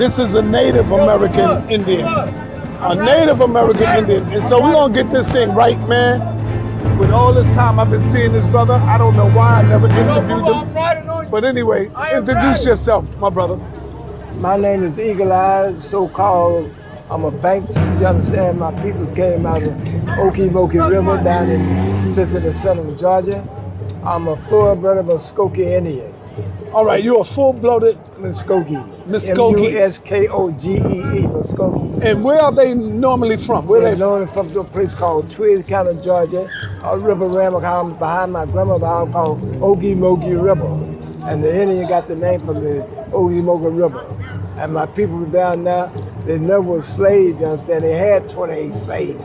This is a Native American Indian. A Native American Indian. And so we're gonna get this thing right, man. With all this time I've been seeing this brother, I don't know why I never interviewed him. But anyway, introduce yourself, my brother. My name is Eagle Eyes, so-called. I'm a Banks, you understand? My people came out of Okemokee River down in Cincinnati, southern Georgia. I'm a full-blooded Muskogee Indian. All right, you're a full-blooded Muskogee. Muskogee. Muskogee, Muskogee. And where are they normally from? They're normally from a place called Twiggs County, Georgia, a river ram behind my grandmother house called Okemokee River. And the Indian got the name from the Okemokee River. And my people down there, they never was slaves, you understand? They had 28 slaves.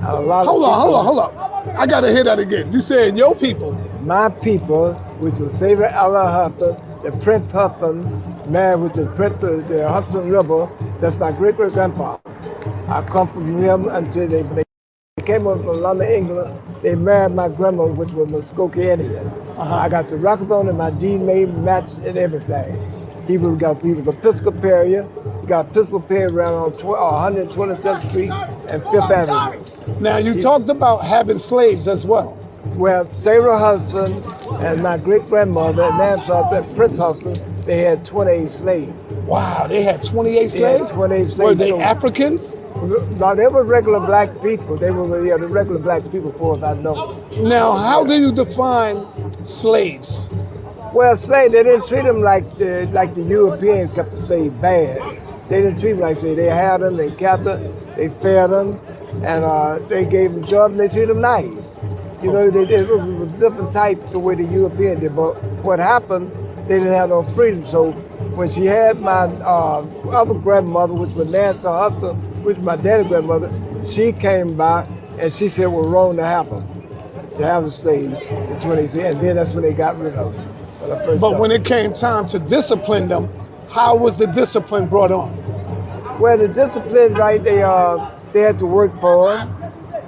Hold on. I gotta hear that again. You saying your people? My people, which was Savior Ella Hudson, the Prince Hudson, married with the Prince of the Hudson River. That's my great-great-grandfather. I come from him until they came over from London, England. They married my grandmother, which was Muskogee Indian. I got the records on and my deed made match and everything. He was Episcopalian. He got Episcopalian around on 127th Street and 5th Avenue. Now you talked about having slaves as well. Well, Sarah Hudson and my great-grandmother and grandfather, Prince Hudson, they had 28 slaves. Wow, they had 28 slaves? 28 slaves. Were they Africans? No, they were regular black people. They were the regular black people, for as I know. Now, how do you define slaves? Well, slaves, they didn't treat them like the Europeans kept the slaves bad. They didn't treat them like slaves. They had them, they kept them, they fed them, and they gave them jobs, and they treated them nice. You know, it was a different type the way the Europeans did. But what happened, they didn't have no freedom. So when she had my other grandmother, which was Nancy Hudson, which was my daddy's grandmother, she came by and she said it was wrong to have them, to have the slaves, and then that's when they got rid of them. But when it came time to discipline them, how was the discipline brought on? Well, the discipline, right, they had to work for them.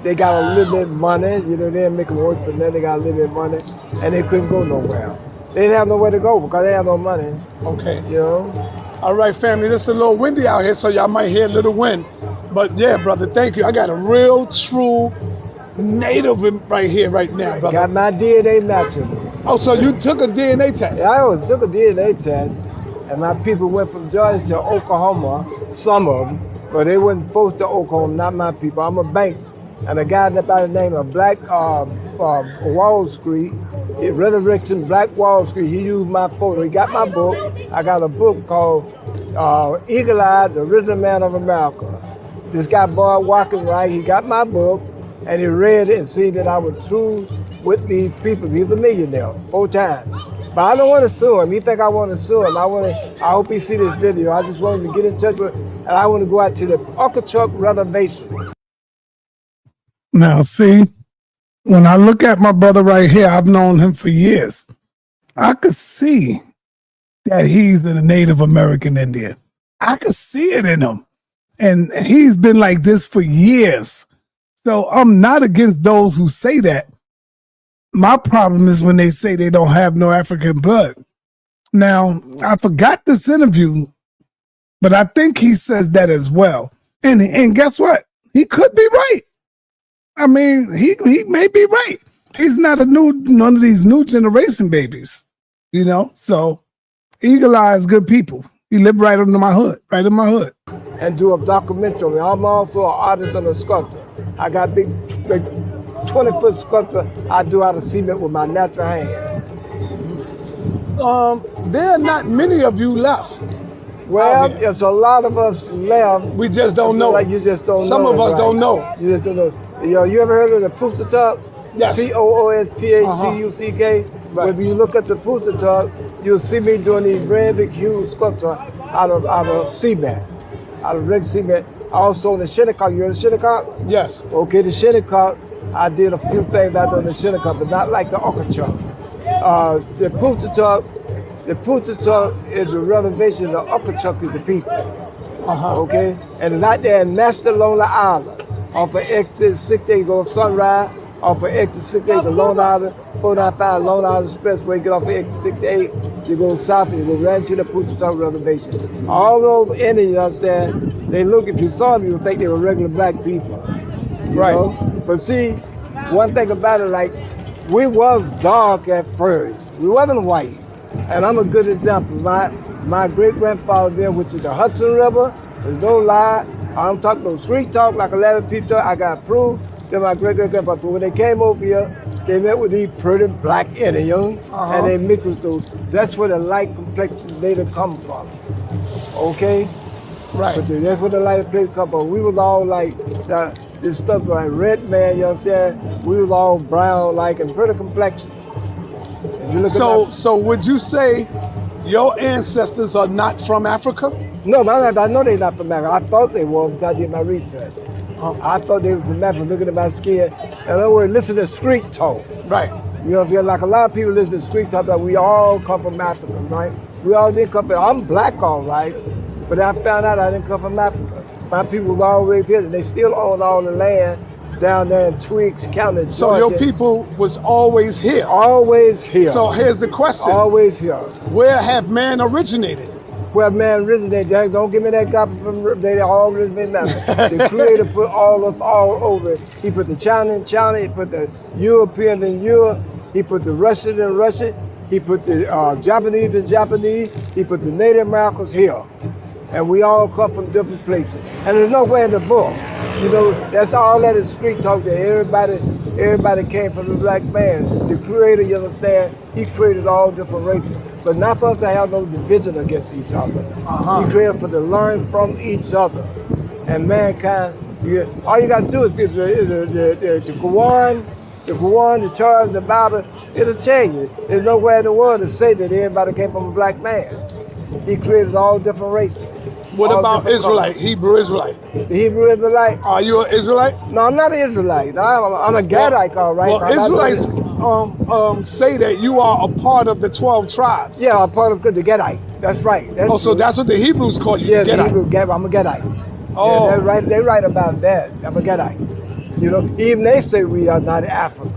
They got a little bit of money, you know, they didn't make them work for them, they got a little bit of money, and they couldn't go nowhere. They didn't have nowhere to go because they had no money. Okay. You know? All right, family, this is a little windy out here, so y'all might hear a little wind. But yeah, brother, thank you. I got a real, true Native right here, right now, brother. Got my DNA matching. Oh, so you took a DNA test? Yeah, I took a DNA test, and my people went from Georgia to Oklahoma, some of them, but they weren't supposed to Oklahoma, not my people. I'm a Banks, and a guy by the name of Black Wall Street, Resurrection Black Wall Street, he used my photo. He got my book. I got a book called Eagle Eye, The Original Man of America. This guy, boy, walking right, he got my book, and he read it and seen that I was true with these people. He's a millionaire, 4 times. But I don't want to sue him. He think I want to sue him. I hope he see this video. I just want him to get in touch with him, and I want to go out to the Okeechobee Reservation. Now, see, when I look at my brother right here, I've known him for years. I could see that he's a Native American Indian. I could see it in him. And he's been like this for years. So I'm not against those who say that. My problem is when they say they don't have no African blood. Now, I forgot this interview, but I think he says that as well. And guess what? He could be right. I mean, he may be right. He's not none of these new generation babies, you know? So Eagle Eye is good people. He live right under my hood, right in my hood. And do a documentary. I'm also an artist and a sculptor. I got big 20-foot sculpture I do out of cement with my natural hand. There are not many of you left. Well, there's a lot of us left. We just don't know. Like you just don't know. Some of us don't know. You just don't know. You ever heard of the Poostuck? Yes. P-O-O-S-P-A-C-U-C-K. Right. If you look at the Poostuck, you'll see me doing these very big, huge sculpture out of cement, out of red cement. Also in the Shinnecock. You heard of Shinnecock? Yes. Okay, the Shinnecock, I did a few things out on the Shinnecock, but not like the Okeechobee. The Poostuck is the reservation of Okeechobee, the people. Okay? And it's out there in Master Lonely Island. Off of exit 68, go up Sunrise, off of exit 68 to Long Island, 495 Long Island Expressway, get off of exit 68, you go south, and you go right to the Putumayo Reservation. All those Indians there, they look, if you saw them, you would think they were regular black people. You Right. know? But see, one thing about it, like, we was dark at first. We wasn't white. And I'm a good example. My great-grandfather there, which is the Hudson River, there's no lie. I'm talking no street talk like 11 people. I got proof that my great-great-grandfather, so when they came over here, they met with these pretty black Indians, and they mixed with, so that's where the light complexion data come from. Okay? Right. But that's where the light complexion come from. We was all like, this stuff like red man, you know what I'm saying? We was all brown like and pretty complexion. If you look at So would you say your ancestors are not from Africa? no, I know they're not from Africa. I thought they were until I did my research. I thought they was from Africa, looking at my skin. In other words, listen to street talk. Right. You know what I'm saying? Like a lot of people listen to street talk, but we all come from Africa, right? We all didn't come from, I'm black all right, but I found out I didn't come from Africa. My people was always here, and they still own all the land down there in Twiggs County, So Georgia. your people was always here. Always here. So here's the question. Always here. Where have man originated? Where man originated, Jack, don't give me that copy from, they all originated nothing. The creator put all us all over it. He put the China in China, he put the European in Europe, he put the Russian in Russia, he put the Japanese in Japanese, he put the Native Americans here. And we all come from different places. And there's nowhere in the book. You know, that's all that is street talk that everybody came from the black man. The creator, you understand, he created all different races. But not for us to have no division against each other. He created for to learn from each other. And mankind, all you got to do is the Quran, the Torah, the Bible, it'll tell you. There's nowhere in the world to say that everybody came from a black man. He created all different races. What all about different Israelite, colors. Hebrew Israelite? The Hebrew Israelite? Are you an Israelite? No, I'm not an Israelite. I'm a Gadite, all right. Well, Israelites say that you are a part of the 12 tribes. Yeah, I'm part of the Gadite. That's right. That's So true. that's what the Hebrews call you, Yeah, the the Gadite. Hebrew Gadite. I'm a Gadite. Oh. Yeah, they write about that. I'm a Gadite. You know, even they say we are not Africa.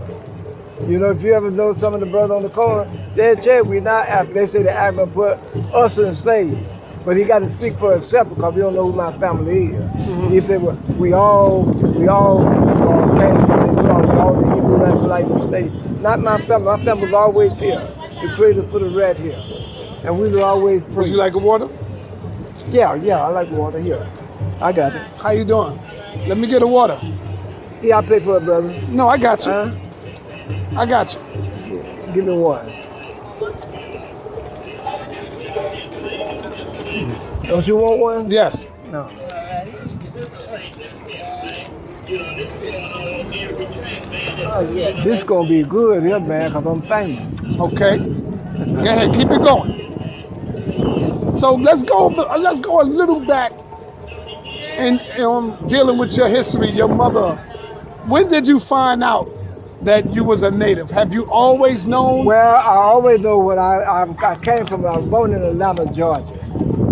You know, if you ever know some of the brothers on the corner, they say we're not Africa. They say the Africa put us in slavery. But he got to speak for himself because we don't know who my family is. He said, well, we all came from all the Hebrew Israelites and slaves. Not my family. My family was always here. The Creator put it right here. And we were always free. Would you like a water? Yeah, I like water here. I got it. How you doing? Let me get a water. Yeah, I pay for it, brother. No, I got you. Huh? I got you. Give me one. Don't you want one? Yes. No. This gonna be good here, man, because I'm famous. Okay. Go ahead, keep it going. So let's go a little back in dealing with your history, your mother. When did you find out that you was a native? Have you always known? Well, I always know what I came from. I was born in Atlanta, Georgia.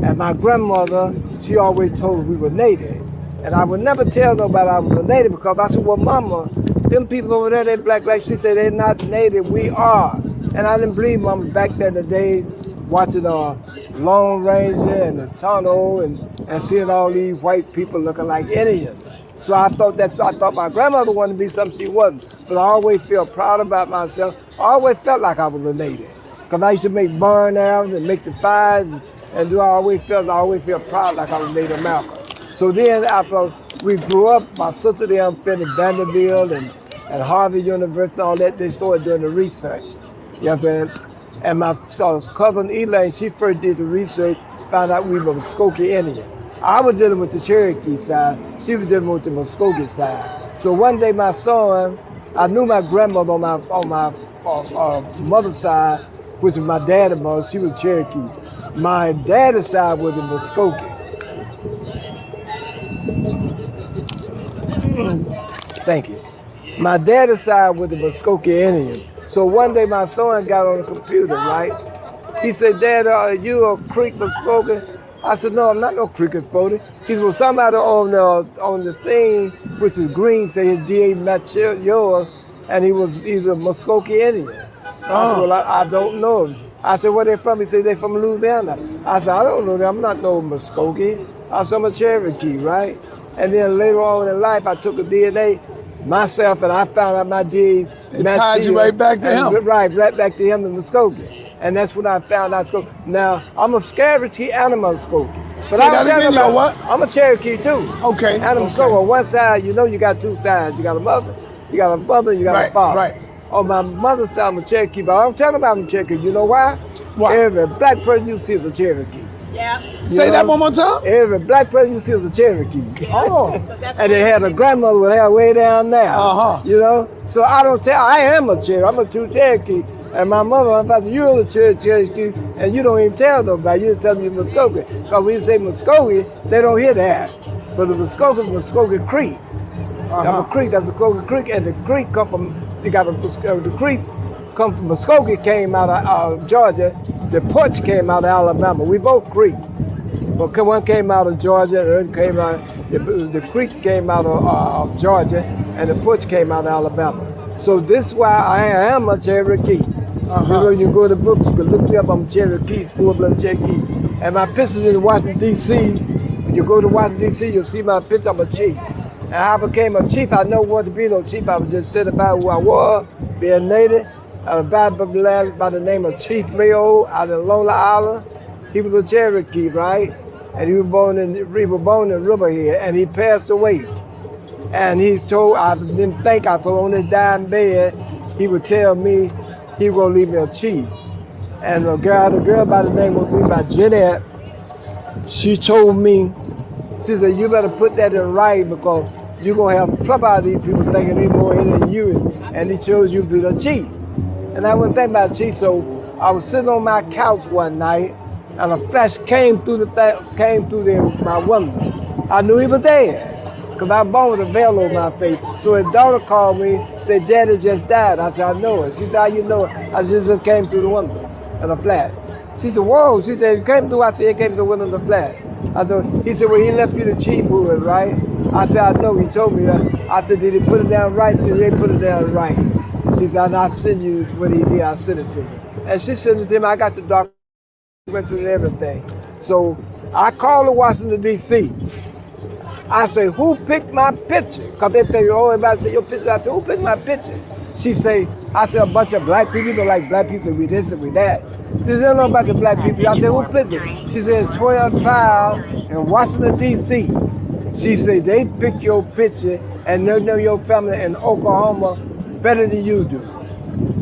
And my grandmother, she always told us we were native. And I would never tell nobody I was a native because I said, well, mama, them people over there, they black. She said, they're not native, we are. And I didn't believe mama back then the day watching Lone Ranger and the Tunnel and seeing all these white people looking like Indians. So I thought my grandmother wanted to be something she wasn't. But I always felt proud about myself. I always felt like I was a native. Because I used to make burn arrows and make the fires and I always felt proud like I was Native American. So then after we grew up, my sister there finished Vanderbilt and Harvard University and all that, they started doing the research. You know what I'm saying? And my cousin Elaine, she first did the research, found out we were Muskogee Indian. I was dealing with the Cherokee side, she was dealing with the Muskogee side. So one day my son, I knew my grandmother on my mother's side, which was my dad's mother, she was Cherokee. My dad's side was in Muskogee. Thank you. My dad's side was the Muskogee Indian. So one day my son got on the computer, right? He said, Dad, are you a Creek Muskogee? I said, no, I'm not no Creek Muskogee. He said, well, somebody on the thing, which is green, said his DA matched yours, and he was either Muskogee Indian. I said, well, I don't know. I said, where they from? He said, they from Louisiana. I said, I don't know them. I'm not no Muskogee. I said, I'm a Cherokee, right? And then later on in life, I took a DNA myself, and I found out my DNA. It ties you right back to him. Right back to him in Muskogee. And that's when I found out. Now, I'm a Cherokee and a Muskogee. But Say that again, you know what? I'm a Cherokee too. Okay. And a Muskogee. On one side, you know you got two sides. You got a mother, you got a father, you got a father. Right. On my mother's side, I'm a Cherokee, but I'm telling about I'm a Cherokee. You know why? Why? Every black person you see is a Cherokee. Yeah. Say that one more time. Every black person you see is a Cherokee. Oh. And they had a grandmother with hair way down there. You know? So I am a Cherokee. I'm a true Cherokee. And my mother, my father, you're the Cherokee, and you don't even tell nobody. You just tell them you're Muskogee. Because when you say Muskogee, they don't hear that. But the Muskogee Creek. That's a creek, that's a Muskogee Creek, and the creek come from, the creek come from Muskogee, came out of Georgia. The Porch came out of Alabama. We both Creek. But one came out of Georgia, the other came out, the creek came out of Georgia, and the Porch came out of Alabama. So this is why I am a Cherokee. You know, you go to the book, you can look me up, I'm Cherokee, full-blood Cherokee. And my picture's in Washington, D.C. When you go to Washington, D.C., you'll see my picture, I'm a chief. And how I became a chief, I never wanted to be no chief, I was just certified who I was, being native. I was by the name of Chief Mayo out of Long Island. He was a Cherokee, right? And he was born in Riverhead, and he passed away. And he told, I didn't think, I told on his dying bed, he would tell me he was gonna leave me a chief. And the girl by the name of me, by Jeanette, she told me, she said, you better put that in writing because you're gonna have trouble out of these people thinking they more in than you, and he chose you to be the chief. And I went think about chief, so I was sitting on my couch one night, and a flash came through my window. I knew he was there. Because I was born with a veil over my face. So his daughter called me, said, Janet just died. I said, I know it. She said, how you know it? I said, just came through the window in a flat. She said, whoa. She said, it came through. I said, it came through the window in the flat. He said, well, he left you the chief who was right. I said, I know. He told me that. I said, did he put it down right? She said, they put it down right. She said, I'll send you what he did. I'll send it to you. And she sent it to him. I got the document and everything. So I called to Washington, D.C. I say, who picked my picture? Because they tell you, oh, everybody say your picture. I said, who picked my picture? She say, I said, a bunch of black people. You don't like black people, we this and we that. She said, there's no bunch of black people. I said, who picked it? She said, 12 trials in Washington, D.C. She said, they picked your picture and they know your family in Oklahoma better than you do.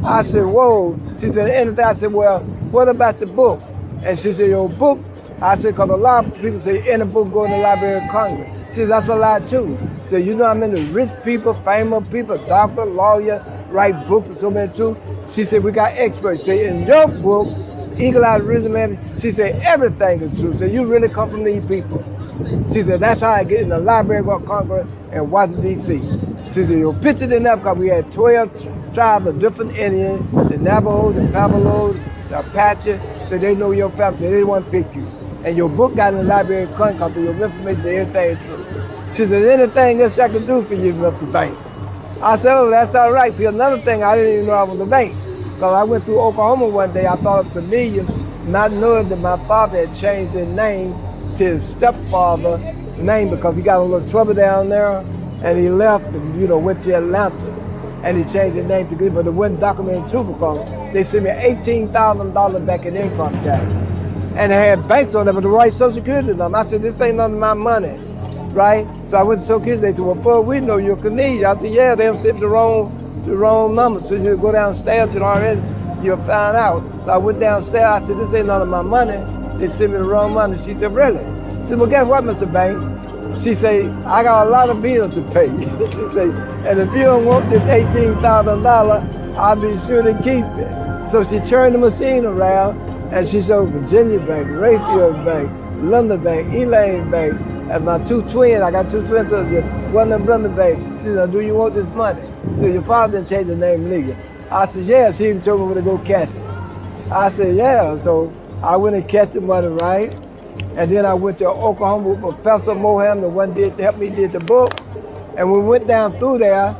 I said, whoa. She said, anything? I said, well, what about the book? And she said, your book? I said, because a lot of people say, in the book, go in the Library of Congress. She said, that's a lie too. She said, you know how many rich people, famous people, doctor, lawyer, write books and so many too? She said, we got experts. She said, in your book, Eagle Eye Resume, she said, everything is true. She said, you really come from these people. She said, that's how I get in the Library of Congress in Washington, D.C. She said, your picture didn't have, because we had 12 tribes of different Indians, the Navajo, the Pablo, the Apache. So they know your family, so they didn't want to pick you. And your book got in the Library of Congress because your information, everything is true. She said, anything else I can do for you, Mr. Bank? I said, oh, that's all right. See, another thing, I didn't even know I was a bank. Because I went through Oklahoma one day, I thought it was familiar, not knowing that my father had changed his name to his stepfather's name because he got a little trouble down there, and he left and, went to Atlanta. And he changed his name to good, but it wasn't documented true because they sent me $18,000 back in income tax. And they had banks on there, but the right Social Security number. I said, this ain't none of my money, right? So I went to Social Security, they said, well, before we know you're Canadian. I said, yeah, they sent the wrong number. So you should go downstairs to the RS, you'll find out. So I went downstairs, I said, this ain't none of my money. They sent me the wrong money. She said, really? She said, well, guess what, Mr. Bank? She said, I got a lot of bills to pay. She said, and if you don't want this $18,000, I'll be sure to keep it. So she turned the machine around, and she showed Virginia Bank, Rayfield Bank, London Bank, Elaine Bank, and my two twins. I got two twins, so one of them London Bank. She said, do you want this money? She said, your father didn't change the name legally. I said, yeah. She even told me where to go cash it. I said, yeah. So I went and cashed the money, right? And then I went to Oklahoma with Professor Moham, the one that helped me did the book. And when we went down through there,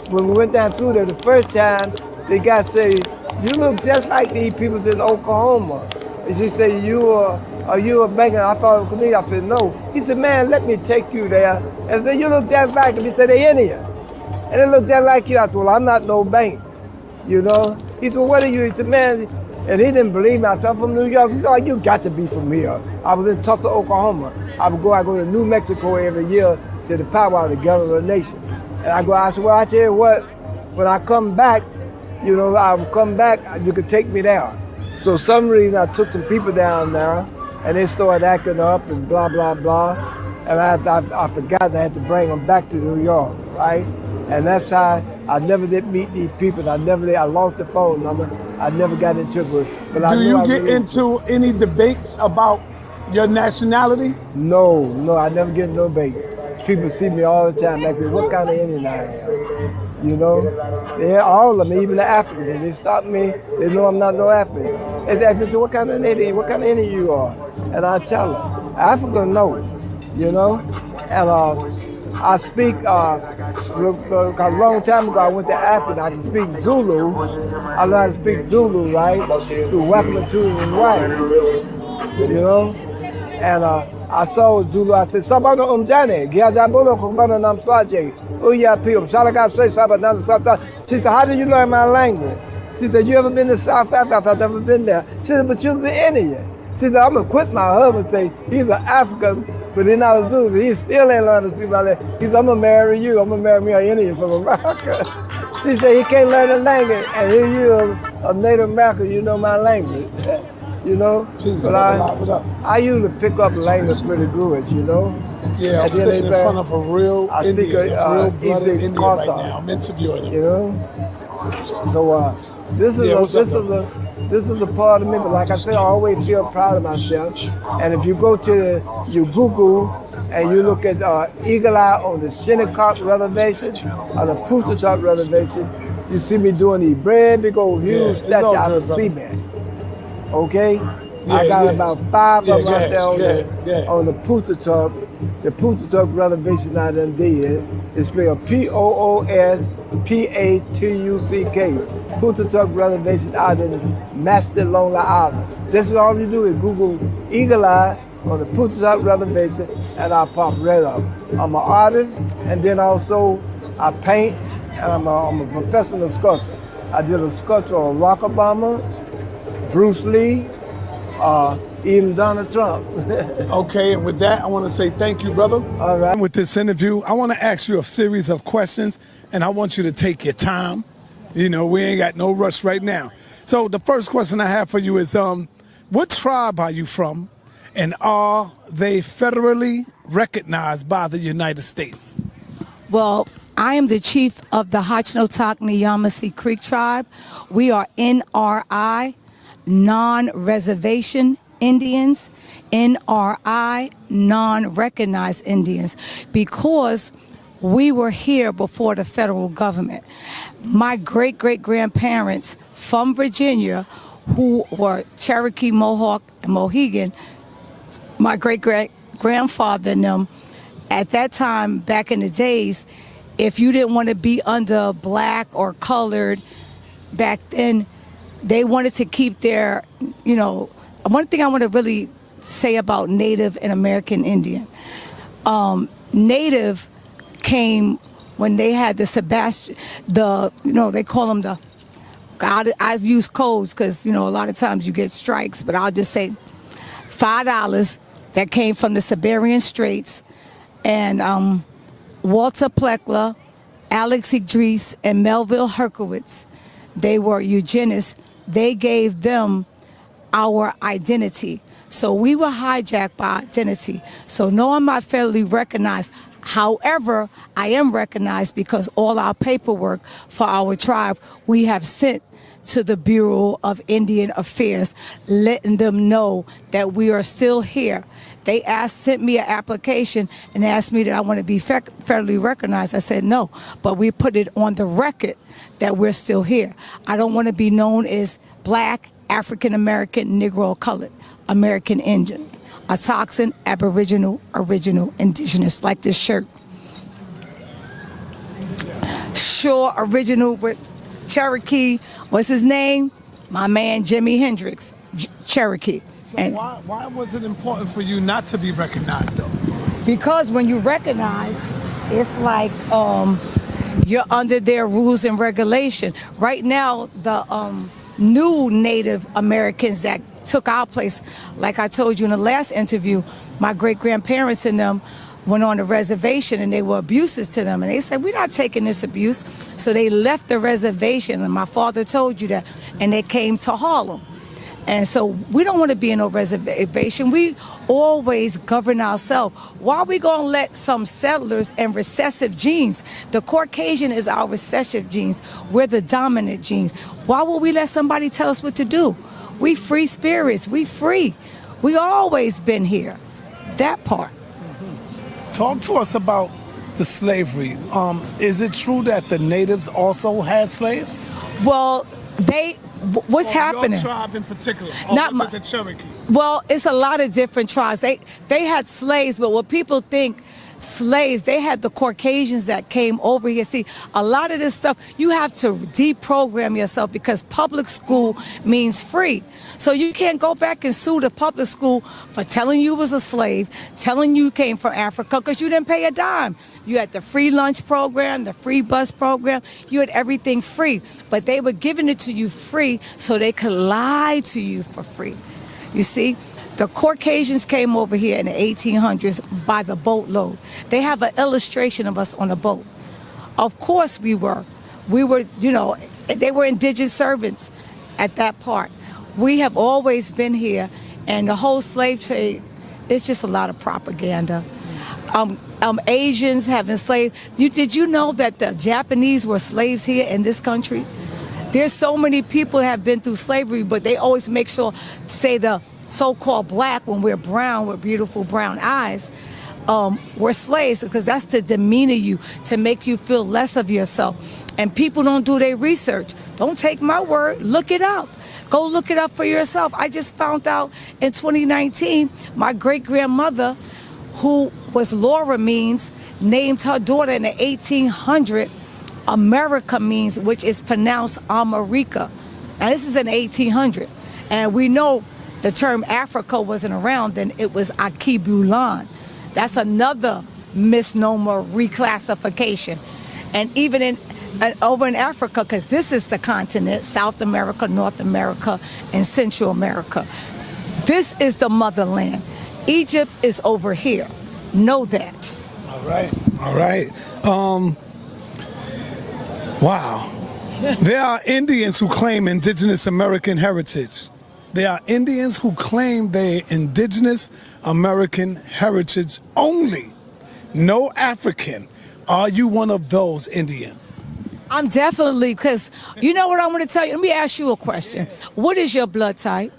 the first time, the guy said, you look just like these people in Oklahoma. And she said, are you a banker? I thought it was me. I said, no. He said, man, let me take you there. And I said, you look just like him. He said, they Indian. And they look just like you. I said, well, I'm not no bank, you know. He said, what are you? He said, man, and he didn't believe me. I said, I'm from New York. He said, oh, you got to be from here. I was in Tulsa, Oklahoma. I go to New Mexico every year to the powwow together the nation. And I said, well, I tell you what, when I come back, you know, I'll come back, you can take me there. So some reason I took some people down there and they started acting up and blah, blah, blah. And I forgot I had to bring them back to New York, right? And that's how I never did meet these people. I lost the phone number. I never got into it. But Do you get into any debates about your nationality? No, I never get no debate. People see me all the time, ask me what kind of Indian I am. You know, all of them, even the Africans, they stop me. They know I'm not no African. They ask me, what kind of Indian? What kind of Indian you are? And I tell them, Africa know, you know. And I speak. A long time ago, I went to Africa. I could speak Zulu. I learned how to speak Zulu, right? Through Wakamatu and White, you know. And I saw Zulu. I said, "Sabano umjane, giajabulo kumbana nam slaje, uya pio, shalaga say sabana sata." She said, "How did you learn my language?" She said, "You ever been to South Africa?" I've never been there. She said, "But you're an Indian." She said, "I'm gonna quit my husband and say he's an African, but he's not a Zulu. He still ain't learning to speak my language." He said, "I'm gonna marry you. I'm gonna marry me an Indian from America." She said, "He can't learn the language, and here you a Native American, you know my language." You know, Jesus, but I usually pick up language pretty good, you know. Yeah, I'm sitting in front of a real Indian, a real-blooded Indian right now. I'm interviewing him. You know, so this is a part of me. But like I said, I always feel proud of myself. And if you go to you Google and you look at Eagle Eye on the Shinnecock Reservation or the Poochatuck Reservation, you see me doing the big old huge statue out of cement. Okay, I got about 5 of them out there on the Poochatuck. The Poochatuck Reservation I done did. It's spelled Poospatuck. Poochatuck Reservation out in Master Lonely Island. Just all you do is Google Eagle Eye on the Poochatuck Reservation and I'll pop right up. I'm an artist and then also I paint and I'm a professional sculptor. I did a sculpture on Barack Obama, Bruce Lee, even Donald Trump. Okay, and with that, I want to say thank you, brother. All right. With this interview, I want to ask you a series of questions, and I want you to take your time. You know, we ain't got no rush right now. So the first question I have for you is, what tribe are you from, and are they federally recognized by the United States? Well, I am the chief of the Hachiinotac-Neyamasi Creek tribe. We are NRI, non-reservation Indians, NRI, non-recognized Indians, because we were here before the federal government. My great-great-grandparents from Virginia, who were Cherokee, Mohawk, and Mohegan, my great-great-grandfather and them, at that time, back in the days, if you didn't want to be under black or colored back then, they wanted to keep their, you know, one thing I want to really say about Native and American Indian. Native came when they had the they call them the, I use codes because, you know, a lot of times you get strikes, but I'll just say $5 that came from the Siberian Straits, and Walter Pleckler, Alex Idris, and Melville Herkowitz, they were eugenists. They gave them our identity. So we were hijacked by identity. So no, I'm not federally recognized. However, I am recognized because all our paperwork for our tribe, we have sent to the Bureau of Indian Affairs, letting them know that we are still here. They sent me an application and asked me that I want to be federally recognized. I said no, but we put it on the record that we're still here. I don't want to be known as Black, African American, Negro, colored, American Indian, a toxin, Aboriginal, original, Indigenous, like this shirt. Sure, original with Cherokee, what's his name? My man Jimi Hendrix, Cherokee. So And why was it important for you not to be recognized though? because when you recognize, it's like you're under their rules and regulation. Right now, the new Native Americans that took our place, like I told you in the last interview, my great-grandparents and them went on the reservation and they were abuses to them. And they said, we're not taking this abuse. So they left the reservation, and my father told you that, and they came to Harlem. And so we don't want to be in no reservation. We always govern ourselves. Why are we going to let some settlers and recessive genes? The Caucasian is our recessive genes. We're the dominant genes. Why would we let somebody tell us what to do? We free spirits. We free. We always been here. That part. Talk to us about the slavery. Is it true that the natives also had slaves? Well, what's happening? Your tribe in particular, Not the Cherokee. Well, it's a lot of different tribes. They had slaves, but what people think slaves, they had the Caucasians that came over here. See, a lot of this stuff, you have to deprogram yourself because public school means free. So you can't go back and sue the public school for telling you was a slave, telling you came from Africa, because you didn't pay a dime. You had the free lunch program, the free bus program. You had everything free, but they were giving it to you free so they could lie to you for free. You see, the Caucasians came over here in the 1800s by the boatload. They have an illustration of us on a boat. Of course we were, you know, they were indigent servants at that part. We have always been here, and the whole slave trade, it's just a lot of propaganda. Asians have enslaved. Did you know that the Japanese were slaves here in this country? There's so many people that have been through slavery, but they always make sure say the so-called black when we're brown with beautiful brown eyes. We're slaves because that's to demeanor you, to make you feel less of yourself. And people don't do their research. Don't take my word, look it up. Go look it up for yourself. I just found out in 2019, my great-grandmother, who was Laura Means, named her daughter in the 1800 America Means, which is pronounced America. Now this is in 1800, and we know the term Africa wasn't around then. It was Akibulan. That's another misnomer reclassification. And even over in Africa, because this is the continent, South America, North America, and Central America. This is the motherland. Egypt is over here. Know that. All right. All right. Wow. There are Indians who claim indigenous American heritage. There are Indians who claim their indigenous American heritage only. No African. Are you one of those Indians? I'm definitely, because you know what I'm going to tell you? Let me ask you a question. What is your blood type?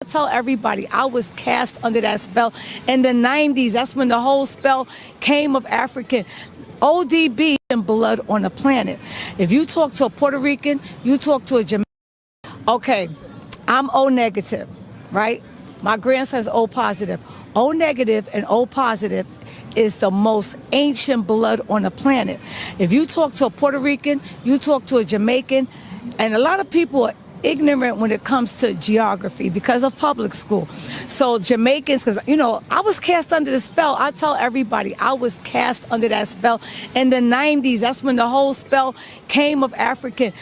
Tell everybody I was cast under that spell in the 90s. That's when the whole spell came of African. ODB and blood on the planet. If you talk to a Puerto Rican, you talk to a Jamaican. Okay, I'm O negative, right? My grandson's O positive. O negative and O positive is the most ancient blood on the planet. If you talk to a Puerto Rican, you talk to a Jamaican, and a lot of people are ignorant when it comes to geography because of public school. So Jamaicans, because you know, I was cast under the spell. I tell everybody I was cast under that spell in the 90s. That's when the whole spell came of African.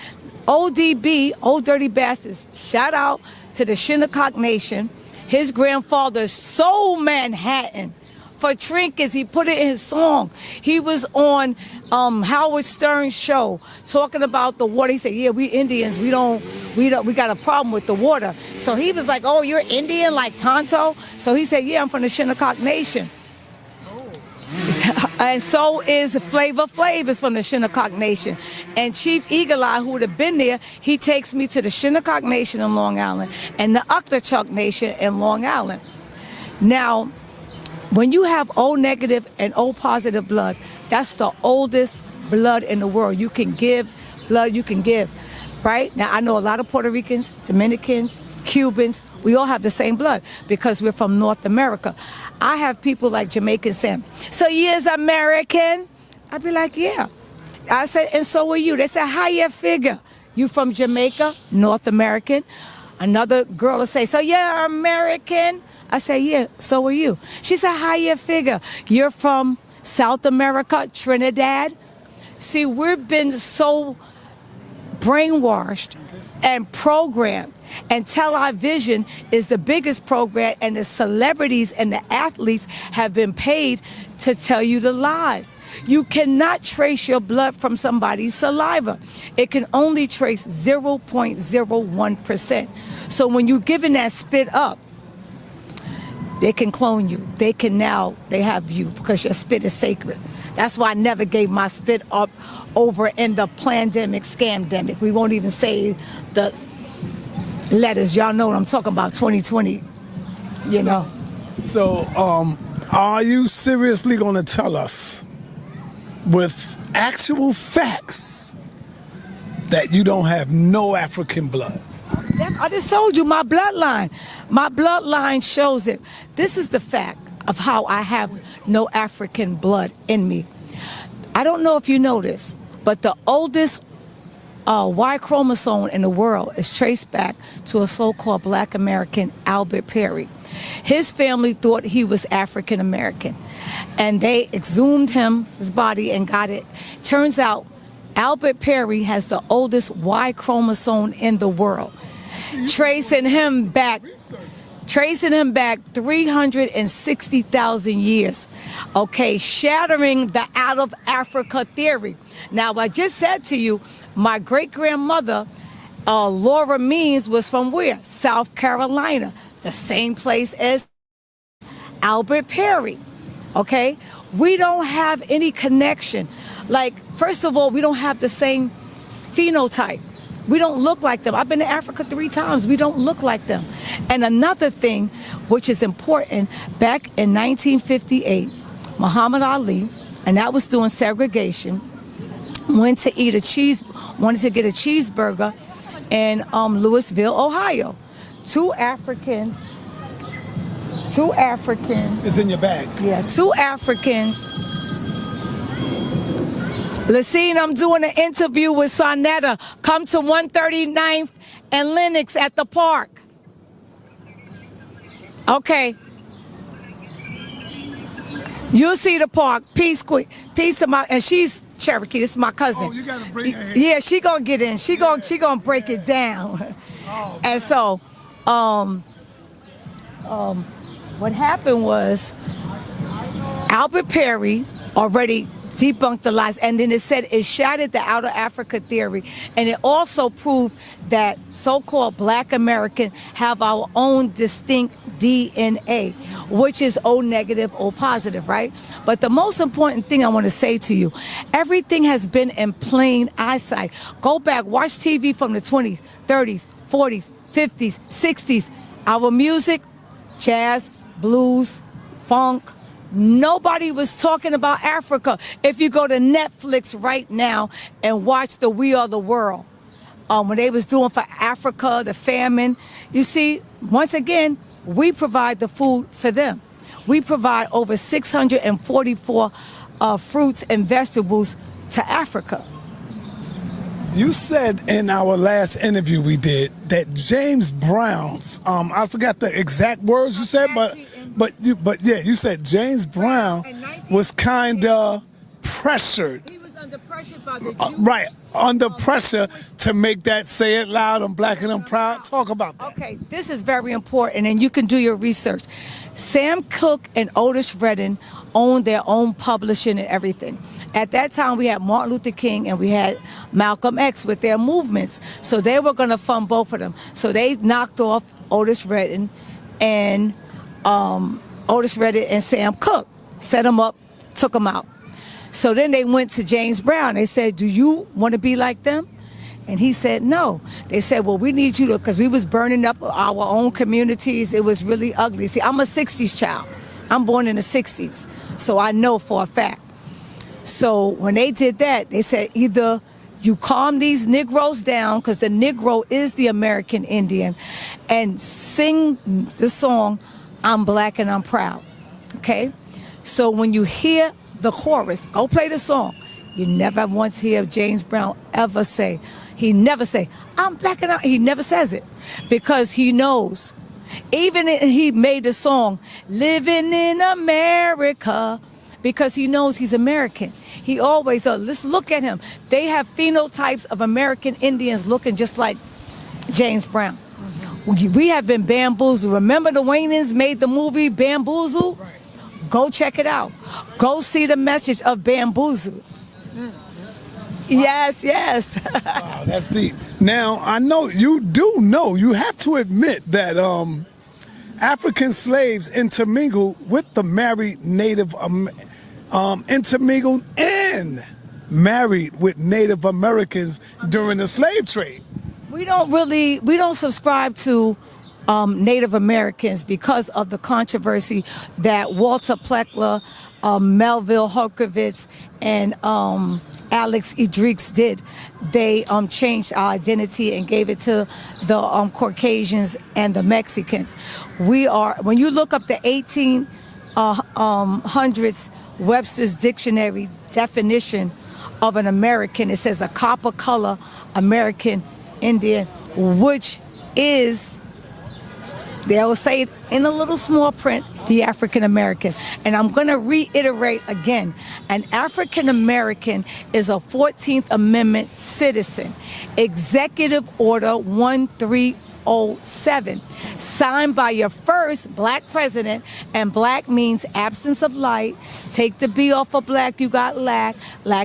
ODB, Old Dirty Bastards, shout out to the Shinnecock Nation. His grandfather sold Manhattan for trinkets. He put it in his song. He was on Howard Stern's show talking about the water. He said, yeah, we Indians, we got a problem with the water. So he was like, oh, you're Indian like Tonto? So he said, yeah, I'm from the Shinnecock Nation. And so is Flavor Flav is from the Shinnecock Nation. And Chief Eagle Eye, who would have been there, he takes me to the Shinnecock Nation in Long Island and the Uklechuck Nation in Long Island. Now, when you have O negative and O positive blood, that's the oldest blood in the world. You can give blood, you can give, right? Now, I know a lot of Puerto Ricans, Dominicans, Cubans, we all have the same blood because we're from North America. I have people like Jamaicans saying, so you is American? I'd be like, yeah. I said, and so are you. They said, how you figure? You from Jamaica, North American? Another girl will say, so you're American? I say, yeah, so are you. She said, how you figure? You're from South America, Trinidad? See, we've been so brainwashed and programmed, and television is the biggest program, and the celebrities and the athletes have been paid to tell you the lies. You cannot trace your blood from somebody's saliva. It can only trace 0.01%. So when you're given that spit up, they can clone you. They have you because your spit is sacred. That's why I never gave my spit up over in the pandemic, scamdemic. We won't even say the letters. Y'all know what I'm talking about, 2020, you know. So, are you seriously going to tell us with actual facts that you don't have no African blood? I just told you my bloodline. My bloodline shows it. This is the fact of how I have no African blood in me. I don't know if you know this, but the oldest Y chromosome in the world is traced back to a so-called Black American, Albert Perry. His family thought he was African American, and they exhumed his body, and got it. Turns out Albert Perry has the oldest Y chromosome in the world, tracing him back 360,000 years. Okay, shattering the out of Africa theory. Now, I just said to you, my great-grandmother, Laura Means, was from where? South Carolina, the same place as Albert Perry. Okay, we don't have any connection. Like, first of all, we don't have the same phenotype. We don't look like them. I've been to Africa 3 times. We don't look like them. And another thing, which is important, back in 1958, Muhammad Ali, and that was during segregation, wanted to get a cheeseburger in Louisville, Ohio. Two Africans. It's in your bag. Yeah, 2 Africans. Lacine, I'm doing an interview with sa.neter. Come to 139th and Lenox at the park. Okay. You'll see the park. Peace, Queen. Peace to my, and she's Cherokee. This is my cousin. Oh, you gotta bring her in. Yeah, she gonna get in. She gonna break it down. Oh, and so, what happened was Albert Perry already debunked the lies, and then it said it shattered the outer Africa theory, and it also proved that so-called Black Americans have our own distinct DNA, which is O negative, O positive, right? But the most important thing I want to say to you, everything has been in plain eyesight. Go back, watch TV from the 20s, 30s, 40s, 50s, 60s. Our music, jazz, blues, funk, nobody was talking about Africa. If you go to Netflix right now and watch the We Are the World, when they was doing for Africa, the famine, you see, once again, we provide the food for them. We provide over 644 fruits and vegetables to Africa. You said in our last interview we did that James Brown's, I forgot the exact words you said, but you said James Brown was kind of pressured. He was under pressure by the Jewish, Right, under pressure to make that "Say It Loud, I'm Black and I'm Proud." Talk about that. Okay, this is very important, and you can do your research. Sam Cooke and Otis Redding owned their own publishing and everything. At that time, we had Martin Luther King and we had Malcolm X with their movements. So they were going to fund both of them. So they knocked off Otis Redding and Sam Cooke, set them up, took them out. So then they went to James Brown. They said, do you want to be like them? And he said, no. They said, well, we need you to, because we was burning up our own communities. It was really ugly. See, I'm a 60s child. I'm born in the 60s. So I know for a fact. So when they did that, they said either you calm these Negroes down, because the Negro is the American Indian, and sing the song, I'm Black and I'm Proud, okay? So when you hear the chorus, go play the song. You never once hear James Brown ever say, he never say, I'm black and he never says it because he knows. Even he made the song, Living in America, because he knows he's American. He always, let's look at him. They have phenotypes of American Indians looking just like James Brown. We have been bamboozled. Remember the Wayans made the movie Bamboozled? Right. Go check it out. Go see the message of Bamboozled. Yes, yes. Wow, that's deep. Now, I know, you have to admit that African slaves intermingled with the married Native, intermingled and married with Native Americans during the slave trade. We don't subscribe to Native Americans because of the controversy that Walter Pleckler, Melville Horkovitz, and Alex Idrix did. They changed our identity and gave it to the Caucasians and the Mexicans. When you look up the 1800s Webster's Dictionary definition of an American, it says a copper color American Indian, which is, they'll say it in a little small print, the African American. And I'm going to reiterate again, an African American is a 14th Amendment citizen. Executive Order 1307, signed by your first black president, and black means absence of light. Take the B off of black, you got lack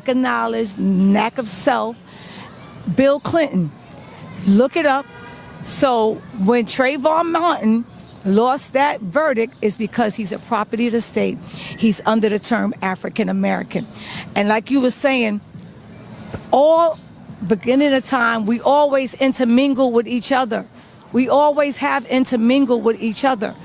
of knowledge, lack of self. Bill Clinton. Look it up. So when Trayvon Martin lost that verdict, is because he's a property of the state. He's under the term African American. And like you were saying, all beginning of time, we always intermingle with each other. We always have intermingled with each other.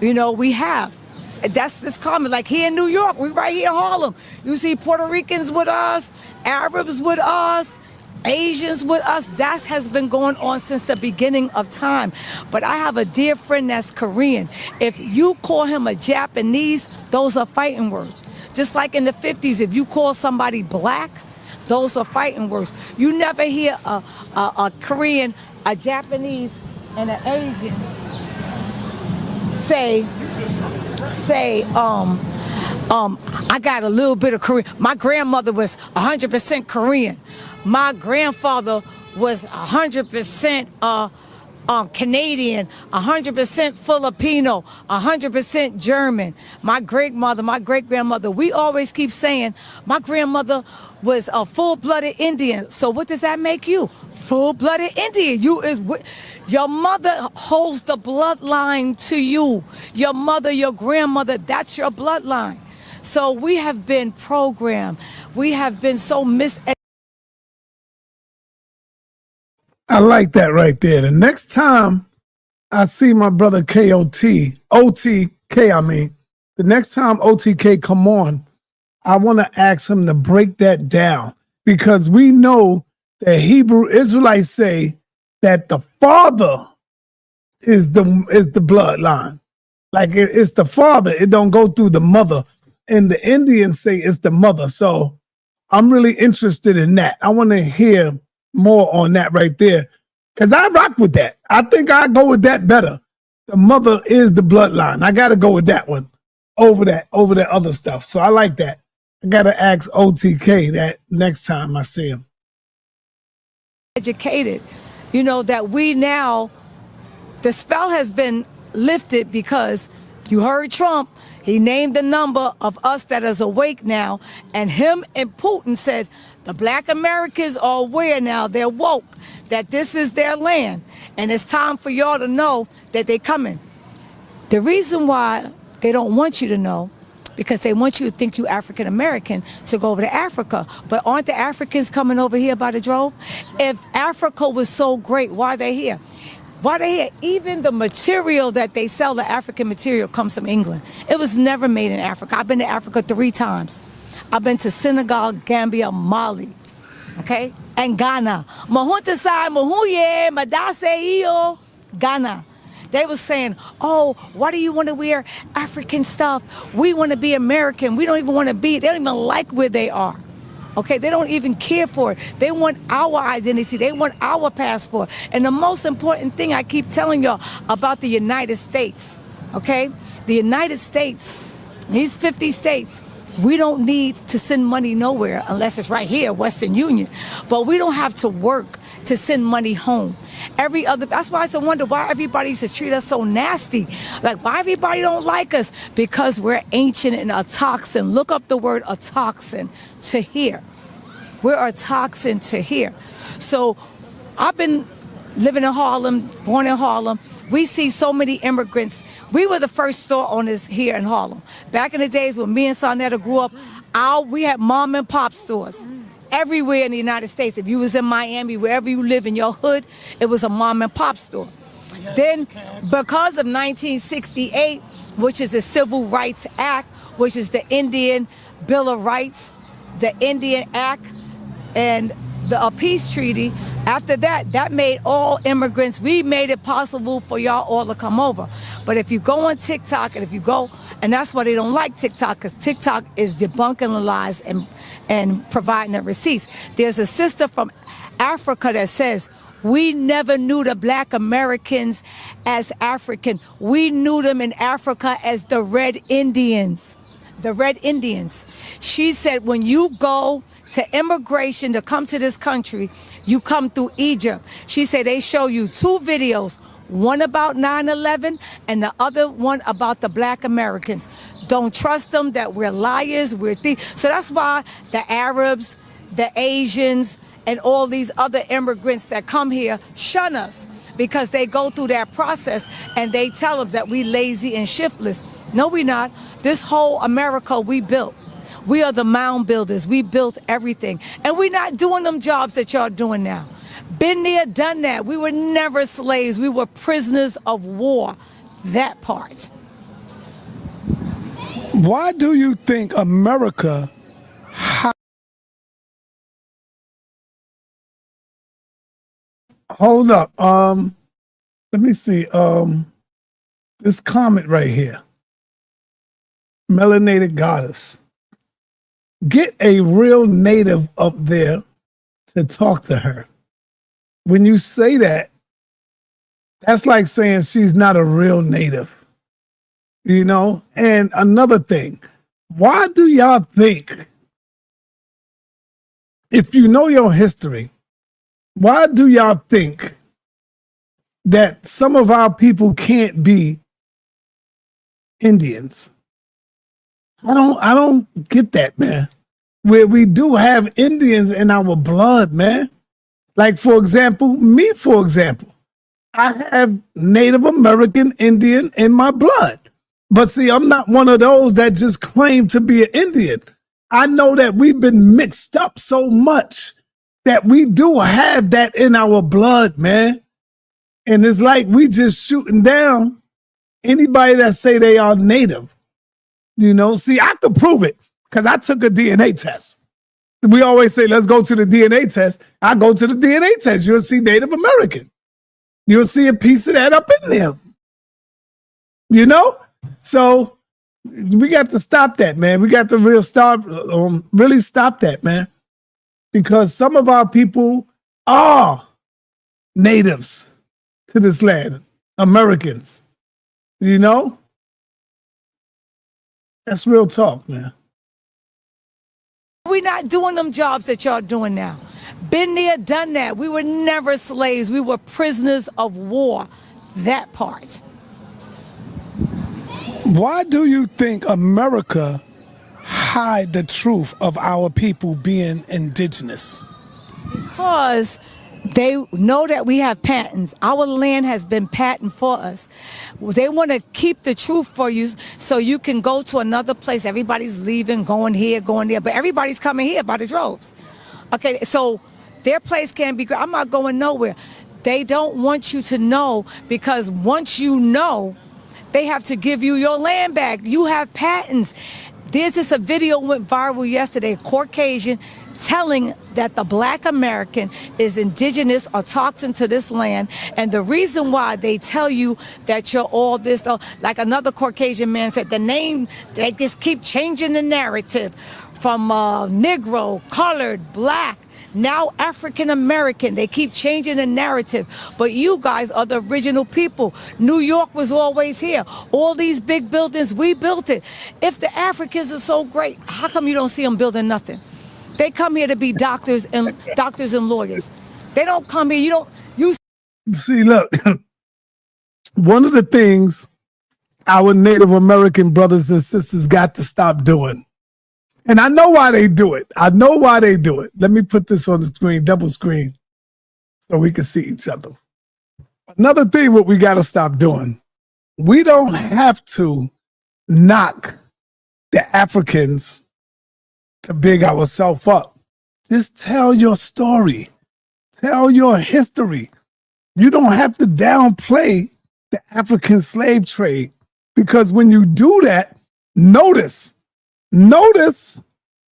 You know, we have. That's common. Like here in New York, we right here in Harlem. You see Puerto Ricans with us, Arabs with us, Asians with us. That has been going on since the beginning of time. But I have a dear friend that's Korean. If you call him a Japanese, those are fighting words. Just like in the 50s, if you call somebody black, those are fighting words. You never hear a Korean, a Japanese, and an Asian say, I got a little bit of Korean. My grandmother was 100% Korean. My grandfather was 100% Canadian, 100% Filipino, 100% German. My great-grandmother, we always keep saying, my grandmother was a full-blooded Indian. So what does that make you? Full-blooded Indian. Your mother holds the bloodline to you. Your mother, your grandmother, that's your bloodline. So we have been programmed. We have been so miseducated. I like that right there. The next time I see my brother OTK, the next time OTK come on, I want to ask him to break that down, because we know that Hebrew Israelites say that the father is the bloodline. Like it's the father, it don't go through the mother. And the Indians say it's the mother. So I'm really interested in that. I want to hear more on that right there, because I rock with that. I think I go with that better. The mother is the bloodline. I got to go with that one over that other stuff. So I like that. I got to ask OTK that next time I see him. Educated, you know, that we now, the spell has been lifted because you heard Trump. He named the number of us that is awake now, and him and Putin said the black Americans are aware now, they're woke, that this is their land, and it's time for y'all to know that they're coming. The reason why they don't want you to know, because they want you to think you African American to go over to Africa. But aren't the Africans coming over here by the drove? If Africa was so great, why are they here? Why they here? Even the material that they sell, the African material, comes from England. It was never made in Africa. I've been to Africa 3 times. I've been to Senegal, Gambia, Mali, okay? And Ghana. Mahuntasai, Mahuye, Madase, Iyo, Ghana. They were saying, oh, why do you want to wear African stuff? We want to be American. We don't even want to be. They don't even like where they are. Okay, they don't even care for it. They want our identity. They want our passport. And the most important thing I keep telling y'all about the United States, okay? The United States, these 50 states, we don't need to send money nowhere unless it's right here, Western Union. But we don't have to work to send money home. That's why I wonder why everybody used to treat us so nasty. Like, why everybody don't like us? Because we're ancient and a toxin. Look up the word a toxin to here. We're a toxin to here. So I've been living in Harlem, born in Harlem. We see so many immigrants. We were the first store owners here in Harlem. Back in the days when me and sa.neter grew up, we had mom and pop stores. Everywhere in the United States. If you was in Miami, wherever you live in your hood, it was a mom and pop store. Then, because of 1968, which is the Civil Rights Act, which is the Indian Bill of Rights, the Indian Act, and the peace treaty, after that made all immigrants, we made it possible for y'all all to come over. But if you go on TikTok, and if you go, and that's why they don't like TikTok, because TikTok is debunking the lies and providing the receipts. There's a sister from Africa that says, we never knew the black Americans as African. We knew them in Africa as the Red Indians. The Red Indians. She said, when you go to immigration to come to this country, you come through Egypt. She said they show you 2 videos, one about 9/11 and the other one about the black Americans. Don't trust them, that we're liars, we're thieves. So that's why the Arabs, the Asians, and all these other immigrants that come here shun us, because they go through that process and they tell them that we lazy and shiftless. No, we're not. This whole America we built. We are the mound builders. We built everything. And we're not doing them jobs that y'all doing now. Been there, done that. We were never slaves. We were prisoners of war. That part. Why do you think America hold up. Let me see. This comment right here. Melanated goddess. Get a real native up there to talk to her. When you say that, that's like saying she's not a real native. You know? And another thing, why do y'all think, if you know your history, why do y'all think that some of our people can't be Indians? I don't get that, man. Where we do have Indians in our blood, man. Like, for example, I have Native American Indian in my blood. But see, I'm not one of those that just claim to be an Indian. I know that we've been mixed up so much that we do have that in our blood, man. And it's like we just shooting down anybody that say they are Native. You know, see, I could prove it because I took a DNA test. We always say, let's go to the DNA test. I go to the DNA test. You'll see Native American. You'll see a piece of that up in there. You know? So we got to stop that, man. We got to really stop that, man. Because some of our people are natives to this land, Americans. You know? That's real talk, man. We're not doing them jobs that y'all doing now. Been there, done that. We were never slaves. We were prisoners of war. That part. Why do you think America hide the truth of our people being indigenous? Because they know that we have patents. Our land has been patented for us. They want to keep the truth for you so you can go to another place. Everybody's leaving, going here, going there, but everybody's coming here by the droves. Okay, so their place can't be, I'm not going nowhere. They don't want you to know, because once you know, they have to give you your land back. You have patents. There's just a video went viral yesterday, Caucasian, telling that the black American is indigenous or toxin to this land. And the reason why they tell you that you're all this, like another Caucasian man said, the name, they just keep changing the narrative. Negro, colored, black, now African American. They keep changing the narrative. But you guys are the original people. New York was always here. All these big buildings, we built it. If the Africans are so great, how come you don't see them building nothing? They come here to be doctors and lawyers. They don't come here. You See, look, one of the things our Native American brothers and sisters got to stop doing, and I know why they do it. Let me put this on the screen, double screen, so we can see each other. Another thing what we got to stop doing, we don't have to knock the Africans to big ourselves up. Just tell your story. Tell your history. You don't have to downplay the African slave trade, because when you do that, notice,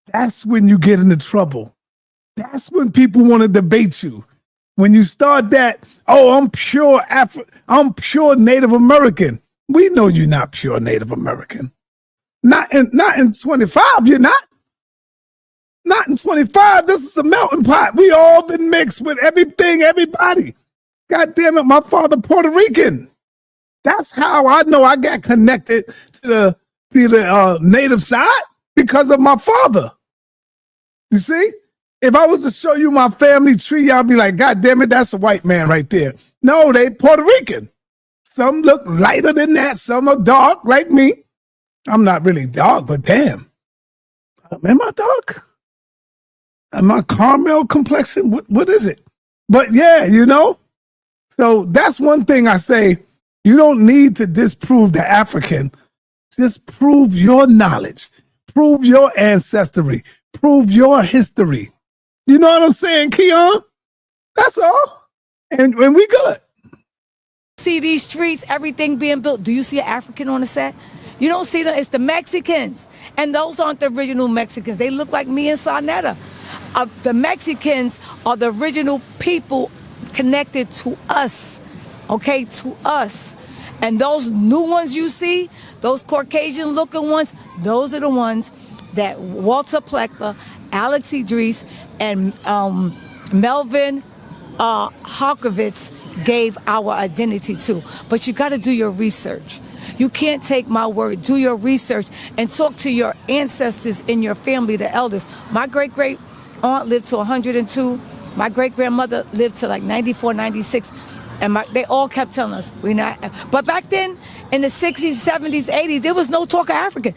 that's when you get into trouble. That's when people want to debate you. When you start that, oh, I'm pure Native American. We know you're not pure Native American. Not in 25, you're not. Not in 25, this is a melting pot. We all been mixed with everything, everybody. God damn it, my father Puerto Rican. That's how I know I got connected to the native side, because of my father. You see? If I was to show you my family tree, y'all be like, God damn it, that's a white man right there. No, they Puerto Rican. Some look lighter than that. Some are dark like me. I'm not really dark, but damn. Am I dark? Am I caramel complexion? What is it? But yeah, So that's one thing I say. You don't need to disprove the African. Just prove your knowledge. Prove your ancestry. Prove your history. You know what I'm saying, Keon? That's all. And we good. see these streets, everything being built. Do you see an African on the set? You don't see them. It's the Mexicans. And those aren't the original Mexicans. They look like me and sa.neter. The Mexicans are the original people connected to us, okay, to us. And those new ones you see, those Caucasian looking ones, those are the ones that Walter Pleckler, Alex Idris, and Melvin Harkovitz gave our identity to. But you got to do your research. You can't take my word. Do your research and talk to your ancestors in your family, the elders. My great-great aunt lived to 102. My great-grandmother lived to like 94, 96. And they all kept telling us, we're not. But back then, in the 60s, 70s, 80s, there was no talk of African.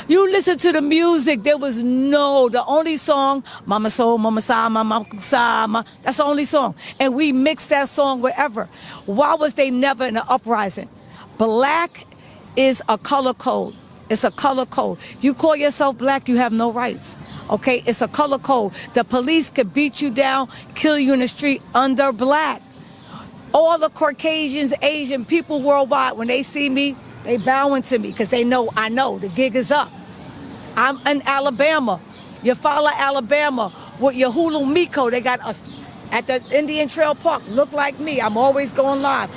You listen to the music, the only song, Mama Soul, Mama Sa, Mama Sa, that's the only song. And we mixed that song wherever. Why was they never in an uprising? Black is a color code. It's a color code. You call yourself black, you have no rights. Okay, it's a color code. The police could beat you down, kill you in the street under black. All the Caucasians, Asian people worldwide, when they see me, they bowing to me because I know the gig is up. I'm in Alabama. You follow Alabama with your Hulu Miko. They got us at the Indian Trail Park. Look like me. I'm always going live.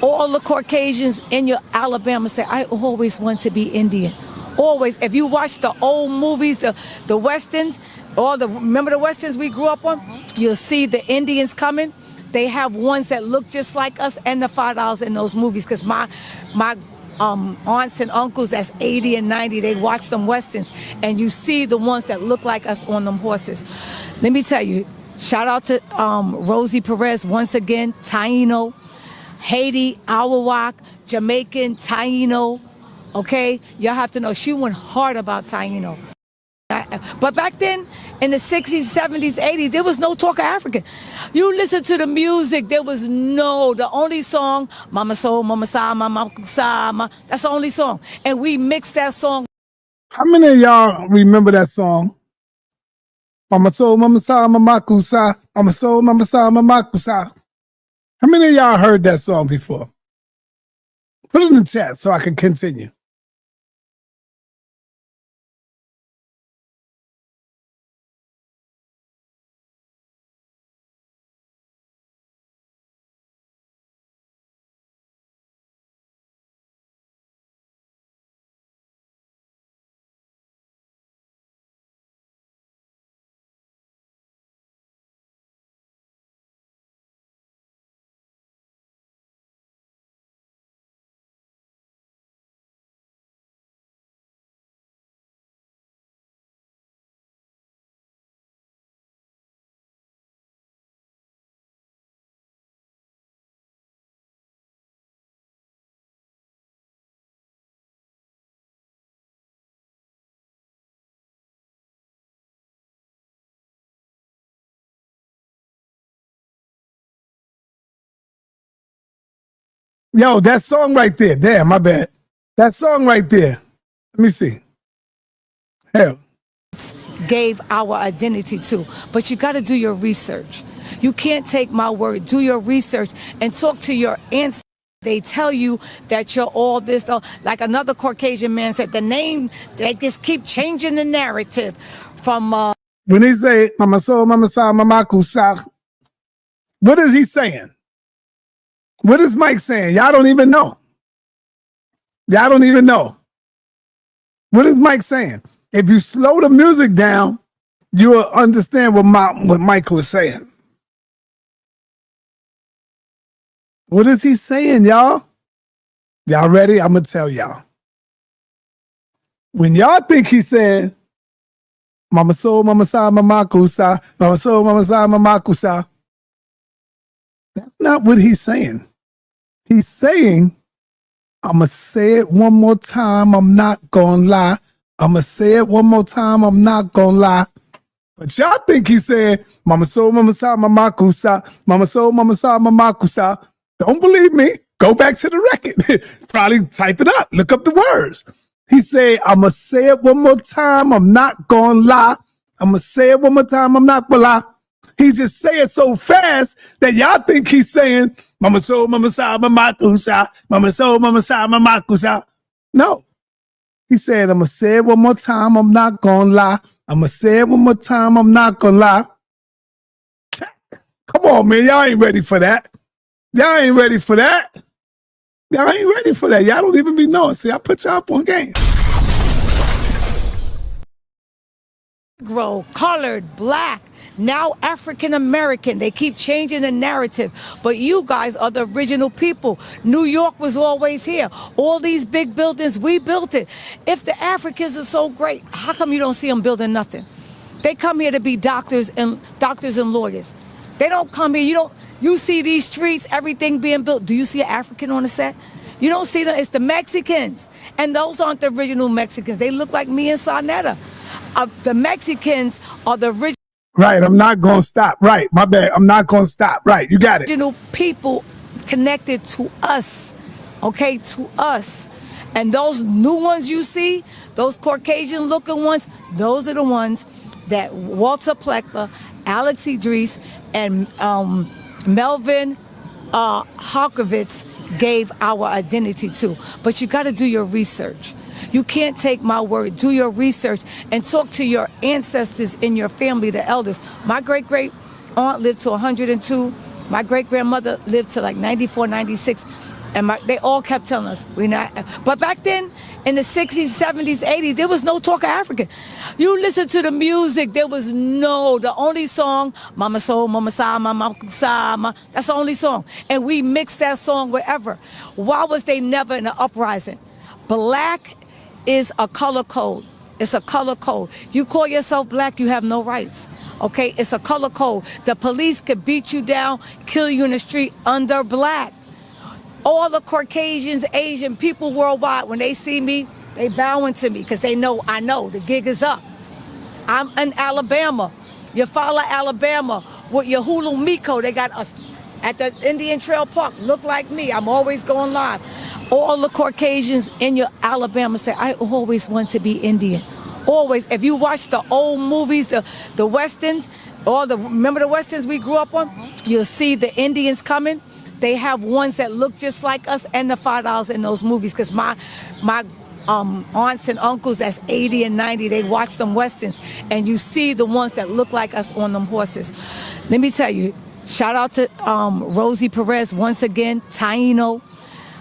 All the Caucasians in your Alabama say, I always want to be Indian. Always. If you watch the old movies, the Westerns, remember the Westerns we grew up on? You'll see the Indians coming. They have ones that look just like us and the $5 in those movies, because my aunts and uncles that's 80 and 90, they watch them Westerns, and you see the ones that look like us on them horses. Let me tell you, shout out to Rosie Perez once again, Taino, Haiti, Awawak, Jamaican, Taino, okay? Y'all have to know, she went hard about Taino. But back then, in the 60s, 70s, 80s, there was no talk of African. You listen to the music, the only song, Mama Soul, Mama Sa, Mama Sa, that's the only song. And we mixed that song. How many of y'all remember that song? Mama Soul, Mama Sa, Mama Sa, Mama Soul, Mama Sa, Mama Sa. How many of y'all heard that song before? Put it in the chat so I can continue. Yo, that song right there. Damn, my bad. That song right there. Let me see. Hell. Gave our identity to. But you got to do your research. You can't take my word. Do your research and talk to your ancestors. They tell you that you're all this. Like another Caucasian man said, the name, they just keep changing the narrative from... When he say, Mama so, Mama sa, Mama kusa, what is he saying? What is Mike saying? Y'all don't even know. Y'all don't even know. What is Mike saying? If you slow the music down, you'll understand what Mike was saying. What is he saying, y'all? Y'all ready? I'm going to tell y'all. When y'all think he said, Mama so, Mama sa, Mama kusa, Mama so, Mama sa, Mama kusa, that's not what he's saying. He's saying, I'm going to say it one more time, I'm not going to lie. I'm going to say it one more time, I'm not going to lie. But y'all think he said, Mama so, Mama sa, Mama kusa, Mama so, Mama sa, Mama kusa. Don't believe me? Go back to the record. Probably type it up. Look up the words. He said, I'm going to say it one more time. I'm not going to lie. I'm going to say it one more time. I'm not going to lie. He just say it so fast that y'all think he's saying, Mama so, Mama sa, Mama kusa, Mama so, Mama sa, Mama kusa. No. He said, I'm going to say it one more time. I'm not going to lie. I'm going to say it one more time. I'm not going to lie. Come on, man. Y'all ain't ready for that. Y'all ain't ready for that. Y'all ain't ready for that. Y'all don't even be knowing. See, I put y'all up on game. Negro, colored, black, now African American. They keep changing the narrative. But you guys are the original people. New York was always here. All these big buildings, we built it. If the Africans are so great, how come you don't see them building nothing? They come here to be doctors and lawyers. They don't come here. You see these streets, everything being built. Do you see an African on the set? You don't see them. It's the Mexicans. And those aren't the original Mexicans. They look like me and sa.neter. The Mexicans are the original. Right, I'm not going to stop. Right, my bad. I'm not going to stop. Right, you got it. Original people connected to us, okay, to us. And those new ones you see, those Caucasian-looking ones, those are the ones that Walter Plecker, Alex Idris, and Melvin Harkovitz gave our identity to. But you got to do your research. You can't take my word. Do your research and talk to your ancestors in your family, the elders. My great-great aunt lived to 102. My great-grandmother lived to like 94, 96. And they all kept telling us, we're not. But back then, in the 60s, 70s, 80s, there was no talk of African. You listen to the music, the only song, Mama so, Mama sa, Mama kusa, that's the only song. And we mixed that song wherever. Why was they never in an uprising? Black is a color code. It's a color code. You call yourself black, you have no rights. Okay, it's a color code. The police could beat you down, kill you in the street under black. All the Caucasians, Asian people worldwide, when they see me, they bowing to me because they know I know the gig is up. I'm in Alabama. You follow Alabama with your Hulu Miko. They got us at the Indian Trail Park. Look like me. I'm always going live. All the Caucasians in your Alabama say, I always want to be Indian. Always. If you watch the old movies, the Westerns, remember the Westerns we grew up on? You'll see the Indians coming. They have ones that look just like us and the $5 in those movies because my aunts and uncles that's 80 and 90, they watch them Westerns and you see the ones that look like us on them horses. Let me tell you, shout out to Rosie Perez once again, Taino,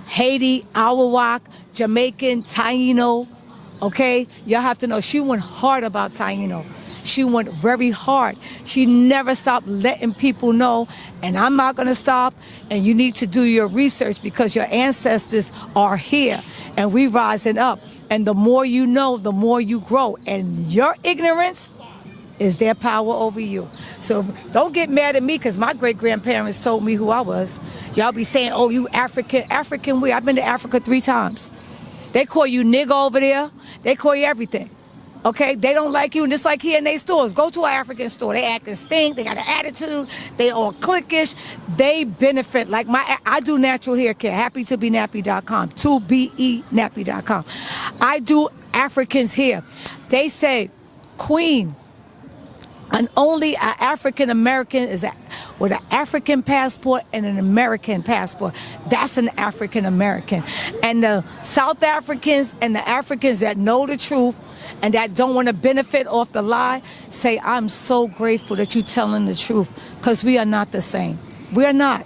Haiti, Awawak, Jamaican, Taino, okay? Y'all have to know she went hard about Taino. She went very hard. She never stopped letting people know, and I'm not going to stop, and you need to do your research because your ancestors are here, and we rising up. And the more you know, the more you grow, and your ignorance is their power over you. So don't get mad at me because my great-grandparents told me who I was. Y'all be saying, oh, you African. African where? I've been to Africa 3 times. They call you nigga over there. They call you everything. Okay, they don't like you, and just like here in their stores, go to an African store. They act and stink. They got an attitude. They all cliquish. They benefit. Like I do natural hair care. HappyToBeNappy.com. 2BE Nappy.com. I do Africans hair. They say, Queen, and only an African American is with an African passport and an American passport. That's an African American. And the South Africans and the Africans that know the truth and that don't want to benefit off the lie say, I'm so grateful that you're telling the truth, because we are not the same. We are not.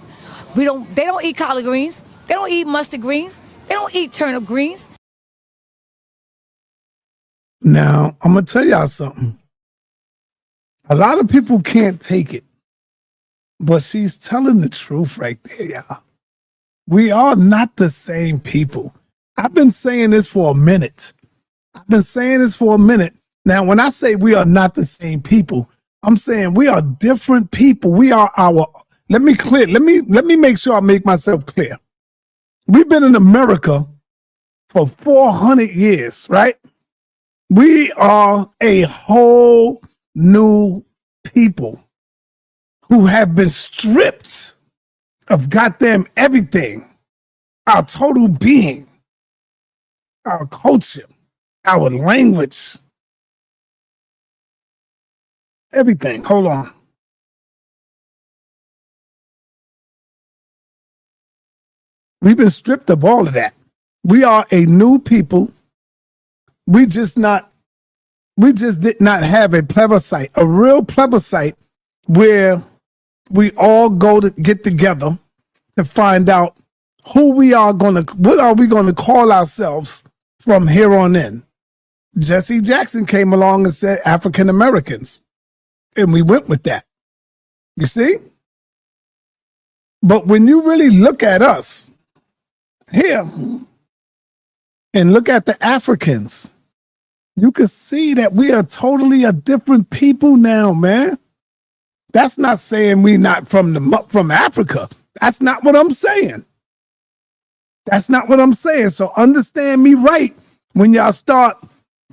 They don't eat collard greens. They don't eat mustard greens. They don't eat turnip greens. Now, I'm going to tell y'all something. A lot of people can't take it, but she's telling the truth right there, y'all. We are not the same people. I've been saying this for a minute. Now, when I say we are not the same people, I'm saying we are different people. We are let me make sure I make myself clear. We've been in America for 400 years, right? We are a whole new people who have been stripped of goddamn everything. Our total being, our culture, our language, everything. Hold on. We've been stripped of all of that. We are a new people. We just did not have a plebiscite, a real plebiscite where we all go to get together to find out what are we going to call ourselves from here on in. Jesse Jackson came along and said African Americans, and we went with that. You see? But when you really look at us here and look at the Africans, you can see that we are totally a different people now, man. That's not saying we not from Africa. That's not what I'm saying. So understand me right when y'all start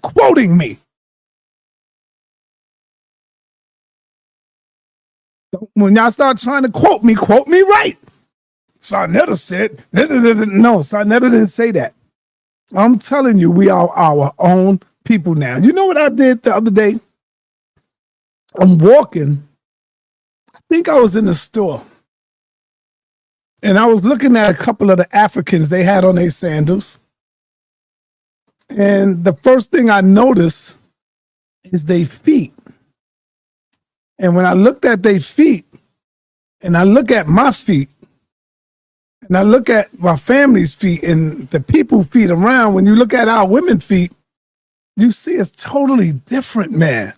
quoting me. When y'all start trying to quote me right. Sa.neter said, no, Sa.neter didn't say that. I'm telling you, we are our own people now. You know what I did the other day? I'm walking. I think I was in the store. And I was looking at a couple of the Africans they had on their sandals. And the first thing I noticed is their feet. And when I looked at their feet, and I look at my feet, and I look at my family's feet and the people's feet around, when you look at our women's feet, you see it's totally different, man.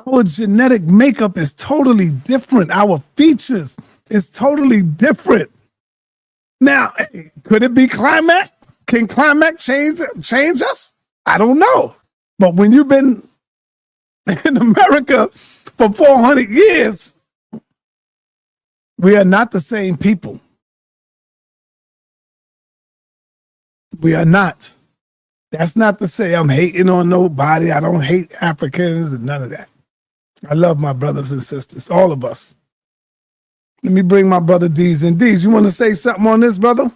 Our genetic makeup is totally different. Our features is totally different. Now, could it be climate? Can climate change us? I don't know. But when you've been in America for 400 years, we are not the same people. We are not. That's not to say I'm hating on nobody. I don't hate Africans and none of that. I love my brothers and sisters, all of us. Let me bring my brother D's in. D's, you want to say something on this, brother?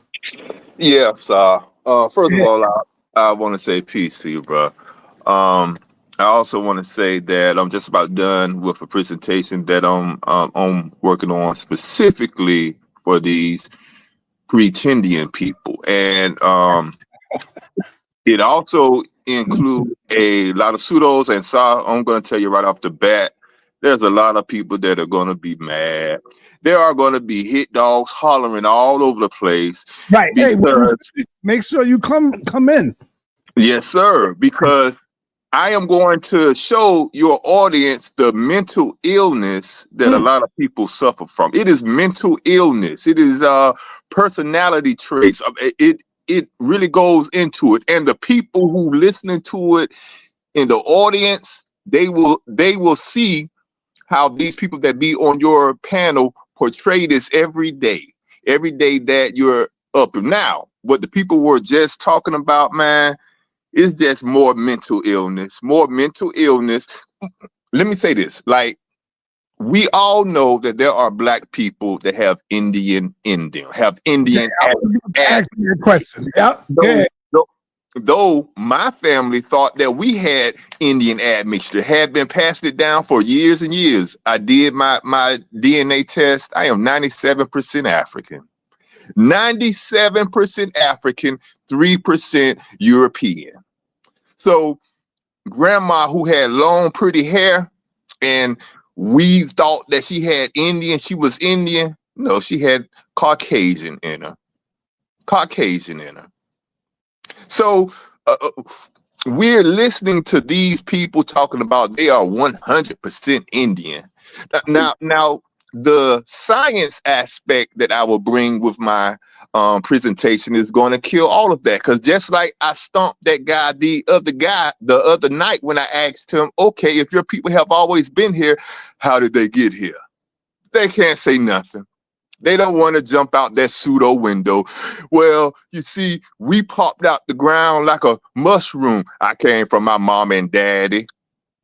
Yes. First of all, I want to say peace to you, bro. I also want to say that I'm just about done with a presentation that I'm working on specifically for these pretendian people, and it also includes a lot of pseudos. And so I'm going to tell you right off the bat, there's a lot of people that are going to be mad. There are going to be hit dogs hollering all over the place. Right. Hey, make sure you come in. Yes, sir. Because I am going to show your audience the mental illness that a lot of people suffer from. It is mental illness. It is personality traits. It really goes into it. And the people who listening to it in the audience, they will see how these people that be on your panel portray this every day that you're up. Now, what the people were just talking about, man, It's just more mental illness, more mental illness. Let me say this, like, we all know that there are black people that have Indian, have Indian. I was about to ask you a question. Yep. Yeah. Though my family thought that we had Indian admixture, had been passing it down for years and years. I did my DNA test. I am 97% African. 97% African, 3% European. So grandma, who had long, pretty hair, and we thought that she had Indian, she was Indian. No, she had Caucasian in her. Caucasian in her. So we're listening to these people talking about they are 100% Indian. Now, the science aspect that I will bring with my presentation is going to kill all of that, because just like I stumped that guy, the other night when I asked him, okay, if your people have always been here, how did they get here? They can't say nothing. They don't want to jump out that pseudo window. Well, you see, we popped out the ground like a mushroom. I came from my mom and daddy.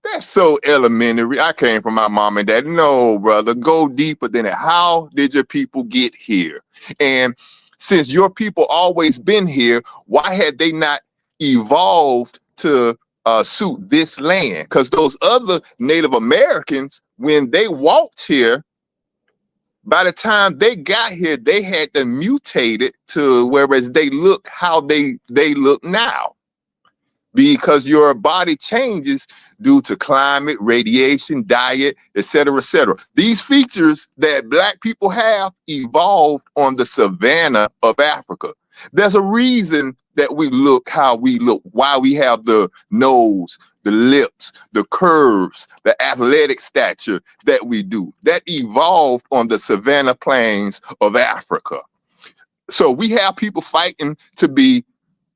That's so elementary. I came from my mom and dad. No, brother, go deeper than that. How did your people get here? And since your people always been here, why had they not evolved to suit this land? Because those other Native Americans, when they walked here, by the time they got here, they had to mutate it to whereas they look how they look now. Because your body changes due to climate, radiation, diet, et cetera, et cetera. These features that black people have evolved on the savanna of Africa. There's a reason that we look how we look, why we have the nose, the lips, the curves, the athletic stature that we do. That evolved on the savanna plains of Africa. So we have people fighting to be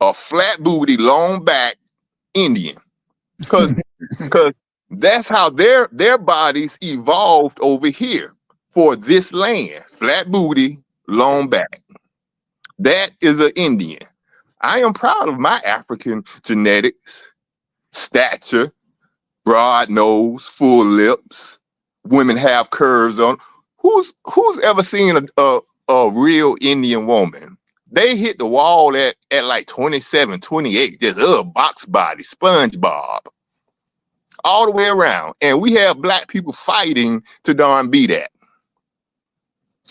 a flat booty, long back Indian, because that's how their bodies evolved over here for this land. Flat booty, long back. That is an Indian. I am proud of my African genetics, stature, broad nose, full lips. Women have curves on. Who's ever seen a real Indian woman? They hit the wall at like 27, 28, just box body, SpongeBob, all the way around. And we have black people fighting to darn be that.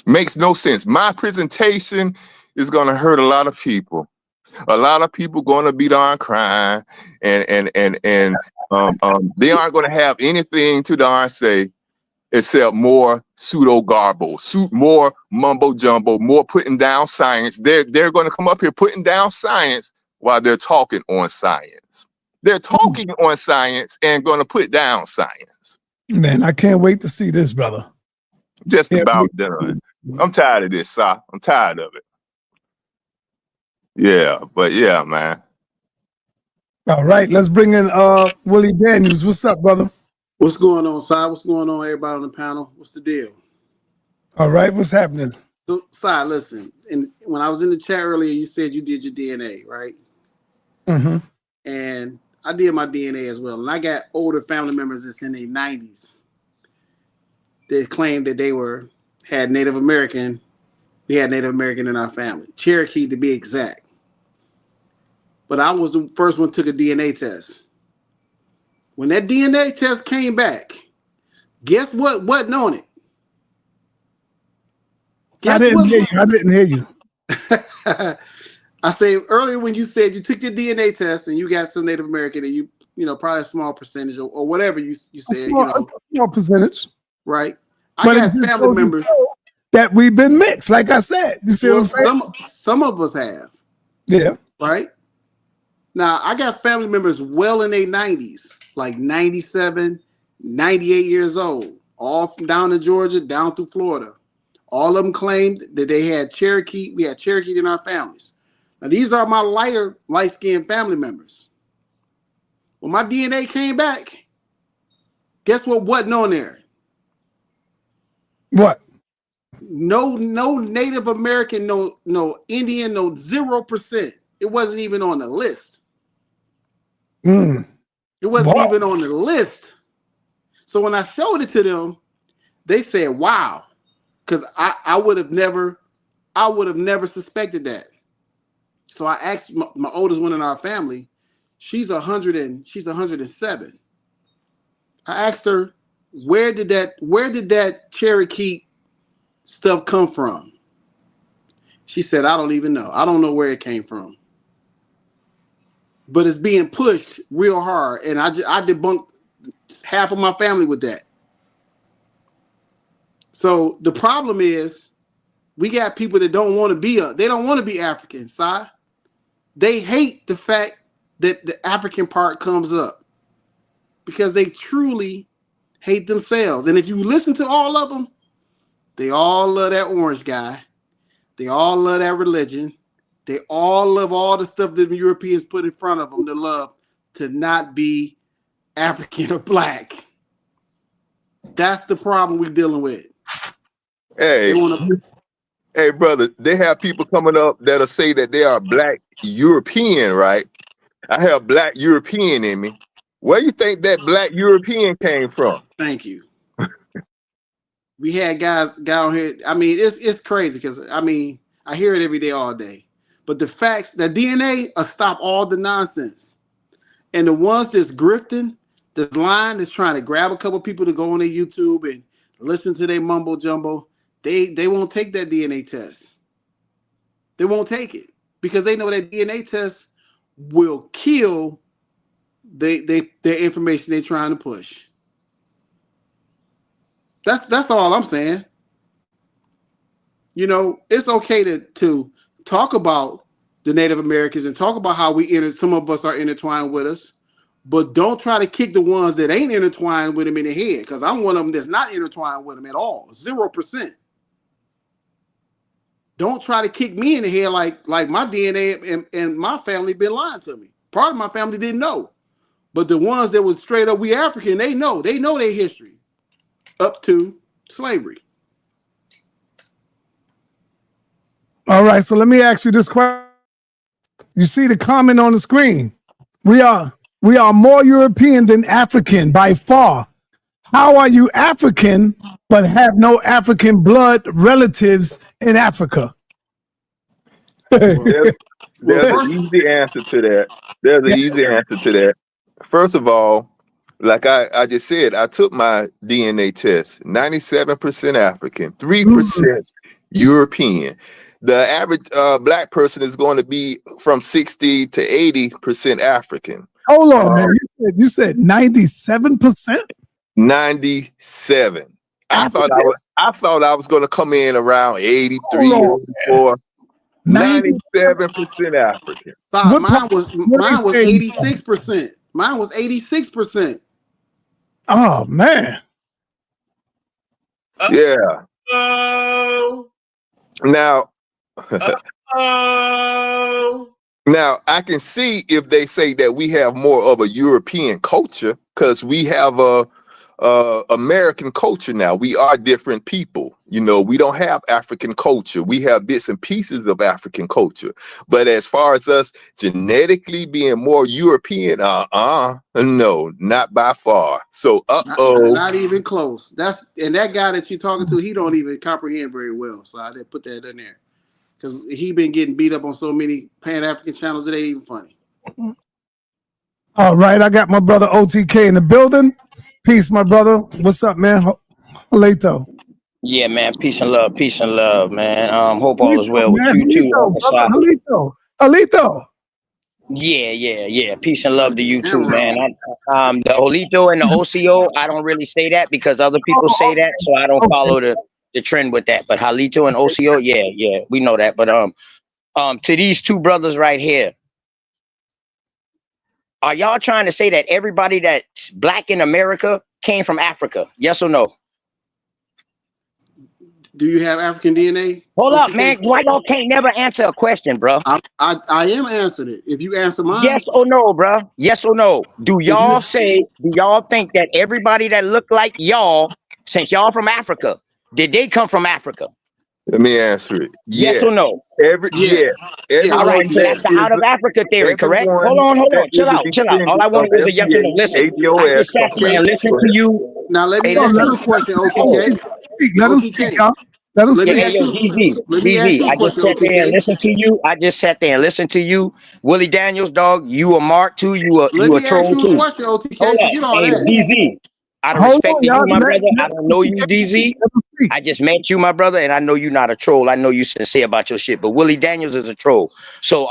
Makes no sense. My presentation is going to hurt a lot of people. A lot of people going to be darn crying, and they aren't going to have anything to darn say except more pseudo garble, more mumbo jumbo, more putting down science. They're going to come up here putting down science while they're talking on science. They're talking on science and going to put down science. Man, I can't wait to see this, brother. Just about done. I'm tired of this, Sa. I'm tired of it. Yeah, but yeah, man. All right, let's bring in Willie Daniels. What's up, brother? What's going on, Si? What's going on, everybody on the panel? What's the deal? All right, what's happening? So, Si, listen, and when I was in the chat earlier, you said you did your DNA, right? Mm-hmm. And I did my DNA as well. And I got older family members that's in their 90s that claimed that they had Native American. We had Native American in our family. Cherokee, to be exact. But I was the first one who took a DNA test. When that DNA test came back, guess what wasn't on it? I didn't hear you. I say earlier when you said you took your DNA test and you got some Native American and you probably a small percentage or whatever you said, small percentage, right? I got family members that we've been mixed, like I said. You see what I'm saying? Some of us have, yeah, right. Now I got family members well in their 90s, like 97, 98 years old, all from down in Georgia, down through Florida. All of them claimed that they had Cherokee. We had Cherokee in our families. Now, these are my light-skinned family members. When my DNA came back, guess what wasn't on there? What? No Native American, no Indian, no 0%. It wasn't even on the list. Mm. It wasn't Wow. even on the list. So when I showed it to them, they said, "Wow," because I would have never suspected that. So I asked my oldest one in our family. She's 107. I asked her, where did that Cherokee stuff come from? She said, I don't even know. I don't know where it came from. But it's being pushed real hard. And I debunked half of my family with that. So the problem is we got people that don't want to be African, Si. They hate the fact that the African part comes up because they truly hate themselves. And if you listen to all of them, they all love that orange guy. They all love that religion. They all love all the stuff that the Europeans put in front of them to love to not be African or black. That's the problem we're dealing with. Hey, hey, brother, they have people coming up that'll say that they are Black European, right? I have Black European in me. Where you think that Black European came from? Thank you. We had guys out here. I mean, it's crazy because I mean, I hear it every day, all day. But the facts, the DNA, stop all the nonsense. And the ones that's grifting, that's lying, that's trying to grab a couple people to go on their YouTube and listen to their mumbo jumbo, they won't take that DNA test. They won't take it because they know that DNA test will kill their information they're trying to push. That's all I'm saying. You know, it's okay to talk about the Native Americans and talk about how some of us are intertwined with us, but don't try to kick the ones that ain't intertwined with them in the head, because I'm one of them that's not intertwined with them at all, 0%. Don't try to kick me in the head like my DNA and my family been lying to me. Part of my family didn't know, but the ones that was straight up we African, they know their history up to slavery. All right, so let me ask you this question. You see the comment on the screen. We are more European than African by far. How are you African but have no African blood relatives in Africa? There's an easy answer to that. There's an easy answer to that. First of all, like I just said, I took my DNA test. 97% African, 3% European. The average Black person is going to be from 60 to 80% African. Hold on, man. You said 97%? 97. I thought I was going to come in around 83 or 84. 97% African. Mine was 86%. Mine was 86%. Oh man. Yeah. Now, now I can see if they say that we have more of a European culture because we have a American culture now. We are different people. You know, we don't have African culture. We have bits and pieces of African culture. But as far as us genetically being more European, no, not by far. So, not even close. That guy that you're talking to, he don't even comprehend very well. So I didn't put that in there because he been getting beat up on so many Pan-African channels. It ain't even funny. All right, I got my brother OTK in the building. Peace, my brother. What's up, man? Later. Yeah, man. Peace and love, man. Hope all is well with you too. Alito. Yeah. Peace and love to you too, man. The Olito and the OCO, I don't really say that because other people say that, so I don't follow the trend with that. But Halito and OCO, yeah, we know that. But to these two brothers right here, are y'all trying to say that everybody that's Black in America came from Africa? Yes or no? Do you have African DNA? Hold up, man. Why y'all can't never answer a question, bro? I am answering it. If you answer mine. Yes or no, bro? Yes or no? Do y'all think that everybody that look like y'all, since y'all from Africa, did they come from Africa? Let me answer it. Yes Yes. or no? Yeah. All right, Everyone so that that's the is out of Africa theory, correct? Hold everyone on. that Chill is a out. All descendant I of wanted was a yes or no. FBA, Listen, I ADOS, just sat come there on. and listened Go to ahead. you. Now let me Hey, ask listen. you a question, Oh, OTK. Let him speak, y'all. Let him Let yeah, me speak. hey, ask yo, you. DZ, Let me ask you a I just question, sat there and OTK. listened to you. Willie Daniels, dog, you a mark too. Let You a me ask troll you a too. question, Hold OTK. up. Forget all Hey, that. DZ, out of Hold respect on, to you, y'all. my brother, I Let don't know you, DZ. him speak. I just met you, my brother, and I know you're not a troll. I know you sincere about your shit. But Willie Daniels is a troll. So,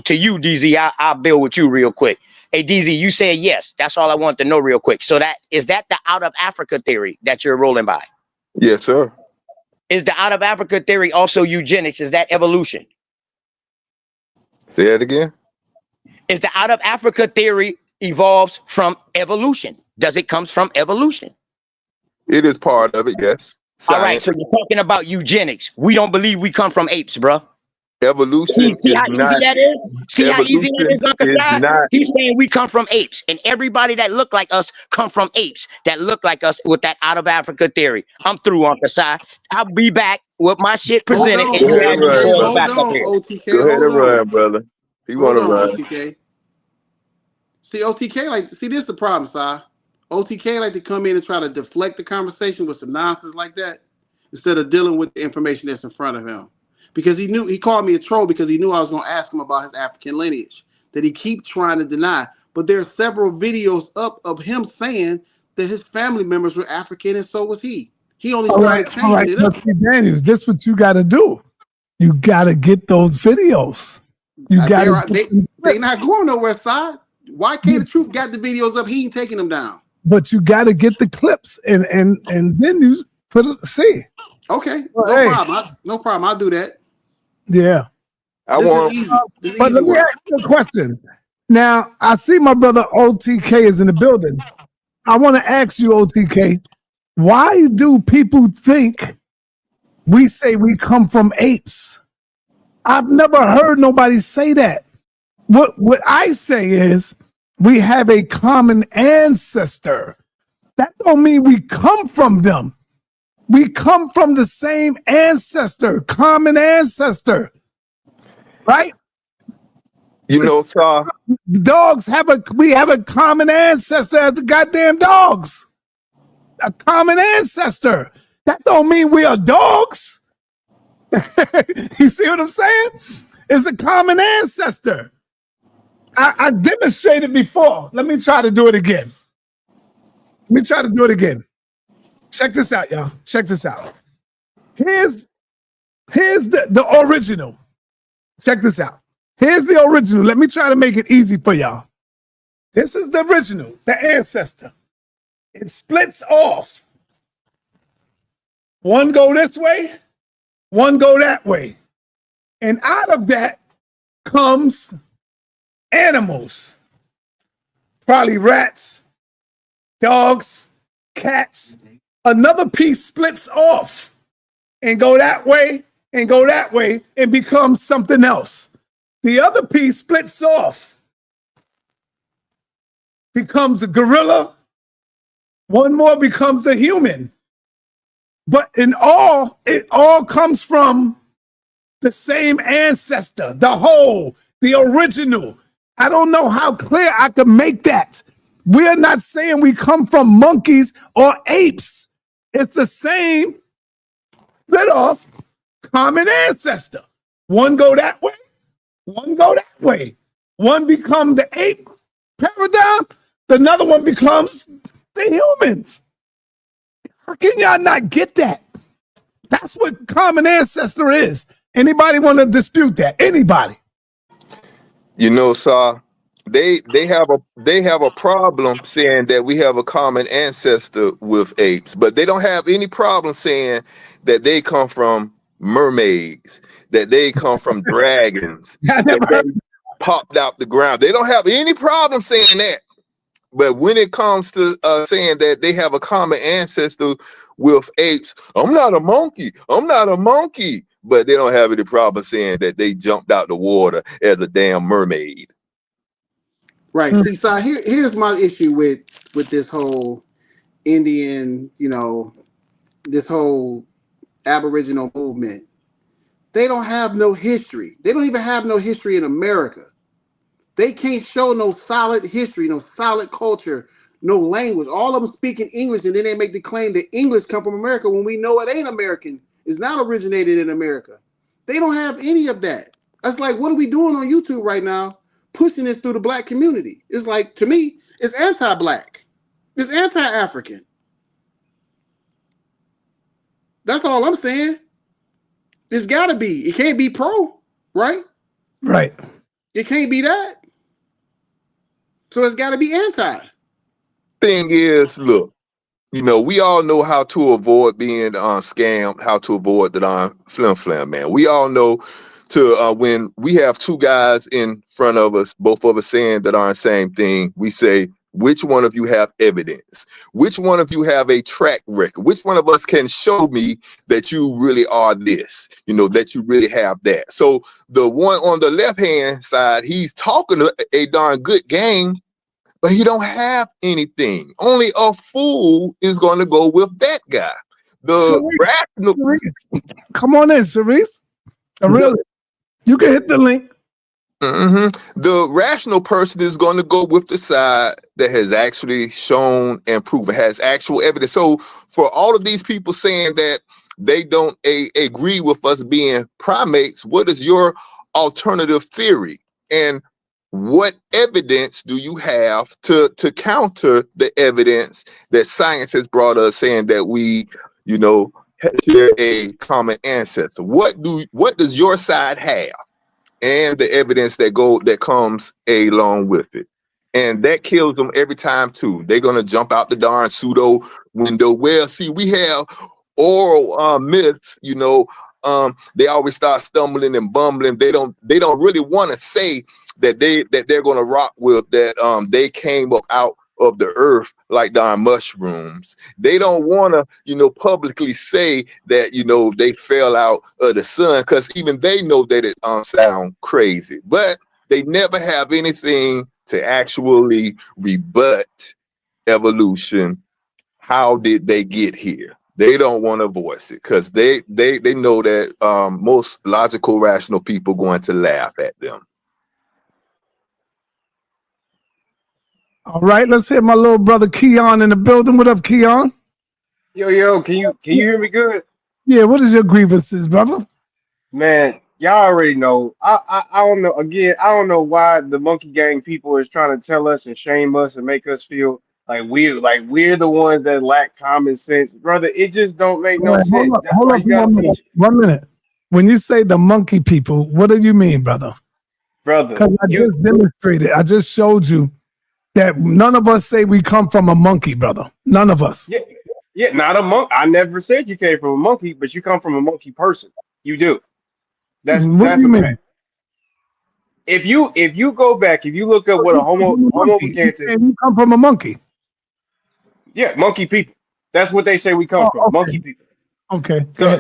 to you, DZ, I'll build with you real quick. Hey, DZ, you said yes. That's all I want to know real quick. So is that the out of Africa theory that you're rolling by? Yes, sir. Is the out of Africa theory also eugenics? Is that evolution? Say that again. Is the out of Africa theory evolves from evolution? Does it comes from evolution? It is part of it, yes. All right, Science. so you're talking about eugenics. We don't believe we come from apes, bro. Evolution See is how easy not that is? See how easy that evolution is, Uncle is Sai? not He's saying we come from apes, and everybody that look like us come from apes that look like us with that out of Africa theory. I'm through, Uncle Sai. I'll be back with my shit Hold presented, on, and go you ahead have and your run, OTK. boys brother. back Hold up on, here. OTK. Go ahead Hold and on. run, brother. He Hold wanna on, run. OTK. See, OTK this the problem, Si. OTK like to come in and try to deflect the conversation with some nonsense like that instead of dealing with the information that's in front of him. Because he called me a troll because he knew I was going to ask him about his African lineage that he keep trying to deny. But there are several videos up of him saying that his family members were African and so was he. He only started All changing right. it up. Daniels, this is what you got to do. You got to get those videos. You got to get them They clips. not going nowhere, side. Why can't the truth got the videos up? He ain't taking them down. But you got to get the clips, and then you put it. See, Okay, well, no hey, problem. No problem. I'll do that. yeah. I This is want easy. This is But easy let me work. ask you a question. Now, I see my brother OTK is in the building. I want to ask you, OTK, why do people think we say we come from apes? I've never heard nobody say that. What I say is we have a common ancestor. That don't mean we come from them. We come from the same ancestor, common ancestor, right? Sir, We have a common ancestor as the goddamn dogs. A common ancestor. That don't mean we are dogs. You see what I'm saying? It's a common ancestor. I demonstrated before. Let me try to do it again. Check this out, y'all. Check this out. Here's the original. Check this out. Here's the original. Let me try to make it easy for y'all. This is the original, the ancestor. It splits off. One go this way, one go that way. And out of that comes animals. Probably rats, dogs, cats. Another piece splits off and go that way and go that way and becomes something else. The other piece splits off, becomes a gorilla. One more becomes a human. But it all comes from the same ancestor, the whole, the original. I don't know how clear I can make that. We're not saying we come from monkeys or apes. It's the same split off common ancestor. One go that way, one go that way. One become the ape paradigm, another one becomes the humans. How can y'all not get that? That's what common ancestor is. Anybody want to dispute that? Anybody? sir, they have a problem saying that we have a common ancestor with apes, but they don't have any problem saying that they come from mermaids, that they come from dragons, I that never they heard. popped out the ground. They don't have any problem saying that. But when it comes to saying that they have a common ancestor with apes, I'm not a monkey. I'm not a monkey. But they don't have any problem saying that they jumped out the water as a damn mermaid. Right. See, so here's my issue with this whole Indian, this whole Aboriginal movement. They don't have no history. They don't even have no history in America. They can't show no solid history, no solid culture, no language. All of them speaking English, and then they make the claim that English come from America when we know it ain't American. It's not originated in America. They don't have any of that. That's like, what are we doing on YouTube right now, pushing this through the black community? It's like, to me, it's anti-black. It's anti-African. That's all I'm saying. It's got to be. It can't be pro, right? Right. It can't be that. So it's got to be anti. Thing is, look, you know, we all know how to avoid being scammed, how to avoid the flim, man. We all know to when we have two guys in front of us, both of us saying that are the same thing, we say, which one of you have evidence? Which one of you have a track record? Which one of us can show me that you really are this, you know, that you really have that? So the one on the left-hand side, he's talking a darn good game, but he don't have anything. Only a fool is going to go with that guy. Come on in, Cerise. Really, you can hit the link. The rational person is going to go with the side that has actually shown and proven, has actual evidence. So for all of these people saying that they don't agree with us being primates, what is your alternative theory? And what evidence do you have to counter the evidence that science has brought us, saying that we, you know, share a common ancestor? What does your side have? And the evidence that comes along with it. And that kills them every time too. They're gonna jump out the darn pseudo window. Well, see, we have oral myths, you know. They always start stumbling and bumbling. They don't really want to say that they're gonna rock with that they came up out of the earth like darn mushrooms. They don't want to, you know, publicly say that, you know, they fell out of the sun, because even they know that it sound crazy, but they never have anything to actually rebut evolution. How did they get here? They don't want to voice it because they know that most logical, rational people going to laugh at them. All right, let's hit my little brother Keon in the building. What up, Keon? Yo, can you hear me good? Yeah, what is your grievances, brother? Man, y'all already know. I don't know. Again, I don't know why the monkey gang people is trying to tell us and shame us and make us feel like we're the ones that lack common sense, brother. It just don't make no sense. That's why you gotta teach, 1 minute. When you say the monkey people, what do you mean, brother? brother. Because I just demonstrated. I just showed you that none of us say we come from a monkey, brother. None of us. Yeah, not a monk. I never said you came from a monkey, but you come from a monkey person. You do. That's What do you a mean? fact. If you go back, if you look up what a homo gigantic, You come from a monkey. yeah, monkey people. That's what they say we come from. Okay. Monkey people. Okay. So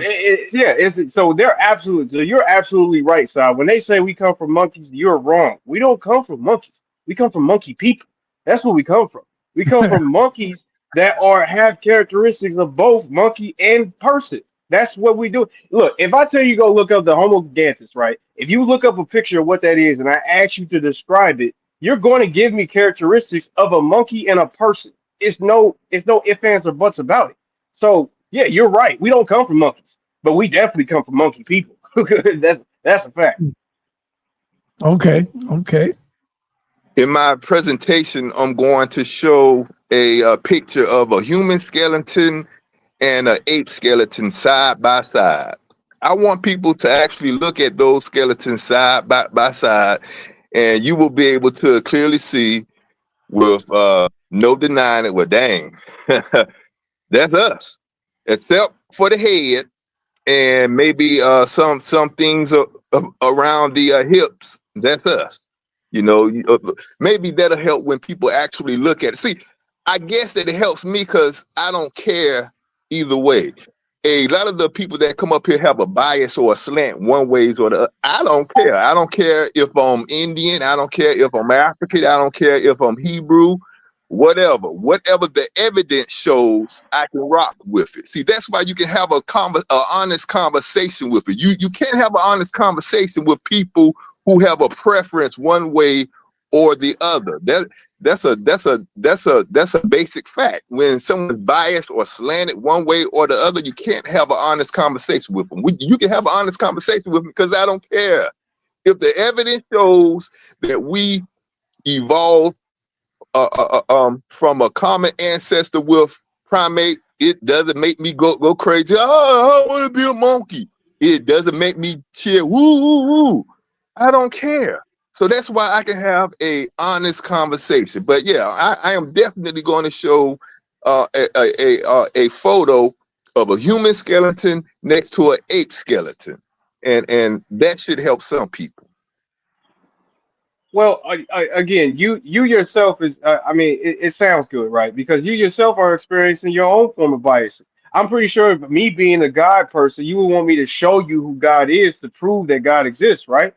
so they're absolutely, so you're absolutely right, Si. When they say we come from monkeys, you're wrong. We don't come from monkeys. We come from monkey people. That's where we come from. We come from monkeys that have characteristics of both monkey and person. That's what we do. Look, if I tell you go look up the Homo gigantus, right? If you look up a picture of what that is and I ask you to describe it, you're going to give me characteristics of a monkey and a person. It's no ifs, ands, or buts about it. So yeah, you're right. We don't come from monkeys, but we definitely come from monkey people. that's a fact. Okay. In my presentation, I'm going to show a picture of a human skeleton and an ape skeleton side by side. I want people to actually look at those skeletons side by side, and you will be able to clearly see with no denying it. Well, dang, that's us, except for the head and maybe some things around the hips. That's us. You know, maybe that'll help when people actually look at it. See, I guess that it helps me because I don't care either way. A lot of the people that come up here have a bias or a slant one ways or the other. I don't care. I don't care if I'm Indian. I don't care if I'm African. I don't care if I'm Hebrew. whatever the evidence shows, I can rock with it. See, that's why you can have a honest conversation with it. You can't have an honest conversation with people who have a preference one way or the other. That's a basic fact. When someone's biased or slanted one way or the other, you can't have an honest conversation with them. You can have an honest conversation with them because I don't care. If the evidence shows that we evolved from a common ancestor with primate, it doesn't make me go crazy. Oh, I want to be a monkey. It doesn't make me cheer. Woo, woo, woo. I don't care. So that's why I can have a honest conversation. But yeah, I am definitely going to show a photo of a human skeleton next to an ape skeleton, and that should help some people. Well, again, you yourself is, I mean, it sounds good, right? Because you yourself are experiencing your own form of biases. I'm pretty sure me being a God person, you would want me to show you who God is to prove that God exists, right?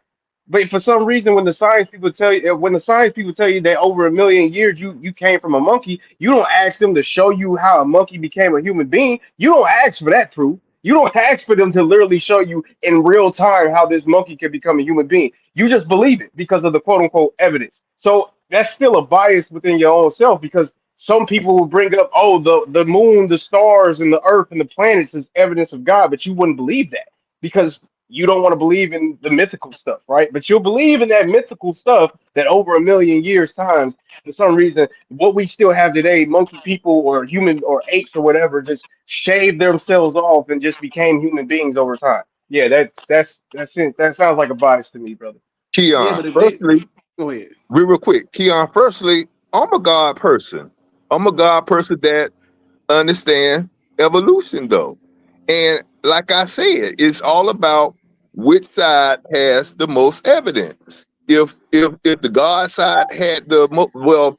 But for some reason, when the science people tell you, that over a million years you came from a monkey, you don't ask them to show you how a monkey became a human being. You don't ask for that proof. You don't ask for them to literally show you in real time how this monkey can become a human being. You just believe it because of the quote unquote evidence. So that's still a bias within your own self, because some people will bring up, oh, the moon, the stars, and the earth and the planets is evidence of God, but you wouldn't believe that because you don't want to believe in the mythical stuff, right? But you'll believe in that mythical stuff that over a million years times, for some reason, what we still have today, monkey people or human or apes or whatever, just shaved themselves off and just became human beings over time. Yeah, that's it. That sounds like a bias to me, brother. Yeah, Keon, but if they firstly, go ahead. real quick, Keon, firstly, I'm a God person. I'm a God person that understand evolution, though. And like I said, it's all about which side has the most evidence. If the God side had well,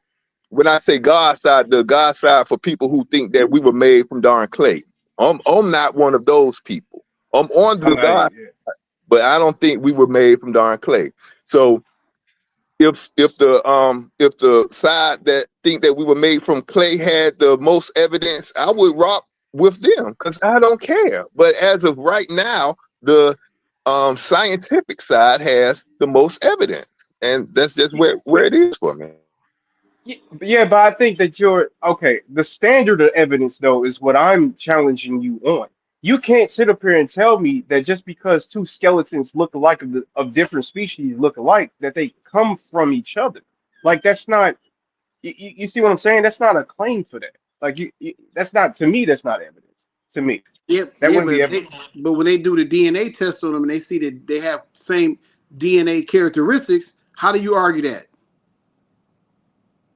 when I say God side, the God side for people who think that we were made from darn clay. I'm not one of those people. I'm on the God, but I don't think we were made from darn clay. So if the side that think that we were made from clay had the most evidence, I would rock with them because I don't care. But as of right now, the scientific side has the most evidence, and that's just where it is for me. Yeah, but I think that you're okay. The standard of evidence, though, is what I'm challenging you on. You can't sit up here and tell me that just because two skeletons look alike of different species look alike, that they come from each other. Like that's not. You see what I'm saying? That's not a claim for that. Like that's not, to me. That's not evidence. To me, Yep, that yeah, wouldn't be evidence. but when they do the DNA test on them and they see that they have same DNA characteristics, how do you argue that?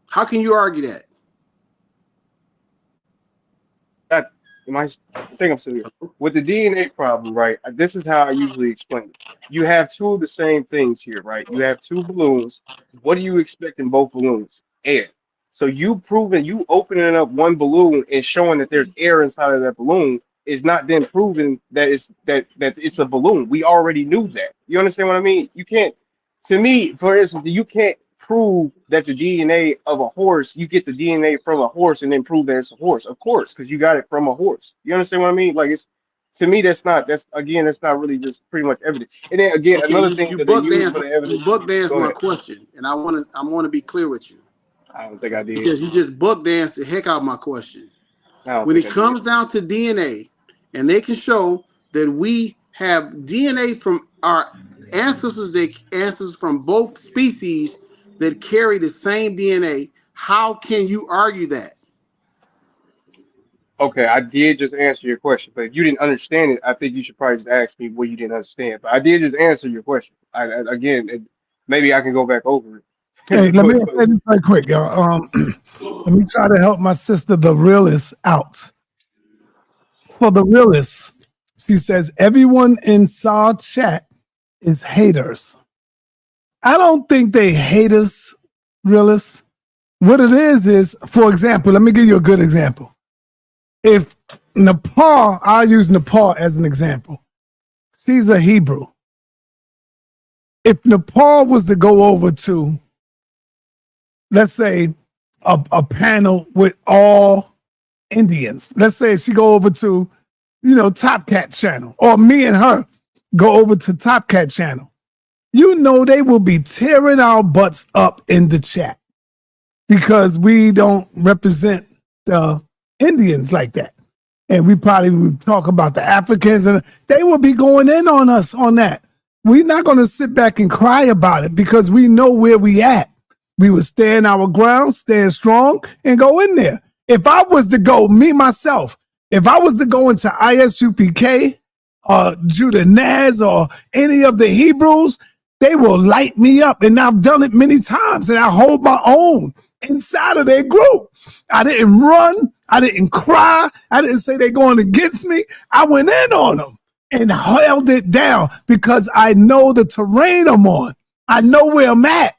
How can you argue that? That I think I'm still here. With the DNA problem, right? This is how I usually explain it. You have two of the same things here, right? You have two balloons. What do you expect in both balloons? Air. So you opening up one balloon and showing that there's air inside of that balloon is not then proving that it's a balloon. We already knew that. You understand what I mean? You can't, to me, for instance, you can't prove that the DNA of a horse, you get the DNA from a horse and then prove that it's a horse, of course, because you got it from a horse. You understand what I mean? Like it's, to me, that's not really just pretty much evidence. And then again, Okay, another thing you that they buck use dance for the evidence. you buck dance Go my ahead. question, and I want to be clear with you I don't think I did. because you just buck danced the heck out of my question. I don't When think it I did. comes down to DNA, and they can show that we have DNA from our ancestors from both species that carry the same DNA, how can you argue that? Okay, I did just answer your question, but if you didn't understand it, I think you should probably just ask me what you didn't understand. But I did just answer your question. Again, maybe I can go back over Hey, it. let me say this right quick, y'all. Let me try to help my sister, the realist, out. For the realist, she says everyone in Saw chat is haters. I don't think they hate us, realists. What it is, for example, let me give you a good example. If Nepal, I'll use Nepal as an example. She's a Hebrew. If Nepal was to go over to, let's say, a panel with all Indians. Let's say she go over to, Top Cat channel, or me and her go over to Top Cat channel. They will be tearing our butts up in the chat because we don't represent the Indians like that. And we probably would talk about the Africans, and they will be going in on us on that. We're not going to sit back and cry about it because we know where we at. We would stand our ground, stand strong, and go in there. If I was to go, if I was to go into ISUPK, Judah Naz, or any of the Hebrews, they will light me up. And I've done it many times, and I hold my own inside of their group. I didn't run. I didn't cry. I didn't say they're going against me. I went in on them and held it down because I know the terrain I'm on. I know where I'm at.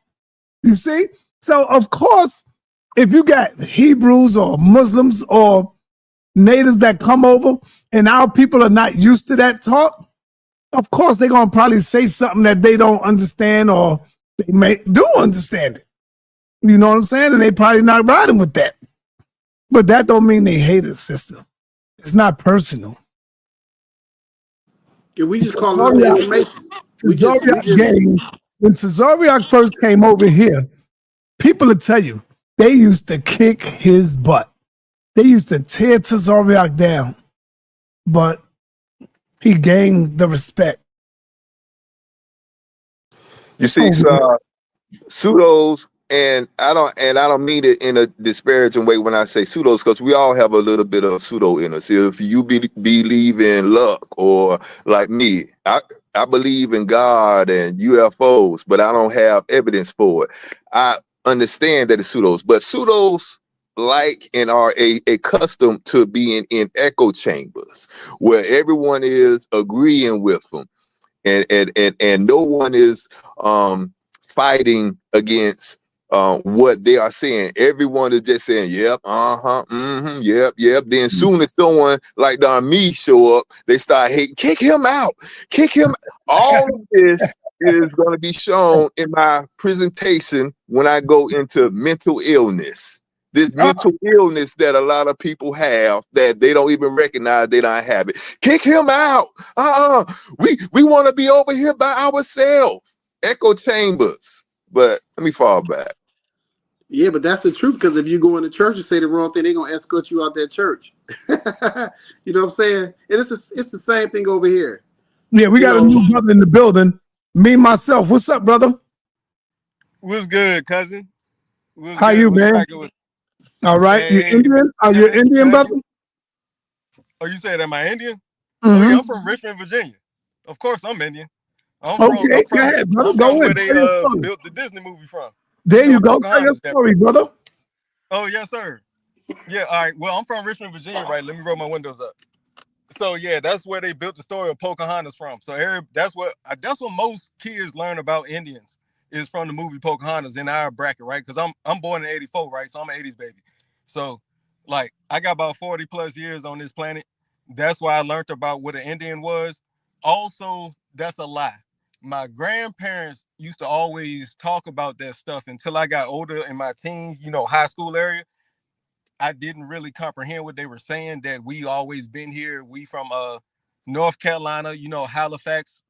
You see? So, of course, if you got Hebrews or Muslims or natives that come over and our people are not used to that talk, of course, they're going to probably say something that they don't understand, or they may do understand it. You know what I'm saying? And they probably not riding with that. But that don't mean they hate it, sister. It's not personal. Yeah, we just call it the information. When Tazariak first came over here, people will tell you, they used to kick his butt. They used to tear Tazariak down. But he gained the respect. You see, pseudos, and I don't mean it in a disparaging way when I say pseudos, because we all have a little bit of pseudo in us. If you believe in luck, or like me, I believe in God and UFOs, but I don't have evidence for it. I understand that it's pseudos, but pseudos like and are accustomed to being in echo chambers where everyone is agreeing with them, and no one is fighting against what they are saying. Everyone is just saying, yep, yep. Then soon as someone like Don Me show up, they start hating, kick him out. All of this is going to be shown in my presentation when I go into mental illness. This mental illness that a lot of people have that they don't even recognize they don't have it. Kick him out. We want to be over here by ourselves. Echo chambers. But let me fall back. Yeah, but that's the truth, because if you go into church and say the wrong thing, they're going to escort you out that church. You know what I'm saying? And it's the same thing over here. Yeah, we got a new brother in the building. Me, myself. What's up, brother? What's good, cousin? How you, man? All right. You Indian? Are you Indian, brother? Oh, you said, am I Indian? Mm-hmm. Oh, yeah, I'm from Richmond, Virginia. Of course, I'm Indian. I'm from where they built the Disney movie from. There you go. Tell your story, brother. Oh, yes, sir. Yeah, all right. Well, I'm from Richmond, Virginia, right? Let me roll my windows up. So, yeah, that's where they built the story of Pocahontas from. So that's what most kids learn about Indians is from the movie Pocahontas in our bracket, right? Because I'm born in 84, right? So I'm an 80s baby. So, like, I got about 40 plus years on this planet. That's why I learned about what an Indian was. Also, that's a lie. My grandparents used to always talk about that stuff until I got older in my teens, high school area. I didn't really comprehend what they were saying, that we always been here. We from North Carolina, Halifax.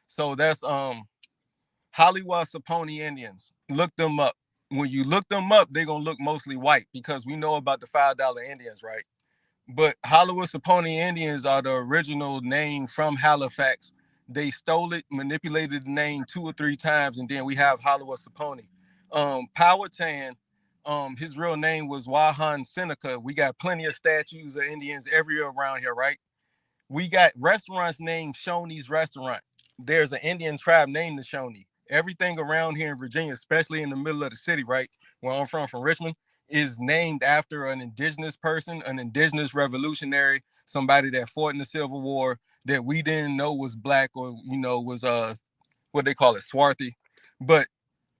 So that's Hollywood Saponi Indians. Look them up. When you look them up, they're gonna look mostly white because we know about the $5 Indians, right? But Hollywood Saponi Indians are the original name from Halifax. They stole it, manipulated the name 2 or 3 times, and then we have Hollywood Saponi. Powhatan, his real name was Wahan Seneca. We got plenty of statues of Indians everywhere around here, right? We got restaurants named Shoney's Restaurant. There's an Indian tribe named the Shawnee. Everything around here in Virginia, especially in the middle of the city, right, where I'm from Richmond, is named after an indigenous person, an indigenous revolutionary, somebody that fought in the Civil War that we didn't know was black or, was what they call it, swarthy. But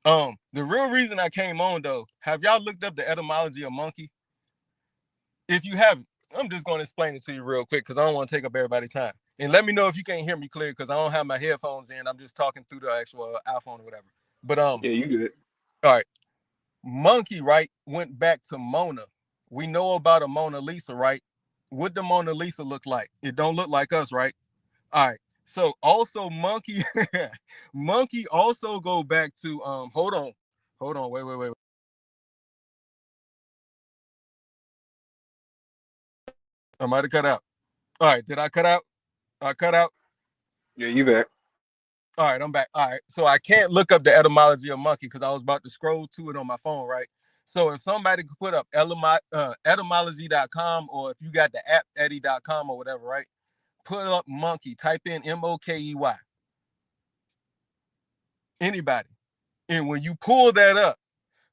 the real reason I came on, though, have y'all looked up the etymology of monkey? If you haven't, I'm just going to explain it to you real quick because I don't want to take up everybody's time. And let me know if you can't hear me clear because I don't have my headphones in. I'm just talking through the actual iPhone or whatever. But yeah, you good. All right. Monkey, right, went back to Mona. We know about a Mona Lisa, right? What the Mona Lisa look like? It don't look like us, right? All right. So also monkey, monkey also go back to hold on, wait. I might have cut out. All right, did I cut out? I cut out. Yeah, you back. All right, I'm back. All right. So I can't look up the etymology of monkey because I was about to scroll to it on my phone, right? So if somebody could put up etymology.com, or if you got the app eddy.com or whatever, right? Put up monkey, type in Mokey. Anybody. And when you pull that up,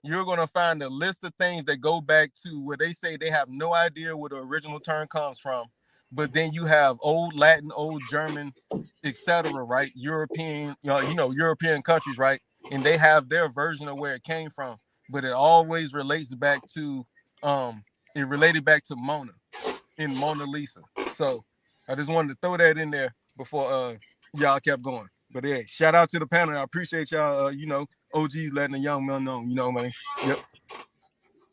you're going to find a list of things that go back to where they say they have no idea where the original term comes from. But then you have old Latin, old German, etc., right? European, European countries, right? And they have their version of where it came from. But it always relates back to, it related back to Mona in Mona Lisa. So I just wanted to throw that in there before y'all kept going. But yeah, shout out to the panel. I appreciate y'all, OGs letting the young men know, man. Yep.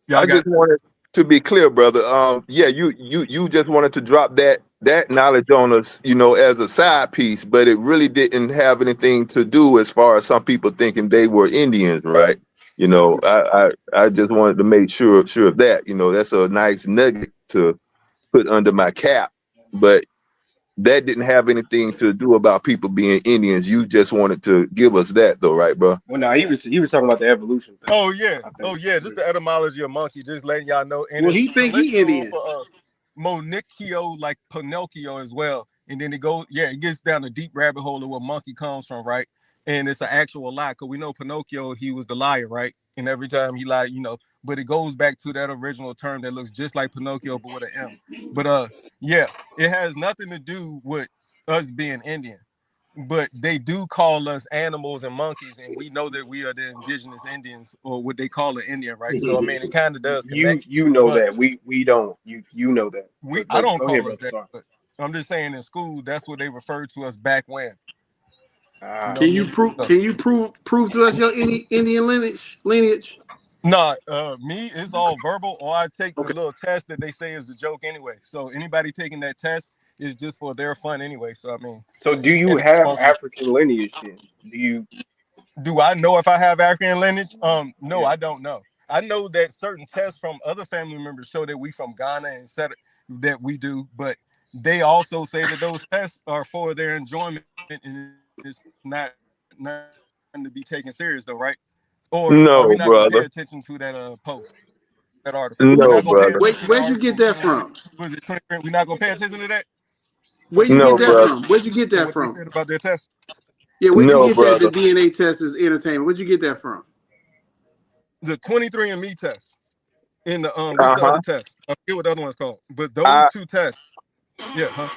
Y'all I got just wanted to be clear, brother. Yeah, you just wanted to drop that knowledge on us, as a side piece, but it really didn't have anything to do as far as some people thinking they were Indians, right? I just wanted to make sure of that. That's a nice nugget to put under my cap, but that didn't have anything to do about people being Indians. You just wanted to give us that, though, right, bro? Well, no, he was talking about the evolution thing. Oh yeah, I think. just the etymology of monkey, just letting y'all know. And Well, it's he think he colloquial Indian. for Monicchio, like Pinocchio as well. And then it gets down a deep rabbit hole of where monkey comes from, right? And it's an actual lie, because we know Pinocchio, he was the liar, right? And every time he lied, but it goes back to that original term that looks just like Pinocchio, but with an M. But yeah, it has nothing to do with us being Indian. But they do call us animals and monkeys, and we know that we are the indigenous Indians, or what they call an Indian, right? So I mean, it kind of does connect. You know But that we don't. You know that. I But don't go ahead, call us brother. that. Sorry. But I'm just saying, in school, that's what they referred to us back when. You know Can what I you mean? prove? So, Can you prove to us your Indian lineage? nah, me, it's all verbal, or I take the Okay. little test that they say is a joke anyway. So anybody taking that test is just for their fun anyway. So I mean, So do you you can't have debunk me. African lineage then? Do you? Do I know if I have African lineage? No, Yeah. I don't know. I know that certain tests from other family members show that we from Ghana, and said that we do, but they also say that those tests are for their enjoyment, and it's not to be taken serious, though, right? Or are we No, not gonna pay brother. attention to that post, that article? We're No, not gonna pay brother. attention to the Where'd you get article that from from? was it 20? We're not gonna pay attention to that Where from you get No, that 2020 brother. from? Where'd you get and that what they from? said about their test. Yeah, where'd you No, get that? The brother. DNA test is entertainment. Where'd you get that from? The 23andMe test. In the what's the Uh-huh. other test? I forget what the other one's called. But those I two tests. Yeah, huh?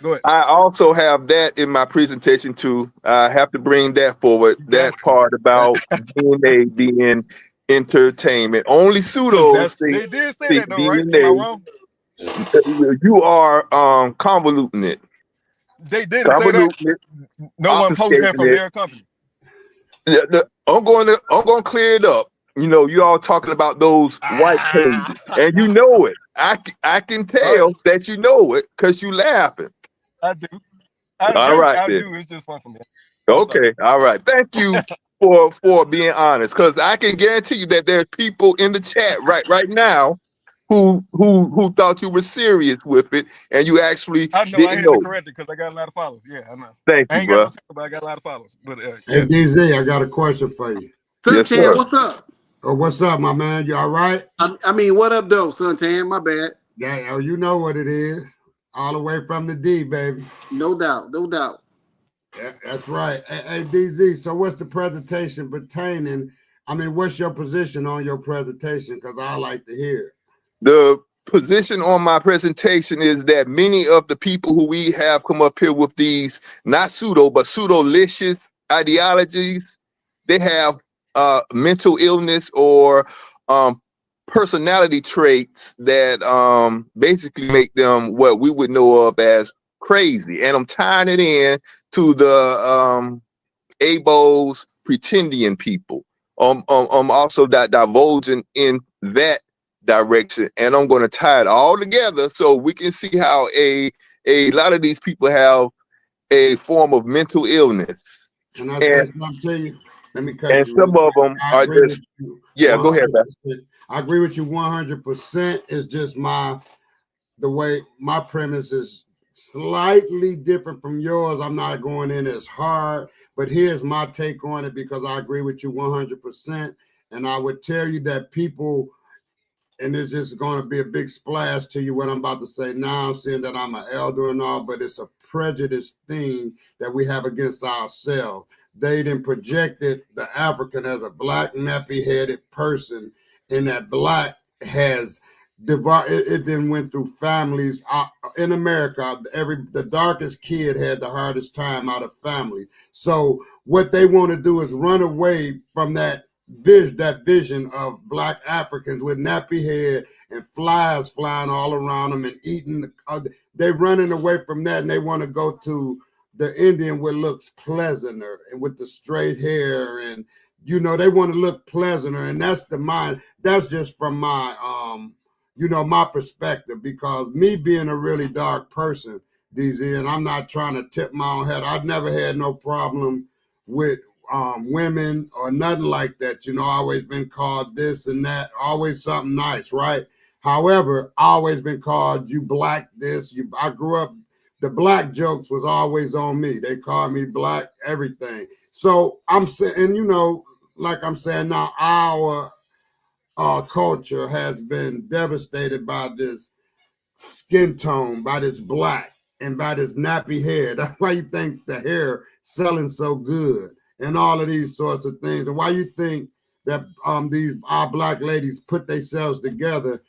Go ahead. I also have that in my presentation too. I have to bring that forward. You got That to. part about DNA being entertainment. Only Because pseudos they did say think that though, right? Am I DNA. wrong? You are convoluting it. They didn't say that. Convoluting it, No one posted that obfuscating from it. their company. I'm going to clear it up. You all talking about those white pages, and you know it. I can All right. tell that you know it because you laughing. I do. I All do. right I then. do. It's just fun for me. I'm sorry. Okay. All right. Thank you for being honest, because I can guarantee you that there's people in the chat right now who thought you were serious with it, and you actually I know I didn't had to know. correct it because I got a lot of followers. Yeah, I know. Thank I you, ain't got bro. no channel, but I got a lot of followers. But Hey, yeah. DZ, I got a question for you. Yes, Suntan, sir. what's up? Oh, what's up, my man? You all right? I mean, what up, though, Suntan? My bad. Yeah, oh, you know what it is. All the way from the D, baby. No doubt, no doubt. Yeah, that's right. Hey, DZ, so what's the presentation pertaining? I mean, what's your position on your presentation? Because I like to hear it. The position on my presentation is that many of the people who we have come up here with these not pseudo but pseudo-licious ideologies, they have mental illness or personality traits that basically make them what we would know of as crazy. And I'm tying it in to the ABOs pretendian people, also divulging in that direction, and I'm going to tie it all together so we can see how a lot of these people have a form of mental illness, Can I say and something to you? Let me cut you real some of quick. them I are agree with just, you yeah. Go ahead, man. 100%. I agree with you 100%. It's just the way my premise is slightly different from yours. I'm not going in as hard, but here's my take on it because I agree with you 100%. And I would tell you that people, and it's just going to be a big splash to you what I'm about to say now, seeing that I'm an elder and all, but it's a prejudice thing that we have against ourselves. They then projected the African as a black nappy-headed person, and that black has it then went through families in America. The darkest kid had the hardest time out of family. So what they want to do is run away from that vision of black Africans with nappy hair and flies flying all around them and eating. They're running away from that, and they want to go to the Indian what looks pleasanter and with the straight hair, and they want to look pleasanter, and that's the mind. That's just from my my perspective, because me being a really dark person, DZ, and I'm not trying to tip my own head. I've never had no problem with women or nothing like that. Always been called this and that, always something nice, right? However, I always been called you black this. I grew up, the black jokes was always on me. They called me black, everything. So I'm saying, and like I'm saying now, our culture has been devastated by this skin tone, by this black, and by this nappy hair. That's why you think the hair selling so good and all of these sorts of things. And why you think that our black ladies put themselves together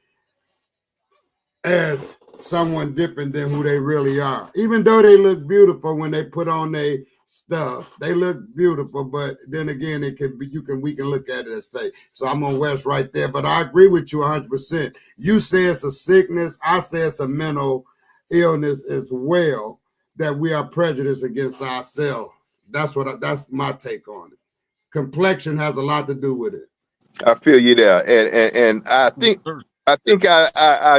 as someone different than who they really are. Even though they look beautiful when they put on their stuff, they look beautiful, but then again, we can look at it as fake. So I'm on West right there, but I agree with you 100%. You say it's a sickness, I say it's a mental illness as well, that we are prejudiced against ourselves. That's my take on it. Complexion has a lot to do with it. I feel you there, and I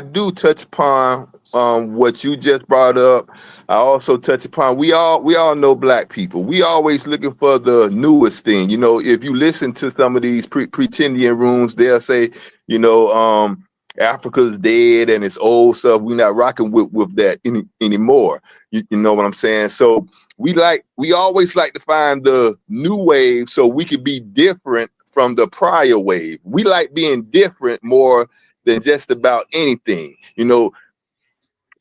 do touch upon what you just brought up. I also touch upon we all know black people. We always looking for the newest thing. If you listen to some of these pretendian rooms, they'll say, Africa's dead and it's old stuff. We're not rocking with that anymore. You know what I'm saying? So we always like to find the new wave so we could be different from the prior wave. We like being different more than just about anything.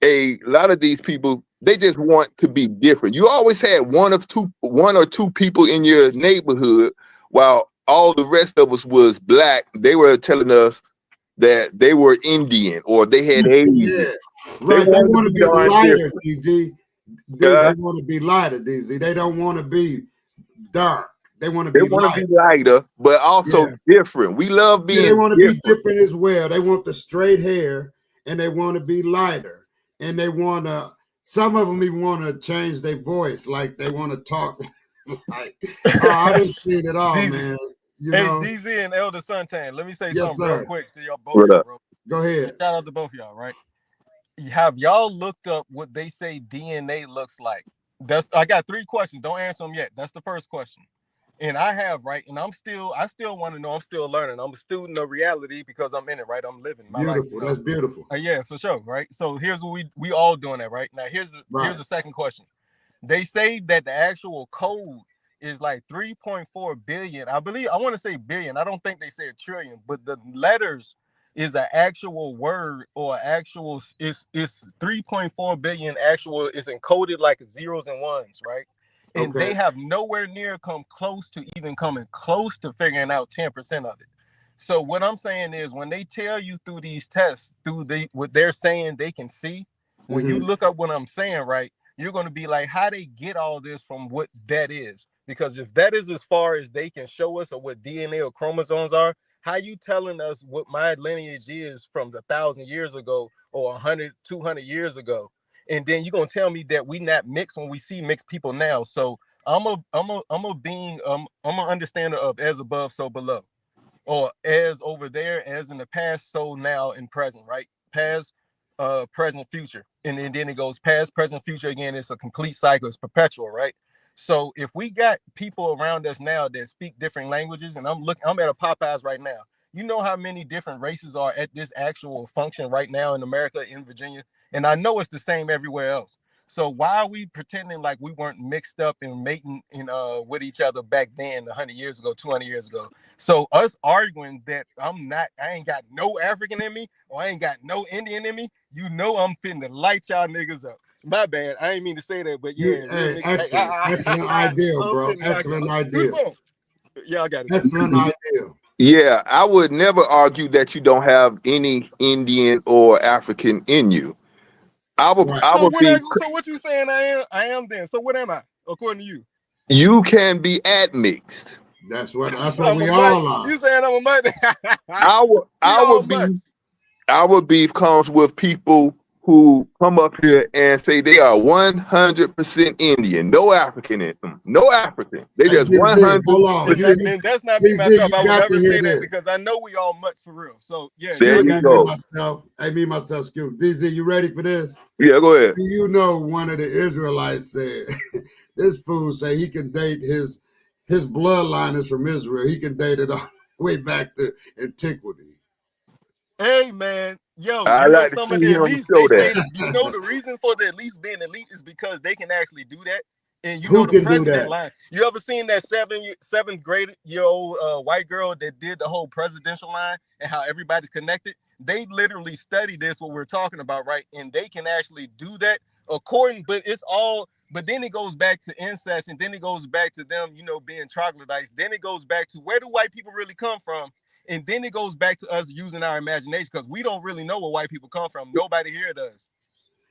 A lot of these people, they just want to be different. You always had one or two people in your neighborhood, while all the rest of us was black. They were telling us that they were Indian or they had Asian. Yeah, right. They want to be lighter, DZ. They want to be lighter, DZ. They don't want to be dark. They want to be lighter, but also different. We love being they want to be different as well. They want the straight hair and they want to be lighter. And they want to, some of them even want to change their voice. Like they want to talk like, I didn't see it all, DZ, man. DZ and Elder Suntan, let me say something real quick to y'all both, bro. Go ahead. Shout out to both of y'all, right? Have y'all looked up what they say DNA looks like? I got 3 questions. Don't answer them yet. That's the first question. And I have, right? And I still want to know. I'm still learning. I'm a student of reality because I'm in it, right? I'm living my life. Beautiful. That's beautiful. Yeah, for sure, right? So here's what we all doing that, right? Now here's the second question. They say that the actual code is like 3.4 billion. I want to say billion. I don't think they say a trillion, but the letters is an actual word or actual. It's 3.4 billion actual. Is encoded like zeros and ones, right? And they have nowhere near come close to even coming close to figuring out 10% of it. So what I'm saying is, when they tell you through these tests, what they're saying they can see, when you look up what I'm saying, right, you're going to be like, how they get all this from what that is? Because if that is as far as they can show us, or what DNA or chromosomes are, how you telling us what my lineage is from 1,000 years ago or 100, 200 years ago? And then you're going to tell me that we not mixed when we see mixed people now. So I'm a being, I'm an understander of as above, so below, or as over there, as in the past, so now and present, right? Past, present, future, and then it goes past, present, future again. It's a complete cycle. It's perpetual, right? So if we got people around us now that speak different languages, and I'm at a Popeyes right now. You know how many different races are at this actual function right now in America, in Virginia, and I know it's the same everywhere else. So why are we pretending like we weren't mixed up and mating in with each other back then, 100 years ago, 200 years ago? So us arguing that I ain't got no African in me, or I ain't got no Indian in me, you know I'm finna light y'all niggas up. My bad. I ain't mean to say that, but yeah, real nigga. Excellent idea, bro. Excellent idea. Yeah, I got it. Excellent idea. Yeah, I would never argue that you don't have any Indian or African in you. I would be. So what you saying I am then? So what am I, according to you? You can be admixed. That's what I'm we a all mutt. are. You saying I'm a mutt? Our beef comes with people who come up here and say they are 100% Indian, no African in them, no African. They just 100%. And that's not me myself. I would never say that because I know we all mutts for real. So yeah, there you go. Me myself, Scoop. DZ, you ready for this? Yeah, go ahead. You know, one of the Israelites said, this fool say he can date his bloodline is from Israel. He can date it all the way back to antiquity. Hey man, yo, I you know like to some see of the him elites, show they say that. you know the reason for the elites being elite is because they can actually do that. And you Who know the can do president that? line. You ever seen that seventh grade year old white girl that did the whole presidential line and how everybody's connected? They literally study this, what we're talking about, right? And they can actually do that but then it goes back to incest, and then it goes back to them, you know, being troglodytes. Then it goes back to where do white people really come from? And then it goes back to us using our imagination because we don't really know where white people come from. Nobody here does.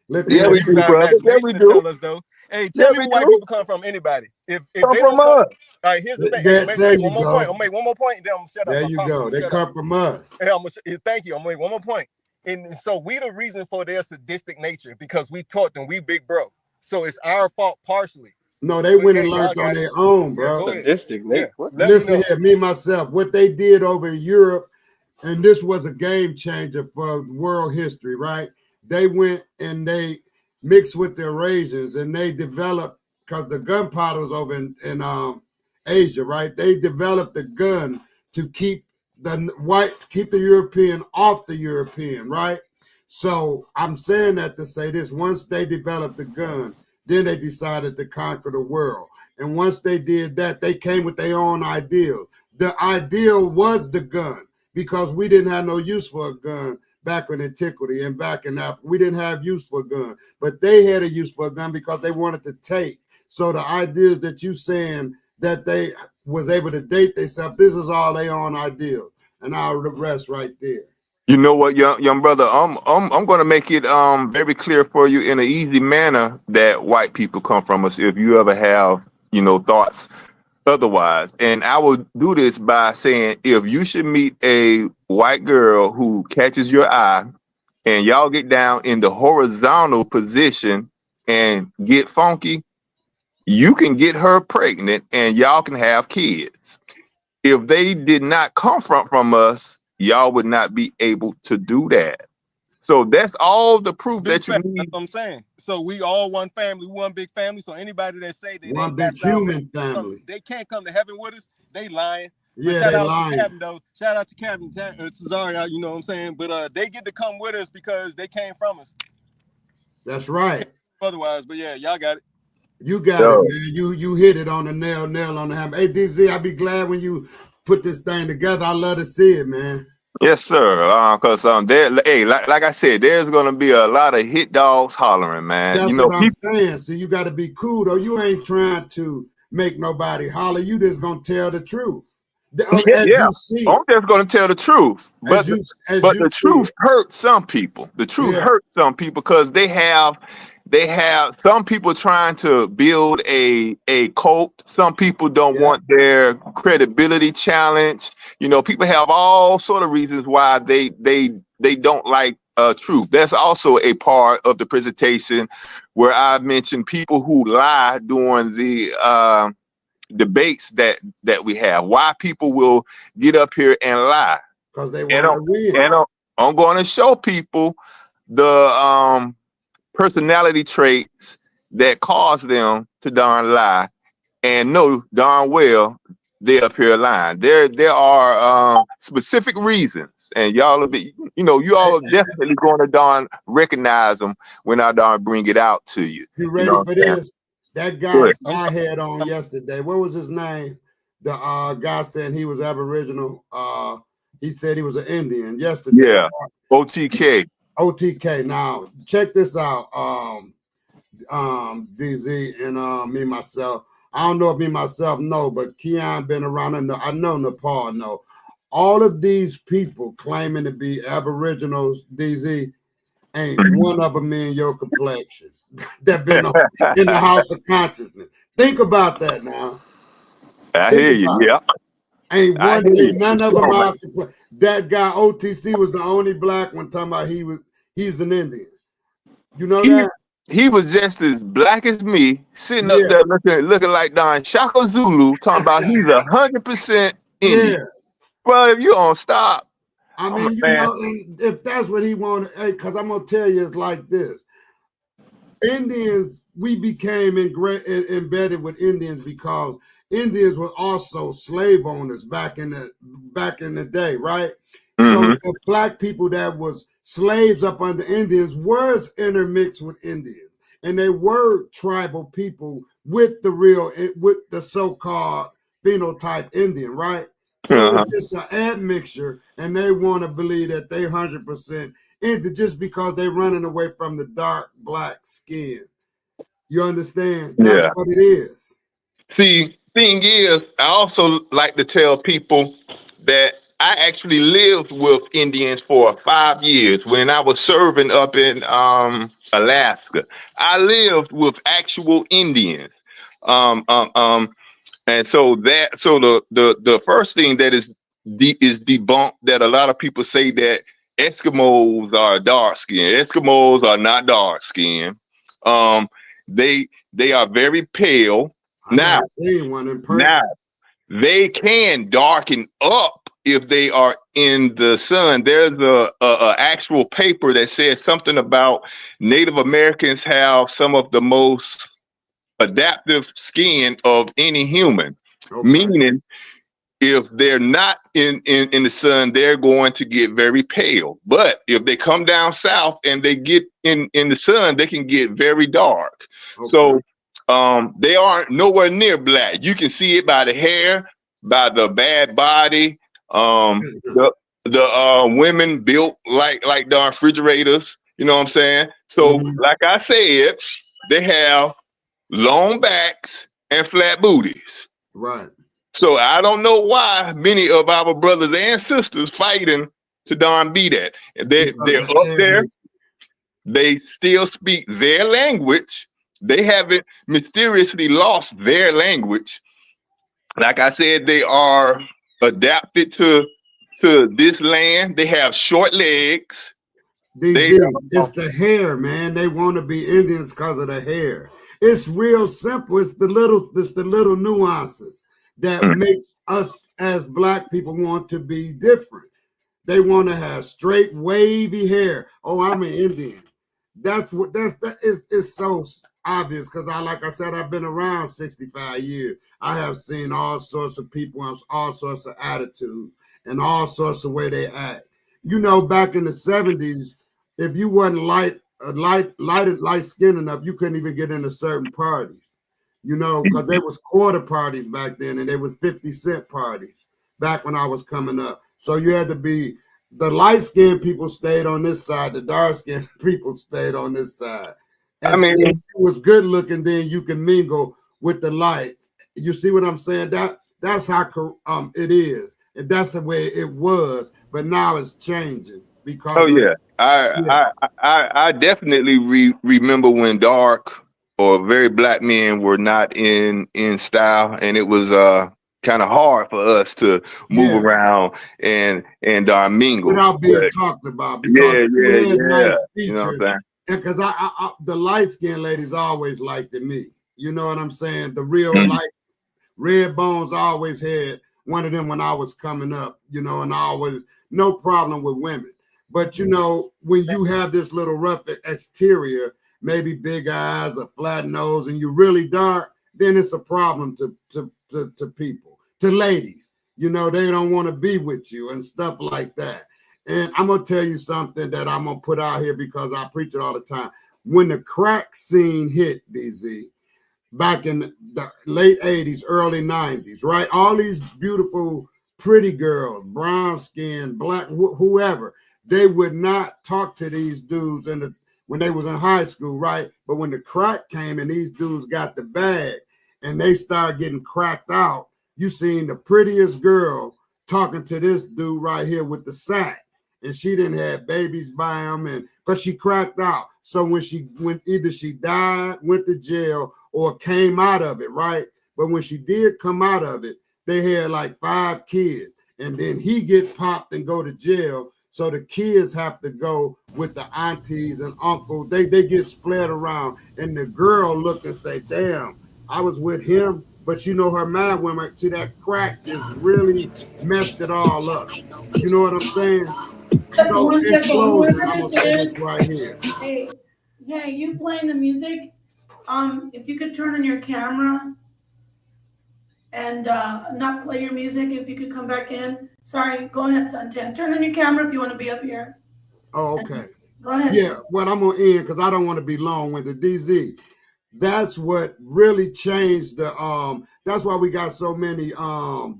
Yeah, we do, brother. Yeah, we do. Tell us though. Hey, tell me where white people come from. Anybody? If come they from don't come, us. all right. Here's the thing. There One more point. I'll make one more point, and then I'm gonna shut up. There you go. They come from us. Hey, thank you. I'm gonna make one more point. And so we the reason for their sadistic nature because we taught them we big bro. So it's our fault partially. No, they went and learned on their own, bro. Sadistic, Nate. Listen here, me myself, what they did over in Europe, and this was a game changer for world history, right? They went and they mixed with the Eurasians, and they developed, because the gunpowder was over in Asia, right? They developed the gun to keep the European off the European, right? So I'm saying that to say this: once they developed the gun, then they decided to conquer the world. And once they did that, they came with their own ideal. The ideal was the gun, because we didn't have no use for a gun back in antiquity and back in Africa. We didn't have use for a gun, but they had a use for a gun because they wanted to take. So the ideas that you saying that they was able to date themselves, this is all their own ideal. And I'll rest right there. You know what, young brother, I'm gonna make it very clear for you in an easy manner that white people come from us if you ever have, you know, thoughts otherwise. And I will do this by saying if you should meet a white girl who catches your eye and y'all get down in the horizontal position and get funky, you can get her pregnant and y'all can have kids. If they did not come from us, y'all would not be able to do that. So that's all the proof that you need. That's what I'm saying. So we all one family, one big family. So anybody that say they one big human family, they can't come to heaven with us, they lying. Yeah, shout they out lying. To Captain though. Shout out to Captain Cesario, you know what I'm saying? But they get to come with us because they came from us. That's right. Otherwise, but yeah, y'all got it. You got it, man. You hit it on the nail on the hammer. Hey, DZ, I'll be glad when you put this thing together. I love to see it, man. Yes, sir. Because there, hey, like I said, there's gonna be a lot of hit dogs hollering, man. That's you know what I'm saying. So you got to be cool, though. You ain't trying to make nobody holler. You just gonna tell the truth. You see, I'm just gonna tell the truth. But the truth hurts some people. The truth hurts some people because they have some people trying to build a cult. Some people don't want their credibility challenged. You know, people have all sort of reasons why they don't like truth. That's also a part of the presentation where I mentioned people who lie during the debates that we have. Why people will get up here and lie. Because they And want to win. I'm going to show people the personality traits that cause them to darn lie, and know darn well they up here lying. There are specific reasons, and y'all will be, you all are definitely going to darn recognize them when I darn bring it out to you. You ready for this? That guy I had on yesterday, what was his name? The guy saying he was Aboriginal. He said he was an Indian yesterday. Yeah, OTK. OTK. Now check this out. DZ and me myself. I don't know if me myself know, but Keon been around. I know Nepal know. All of these people claiming to be Aboriginals, DZ, ain't one of them in your complexion. That been in the House of Consciousness. Think about that now. I hear you. Yeah. Ain't none of them out. That guy OTC was the only black one talking about he's an Indian. You know that? He was just as black as me, sitting up there looking like Don Shaka Zulu, talking about he's 100% Indian. Yeah. Well, if you don't stop. I mean, and if that's what he wanted, because I'm gonna tell you, it's like this. Indians, we became embedded with Indians because Indians were also slave owners back in the day, right? So the black people that was slaves up under Indians was intermixed with Indians, and they were tribal people with the so-called phenotype Indian, right? So it's just an admixture, and they want to believe that they 100% Indian just because they're running away from the dark black skin. You understand? That's what it is. See, thing is, I also like to tell people that I actually lived with Indians for 5 years when I was serving up in Alaska. I lived with actual Indians. And so the first thing that is debunked, that a lot of people say that Eskimos are dark skinned. Eskimos are not dark skinned. They are very pale. Never seen one in person. Now they can darken up if they are in the sun. There's a actual paper that says something about Native Americans have some of the most adaptive skin of any human, meaning if they're not in the sun, they're going to get very pale. But if they come down south and they get in the sun, they can get very dark. So they aren't nowhere near black. You can see it by the hair, by the bad body. The women built like the refrigerators. You know what I'm saying? So like I said, they have long backs and flat booties. Right. So I don't know why many of our brothers and sisters fighting to darn be that. They're up there. They still speak their language. They haven't mysteriously lost their language. Like I said, they are adapted to this land. They have short legs. It's the hair, man. They want to be Indians because of the hair. It's real simple. It's the little nuances that makes us as black people want to be different. They want to have straight, wavy hair. Oh, I'm an Indian. It's so obvious because like I said, I've been around 65 years. I have seen all sorts of people, all sorts of attitudes, and all sorts of way they act. You know, back in the 70s, if you wasn't light skinned enough, you couldn't even get into certain parties. You know, because there was quarter parties back then, and there was 50-cent parties back when I was coming up. So you had to be, the light-skinned people stayed on this side, the dark-skinned people stayed on this side. And I mean, so if it was good looking, then you can mingle with the lights. You see what I'm saying? That's how it is, and that's the way it was. But now it's changing because. I definitely remember when dark or very black men were not in style, and it was kind of hard for us to move around and mingle. Without being But talked about, because you had nice You know what features. I'm saying? And because I the light skinned ladies always liked me. You know what I'm saying? The real Mhm. light red bones always had one of them when I was coming up, you know, and I always no problem with women. But you know, when you have this little rough exterior, maybe big eyes, a flat nose, and you really dark, then it's a problem to people, to ladies. You know, they don't want to be with you and stuff like that. And I'm gonna tell you something that I'm gonna put out here because I preach it all the time. When the crack scene hit, DZ, back in the late 80s, early 90s, right? All these beautiful, pretty girls, brown skin, black, whoever, they would not talk to these dudes when they was in high school, right? But when the crack came and these dudes got the bag and they started getting cracked out, you seen the prettiest girl talking to this dude right here with the sack. And she didn't have babies by him, and because she cracked out. So when either she died, went to jail, or came out of it, right? But when she did come out of it, they had like 5 kids, and then he get popped and go to jail. So the kids have to go with the aunties and uncles. They get split around, and the girl look and say, "Damn, I was with him." But you know, her mind went to that crack just really messed it all up. You know what I'm saying? So in closing, I'm gonna say this right here. Hey, you playing the music? If you could turn on your camera and not play your music, if you could come back in. Sorry, go ahead, Santan. Turn on your camera if you want to be up here. Oh, okay. Go ahead. Yeah, well, I'm gonna end because I don't want to be long with the DZ. That's what really changed the that's why we got so many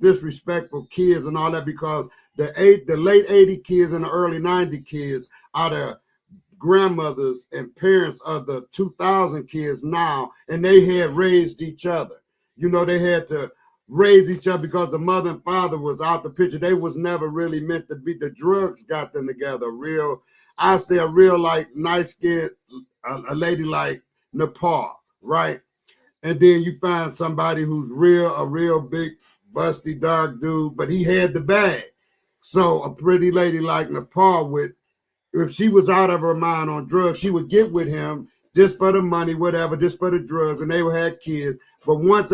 disrespectful kids and all that, because the late 80 kids and the early 90 kids are the grandmothers and parents of the 2000 kids now, and they had raised each other. You know, they had to raise each other because the mother and father was out the picture. They was never really meant to be. The drugs got them together. A real like nice skin, a lady like Nepal, right? And then you find somebody who's a real big, busty, dark dude, but he had the bag. So a pretty lady like Nepal if she was out of her mind on drugs, she would get with him just for the money, whatever, just for the drugs, and they would have kids. But once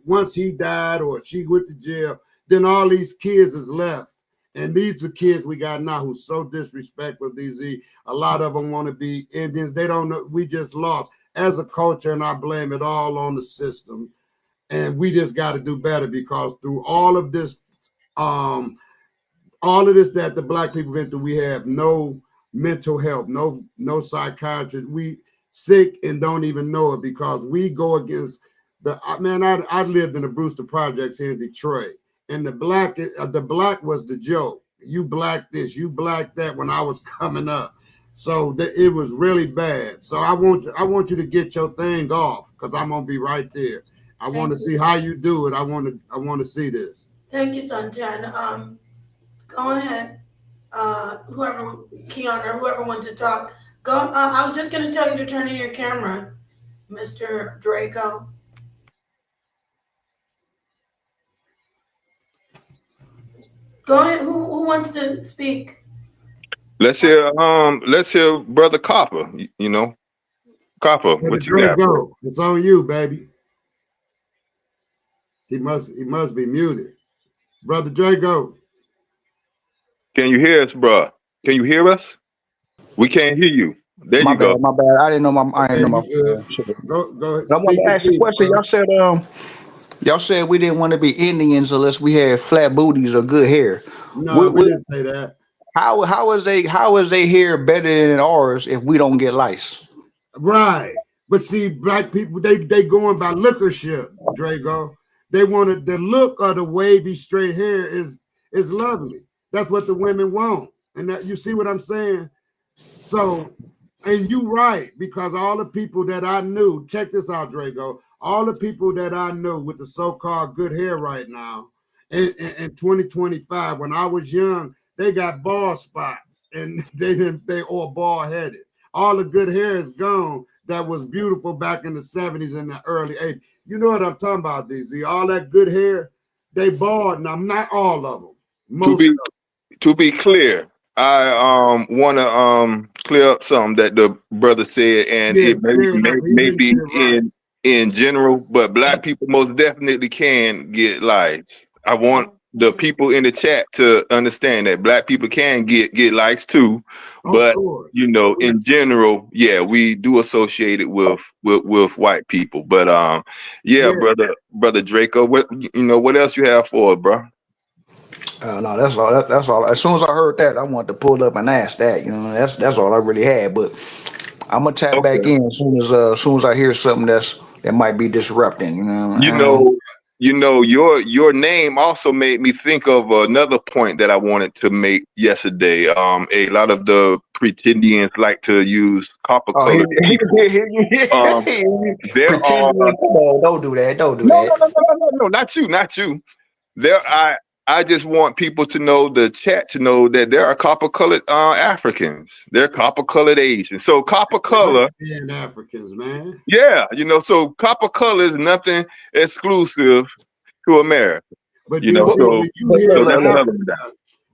once he died or she went to jail, then all these kids is left. And these are kids we got now who's so disrespectful, DZ. A lot of them want to be Indians. They don't know. We just lost as a culture, and I blame it all on the system. And we just got to do better, because through all of this that the black people went through, we have no mental health, no psychiatrist. We sick and don't even know it, because we go against I lived in the Brewster Projects here in Detroit, and the black was the joke. You black this, you black that when I was coming up. So it was really bad. So I want you to get your thing off, because I'm gonna be right there. I want to see how you do it. I want to see this. Thank you, Santan. Go ahead, whoever, Keon or whoever wants to talk. Go. I was just going to tell you to turn on your camera, Mr. Draco. Go ahead. Who wants to speak? Let's hear Brother Copper. You know, Copper, what you got? Draco, it's on you, baby. He must be muted. Brother Draco. Can you hear us, bro? Can you hear us? We can't hear you. There My you go. bad, my bad. I didn't know I didn't know my shit. Go ahead. I wanted to ask you a question. Y'all said we didn't want to be Indians unless we had flat booties or good hair. No, we didn't say that. How is they hair better than ours if we don't get lice? Right. But see, black people, they going by lookership, Draco. They wanted the look of the wavy straight hair is lovely. That's what the women want. And that, you see what I'm saying? So, and you right, because all the people that I knew, check this out, Draco, all the people that I knew with the so-called good hair right now in 2025, when I was young, they got bald spots and they all bald headed. All the good hair is gone. that was beautiful back in the 70s and the early 80s. You know what I'm talking about, DZ? All that good hair, they bald, and I'm not all of them. Most of them. To be clear, I want to clear up something that the brother said, and Yeah, it may be in general, but black people most definitely can get lights. I want the people in the chat to understand that black people can get lights too, but you know, in general, yeah, we do associate it with white people. But yeah, brother Draco, what else you have for us, bro? No, that's all. That's all. As soon as I heard that, I wanted to pull up and ask that. You know, that's all I really had. But I'm gonna tap back in as soon as I hear something that might be disrupting. Your name also made me think of another point that I wanted to make yesterday. A lot of the pretendians like to use copper colored people. There are don't do that. Don't do no, that. no, not you. There, I just want people to know, the chat to know, that there are copper colored Africans. They're copper colored Asians. So copper color, Africans, man. yeah, so copper color is nothing exclusive to America. But you know, so that's another one.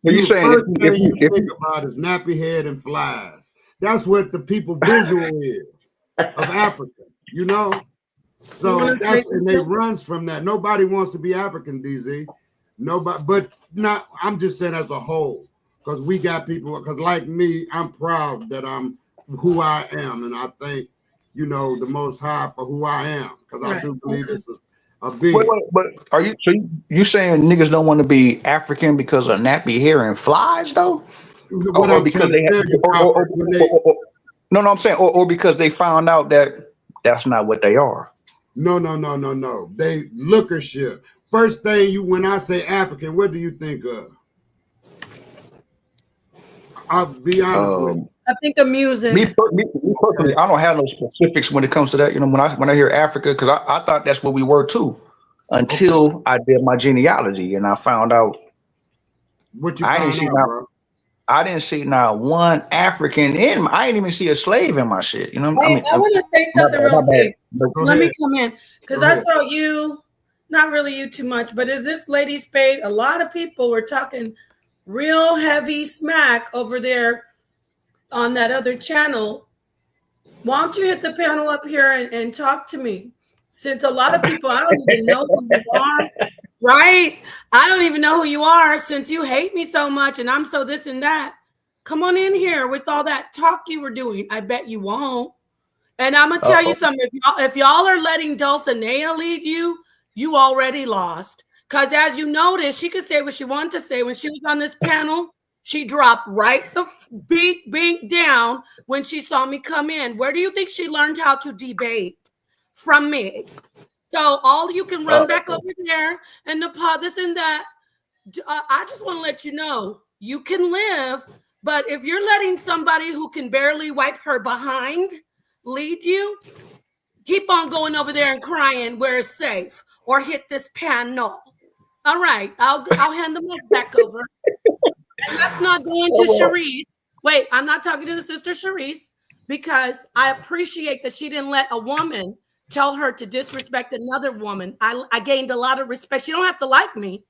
You saying if you think about is nappy head and flies. That's what the people visual is of Africa. You know. So that's, and they runs from that. Nobody wants to be African, DZ. Nobody, but not. I'm just saying as a whole, because we got people. Because like me, I'm proud that I'm who I am, and I thank the Most High for who I am, because I do believe it's a big. But are you you saying niggas don't want to be African because of nappy hair and flies though? Or because they have, no, I'm saying, or because they found out that that's not what they are. No. They lookership. First thing when I say African, what do you think of? I'll be honest with you. I think of music. Me personally, I don't have no specifics when it comes to that. When I hear Africa, because I thought that's what we were too, until I did my genealogy and I found out. What you found out, bro? I didn't see not one African in. I didn't even see a slave in my shit. I want to say something real quick. Let me come in because I saw you. Not really you too much, but is this Lady Spade? A lot of people were talking real heavy smack over there on that other channel. Why don't you hit the panel up here and talk to me? Since a lot of people, I don't even know who you are, right? I don't even know who you are since you hate me so much and I'm so this and that. Come on in here with all that talk you were doing. I bet you won't. And I'm going to tell you something. If y'all are letting Dulcinea lead you, you already lost. Because as you noticed, she could say what she wanted to say. When she was on this panel, she dropped right the beat down when she saw me come in. Where do you think she learned how to debate? From me. So all you can run back over there and the pod, this and that. I just want to let you know, you can live. But if you're letting somebody who can barely wipe her behind lead you, keep on going over there and crying where it's safe. Or hit this panel. All right, I'll hand the mic back over. And that's not going to Sharice. Wait, I'm not talking to the sister Sharice because I appreciate that she didn't let a woman tell her to disrespect another woman. I gained a lot of respect. She don't have to like me,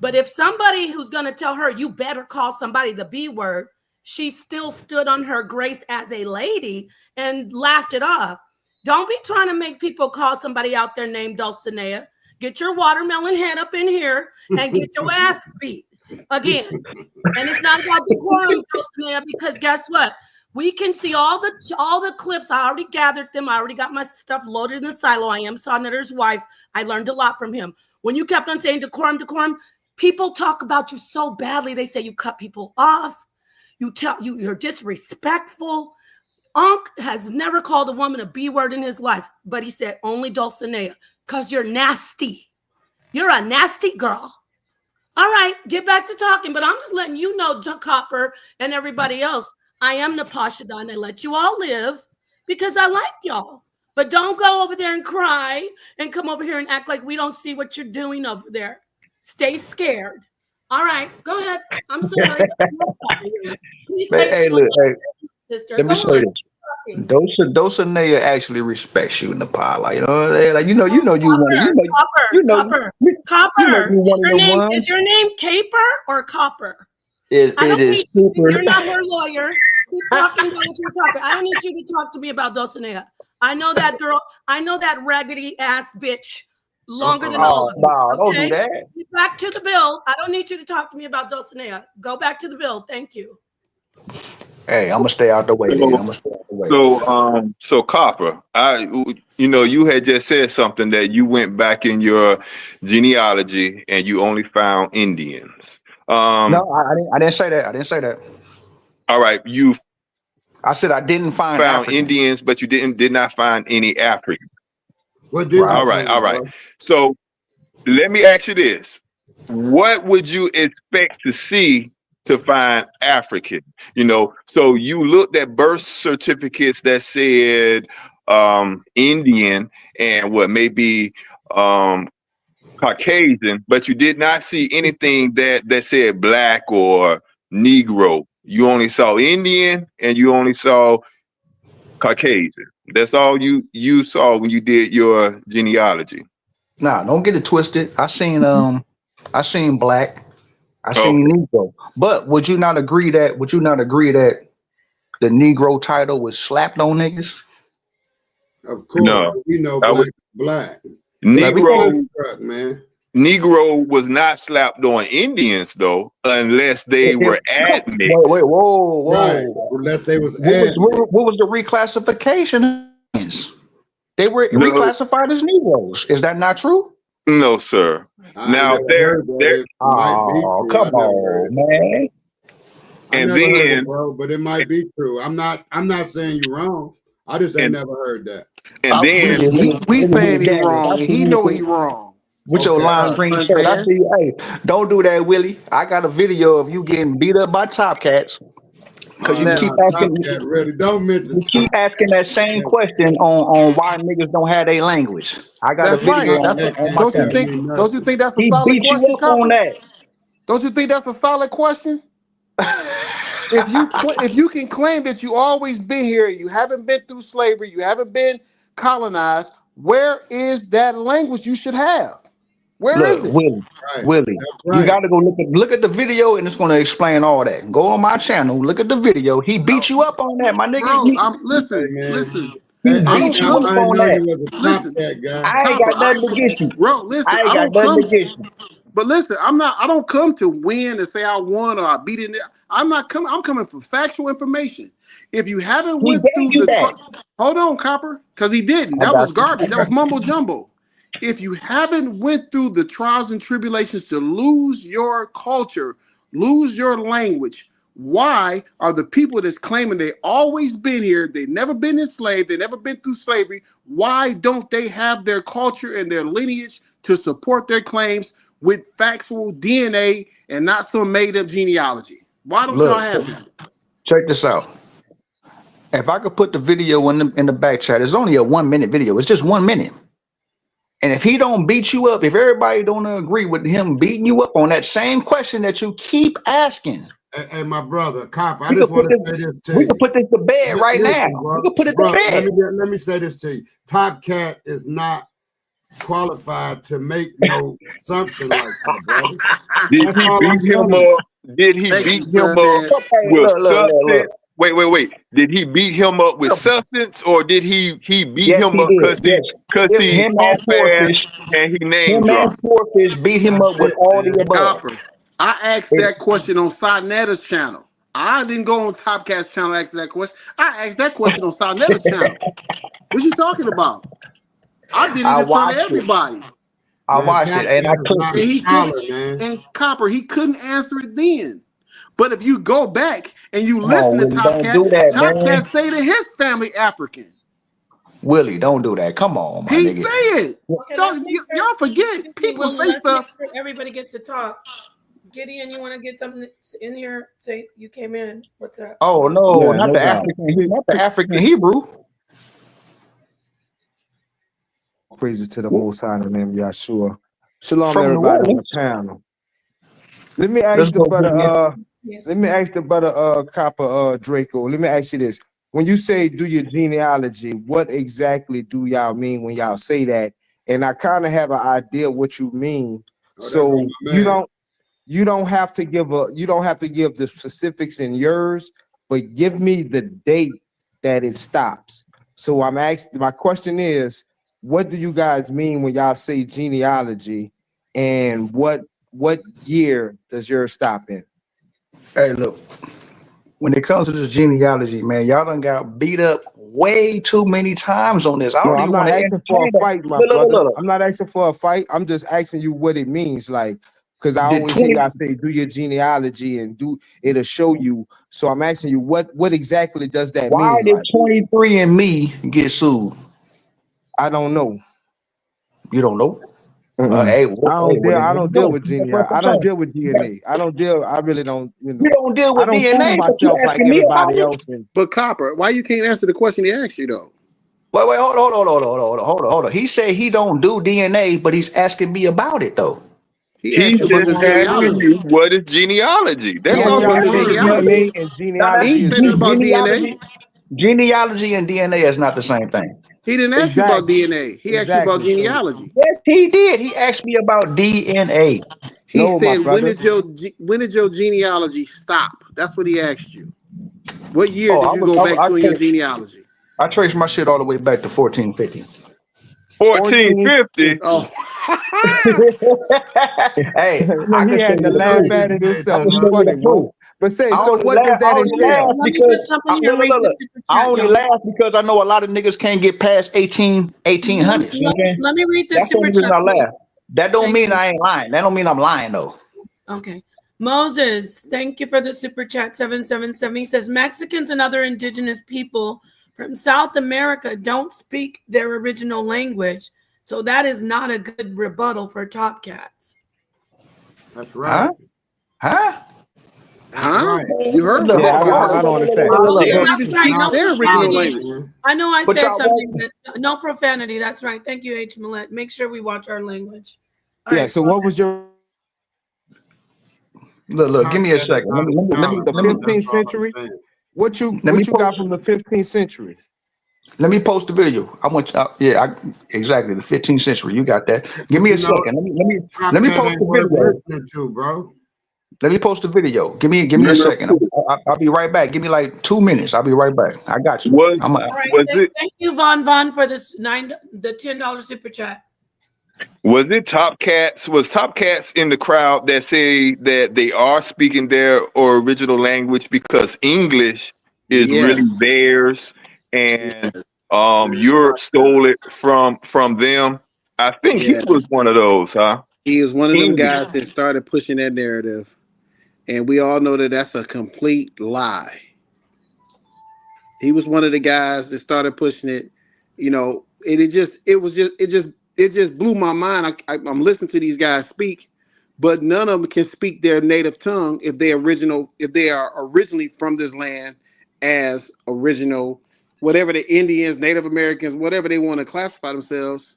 but if somebody who's going to tell her you better call somebody the B word, she still stood on her grace as a lady and laughed it off. Don't be trying to make people call somebody out there named Dulcinea. Get your watermelon head up in here and get your ass beat again. And it's not about decorum, Dulcinea, because guess what? We can see all the clips. I already gathered them. I already got my stuff loaded in the silo. I am sa.neter's wife. I learned a lot from him. When you kept on saying decorum, people talk about you so badly. They say you cut people off. You're disrespectful. Unc has never called a woman a B word in his life, but he said only Dulcinea because you're nasty. You're a nasty girl. All right, get back to talking, but I'm just letting you know, Copper and everybody else, I am the Pashadan. I let you all live because I like y'all. But don't go over there and cry and come over here and act like we don't see what you're doing over there. Stay scared. All right, go ahead. I'm sorry. Please hey, look, hey, sister. let me say this. sa.neter actually respects you in the pod. Like, you know, like, you want Copper. you Is one of your the name ones. Caper or Copper? It I don't is need. super. You're not her lawyer. Keep talking about what you're talking. I don't need you to talk to me about sa.neter. I know that girl. I know that raggedy ass bitch longer than all of you. No, don't do that. Get back to the bill. I don't need you to talk to me about sa.neter. Go back to the bill. Thank you. Hey, I'm gonna stay out the way. Then. I'm gonna stay out the way. So Copper, you had just said something that you went back in your genealogy and you only found Indians. No, I didn't say that. I didn't say that. All right, you I said I didn't find found African. Indians, but you did not find any Africans. What did All right. So let me ask you this: what would you expect to see to find African? So you looked at birth certificates that said Indian and what may be Caucasian, but you did not see anything that said black or Negro. You only saw Indian and you only saw Caucasian. That's all you saw when you did your genealogy. Nah, don't get it twisted. I seen black. I seen Negro. But would you not agree that the Negro title was slapped on niggas? Of course, No, we know black. Negro, Negro was not slapped on Indians though, unless they were admixed. Wait, whoa. Right, unless they was what was the reclassification? They were reclassified as Negroes. Is that not true? No, sir. Now there. Come on, man. I never heard it, bro, but it might be true. I'm not saying you're wrong. I just ain't never heard that. And then we saying he wrong, and he know he wrong. With your lime green shirt, I see you. Hey, don't do that, Willie. I got a video of you getting beat up by Top Cats because you keep asking. Don't mention. You keep asking that same question on why niggas don't have their language. I got a video on my channel. Don't you think that's a He solid beat you question, up on that. Don't you think that's a solid question? If you can claim that you always been here, you haven't been through slavery, you haven't been colonized, where is that language you should have? Where is it? Willie, you got to go look at the video, and it's going to explain all that. Go on my channel, look at the video. He beat you up on that, my nigga. Bro, listen. He beat you up on that. I ain't got nothing against you. Bro, listen. I ain't got nothing against you. But listen, I don't come to win and say I won or I beat it. I'm coming for factual information. If you haven't went through hold on, Copper, because he didn't. That was garbage. That was mumbo jumbo. If you haven't went through the trials and tribulations to lose your culture, lose your language, why are the people that's claiming they always been here, they never been enslaved, they never been through slavery, why don't they have their culture and their lineage to support their claims with factual DNA and not some made-up genealogy? Why don't y'all have that? Check this out. If I could put the video in the back chat, it's only a 1 minute video. It's just 1 minute. And if he don't beat you up, if everybody don't agree with him beating you up on that same question that you keep asking. Hey, my brother, Cop, I just want to say this to you. We can put this to bed right now. We can put it to bed. Let me say this to you. Top Cat is not qualified to make no assumption like that, brother. Did he beat him up? Did he beat him up with substance? Wait. Did he beat him up with substance, or did he beat him up because he talked fast and he name dropped? Swordfish beat him up with all the above. I asked that question on sa.neter's channel. I didn't go on Top Cat's channel to ask that question. I asked that question on sa.neter's channel. What you talking about? I did it in front of everybody. I watched it and I couldn't. And Copper, he couldn't answer it then. But if you go back and you listen to Top Cat, Top Cat say that his family African. Willie, don't do that. Come on, my nigga. He said. Y'all forget. People say stuff. Everybody gets to talk. Gideon, you want to get something in here? Say you came in. What's up? Oh no, not the African Hebrew. Praises to the Most High in the name of Yahshua. Shalom, everybody on the panel. Let me ask the brother. Let me ask the brother Copper Draco. Let me ask you this: when you say do your genealogy, what exactly do y'all mean when y'all say that? And I kind of have an idea what you mean. So you don't have to give the specifics in yours, but give me the date that it stops. So my question is, what do you guys mean when y'all say genealogy, and what year does yours stop in? Hey, look, when it comes to this genealogy, man, y'all done got beat up way too many times on this. I No, don't I'm even not want to asking for a entertain that. fight, my Look, look, look, brother. look. I'm not asking for a fight. I'm just asking you what it means. Like, because I Did always hear 20, y'all say do your genealogy and it'll show you. So I'm asking you what exactly does that why mean? did Like, 23 and me get sued? I don't know. You don't know? Mm-mm. Hey, well, then I there you don't deal go. with That's what genealogy. I'm I don't saying. deal with DNA. I really don't, You don't deal I with don't fool DNA, but you myself like asking me about everybody it? else. And But Copper, why you can't answer the question he asked you though? Wait, hold on. He said he don't do DNA, but he's asking me about it though. He asked He's you about just the asking genealogy. you what is genealogy. He That's one of asked you all about y'all the it say is. genealogy. DNA and Now He that's genealogy ain't is said nothing different. about DNA. genealogy and DNA is not the same thing. He didn't ask you about Exactly. DNA. He asked you about Exactly. So genealogy. Yes, he did. He asked me about DNA. He no, my said, brother. when did your genealogy stop? That's what he asked you. What year Oh, did you go back to in your genealogy? I traced my shit all the way back to 1450. 1450. Oh, Hey, I He can show had to you the laugh proof. at it I himself. can It's show you funny, the proof. Mo. But say, I so only what laugh. does I that only entail? laugh Let me because just jump in here and read the super I chat, only y'all. laugh because I know a lot of niggas can't get past 1800s. You know what I'm saying? Let me read the That's the super only reason chat, I please. laugh. That don't Thank mean you. I ain't lying. That don't mean I'm lying though. Okay. Moses, thank you for the super chat 777. He says Mexicans and other indigenous people from South America don't speak their original language. So that is not a good rebuttal for Top Cats. That's right. Huh? huh? Right. You heard Look, what? Yeah, hold on, You hold heard I on, what? don't understand. Oh, They yeah, don't that's even right. speak No their original profanity. language. I know I But said y'all something, won't. but no profanity. That's right. Thank you, H. Millett. Make sure we watch our language. All Yeah. right. So what was your Look, give me a Contact is second. not a scholar, the bro. That's 15th all I'm century? saying. Let me What you post. got from the 15th century? Let me post the video. I want you. Exactly the 15th century. You got that. Give But me a you know, second. Top Let me Cat post ain't the worth video. listening to, bro. Let me post the video. Give me a second. I'll be right back. Give me like 2 minutes. I'll be right back. I got you. Was All right. was it Thank you, Von, for this the $10 super chat. was it Top Cats? Was Top Cats in the crowd that say that they are speaking their original language because English is Yes. really theirs Yes. and Europe stole it from them? I think he Yes. was one of those, huh? He is one of them English. guys that started pushing that narrative. And we all know that that's a complete lie. He was one of the guys that started pushing it, you know, and it just blew my mind. I'm listening to these guys speak, but none of them can speak their native tongue if they are originally from this land as original, whatever the Indians, Native Americans, whatever they want to classify themselves,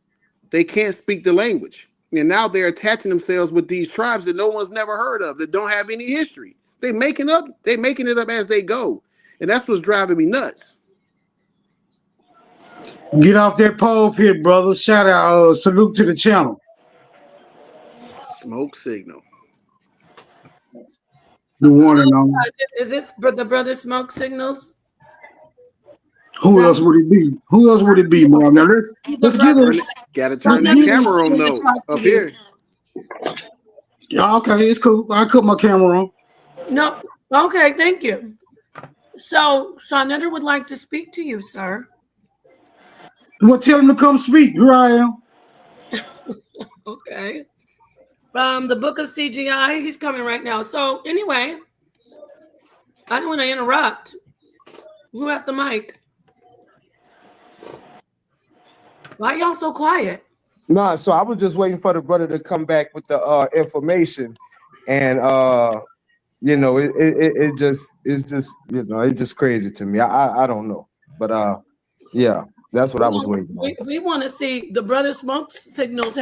they can't speak the language. And now they're attaching themselves with these tribes that no one's never heard of, that don't have any history. They're making it up as they go. And that's what's driving me nuts. Get off that pole pit, brother. Shout out, salute to the channel. Smoke signal. The one and only. Is this the brother Smoke Signals? Is Who that else would it be? Who else would it be, Mom? Now the let's get brother? it. Gotta So turn let that me camera on to though. talk to Up you. here. Yeah, okay, it's cool. I cut my camera on. No, okay, thank you. So sa.neter would like to speak to you, sir. Well, tell him to come speak. Here I am. Okay. The book of CGI, he's coming right now. So anyway, I don't want to interrupt. Who at the mic? Why y'all so quiet? No, so I was just waiting for the brother to come back with the information, and you know, it's just you know, it's just crazy to me. I don't know, but yeah, that's what I was waiting on. We want to see the brother Smoke Signals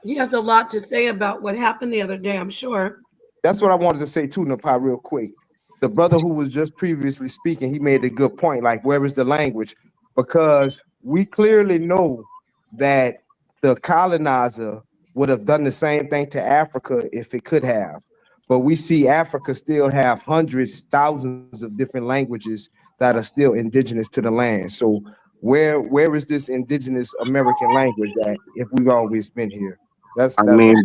he has a lot to say about what happened the other day, I'm sure. That's what I wanted to say too, Napai, real quick. the brother who was just previously speaking, he made a good point. Like, where is the language? Because we clearly know that the colonizer would have done the same thing to Africa if it could have. But we see Africa still have hundreds, thousands of different languages that are still indigenous to the land. So where is this indigenous American language that if we've always been here? That's I mean,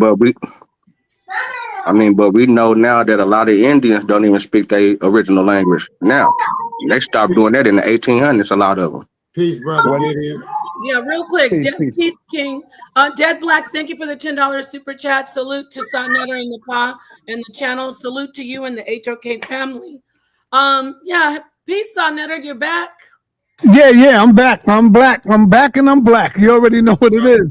but we know now that a lot of Indians don't even speak their original language now. They stopped doing that in the 1800s, a lot of them. Peace, brother. Get in. Yeah, real quick. Peace. Peace King. Dead Blacks, thank you for the $10 super chat. Salute to sa.neter and Nepal and the channel. Salute to you and the HOK family. Yeah, peace, sa.neter. You're back. Yeah, I'm back. I'm black. I'm back and I'm black. You already know what it is.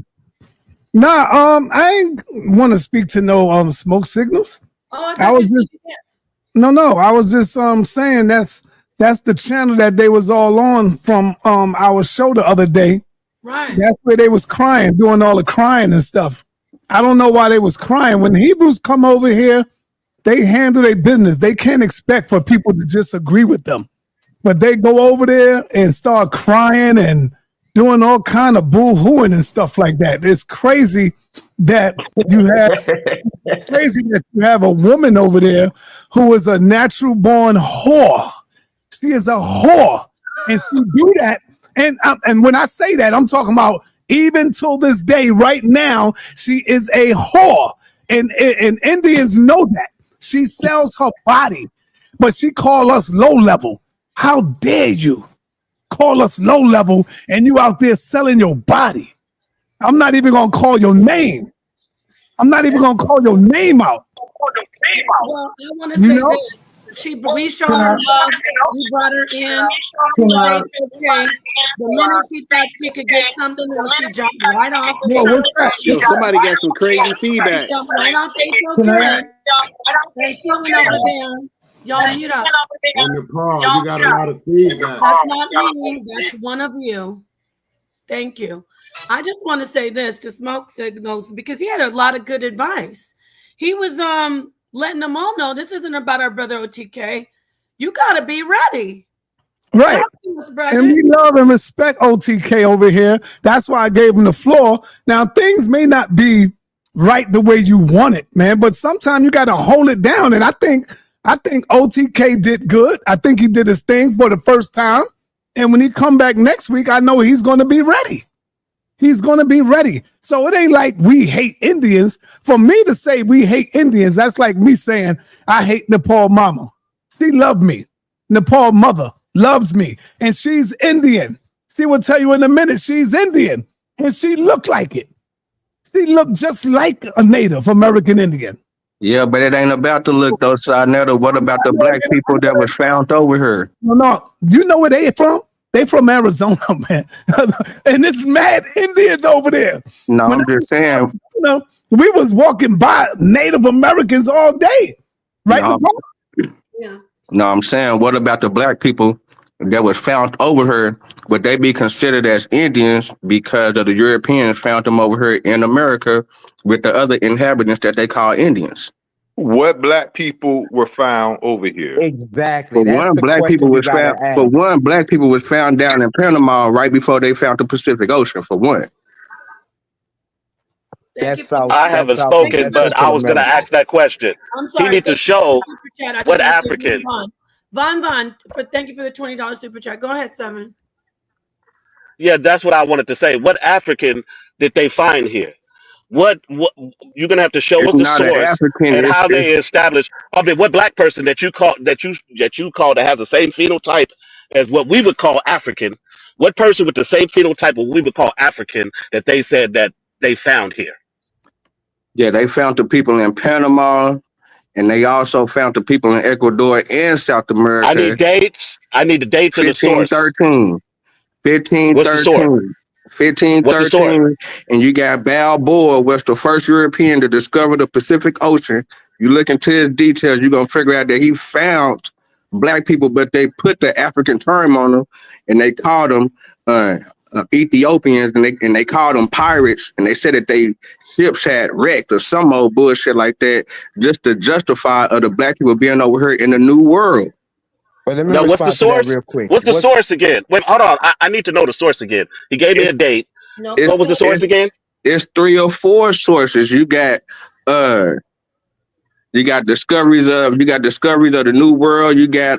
Nah, I ain't want to speak to no smoke signals. Oh, I was just no. I was just saying that's the channel that they was all on from our show the other day. Right. That's where they was crying, doing all the crying and stuff. I don't know why they was crying. When Hebrews come over here, they handle their business. They can't expect for people to just agree with them. But they go over there and start crying and doing all kind of boo-hooing and stuff like that. It's crazy that you have a woman over there who is a natural born whore. She is a whore, and she do that. And when I say that, I'm talking about even till this day, right now, she is a whore, and Indians know that. She sells her body, but she call us low level. How dare you call us low level and you out there selling your body? I'm not even gonna call your name. I'm not even gonna call your name out. Well, I want to say this. We showed her love. We brought her in. Okay. The minute she thought she could get something, well, she jumped right off. Yo, somebody got some crazy feedback. She jumped right off HOK. And she went over there. Y'all mute up. Nepal, you got a lot of feedback. That's not me. That's one of you. Thank you. I just want to say this to Smoke Signals because he had a lot of good advice. He was letting them all know this isn't about our brother OTK. You got to be ready. Right. Us, and we love and respect OTK over here. That's why I gave him the floor. Now, things may not be right the way you want it, man, but sometimes you got to hold it down. And I think OTK did good. I think he did his thing for the first time. And when he come back next week, I know he's going to be ready. He's going to be ready. So it ain't like we hate Indians. For me to say we hate Indians, that's like me saying I hate Nepal mama. She loved me. Nepal mother loves me. And she's Indian. She will tell you in a minute she's Indian. And she looked like it. She looked just like a Native American Indian. Yeah, but it ain't about the look though, sa.neter. What about the black people that was found over here? No. You know where they from? They from Arizona, man. And it's mad Indians over there. No, I'm just saying. We was walking by Native Americans all day. Right? No, I'm saying, what about the black people that was found over here? Would they be considered as Indians because of the Europeans found them over here in America with the other inhabitants that they call Indians? What black people were found over here? Exactly. For one, black people was found down in Panama right before they found the Pacific Ocean. For one. I haven't spoken, but I was going to ask that question. I'm sorry. He need to show what African. Von, but thank you for the $20 super chat. Go ahead, 7. Yeah, that's what I wanted to say. What African did they find here? What you're gonna have to show us the source and how they established. I mean, what black person that you call that has the same phenotype as what we would call African? What person with the same phenotype what we would call African that they said that they found here? Yeah, they found the people in Panama, and they also found the people in Ecuador and South America. I need dates. I need the dates and the source. 1513. 1513, and you got Balboa was the first European to discover the Pacific Ocean. You look into his details, you're gonna figure out that he found black people, but they put the African term on them, and they called them Ethiopians, and they called them pirates, and they said that they ships had wrecked or some old bullshit like that, just to justify the black people being over here in the New World. But let me No, what's the respond to that source? real quick. What's the source again? Wait, hold on. I need to know the source again. He gave me a date. What was the source again? It's 3 or 4 sources. You got discoveries of the New World. You got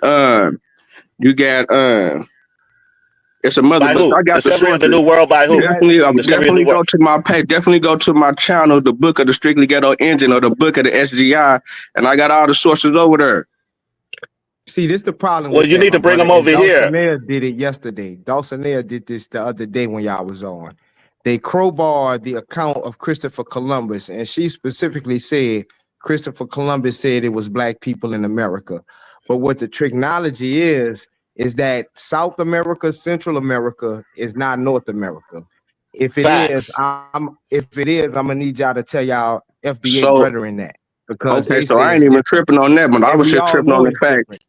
it's a mother, By but who? I got the Discovery of the sources. New World by who? Discovery of the Definitely go World. to my page. Definitely go to my channel, the Book of the Strictly Ghetto Engine or the Book of the SGI, and I got all the sources over there. See, this is the problem Well, with you that, need to my bring brother. them over And here. Dawsonair did it yesterday. Dawsonair did this the other day when y'all was on. They crowbarred the account of Christopher Columbus, and she specifically said Christopher Columbus said it was black people in America. But what the technology is that South America, Central America is not North America. If it is, Facts. I'm gonna need y'all to tell y'all FBA So brethren that because okay, they so say I it's ain't even different. tripping on that, but I And was we just all tripping on know the it's fact. different.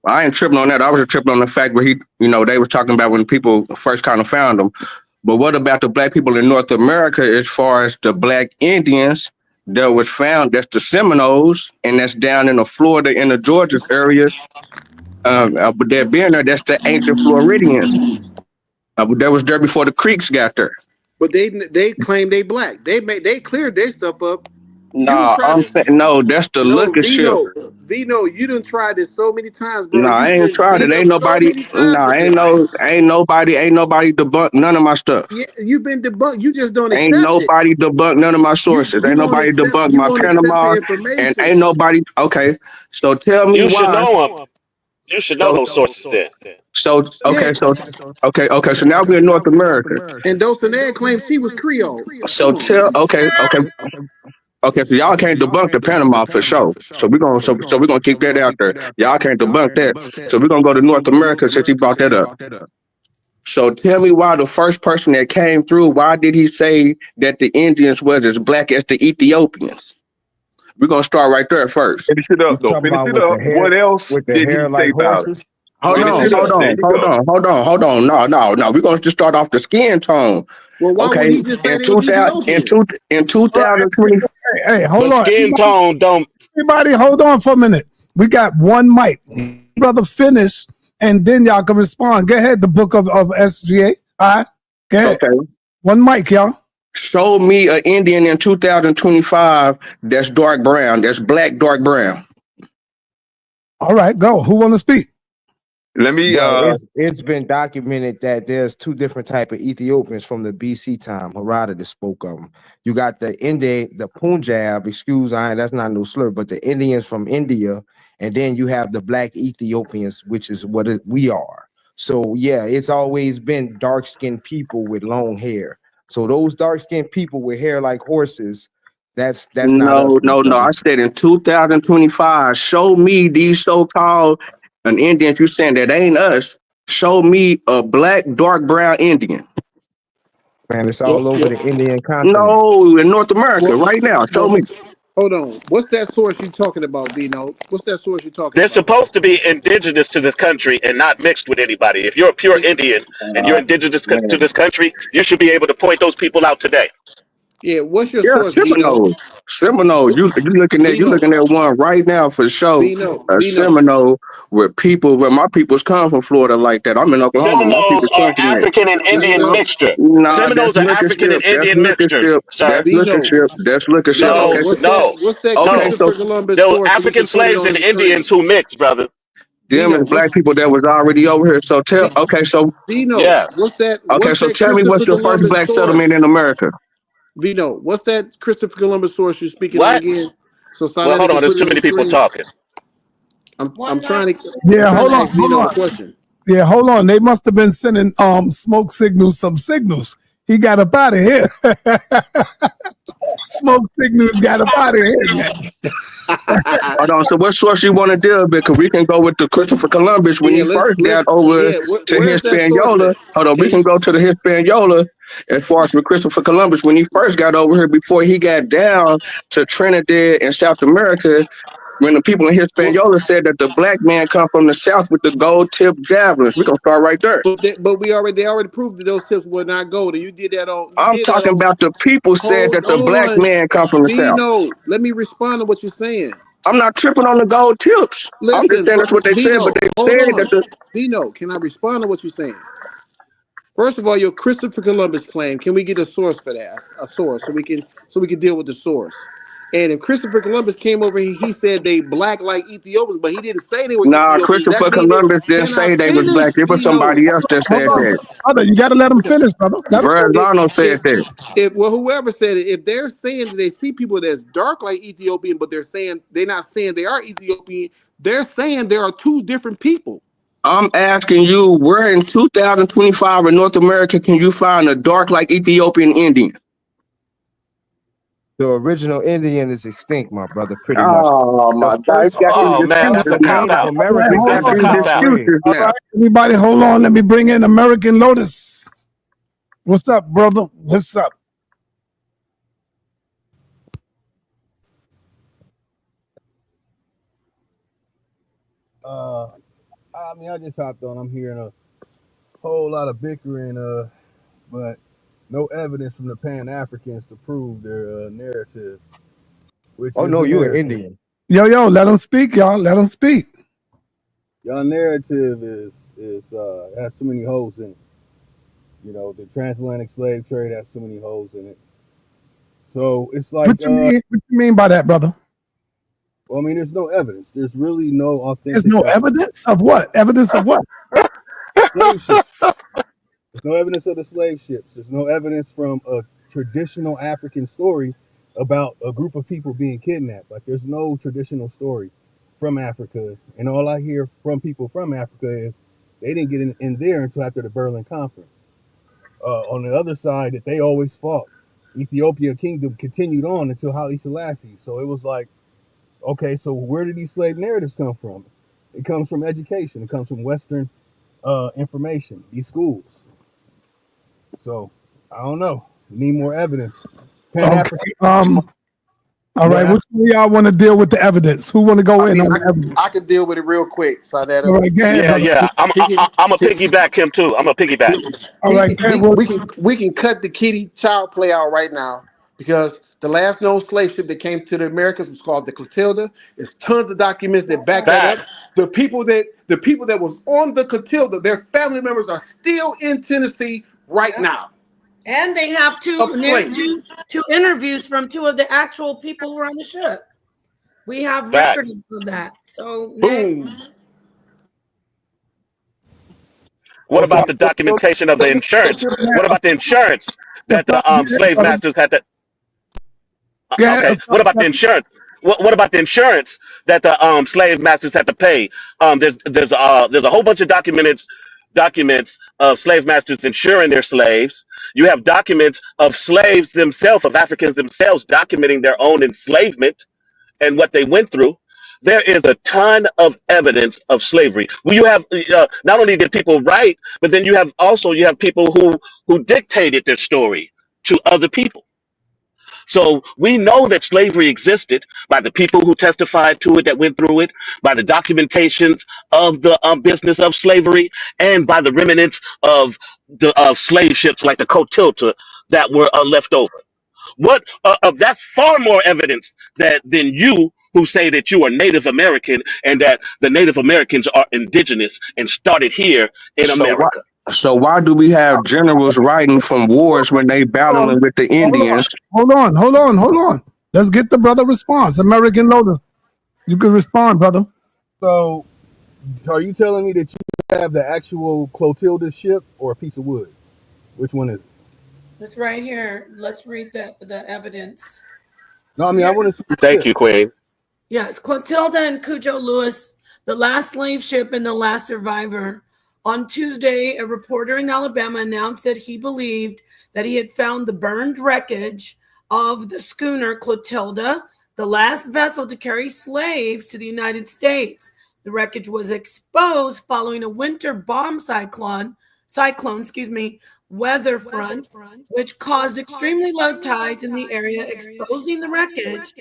I ain't tripping on that. I was just tripping on the fact where they was talking about when people first kind of found them. But what about the black people in North America as far as the black Indians that was found? That's the Seminoles, and that's down in the Florida and the Georgia area. But that being there, that's the ancient Floridians. That was there before the Creeks got there. But they claim they black. They cleared their stuff up. You done Nah, tried I'm to, saying no. That's the no, looker ship. Vino, you done tried this so many times, bro. Nah, I You've ain't been tried it. beat up Ain't so nobody. many times Nah, with this. ain't nobody debunk none of my stuff. Yeah, you've been debunked. You just don't Ain't accept it. nobody debunk none of my sources. You Ain't won't nobody accept. debunk You my won't accept the Panama, and information. ain't nobody. Okay, so tell me You should why. know them. You should know So those sources then. so Yeah. okay, okay. So now we're in North America. And Dulcinea claims she was Creole. Come So on. tell okay. So y'all can't debunk the Panama for sure. So we're gonna keep that out there. Y'all can't debunk that. So we're gonna go to North America since you brought that up. So tell me why the first person that came through, why did he say that the Indians was as black as the Ethiopians? We're gonna start right there first. Finish it You up, though. talking Finish about it up. What else with the did he hair say like about it? horses? Hold Finish on. it up. There you go. No. We're gonna just start off the skin tone. Well, why would Okay. he just say In they was 2000, Ethiopian? in All right, 2020. hey, hold But on. skin tone don't. Everybody, hold on for a minute. We got one mic. Brother, finish, and then y'all can respond. Go ahead, the book of SGA. All right, go ahead. Okay. One mic, y'all. Show me an Indian in 2025 that's dark brown, that's black, dark brown. All right, go. Who want to speak? Let me. Well, it's been documented that there's 2 different type of Ethiopians from the BC time. Herodotus spoke of them. You got the Punjab. That's not no slur, but the Indians from India, and then you have the black Ethiopians, which is what we are. So yeah, it's always been dark skinned people with long hair. So those dark skinned people with hair like horses, that's not us. No. I said in 2025, show me these so-called an Indians. You saying that ain't us? Show me a black, dark brown Indian. Man, it's all over the Indian continent. No, in North America, Well, right now. Show well, me. hold on. What's that source you talking about, Vino? What's that source you talking They're about? supposed to be indigenous to this country and not mixed with anybody. If you're a pure Indian and you're indigenous to this country, you should be able to point those people out today. Yeah, what's your Yeah, source, Vino? Seminole. You looking at one right now for sure. A Vino. Seminole where my peoples come from Florida like that. I'm in Oklahoma. My Seminoles people are come from there. African and Indian mixture. Nah, Seminoles that's are looking African and ship. That's Indian looking mixtures, ship. sir. That's looking ship. That's looking ship. No, Okay, no, What's that okay. no. So Christopher Columbus There were source so we African can put it slaves on and the Indians screen? who mixed, brother. them Vino, is black people that was already over here. So tell. Okay, so Vino, Yeah. what's that? okay, What's so that tell me what's Christopher the first Columbus black settlement source? in America? Vino, what's that Christopher Columbus source you're speaking on What? again? So Well, sa.neter hold on. can There's put it too on the many people screen. talking. I'm trying to Yeah, hold ask Vino a on. question. Yeah, hold on. They must have been sending smoke signals, some signals. He got up out of here. Smoke signals got up out of here, man. Hold on. So what source you want to deal with? Because we can go with the Christopher Columbus when Yeah, he first got over to where's that source Hispaniola. at? Hold on, we can go to the Hispaniola as far as with Christopher Columbus when he first got over here before he got down to Trinidad and South America. when the people in Hispaniola said that the black man come from the south with the gold tip javelins. We're gonna start right there. But they already proved that those tips were not gold, and you did that on. I'm talking about the people said that the black man come from the south. Dino, let me respond to what you're saying. I'm not tripping on the gold tips. Listen, I'm just saying that's what they said, but they said that the Dino, can I respond to what you're saying? First of all, your Christopher Columbus claim. Can we get a source for that? A source so we can deal with the source. And if Christopher Columbus came over here, he said they black like Ethiopians, but he didn't say they were Ethiopians. Christopher Columbus didn't say they was black. It was somebody else that said that. Brother, you got to let him finish, brother. Verrazano said that. Whoever said it, if they're saying that they see people that's dark like Ethiopian, but they're not saying they are Ethiopian, they're saying there are two different people. I'm asking you, where in 2025 in North America can you find a dark like Ethiopian Indian? The original Indian is extinct, my brother, pretty much. Oh, my God. Oh, man, that's a cop-out. That's a cop-out. All right, everybody, hold on. Let me bring in American Lotus. What's up, brother? What's up? I mean, I just hopped on. I'm hearing a whole lot of bickering, but no evidence from the Pan-Africans to prove their narrative. Oh no, you're an Indian. Yo, let them speak, y'all. Let them speak. Y'all narrative is has too many holes in it. You know, the transatlantic slave trade has too many holes in it. So it's like, what you mean by that, brother? Well, I mean, there's no evidence. There's really no authentic. There's no evidence of what? Evidence of what? Slave ships. There's no evidence of the slave ships. There's no evidence from a traditional African story about a group of people being kidnapped. Like, there's no traditional story from Africa. And all I hear from people from Africa is they didn't get in there until after the Berlin Conference. On the other side, that they always fought. Ethiopia Kingdom continued on until Haile Selassie. So it was like, okay, so where did these slave narratives come from? It comes from education. It comes from Western information, these schools. So I don't know. We need more evidence. Okay. All right, which one of y'all want to deal with the evidence? Who want to go in on the evidence? I can deal with it real quick. So that All right, go ahead, Yeah. I'm a piggyback him too. I'm a piggyback. All right, we can cut the kitty child play out right now, because the last known slave ship that came to the Americas was called the Clotilda. There's tons of documents that back that up. The people that was on the Clotilda, their family members are still in Tennessee right now. And they have two interviews from two of the actual people who were on the ship. We have records of that. So boom. What about the documentation of the insurance? What about the insurance that the slave masters had to? Okay. What about the insurance? What about the insurance that the slave masters had to pay? There's a whole bunch of documents of slave masters insuring their slaves. You have documents of slaves themselves, of Africans themselves, documenting their own enslavement and what they went through. There is a ton of evidence of slavery. Well, you have not only did people write, but then you have people who dictated their story to other people. So we know that slavery existed by the people who testified to it, that went through it, by the documentations of the business of slavery, and by the remnants of the slave ships like the Clotilda that were left over. That's far more evidence than you who say that you are Native American and that the Native Americans are indigenous and started here in America. So why do we have generals writing from wars when they battling with the Indians? Hold on. Let's get the brother response. American Lotus, you can respond, brother. So, are you telling me that you have the actual Clotilda ship or a piece of wood? Which one is it? It's right here. Let's read the evidence. No, I mean, I want to. Thank you, Queen. Yes, Clotilda and Cujo Lewis, the last slave ship and the last survivor. On Tuesday, a reporter in Alabama announced that he believed that he had found the burned wreckage of the schooner Clotilda, the last vessel to carry slaves to the United States. The wreckage was exposed following a winter bomb cyclone, weather front, which caused extremely low tides in the area, exposing the wreckage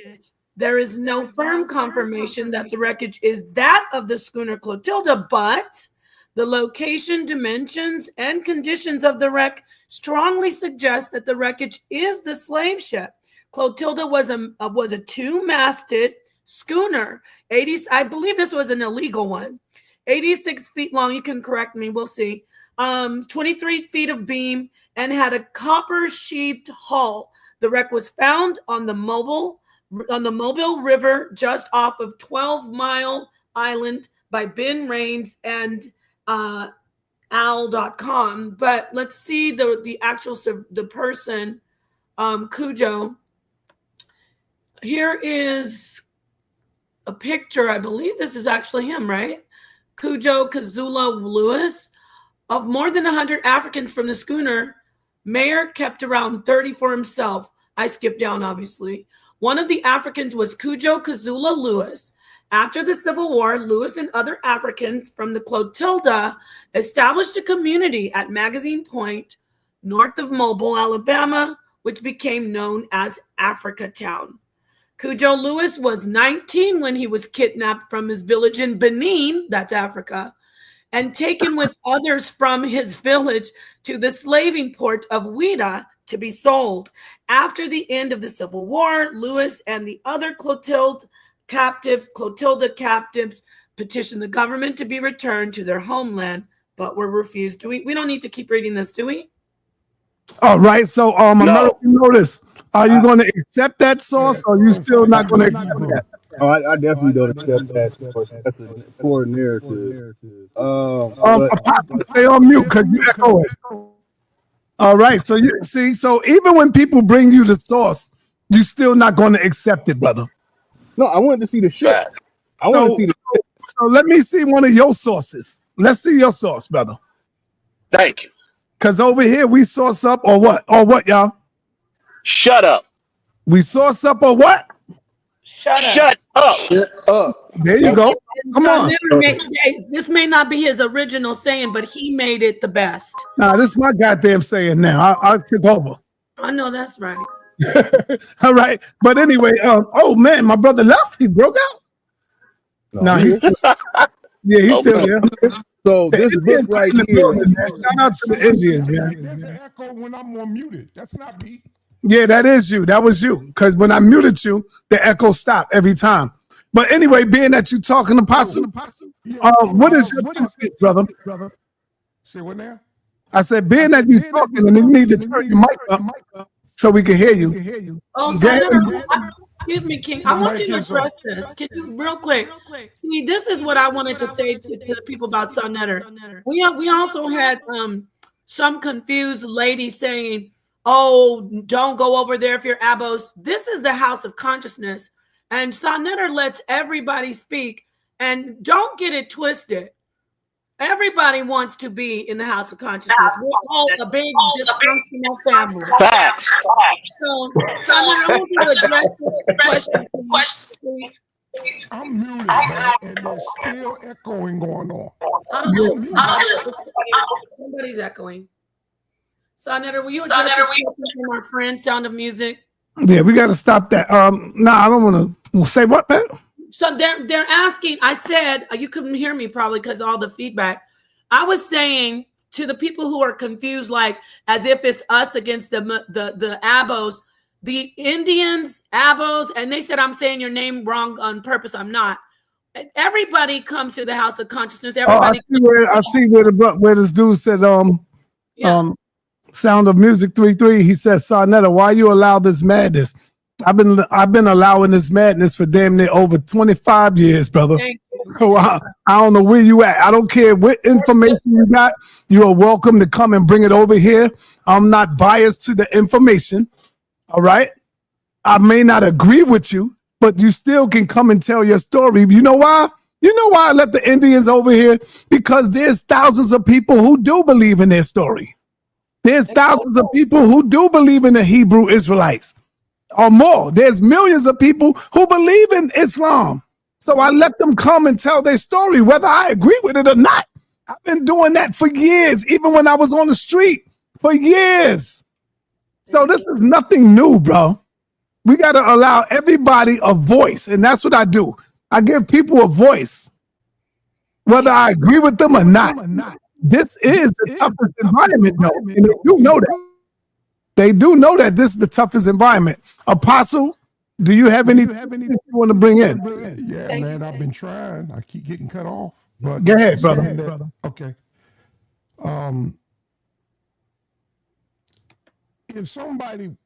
There is no firm confirmation that the wreckage is that of the schooner Clotilda, but the location, dimensions, and conditions of the wreck strongly suggest that the wreckage is the slave ship. Clotilda was a two-masted schooner. I believe this was an illegal one. 86 feet long. You can correct me. We'll see. 23 feet of beam and had a copper-sheathed hull. The wreck was found on the Mobile River, just off of 12 Mile Island by Ben Raines and Al.com. But let's see the actual the person, Cujo. Here is a picture. I believe this is actually him, right? Cujo Kazula Lewis. Of more than 100 Africans from the schooner, Mayer kept around 30 for himself. I skipped down, obviously. One of the Africans was Cujo Kazula Lewis. After the Civil War, Lewis and other Africans from the Clotilda established a community at Magazine Point, north of Mobile, Alabama, which became known as Africa Town. Cujo Lewis was 19 when he was kidnapped from his village in Benin, that's Africa, and taken with others from his village to the slaving port of Ouida to be sold. After the end of the Civil War, Lewis and the other Clotilda captives petitioned the government to be returned to their homeland, but were refused. We don't need to keep reading this, do we? All right. So, American Notice, are you going to accept that source, or are you still not going to accept that? Oh, I definitely don't accept that. That's a poor narrative. Stay on mute because you echo it. All right. So you see, so even when people bring you the source, you still not going to accept it, brother. No, I wanted to see the shit. So let me see one of your sources. Let's see your source, brother. Thank you. Because over here we source up or what? Or what, y'all? Shut up. We source up or what? Shut up. There you go. Come on. This may not be his original saying, but he made it the best. Nah, this is my goddamn saying now. I took over. I know that's right. All right. But anyway, oh man, my brother left. He broke out. No, he's still, he's still there. So this book right here. Shout out to the Indians, man. There's an echo when I'm on muted. That's not me. Yeah, that is you. That was you. Because when I muted you, the echo stopped every time. But anyway, being that you're talking apostle, what is your thesis, brother? Say what now? I said, being that you're talking and you need to turn your mic up so we can hear you. Oh, excuse me, King. I want you to address this. Can you, real quick? See, this is what I wanted to say to the people about sa.neter. We also had some confused lady saying, oh, don't go over there if you're abos. This is the house of consciousness. And sa.neter lets everybody speak. And don't get it twisted. Everybody wants to be in the house of consciousness. We're all a big dysfunctional family. Facts. So sa.neter, I want you to address the question, please. I'm muted, man, and there's still echoing going on. Somebody's echoing. sa.neter, will you address this question from our friend Sound of Music? Yeah, we got to stop that. No, I don't want to say what, man. So they're asking. I said you couldn't hear me probably because of all the feedback. I was saying to the people who are confused, like as if it's us against the abos, the Indians, abos, and they said I'm saying your name wrong on purpose. I'm not. Everybody comes to the house of consciousness. Everybody. I see where this dude said Sound of Music 33. He says, sa.neter, why you allow this madness? I've been allowing this madness for damn near over 25 years, brother. So I don't know where you at. I don't care what information you got. You are welcome to come and bring it over here. I'm not biased to the information. All right. I may not agree with you, but you still can come and tell your story. You know why? You know why I let the Indians over here? Because there's thousands of people who do believe in their story. There's thousands of people who do believe in the Hebrew Israelites. Or more. There's millions of people who believe in Islam. So I let them come and tell their story, whether I agree with it or not. I've been doing that for years, even when I was on the street, for years. So this is nothing new, bro. We got to allow everybody a voice, and that's what I do. I give people a voice, whether I agree with them or not. This is the toughest environment, though, and they do know that. They do know that this is the toughest environment. Apostle, do you have anything you want to bring in? Yeah, man, I've been trying. I keep getting cut off. But go ahead, brother. Okay. If somebody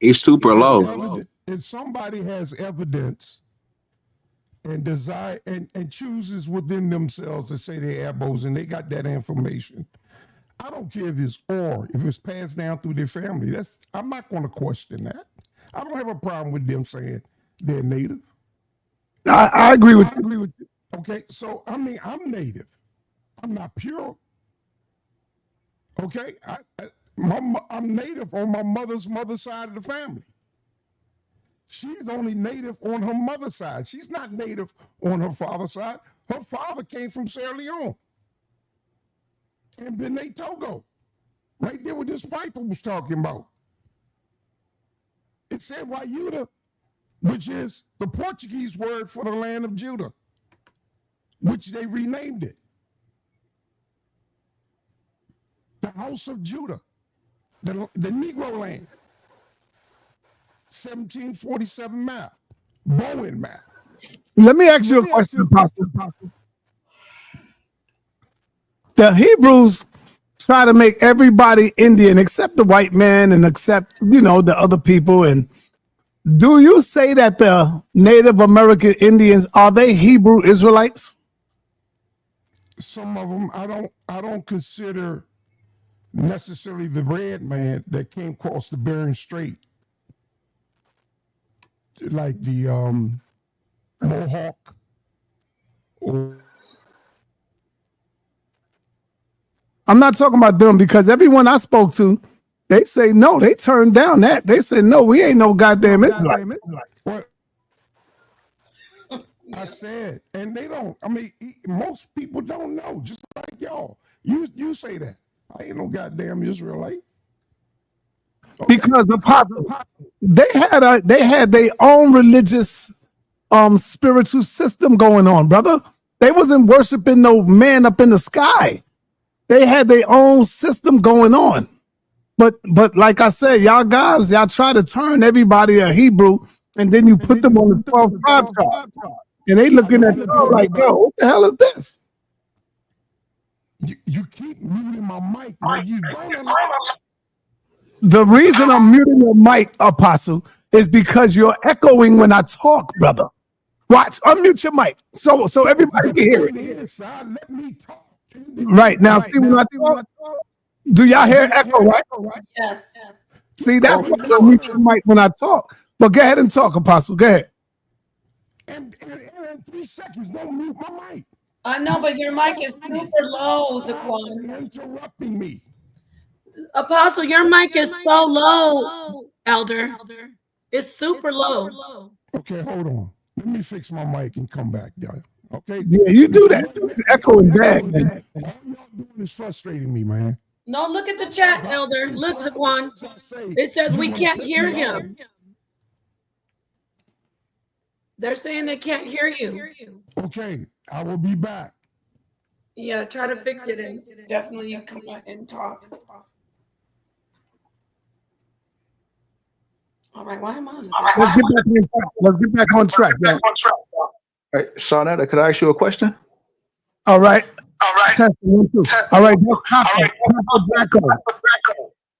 It's super low. If somebody has evidence and desire and chooses within themselves to say they're Abos and they got that information, I don't care if it's passed down through their family. I'm not going to question that. I don't have a problem with them saying they're Native. I agree with you. Okay, so I mean, I'm Native. I'm not pure. Okay, I'm Native on my mother's side of the family. She's only Native on her mother's side. She's not Native on her father's side. Her father came from Sierra Leone and Benin Togo, right there what this Piper was talking about. It said Wayuda, which is the Portuguese word for the land of Judah, which they renamed it. The house of Judah, the Negro land, 1747 map, Bowen map. Let me ask you a question, Apostle. The Hebrews try to make everybody Indian except the white man and except, the other people. And do you say that the Native American Indians, are they Hebrew Israelites? Some of them I don't consider necessarily the red man that came across the Bering Strait, like the Mohawk. I'm not talking about them, because everyone I spoke to, they say no, they turned down that. They said, no, we ain't no goddamn Israelite. What I said, and they don't, I mean, most people don't know, just like y'all. You say that. I ain't no goddamn Israelite. Okay. Because they had their own religious spiritual system going on, brother. They wasn't worshiping no man up in the sky. They had their own system going on. But like I said, y'all try to turn everybody a Hebrew, and then you put them on the 12 tribe chart. And they looking at y'all like, yo, what the hell is this? You keep muting my mic. The reason I'm muting your mic, Apostle, is because you're echoing when I talk, brother. Watch, unmute your mic so everybody can hear it. Let me talk. Right now, see when I talk, do y'all hear echo, right? Yes. See, that's why I mute your mic when I talk. But go ahead and talk, Apostle. Go ahead. And in 3 seconds, don't mute my mic. I know, but your mic is super low, Zaquan. Interrupting me. Apostle, your mic is so low, Elder. It's super low. Okay, hold on. Let me fix my mic and come back, y'all. Okay? Yeah, you do that. You're echoing back, man. All y'all doing is frustrating me, man. No, look at the chat, Elder. Look, Zaquan. It says we can't hear him. They're saying they can't hear you. Okay, I will be back. Yeah, try to fix it and definitely come back and talk. All right, why am I on? Let's get back on track. All right, sa.neter, could I ask you a question? All right. All right,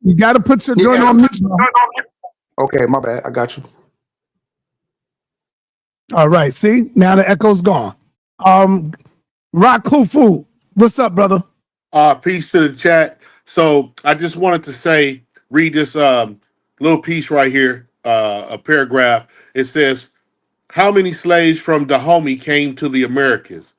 you got to put your joint on mute. Okay, my bad. I got you. All right, see? Now the echo's gone. Rock Hufu, what's up, brother? Peace to the chat. So I just wanted to read this little piece right here, a paragraph. It says, how many slaves from Dahomey came to the Americas?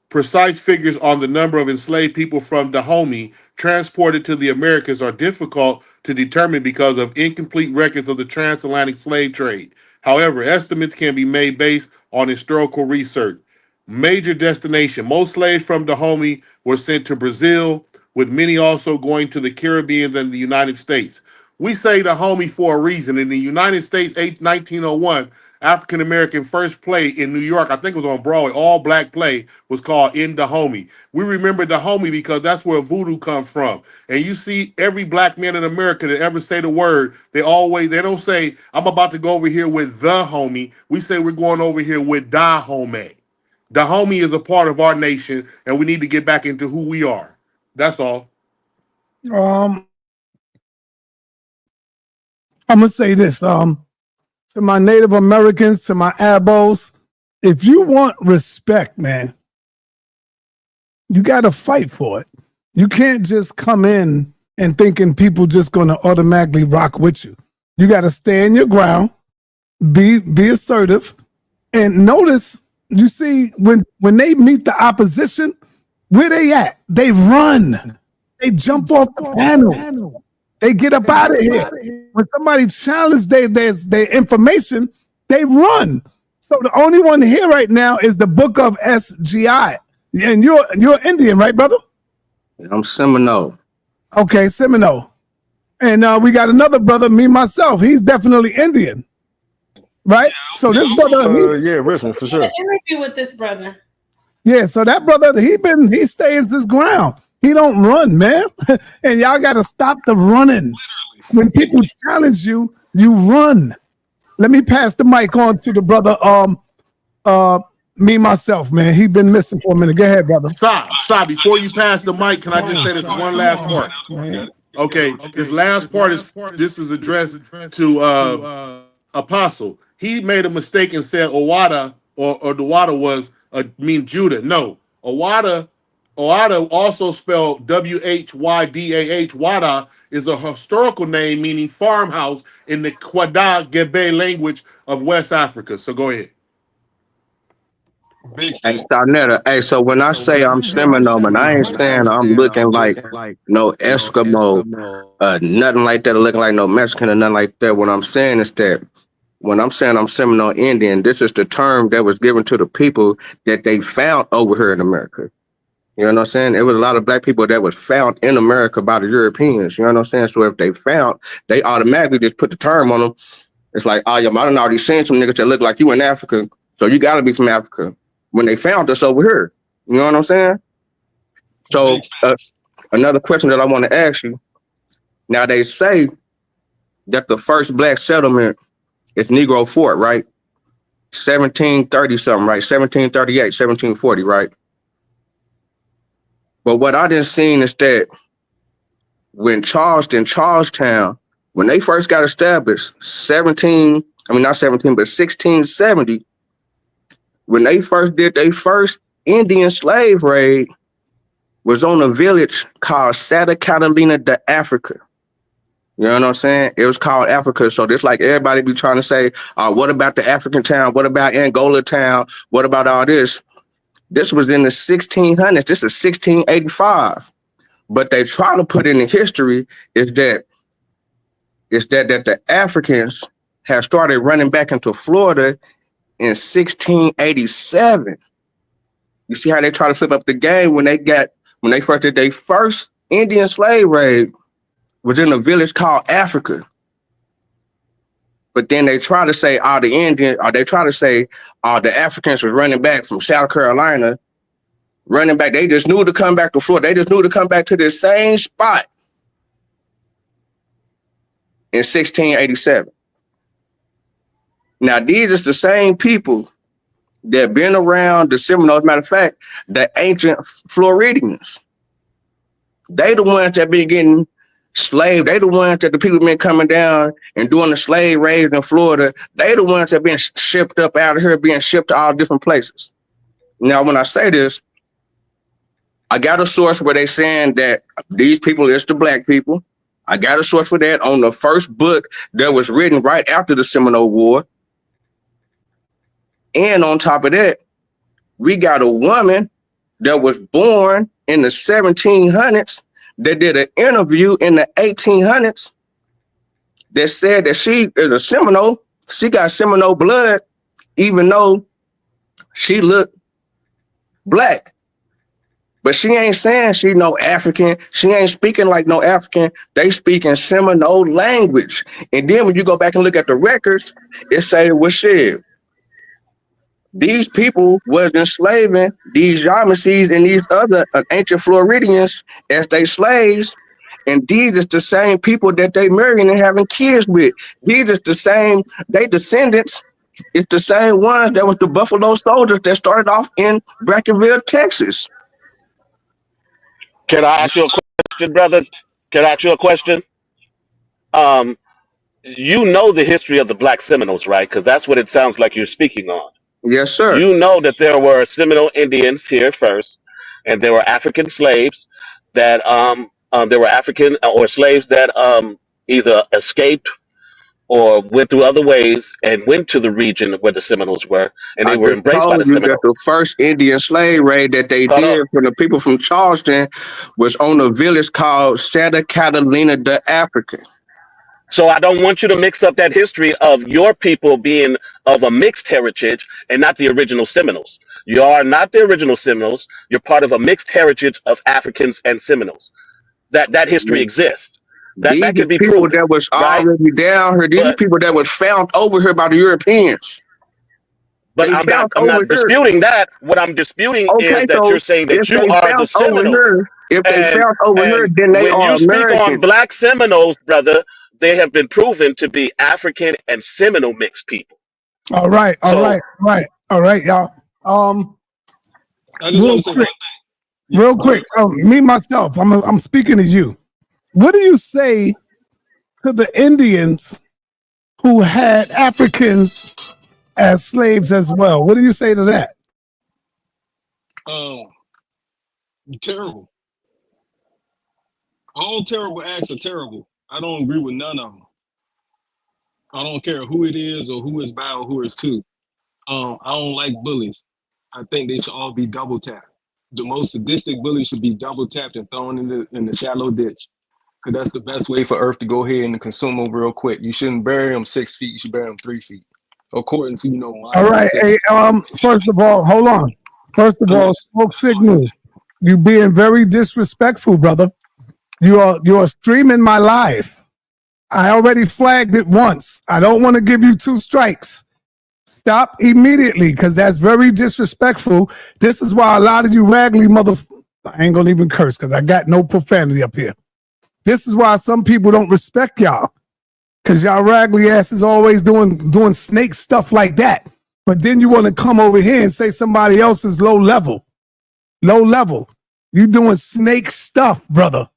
Precise figures on the number of enslaved people from Dahomey transported to the Americas are difficult to determine because of incomplete records of the transatlantic slave trade. However, estimates can be made based on historical research. Major destination. Most slaves from Dahomey were sent to Brazil, with many also going to the Caribbean and the United States. we say the homie for a reason. In the United States, 1901, African American first play in New York, I think it was on Broadway, all black play was called In the Homie. We remember the homie because that's where voodoo comes from. And you see every black man in America that ever say the word, they don't say, I'm about to go over here with the homie. We say we're going over here with da homie. The homie is a part of our nation, and we need to get back into who we are. That's all. I'm gonna say this. To my Native Americans, to my abos, if you want respect, man, you got to fight for it. You can't just come in and thinking people just going to automatically rock with you. You got to stand your ground, be assertive, and notice. You see, when they meet the opposition, where they at? They run. They jump off the panel. They get up out of here. When somebody challenges their information, they run. So the only one here right now is the book of SGI. And you're Indian, right, brother? I'm Seminole. Okay, Seminole. And we got another brother, me, myself. He's definitely Indian. Right? So this brother... yeah, Richmond, for sure. Interview with this brother. Yeah, so that brother, he stays his ground. He don't run, man. And y'all got to stop the running. When people challenge you, you run. Let me pass the mic on to the brother, me, myself, man. He been missing for a minute. Go ahead, brother. Stop. Before you pass the mic, can I just say this one last part? Okay, this last part is addressed to Apostle. He made a mistake and said Owada or Dawada was mean Judah. No, Owada also spelled WHYDAH. Wada is a historical name meaning farmhouse in the Kwada Gebe language of West Africa. So go ahead. Hey, sa.neter. Hey, so when I say I'm Seminole, man, I ain't saying I'm looking like no Eskimo, nothing like that, or looking like no Mexican or nothing like that. What I'm saying is that when I'm saying I'm Seminole Indian, this is the term that was given to the people that they found over here in America. You know what I'm saying? It was a lot of black people that was found in America by the Europeans. You know what I'm saying? So if they found, they automatically just put the term on them. It's like, oh, yeah, I done already seen some niggas that look like you in Africa, so you got to be from Africa. When they found us over here, you know what I'm saying? So another question that I want to ask you. Now they say that the first black settlement is Negro Fort, right? 1730 something, right? 1738, 1740, right? But what I didn't see is that when Charlestown, when they first got established, 1670, when they first did their first Indian slave raid, was on a village called Santa Catalina de Africa. You know what I'm saying? It was called Africa. So just like everybody be trying to say, what about the African town? What about Angola town? What about all this? This was in the 1600s. This is 1685. But they try to put in the history is that the Africans have started running back into Florida in 1687. You see how they try to flip up the game when they first did their first Indian slave raid was in a village called Africa. But then they try to say the Africans was running back from South Carolina, running back. They just knew to come back to Florida. They just knew to come back to the same spot in 1687. Now, these are the same people that been around the Seminoles. Matter of fact, the ancient Floridians. They the ones that been getting slave. They the ones that the people been coming down and doing the slave raids in Florida. They the ones that been shipped up out of here, being shipped to all different places. Now, when I say this, I got a source where they saying that these people is the black people. I got a source for that on the first book that was written right after the Seminole War. And on top of that, we got a woman that was born in the 1700s that did an interview in the 1800s that said that she is a Seminole. She got Seminole blood, even though she looked black. But she ain't saying she no African. She ain't speaking like no African. They speak in Seminole language. And then when you go back and look at the records, it say, well, shit, these people was enslaving these Yamasee and these other ancient Floridians as they slaves. And these is the same people that they marrying and having kids with. These is the same, they descendants. It's the same ones that was the Buffalo Soldiers that started off in Brackenville, Texas. Can I ask you a question, brother? Can I ask you a question? Um, you know the history of the Black Seminoles, right? Because that's what it sounds like you're speaking on. Yes, sir. You know that there were Seminole Indians here first, and there were African slaves that there were African or slaves that either escaped or went through other ways and went to the region where the Seminoles were, and I they were just embraced by told the you that the Seminoles. first Indian slave raid that they Hold on. did for the people from Charleston was on a village called Santa Catalina de Africa. So I don't want you to mix up that history of your people being of a mixed heritage and not the original Seminoles. You are not the original Seminoles. You're part of a mixed heritage of Africans and Seminoles. That history exists. These That is can be people proven, that was right? already down here. These are But people that was found over here by the Europeans. They found I'm over not here. disputing that. What I'm disputing is Okay, that so you're saying if that you they are the found over Seminoles. here, if they And found over here, and then they when are you speak on American. Black Seminoles, brother, they have been proven to be African and Seminole mixed people. All right, So all right, y'all. I just want Real to say one quick, thing. Yeah, real go ahead. quick. Me myself, I'm speaking to you. What do you say to the Indians who had Africans as slaves as well? What do you say to that? Um, Terrible. All terrible acts are terrible. I don't agree with none of them. I don't care who it is or who it's by or who it's to. I don't like bullies. I think they should all be double tapped. The most sadistic bully should be double tapped and thrown in the shallow ditch. Because that's the best way for Earth to go ahead and consume them real quick. You shouldn't bury them 6 feet. You should bury them 3 feet. According to, All modern right. six. Hey, first of all, hold on. First of all, smoke signal. You being very disrespectful, brother. You are streaming my live. I already flagged it once. I don't want to give you 2 strikes. Stop immediately, because that's very disrespectful. This is why a lot of you raggedy I ain't gonna even curse because I got no profanity up here. This is why some people don't respect y'all. Because y'all raggedy asses always doing snake stuff like that. But then you want to come over here and say somebody else is low level. Low level. You doing snake stuff, brother.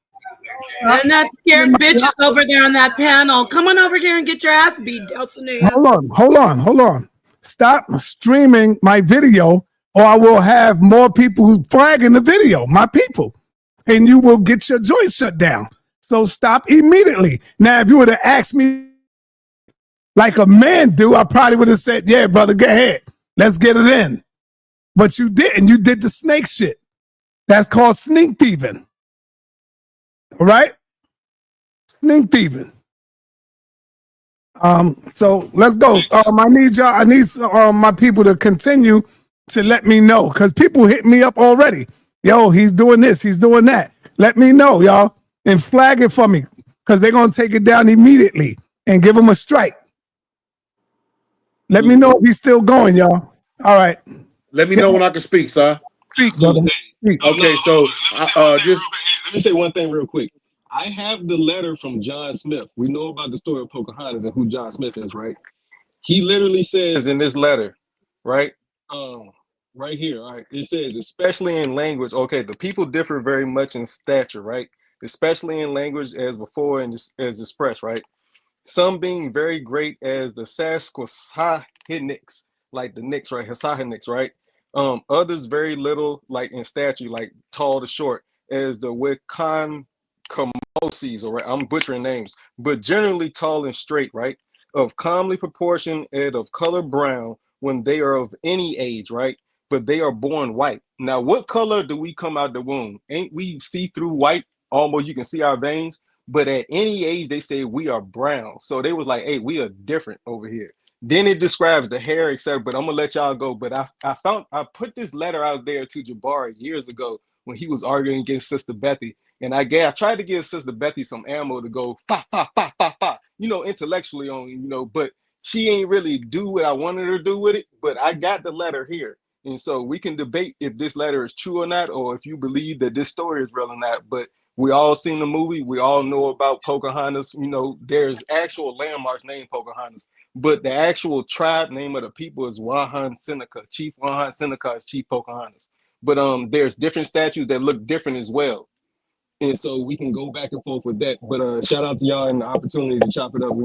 They're not scared bitches over there on that panel. Come on over here and get your ass beat, Delcinea. Hold on. Stop streaming my video, or I will have more people flagging the video, my people. And you will get your joint shut down. So stop immediately. Now, if you would have asked me like a man do, I probably would have said, yeah, brother, go ahead. Let's get it in. But you didn't. You did the snake shit. That's called sneak thieving. All right? Sneak thieving. So let's go. I need my people to continue to let me know, because people hit me up already. Yo, he's doing this, he's doing that. Let me know, y'all, and flag it for me, because they're gonna take it down immediately and give him a strike. Let me know if he's still going, y'all. All right. Let me know when I can speak, sir. Speak, brother. Speak. Okay, so just let me say one thing real quick. I have the letter from John Smith. We know about the story of Pocahontas and who John Smith is, right? He literally says in this letter, right? Right here, all right. It says, especially in language, okay, the people differ very much in stature, right? Especially in language as before and as expressed, right? Some being very great as the Saskatchewaniks, like the Knicks, right? Hasahaniks, right? Others very little, like in stature, like tall to short, as the Wiconkamos, all right? I'm butchering names, but generally tall and straight, right? Of comely proportion and of color brown when they are of any age, right? But they are born white. Now, what color do we come out the womb? Ain't we see through white? Almost you can see our veins. But at any age, they say we are brown. So they was like, hey, we are different over here. Then it describes the hair, etc. But I'm gonna let y'all go. But I put this letter out there to Jabari years ago when he was arguing against Sister Bethy. And I tried to give Sister Bethy some ammo to go intellectually on, but she ain't really do what I wanted her to do with it. But I got the letter here. And so we can debate if this letter is true or not, or if you believe that this story is real or not. But we all seen the movie. We all know about Pocahontas. There's actual landmarks named Pocahontas. But the actual tribe name of the people is Wahan Seneca. Chief Wahan Seneca is Chief Pocahontas. But there's different statues that look different as well. And so we can go back and forth with that. But shout out to y'all and the opportunity to chop it up,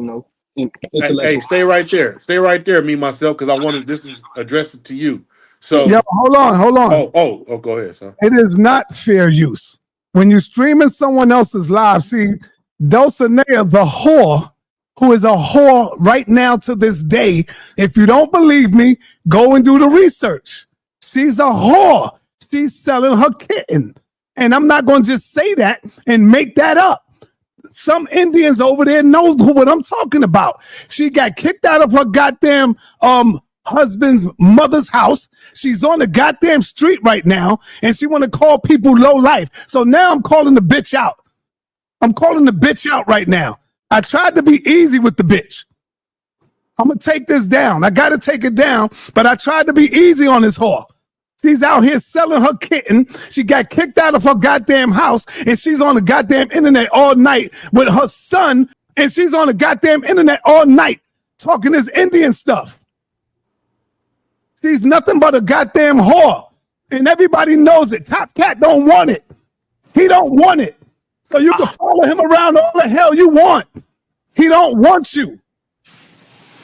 Hey, stay right there. Stay right there, me, myself, because I wanted this is addressed to you. So hold on. Oh, go ahead, son. It is not fair use. When you're streaming someone else's live, see, Dulcinea, the whore, who is a whore right now to this day. If you don't believe me, go and do the research. She's a whore. She's selling her kitten. And I'm not going to just say that and make that up. Some Indians over there know what I'm talking about. She got kicked out of her goddamn husband's mother's house. She's on the goddamn street right now, and she want to call people low life. So now I'm calling the bitch out. I'm calling the bitch out right now. I tried to be easy with the bitch. I'm going to take this down. I got to take it down, but I tried to be easy on this whore. She's out here selling her kitten. She got kicked out of her goddamn house, and she's on the goddamn internet all night with her son, and she's on the goddamn internet all night talking this Indian stuff. She's nothing but a goddamn whore, and everybody knows it. Top Cat don't want it. He don't want it. So you can follow him around all the hell you want. He don't want you.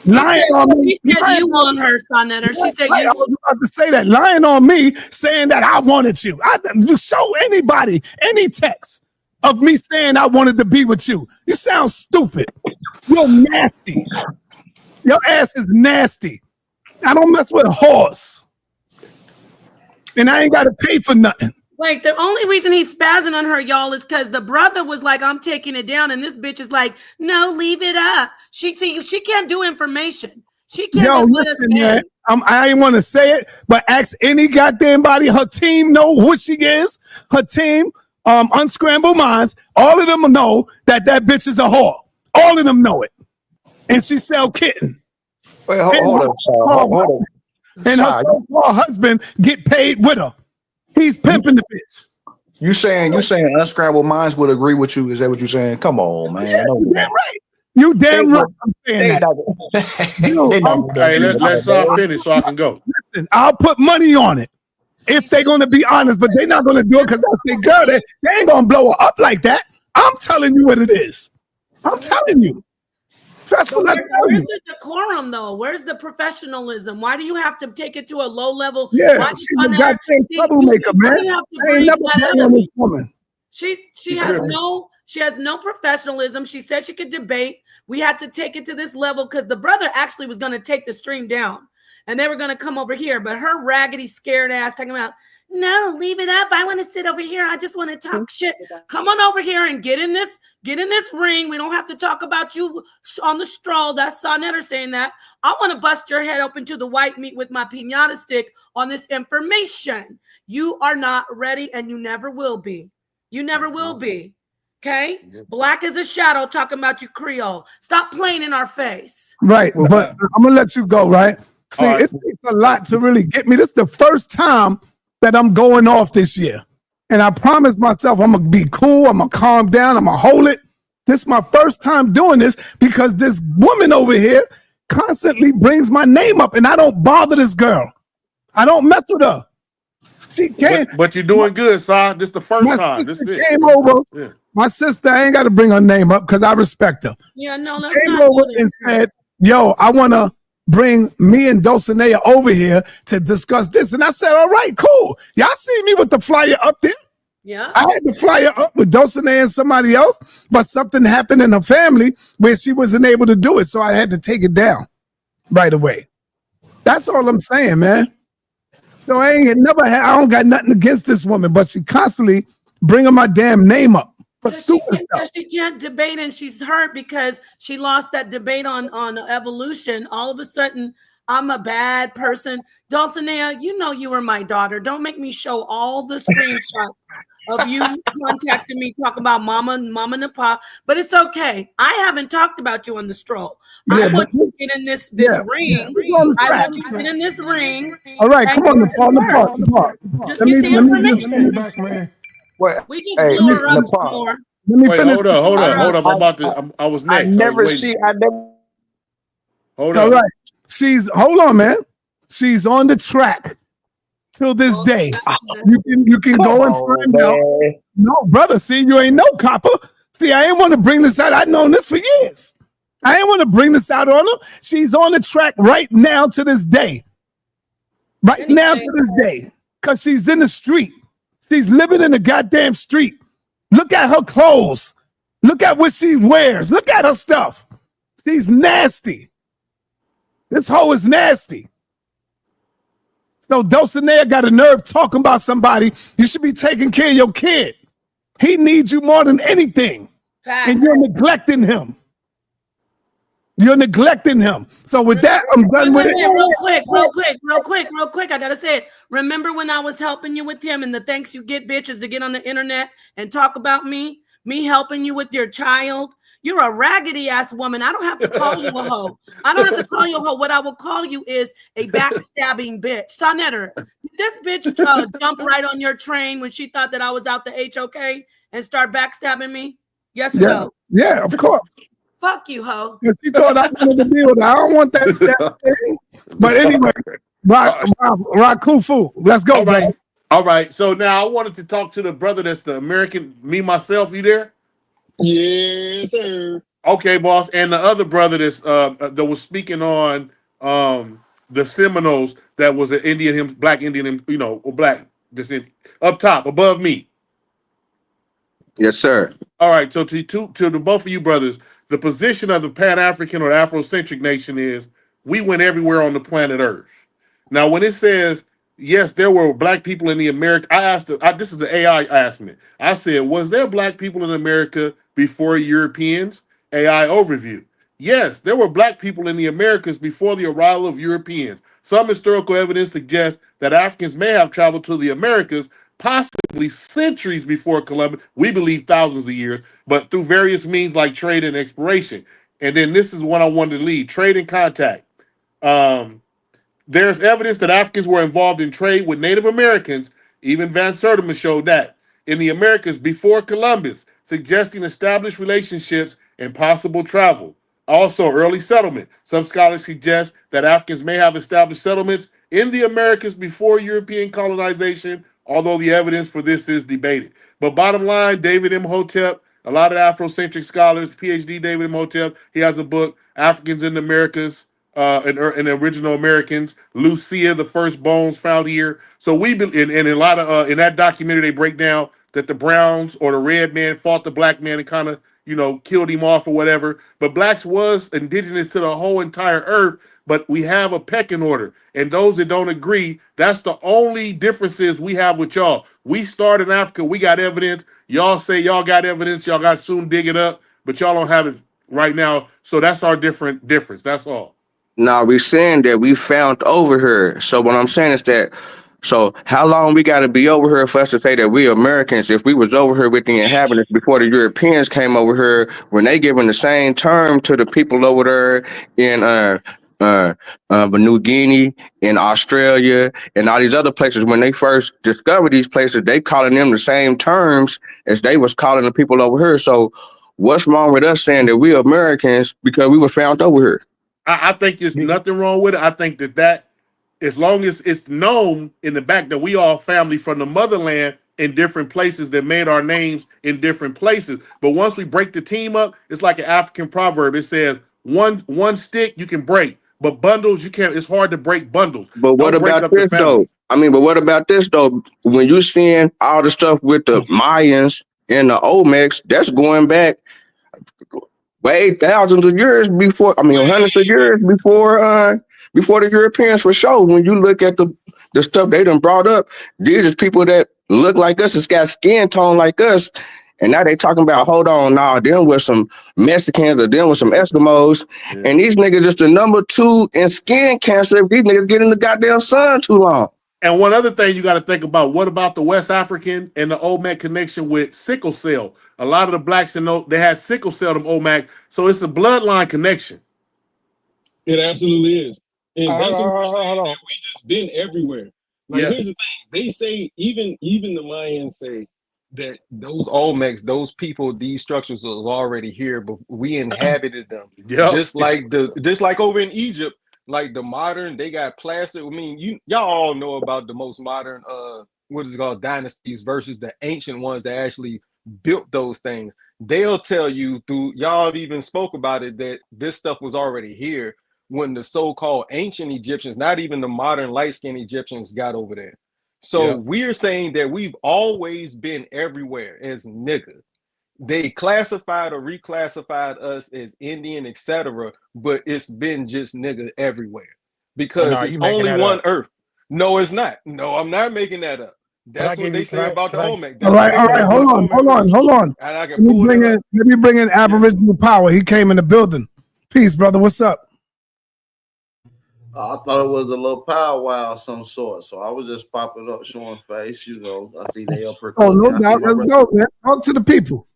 Lying on me. She said you want her, sa.neter. She said I was about to say that. Lying on me, saying that I wanted you. You show anybody any text of me saying I wanted to be with you. You sound stupid. You're nasty. Your ass is nasty. I don't mess with a horse. And I ain't got to pay for nothing. Wait, the only reason he's spazzing on her, y'all, is because the brother was like, I'm taking it down. And this bitch is like, no, leave it up. She can't do information. She can't just let us man, I ain't want to say it, but ask any goddamn body. Her team know who she is. Her team, Unscrambled Minds, all of them know that bitch is a whore. All of them know it. And she sell kitten. Wait, hold on. And her husband get paid with her. He's pimping the bitch. You saying Unscrambled Minds would agree with you? Is that what you're saying? Come on, man. Yeah, you damn right. You damn right. I'm saying that. Hey, let's finish so I can go. Listen, I'll put money on it if they're going to be honest, but they're not going to do it because they think, girl, they ain't going to blow her up like that. I'm telling you what it is. I'm telling you. Where's the decorum, though? Where's the professionalism? Why do you have to take it to a low level? Yeah, she's a goddamn troublemaker, man. I ain't never been on this woman. She has no professionalism. She said she could debate. We had to take it to this level because the brother actually was going to take the stream down, and they were going to come over here. But her raggedy, scared ass talking about, no, leave it up. I want to sit over here. I just want to talk shit. Come on over here and get in this ring. We don't have to talk about you on the stroll. That's sa.neter saying that. I want to bust your head open to the white meat with my piñata stick on this information. You are not ready, and you never will be. You never will be. Okay? Black as a shadow talking about you Creole. Stop playing in our face. Right. But I'm going to let you go, right? See, it takes a lot to really get me. This is the first time that I'm going off this year. And I promised myself I'm going to be cool. I'm going to calm down. I'm going to hold it. This is my first time doing this because this woman over here constantly brings my name up and I don't bother this girl. I don't mess with her. She came. But you're doing good, Sa. This is the first time. This is came over. Yeah. My sister, I ain't got to bring her name up because I respect her. Yeah, no, she came over and said, yo, I want to bring me and Dulcinea over here to discuss this. And I said, all right, cool. Y'all see me with the flyer up there? Yeah. I had the flyer up with Dulcinea and somebody else, but something happened in her family where she wasn't able to do it. So I had to take it down right away. That's all I'm saying, man. So I don't got nothing against this woman, but she constantly bringing my damn name up. She can't debate, and she's hurt because she lost that debate on evolution. All of a sudden, I'm a bad person. Dulcinea, you know you were my daughter. Don't make me show all the screenshots of you contacting me, talking about mama and pop. But it's okay. I haven't talked about you on the stroll. I want you to get in this ring. I want you to get in this ring. All right, come on, Nepal. Just get the information. Back, man. We just blew her up some more. Let me Wait, finish. hold up. I'm about to. I was next. I never. Hold All up. right. Hold on, man. She's on the track till this day. You can go and find out. No, brother. See, you ain't no copper. See, I ain't want to bring this out. I've known this for years. I ain't want to bring this out on her. She's on the track right now to this day. Right now to this day. Because she's in the street. She's living in the goddamn street. Look at her clothes. Look at what she wears. Look at her stuff. She's nasty. This hoe is nasty. So Dulcinea got a nerve talking about somebody. You should be taking care of your kid. He needs you more than anything. Facts. And you're neglecting him. You're neglecting him. So with that, I'm done with it. Real quick. I gotta say it. Remember when I was helping you with him and the thanks you get bitches to get on the internet and talk about me helping you with your child? You're a raggedy ass woman. I don't have to call you a hoe. I don't have to call you a hoe. What I will call you is a backstabbing bitch. sa.neter, did this bitch jump right on your train when she thought that I was out the HOK and start backstabbing me? Yes or no? Yeah, of course. Fuck you, hoe. Because she thought I wanted to deal with her. I don't want that stab thing. But anyway, Rakufu, let's go, brother. All right. So now I wanted to talk to the brother that's the American, me, myself. You there? Yes, sir. Okay, boss. And the other brother that was speaking on the Seminoles, that was an Indian, black Indian, or black, up top, above me. Yes, sir. All right. So to the both of you brothers, the position of the Pan-African or Afrocentric nation is we went everywhere on the planet Earth. Now, when it says, yes, there were black people in the America, this is the AI asked me. I said, was there black people in America before Europeans? AI overview. Yes, there were black people in the Americas before the arrival of Europeans. Some historical evidence suggests that Africans may have traveled to the Americas possibly centuries before Columbus. We believe thousands of years, but through various means like trade and exploration. And then this is what I wanted to lead: trade and contact. There's evidence that Africans were involved in trade with Native Americans. Even Van Sertima showed that in the Americas before Columbus, suggesting established relationships and possible travel. Also, early settlement. Some scholars suggest that Africans may have established settlements in the Americas before European colonization, although the evidence for this is debated. But bottom line, David M. Hotep, a lot of Afrocentric scholars, PhD David M. Hotep, he has a book, Africans in the Americas, and original Americans. Lucia, the first bones found here. So and a lot of in that documentary they break down that the Browns or the red man fought the black man and kind of killed him off or whatever. But blacks was indigenous to the whole entire earth. But we have a pecking order, and those that don't agree, that's the only differences we have with y'all. We start in Africa, we got evidence. Y'all say y'all got evidence, y'all got to soon dig it up, but y'all don't have it right now. So that's our difference. That's all. Now we're saying that we found over her. So what I'm saying is that, so how long we got to be over here for us to say that we Americans, if we was over here with the inhabitants before the Europeans came over here, when they giving the same term to the people over there in New Guinea, in Australia, and all these other places, when they first discovered these places, they calling them the same terms as they was calling the people over here. So what's wrong with us saying that we Americans because we were found over here? I think there's nothing wrong with it. I think that as long as it's known in the back that we all family from the motherland in different places that made our names in different places. But once we break the team up, it's like an African proverb. It says one stick you can break, but bundles you can't. It's hard to break bundles. But what about this though? But what about this though? When you seeing all the stuff with the Mayans and the Olmecs, that's going back way thousands of years before. Hundreds of years before the Europeans for sure. When you look at the stuff they done brought up, these are people that look like us, it's got skin tone like us, And now they talking about, hold on, nah, them with some Mexicans or them with some Eskimos. Yeah. And these niggas just the number 2 in skin cancer if these niggas get in the goddamn sun too long. And one other thing you got to think about, what about the West African and the Olmec connection with sickle cell? A lot of the blacks, they had sickle cell, them Olmec, so it's a bloodline connection. It absolutely is. And that's what we're saying, that we just been everywhere. Like, here's the thing. They say, even the Mayans say that those Olmecs, those people, these structures was already here, but we inhabited them. Just like over in Egypt, like the modern, they got plaster. I mean, y'all all know about the most modern what is it called, dynasties versus the ancient ones that actually built those things. They'll tell you through, y'all even spoke about it, that this stuff was already here when the so-called ancient Egyptians, not even the modern light-skinned Egyptians, got over there. So we're saying that we've always been everywhere as nigga. They classified or reclassified us as Indian, etc., but it's been just nigga everywhere because it's only one Earth. No, it's not. No, I'm not making that up. That's what they say about the Olmec. All right, hold on. Let me bring in Aboriginal Power. He came in the building. Peace, brother. What's up? I thought it was a little powwow of some sort, so I was just popping up, showing face. I see they up here cooking. Oh, no doubt. Let's go, man. Talk to the people.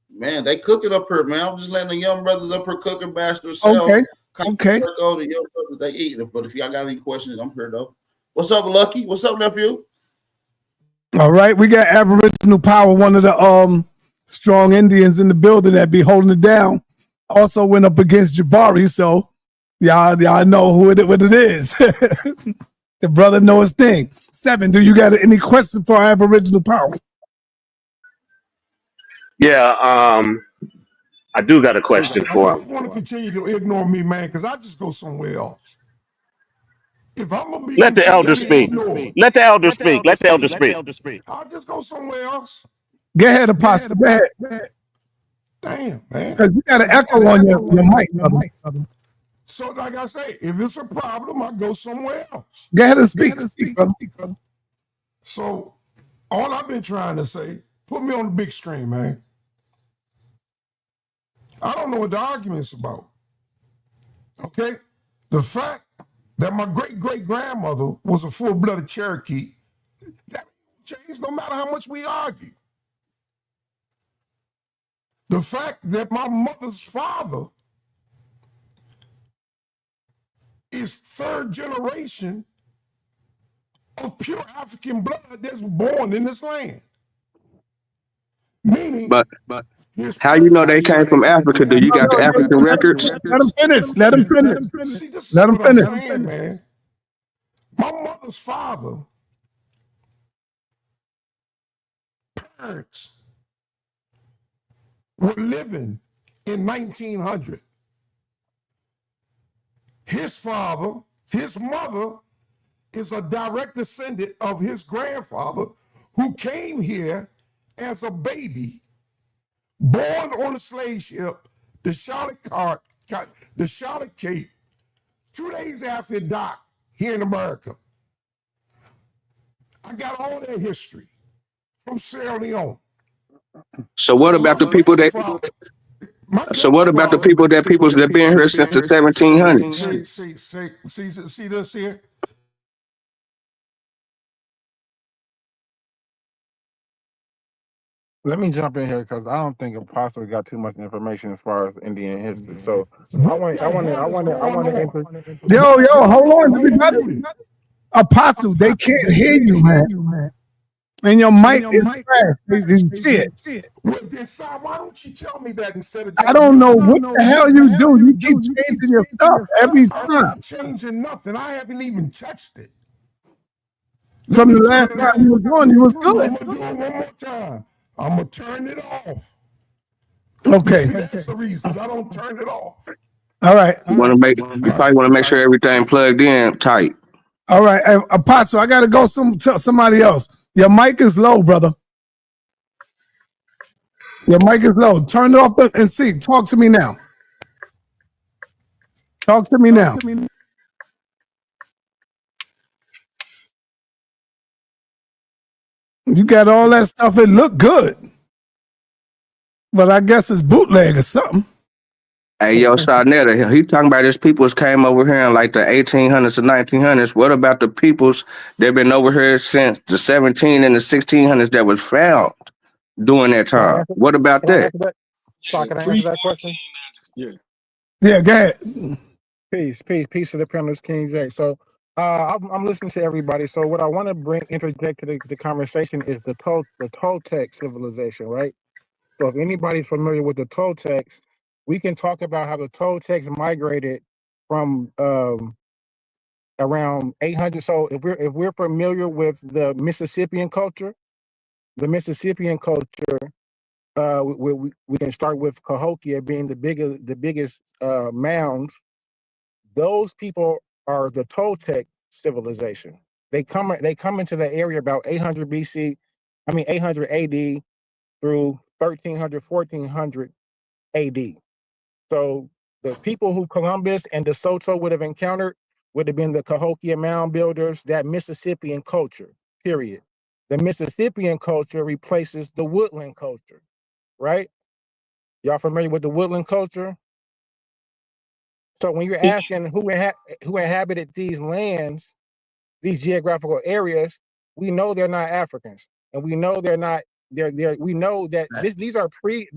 Man, they cooking up here, man. I'm just letting the young brothers up here cooking, bash themselves. Okay. The young brothers, they eating. But if y'all got any questions, I'm here though. What's up, Lucky? What's up, nephew? All right, we got Aboriginal Power, one of the strong Indians in the building that be holding it down. Also went up against Jabari, so y'all know what it is. The brother know his thing. 7, do you got any questions for Aboriginal Power? Yeah, I do got a question for him. I want to continue to ignore me, man, because I just go somewhere else. If I'm gonna be let the elder speak. Let the elder speak. Let the elder speak. I'll just go somewhere else. Go ahead, Apostle. Go ahead. Damn, man. Because you got an echo on your mic, brother. So, like I say, if it's a problem, I go somewhere else. Go ahead and speak, brother. So, all I've been trying to say, put me on the big screen, man. I don't know what the argument's about. Okay? The fact that my great-great-grandmother was a full-blooded Cherokee, that changed no matter how much we argue. The fact that my mother's father is 3rd generation of pure African blood that's born in this land. Meaning, but how you know they came from Africa? Do you got the African records? Let him finish. See, this is what I'm saying, man. My mother's father, parents were living in 1900. His father, his mother is a direct descendant of his grandfather who came here as a baby, born on a slave ship, the Charlotte Cape, 2 days after it docked here in America. I got all that history from Sierra Leone. So what about the people that? So what about the people that been here since the 1700s? See this here? Let me jump in here because I don't think Apostle got too much information as far as Indian history. So I want to. Yo, hold on, everybody. Apostle, they can't hear you, man. And your mic is trash. Why don't you tell me that instead of? I don't know what the hell you do. You keep changing your stuff every time. I'm not changing nothing. I haven't even touched it. From the last time you was on, you was good. I'm gonna do it one more time. I'm gonna turn it off. Okay. That's the reason I don't turn it off. All right. You probably want to make sure everything plugged in tight. All right, hey, Apostle, I gotta go tell somebody else. Your mic is low, brother. Your mic is low. Turn it off and see. Talk to me now. Talk to me now. You got all that stuff. It look good. But I guess it's bootleg or something. Hey, yo, sa.neter, he talking about his peoples came over here in like the 1800s or 1900s. What about the peoples that been over here since the 17 and the 1600s that was found during that Can I time? answer? What about Can I that? answer that? So can I answer that question? Yeah. Yeah, go ahead. Peace to the panelists, King J. So I'm listening to everybody. So what I want to interject to the conversation is the Toltec civilization, right? So if anybody's familiar with the Toltecs, we can talk about how the Toltecs migrated from around 800. So if we're familiar with the Mississippian culture, we can start with Cahokia being the biggest mounds. Those people are the Toltec civilization. They come into the area about 800 BC, 800 AD through 1300, 1400 AD. So the people who Columbus and De Soto would have encountered would have been the Cahokia mound builders, that Mississippian culture, period. The Mississippian culture replaces the woodland culture, right? Y'all familiar with the woodland culture? So when you're asking who inhabited these lands, these geographical areas, we know they're not Africans, and we know they're not. We know that these are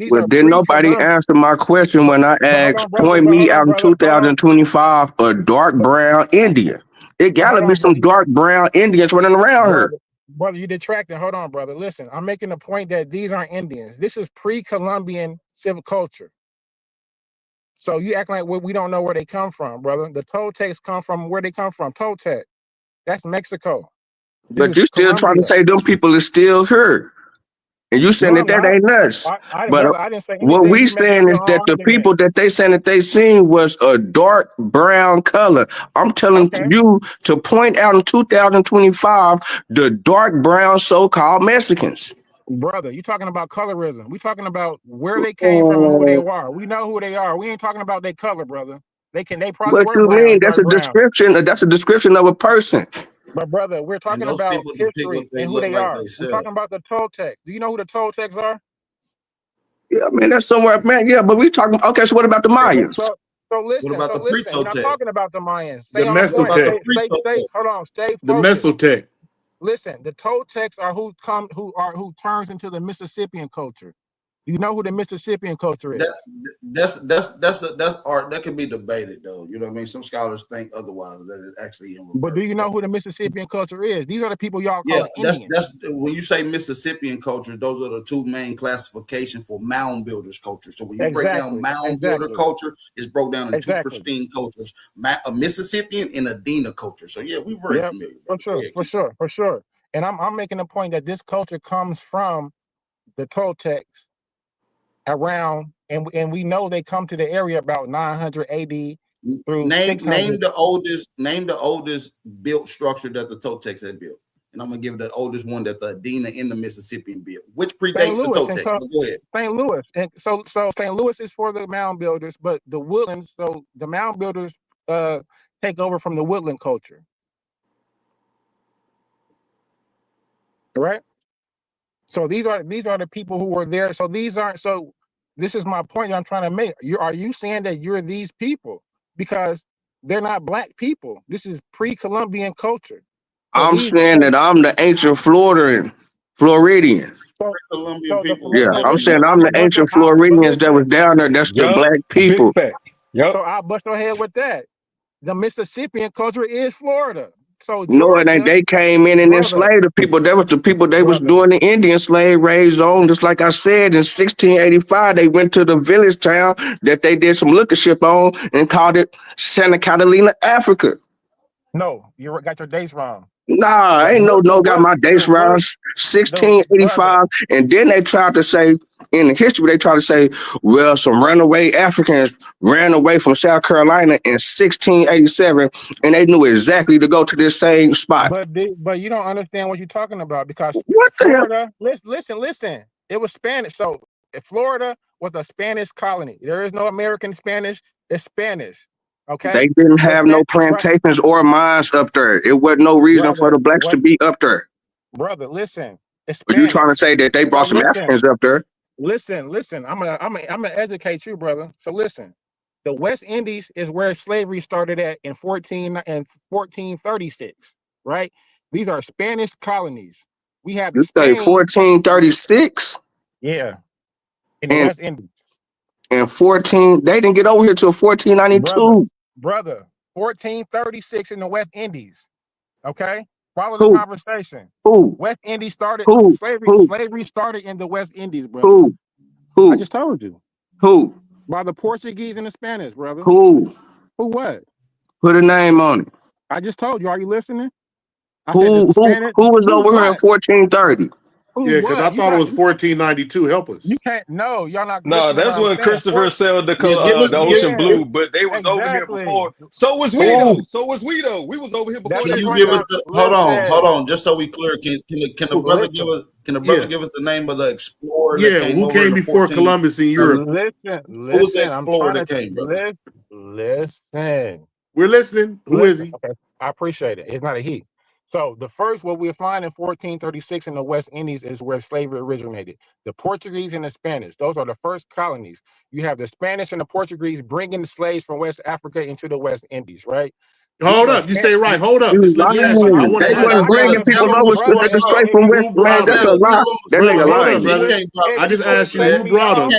Well, didn't nobody pre-Columbus. answer my question when I But hold asked, on, brother. point But hold me on, out in brother. Hold on. 2025 a dark brown Indian. It But gotta hold be on, some brother. dark brown Indians running around here. Brother, you detracting. Hold on, brother. Listen, I'm making the point that these aren't Indians. This is pre-Columbian civil culture. So you act like we don't know where they come from, brother. The Toltecs come from where they come from. Toltec. That's Mexico. This But is you still trying to Colombia. say them people is still here. And you saying No, that I'm that not. ain't us. But Brother, I didn't say what anything. we You making up saying is your that own the argument. people that they saying that they seen was a dark brown color. I'm telling you to point out in 2025 the dark brown so-called Mexicans. Brother, you talking about colorism. We talking about where they came from and who they are. We know who they are. We ain't talking about their color, brother. They probably What were you mean? That's dark a brown. description. That's a description of a person. But brother, we're And talking those about people depict what history they and who look they like are. We're themselves. talking about the Toltecs. Do you know who the Toltecs are? Yeah, man, that's somewhere, man. Yeah, but we talking. Okay, so what about the Mayans? So What about the listen. We're not pre-Toltec? talking about the Mayans. The Stay on What point. about the Mesotech. pre-Toltec? Hold on. Stay The focused. Mesotech. Listen, the Toltecs are who turns into the Mississippian culture. You know who the Mississippian culture is? That's art that can be debated though. You know what I mean? Some scholars think otherwise, that it's actually in But do reverse. you know who the Mississippian culture is? These are the people y'all Yeah, call Indians. that's when you say Mississippian culture, those are the two main classifications for mound builders culture. So when you break down mound builder culture, it's broke down in two pristine cultures, a Mississippian and a Dina culture. So yeah, we're very familiar. For sure. And I'm making a point that this culture comes from the Toltecs around, and we know they come to the area about 900 AD through 600. Name the oldest built structure that the Toltecs had built. And I'm gonna give the oldest one that the Dina in the Mississippian built, which predates the Toltecs. Go ahead. St. Louis. And so St. Louis is for the mound builders, but the woodlands, so the mound builders take over from the woodland culture. Right? So these are the people who were there. So this is my point that I'm trying to make. Are you saying that you're these people? Because they're not black people. This is pre-Columbian culture. So I'm saying that I'm the ancient Floridian. Colombian people. Yeah, I'm saying I'm the ancient Floridians that was down there. That's the black people. So I'll bust your head with that. The Mississippian culture is Florida. So Georgia, no, it ain't. They came in and enslaved the people. That was the people they was doing the Indian slave raids on. Just like I said, in 1685, they went to the village town that they did some liquor ship on and called it Santa Catalina, Africa. No, you got your dates wrong. Nah, ain't no got my dates wrong. 1685, and then they tried to say in the history, they tried to say, well, some runaway Africans ran away from South Carolina in 1687, and they knew exactly to go to this same spot. But you don't understand what you're talking about, because what Florida, listen, it was Spanish. So Florida was a Spanish colony. There is no American Spanish, it's Spanish. Okay. They didn't have no plantations or mines up there. It wasn't no reason for the blacks to be up there. Brother, listen. It's Spanish. You trying to say that they brought some Africans up there? Listen. I'm gonna educate you, brother. So listen, the West Indies is where slavery started at in 1436, right? These are Spanish colonies. We have You say Spain. 1436? Yeah, in the West Indies. And 14, they didn't get over here till 1492. Brother, 1436 in the West Indies. Okay, follow the Who? conversation. Who? West Indies started Who? slavery. Who? Slavery started in the West Indies, brother. Who? Who? I just told you. Who? By the Portuguese and the Spanish, brother. Who? Who what? Put a name on it. I just told you. Are you listening? I said Who the Spanish. was Who over here in what? 1430? Who Yeah, because I what? thought it was 1492. Help us. You can't. No, y'all not No, listening to that's what I'm when saying. Christopher sailed the Yeah, the ocean blue, but they was over here Exactly. before. So was we Who? though. So was we though. We was over here before Can they you was give us here. the hold Listen. on, just so we clear? Can the brother give us give us the name of the explorer that came Who over came in the before 14? Columbus in Europe? Listen. Who was the I'm explorer trying that came, to brother? listen. We're listening. Who is he? Okay, I appreciate it. It's not a he. So the first, what we find in 1436 in the West Indies is where slavery originated. The Portuguese and the Spanish, those are the first colonies. You have the Spanish and the Portuguese bringing the slaves from West Africa into the West Indies, right? Hold up. You say right. Hold up. You Just let me ask you. I lying. want They to ask wasn't you. bringing people over straight from West Who land. brought That's him? a lie. That Brother, nigga hold up, lying. brother. I just asked you who brought him.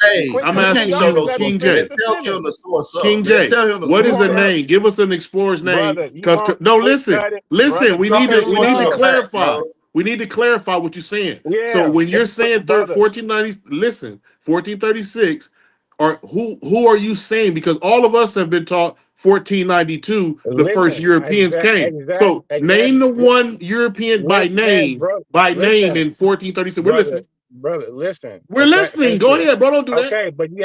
Hey, I'm you can't asking show you, those King sources. J. Tell him the source up. King Man. J. Tell him the What is source the up. name? Give us an explorer's name. Brother, Because no, listen. brother, We drop need the to source in the back, clarify. bro. We need to clarify what you're saying. Yeah, So when you're saying brother. 1490, listen, 1436, or who are you saying? Because all of us have been taught 1492, the first Europeans came. So name the one European by name in 1436. We're listening. Brother, listen. We're Okay, listening. thank Go you. ahead, bro. Don't do that. Okay, but you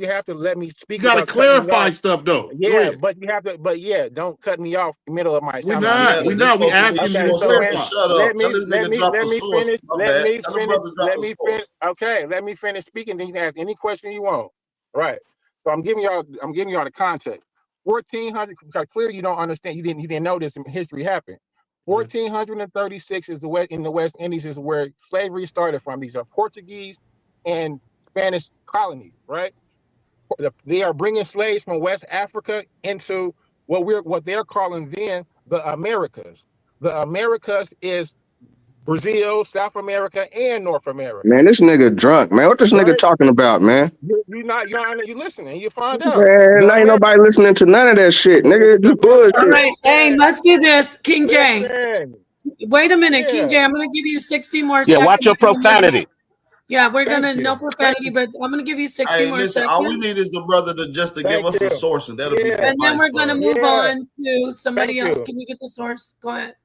have to let me speak You got to without cutting me clarify off. stuff, though. Go Yeah, ahead. but you have to. But yeah, don't cut me off in the middle of my. We're I'm not. Yeah, this We supposed to be asking you Okay, to source so up. when So clarify. shut up. Tell this nigga drop the source. finish. My Let bad. me Tell the finish. brother drop the source. Okay, let me finish speaking. Then you can ask any question you want. Right. So I'm giving y'all the context. 1400. Because clearly you don't understand. You didn't know this history happened. 1436 is in the West Indies is where slavery started from. These are Portuguese and Spanish colonies, right? They are bringing slaves from West Africa into what they're calling then the Americas. The Americas is Brazil, South America, and North America. Man, this nigga drunk, man. What this nigga Right? talking about, man? You listening. You find out. Man, ain't nobody listening to none of that shit, nigga. You bullshit. All right, hey, let's do this, King J. Listen. Wait a minute, Yeah. King J. I'm going to give you 60 more Yeah, seconds. watch your profanity. Yeah, we're Thank gonna you. no profanity, but I'm gonna give you 60 Hey, more listen, seconds. all we need is the brother to give Thank us a you. source, and that'll be Yeah. suffice And then we're for gonna us. move Yeah. on to somebody Thank else. you. Can you get the source? Go ahead.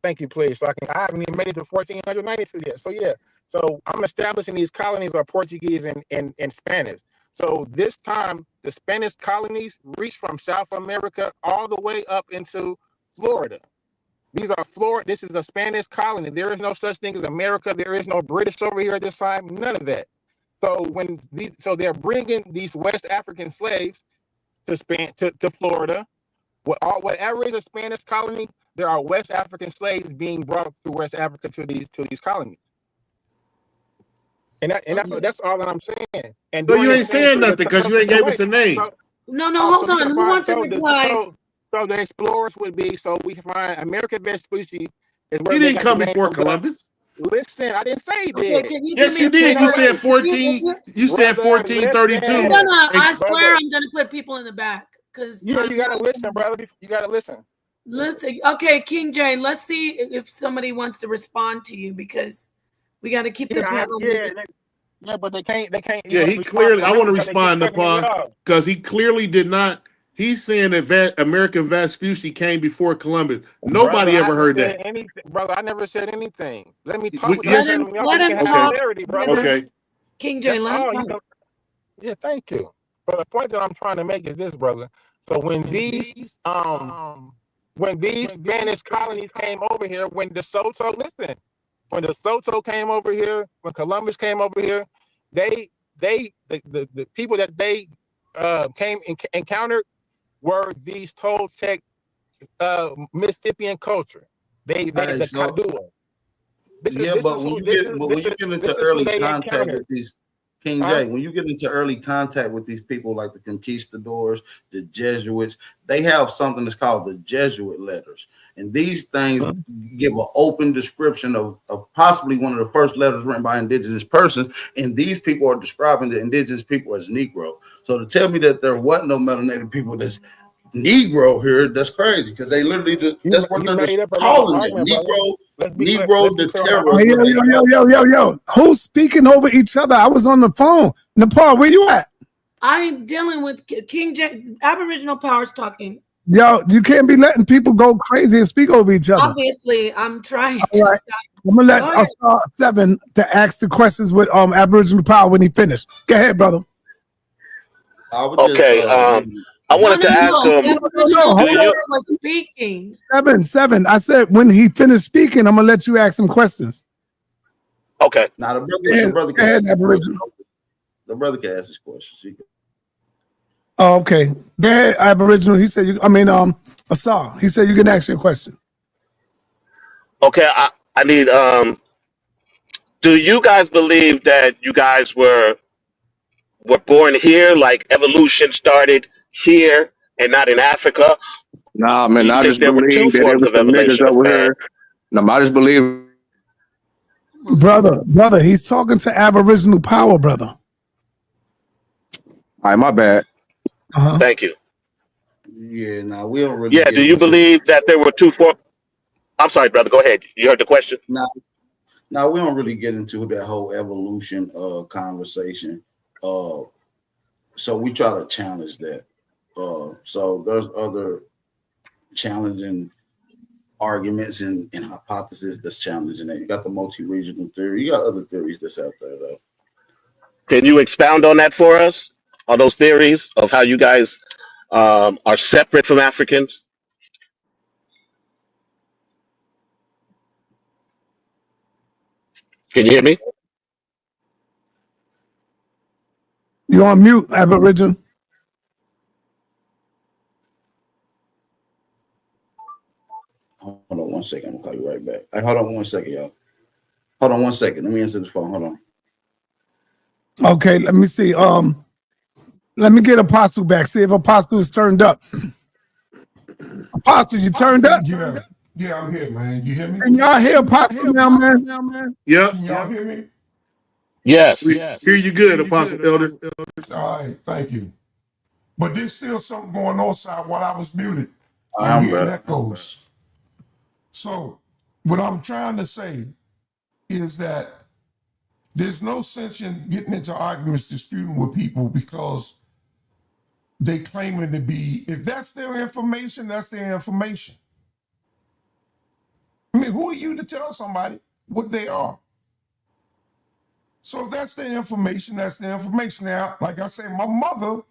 Thank you, please. So I haven't even made it to 1492 yet. So yeah, so I'm establishing these colonies are Portuguese and Spanish. So this time, the Spanish colonies reached from South America all the way up into Florida. These are Florida. This is a Spanish colony. There is no such thing as America. There is no British over here at this time. None of that. So so they're bringing these West African slaves to Florida. Whatever is a Spanish colony, there are West African slaves being brought to West Africa to these colonies. And that's all that I'm saying. And So you during ain't saying nothing because you ain't gave us a name. No, hold on. Who wants to reply? So the explorers would be, so we find American Vespucci is where He they didn't got come the name before of Columbus. Listen, I didn't say that. Okay, can you Yes, you did. You said 14. You said 1432. I'm gonna, I swear I'm gonna put people in the back because you gotta listen, brother. You gotta listen. Listen, okay, King J. Let's see if somebody wants to respond to you because we got to keep the panel. Yeah, but they can't. Yeah, he clearly. I want to respond to Paul because he clearly did not. He's saying that American Vespucci came before Columbus. Nobody ever heard that. Brother, I never said anything. Let me talk. Let him talk. Okay. King J. Let him talk. Yeah, thank you. But the point that I'm trying to make is this, brother. So when these Spanish colonies came over here, when the Soto came over here, when Columbus came over here, the people that they encountered were these Toltec Mississippian culture. The Cadua. But when you get into early contact with these King J, when you get into early contact with these people like the conquistadors, the Jesuits, they have something that's called the Jesuit letters. And these things give an open description of possibly one of the first letters written by indigenous persons. And these people are describing the indigenous people as Negro. So to tell me that there wasn't no melanated people that's Negro here, that's crazy, because they literally that's what they're just calling them. Negro the terror. Yo. Who's speaking over each other? I was on the phone. Nepal, where you at? I'm dealing with King J. Aboriginal powers talking. Yo, you can't be letting people go crazy and speak over each other. Obviously, I'm trying to stop. I'm gonna let Seven to ask the questions with Aboriginal power when he finished. Go ahead, brother. Okay. I wanted to ask him. Was speaking. Seven. I said when he finished speaking, I'm gonna let you ask him questions. Okay. Now the brother can ask his questions. Oh, okay. Go ahead, Aboriginal. He said Asar. He said you can ask your question. Okay, I need do you guys believe that you guys were born here, like evolution started here and not in Africa? Nah, man, I just believe that it was some niggas over here. No, I just believe. Brother, he's talking to Aboriginal power, brother. All right, my bad. Thank you. Yeah, no, we don't really. Yeah, do you believe that there were I'm sorry, brother. Go ahead. You heard the question. Now we don't really get into that whole evolution conversation. So we try to challenge that. So there's other challenging arguments and hypotheses that's challenging that. You got the multi-regional theory. You got other theories that's out there, though. Can you expound on that for us? On those theories of how you guys are separate from Africans? Can you hear me? You on mute, Aboriginal. Hold on 1 second. I'm gonna call you right back. Hold on 1 second, y'all. Hold on 1 second. Let me answer this phone. Hold on. Okay, let me see. Let me get Apostle back. See if Apostle is turned up. Apostle, you turned up? Yeah, I'm here, man. You hear me? Can y'all hear Apostle now, man? Yep. Can y'all hear me? Yes. We hear you good, Apostle Elder. All right, thank you. But there's still something going on side while I was muted. I'm hearing echoes. So what I'm trying to say is that there's no sense in getting into arguments, disputing with people because they claiming to be, if that's their information, that's their information. I mean, who are you to tell somebody what they are? So that's their information, that's their information. Now, like I say, my mother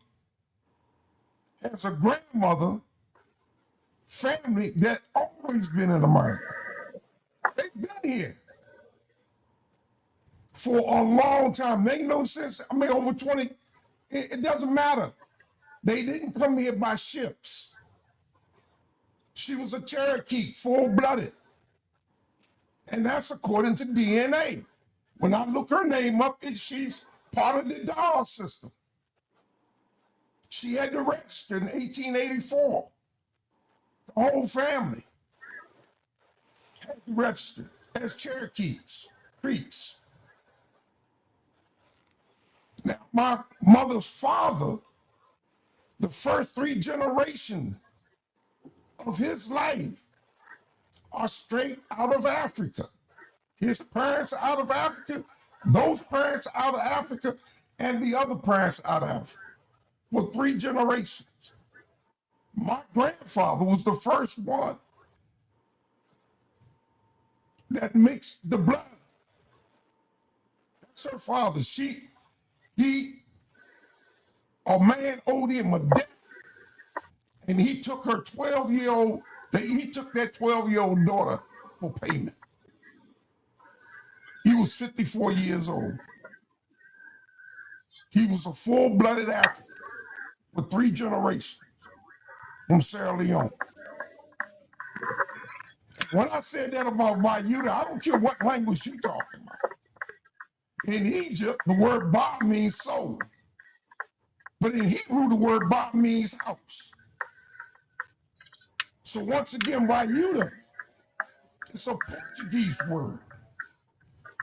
has a grandmother family that always been in America. They've been here for a long time. They ain't no sense. I mean, over 20, it doesn't matter. They didn't come here by ships. She was a Cherokee, full-blooded. And that's according to DNA. When I look her name up, she's part of the Dar system. She had to register in 1884. The whole family had to register as Cherokees, Creeks. Now, my mother's father, the first 3 generations of his life are straight out of Africa. His parents are out of Africa, those parents are out of Africa, and the other parents out of Africa for 3 generations. My grandfather was the first one that mixed the blood. That's her father. A man owed him a debt, and he took her 12-year-old, he took that 12-year-old daughter for payment. He was 54 years old. He was a full-blooded African for 3 generations from Sierra Leone. when I said that about Bayuda, I don't care what language you're talking about. In Egypt, the word Ba means soul. But in Hebrew, the word Ba means house. So once again, Bayuda, it's a Portuguese word.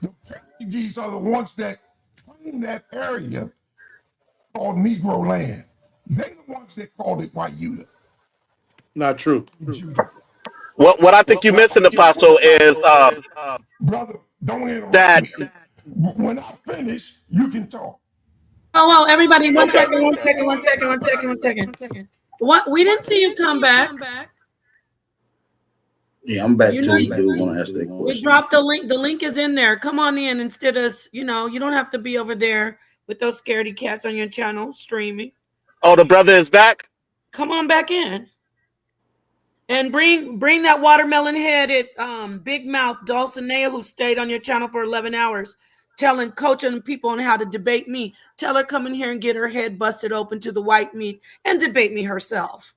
The Portuguese are the ones that claim that area called Negro land. They're the ones that called it Bayuda. Not true. What I think you're missing, Apostle, is Brother, don't interrupt that. me. When I finish, you can talk. Oh, everybody, one Okay. second. What? We didn't see you come back. Yeah, I'm back You to know, you. Do want to ask that we question? dropped the link. The link is in there. Come on in instead of, you don't have to be over there with those scaredy cats on your channel streaming. Oh, the brother is back? Come on back in. And bring that watermelon headed big mouth Dulcinea who stayed on your channel for 11 hours coaching people on how to debate me. Tell her come in here and get her head busted open to the white meat and debate me herself.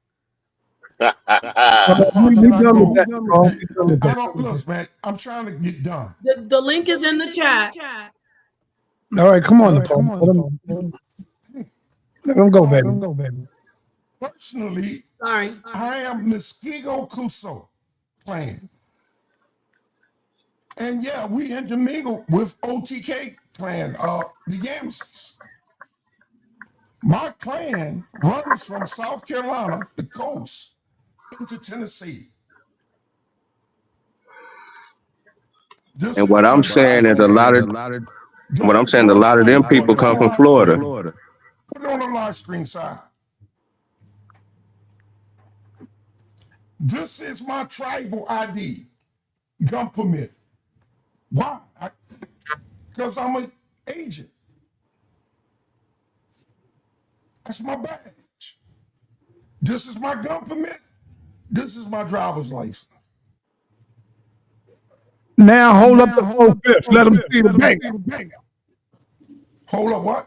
We done with that. Look, man, I'm trying to get done. The link is in the chat. All right, come on, let him go, baby. Personally, sorry, I am Muskego Kuso clan. And yeah, we intermingle with OTK clan, the Yamsons. My clan runs from South Carolina, the coast, into Tennessee. And what I'm saying is a lot of them people come from Florida. Put it on the live screen side. This is my tribal ID, gun permit. Why? Because I'm an agent. That's my badge. This is my gun permit. This is my driver's license. Now hold up the 4/5. Let them see the banger. Hold up what?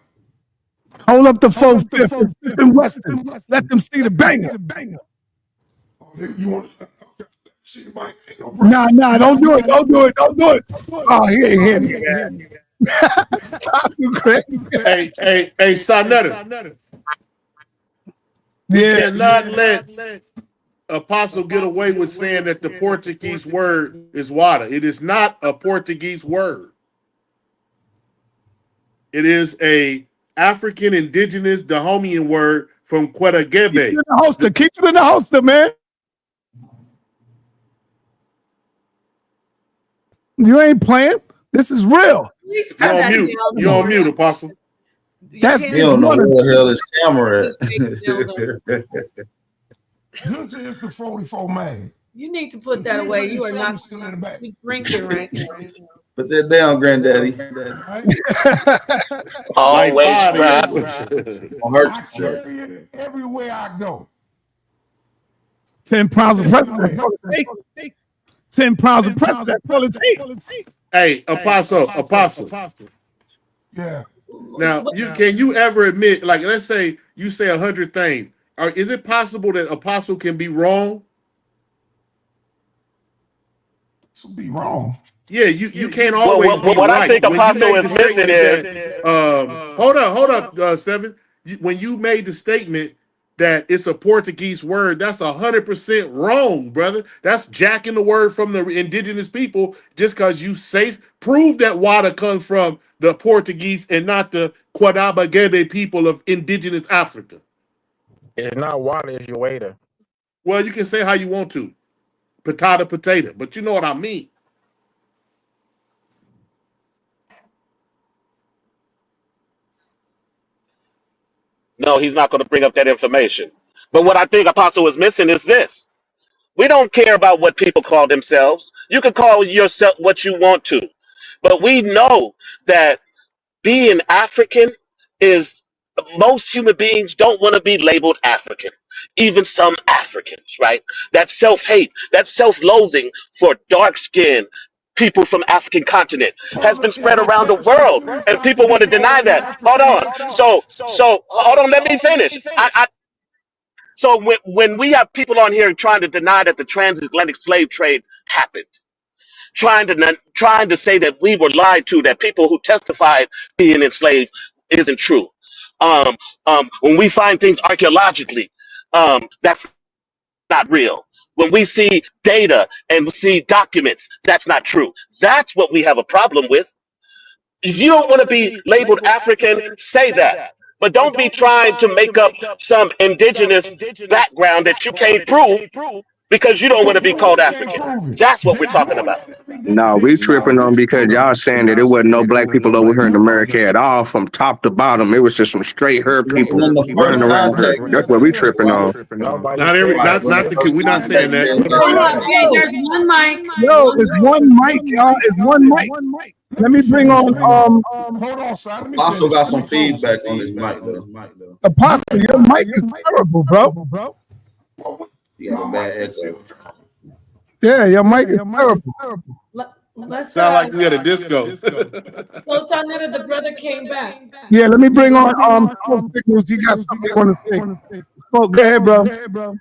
Hold up the 4/5 in Western. Let them see the banger. You want to see the banger? Nah, don't do it. Don't do it. Oh, he ain't hear me, man. You crazy. Hey, sa.neter. We cannot let Apostle get away with saying that the Portuguese word is water. It is not a Portuguese word. It is a African Indigenous Dahomian word from Quetagebe. Keep it in the holster, man. You ain't playing. This is real. You're on mute. You're on mute, Apostle. That's you don't know where the hell his camera is. This is the 44 man. You need to put that away. You are not still in the back. drinking right now. Put that down, granddaddy. Always I carry it everywhere I go. 10 pounds of president. 10 pounds of president. Hey, Apostle. Yeah. Now, can you ever admit, like, let's say you say 100 things. Is it possible that Apostle can be wrong? To be wrong. Yeah, you can't always be what right. I think Apostle is missing is hold up, Seven. When you made the statement that it's a Portuguese word, that's 100% wrong, brother. That's jacking the word from the indigenous people just because you prove that water comes from the Portuguese and not the Quadabagebe people of indigenous Africa. It's not water, it's your waiter. Well, you can say how you want to. Potato, but you know what I mean. no, he's not going to bring up that information. But what I think Apostle is missing is this. We don't care about what people call themselves. You can call yourself what you want to. But we know that being African is most human beings don't want to be labeled African, even some Africans, right? That self-hate, that self-loathing for dark-skinned people from African continent has been spread around the world, and people want to deny that. Hold on. So hold on, let me finish. So when we have people on here trying to deny that the transatlantic slave trade happened, trying to say that we were lied to, that people who testified being enslaved isn't true. When we find things archaeologically, that's not real. When we see data and we see documents, that's not true. That's what we have a problem with. If you don't want to be labeled African, say that. But don't be trying to make up some indigenous background that you can't prove because you don't want to be called African. That's what we're talking about. No, we tripping on because y'all saying that it wasn't no black people over here in America at all from top to bottom. It was just some straight her people When the running first around here. contact, That's what we tripping on. Not every, right? When not the the kid. first We're not saying contact that. said that Okay, there's one mic. Yo, it's one mic, y'all. It's one mic. Let me bring on Hold on, son. Let me Apostle finish. got Let me some finish. feedback on his mic though. Apostle. Your mic is terrible, bro. He got a bad echo. Yeah, your mic is terrible. Let's Sound like we at a disco. so sa.neter, the brother came back. Yeah, let me bring on Smoke Signals. You got something you want to say? Smoke, go ahead, bro.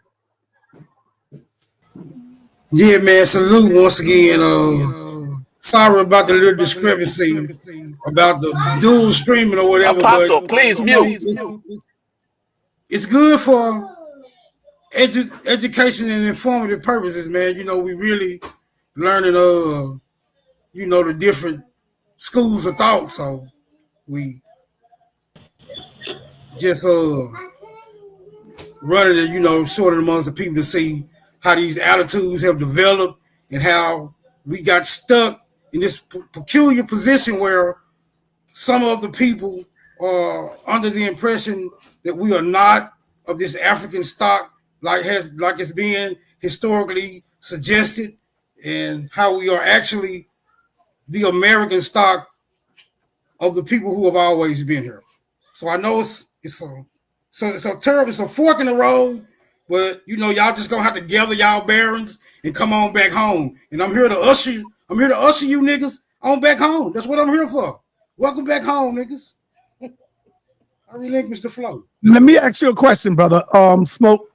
Yeah, man, salute once again. Sorry about the little discrepancy about the dual streaming or whatever, Apostle, but please you know, mute. it's good for education and informative purposes, man. You know, we really learning you know, the different schools of thought. So we just running it, you know, sorting amongst the people to see how these attitudes have developed and how we got stuck in this peculiar position where some of the people are under the impression that we are not of this African stock, like it's being historically suggested, and how we are actually the American stock of the people who have always been here. So I know it's a terrible, it's a fork in the road, but you know, y'all just gonna have to gather y'all bearings and come on back home. And I'm here to usher you niggas on back home. That's what I'm here for. Welcome back home, niggas. I relinquish the flow. Let me ask you a question, brother. Smoke.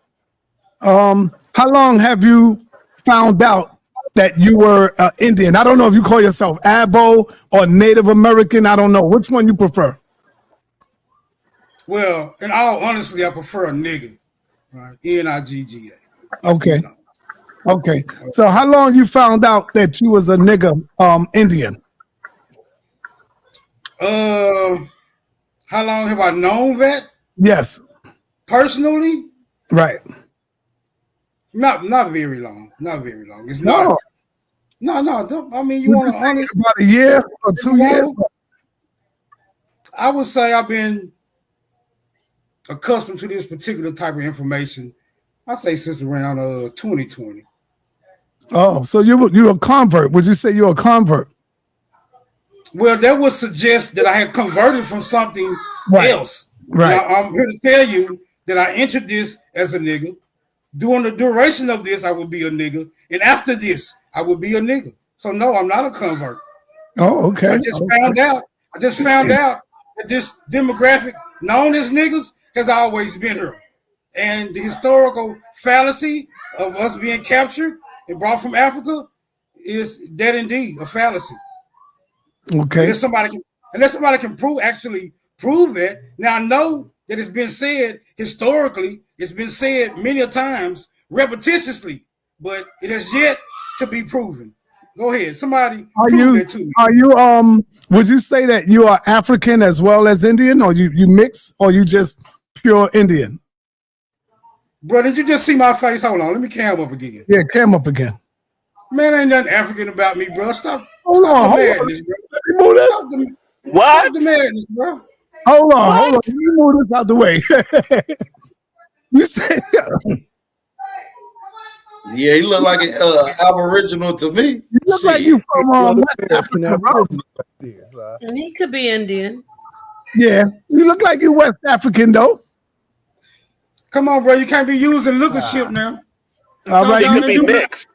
How long have you found out that you were Indian? I don't know if you call yourself Abo or Native American. I don't know. Which one you prefer? Well, in all honesty, I prefer a nigga. Right? N-I-G-G-A. Okay. You know. Okay. So how long you found out that you was a nigga Indian? How long have I known that? Yes. Personally? Right. Not very long. Not very long. It's No. not. No. I mean, you want to honest? About a year or 2 years? I would say I've been accustomed to this particular type of information. I say since around 2020. Oh, so you're a convert. Would you say you're a convert? Well, that would suggest that I had converted from something else. Right. Now, I'm here to tell you that I entered this as a nigga. During the duration of this, I would be a nigga. And after this, I would be a nigga. So no, I'm not a convert. Oh, okay. I just found out that this demographic known as niggas has always been here. And the historical fallacy of us being captured and brought from Africa is that indeed a fallacy. Okay. Unless somebody can prove that. Now I know that it's been said historically, it's been said many a times repetitiously, but it has yet to be proven. Go ahead. Somebody prove that to me. Are you would you say that you are African as well as Indian, or you mix, or you just pure Indian? Bro, did you just see my face? Hold on, let me cam up again. Yeah, cam up again. Man, ain't nothing African about me, bro. Stop the madness, bro. Stop the madness, bro. Hold on. Let me move this out the way. You said Yeah, he look like an Aboriginal to me. You look like you from West Africa, bro. He could be Indian. Yeah, you look like you West African though. Come on, bro. You can't be using leadership now. All right, He could be mixed.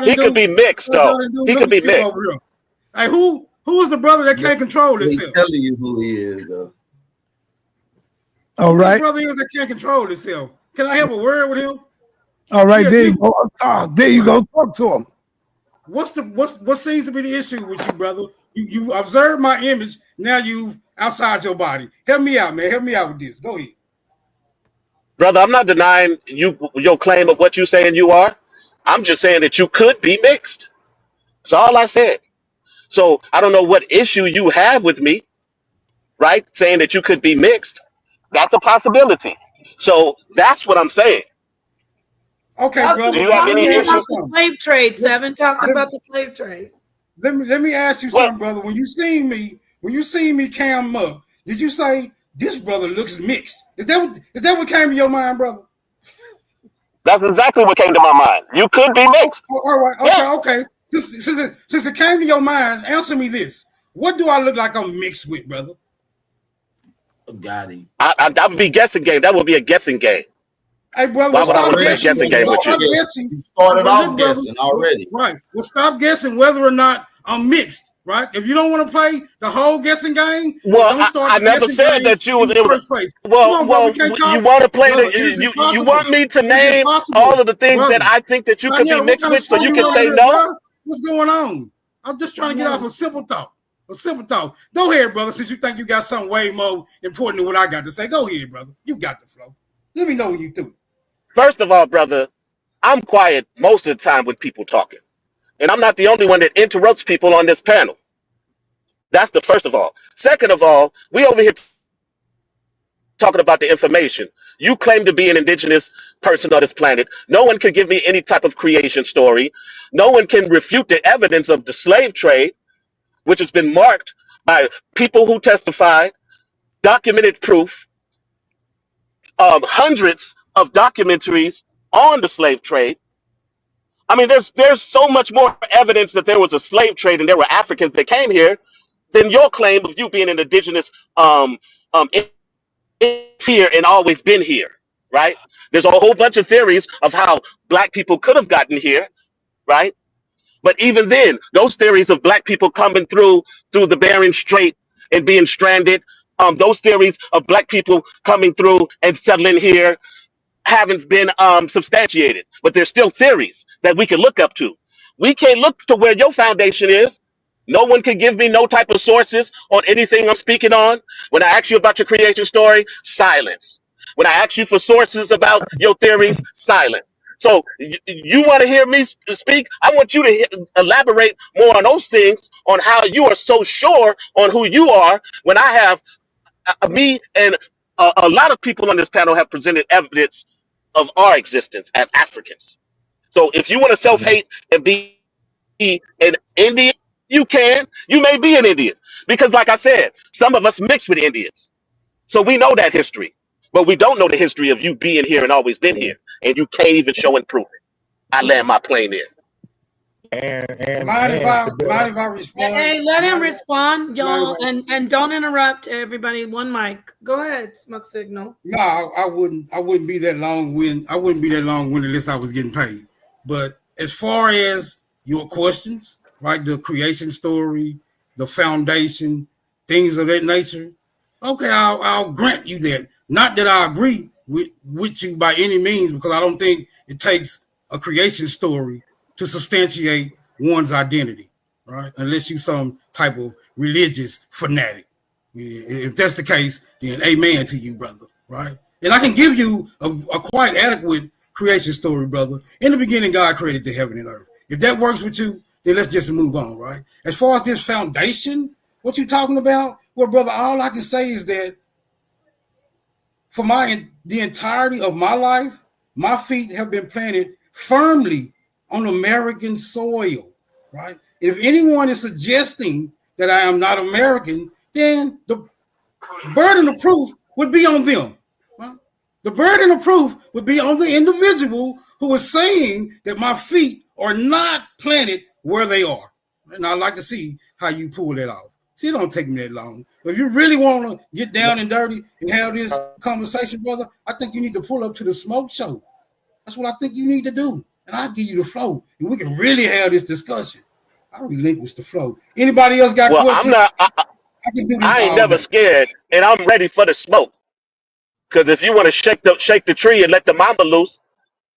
He could be mixed, though. He could be mixed. Hey, who is the brother that can't control himself? He's telling you who he is, though. All right. The brother is that can't control himself. Can I have a word with him? All right, there you go. There you go. Talk to him. What seems to be the issue with you, brother? You observed my image. Now you outside your body. Help me out, man. Help me out with this. Go ahead. Brother, I'm not denying your claim of what you're saying you are. I'm just saying that you could be mixed. That's all I said. So I don't know what issue you have with me, right? Saying that you could be mixed. That's a possibility. So that's what I'm saying. Okay, brother. Do you have any issue? The slave trade, Seven. Talk about the slave trade. Let me ask you something, brother. When you seen me cam up, did you say this brother looks mixed? Is that what came to your mind, brother? That's exactly what came to my mind. You could be mixed. All right. Okay. Since it came to your mind, answer me this. What do I look like I'm mixed with, brother? Got him. That would be guessing game. That would be a guessing game. Hey, brother, why would I want to play a guessing game with you? You started off guessing already. Right. Well, stop guessing whether or not I'm mixed. Right. If you don't want to play the whole guessing game, well, don't start I never said that you was in first place. Well, you want to play you want me to name all of the things that I think that you could be mixed with, so you can say no. What's going on? I'm just trying to get off a simple thought. Go ahead, brother. Since you think you got something way more important than what I got to say, go ahead, brother. You got the flow. Let me know when you do. First of all, brother, I'm quiet most of the time when people talking. And I'm not the only one that interrupts people on this panel. That's the first of all. Second of all, we over here talking about the information. You claim to be an indigenous person on this planet. No one can give me any type of creation story. No one can refute the evidence of the slave trade, which has been marked by people who testified, documented proof, hundreds of documentaries on the slave trade. I mean, there's so much more evidence that there was a slave trade and there were Africans that came here than your claim of you being an indigenous here and always been here, right? There's a whole bunch of theories of how black people could have gotten here, right? But even then, those theories of black people coming through the Bering Strait and being stranded, those theories of black people coming through and settling here haven't been substantiated, but there's still theories that we can look up to. We can't look to where your foundation is. No one can give me no type of sources on anything I'm speaking on. When I ask you about your creation story, silence. When I ask you for sources about your theories, silent. So you want to hear me speak? I want you to elaborate more on those things, on how you are so sure on who you are, when I have me and a lot of people on this panel have presented evidence of our existence as Africans. So if you want to self-hate and be an Indian, you can. You may be an Indian. Because like I said, some of us mix with Indians. So we know that history. But we don't know the history of you being here and always been here. And you can't even show and prove it. I land my plane there. Mind if I respond? Hey, let him respond, y'all, and don't interrupt everybody. One mic. Go ahead, Smoke Signal. No, I wouldn't be that long-winded. I wouldn't be that long-winded unless I was getting paid. But as far as your questions, right, the creation story, the foundation, things of that nature, okay, I'll grant you that. Not that I agree with you by any means, because I don't think it takes a creation story to substantiate one's identity, right? Unless you some type of religious fanatic. If that's the case, then amen to you, brother, right? And I can give you a quite adequate creation story, brother. In the beginning, God created the heaven and earth. If that works with you, then let's just move on, right? As far as this foundation, what you talking about? Well, brother, all I can say is that for the entirety of my life, my feet have been planted firmly on American soil, right? If anyone is suggesting that I am not American, then the burden of proof would be on them. Right? The burden of proof would be on the individual who is saying that my feet are not planted where they are. And I'd like to see how you pull that off. See, it don't take me that long. But if you really want to get down and dirty and have this conversation, brother, I think you need to pull up to the smoke show. That's what I think you need to do. And I'll give you the flow. And we can really have this discussion. I relinquish the flow. Anybody else got questions? I ain't never scared, and I'm ready for the smoke. Because if you want to shake the tree and let the mamba loose,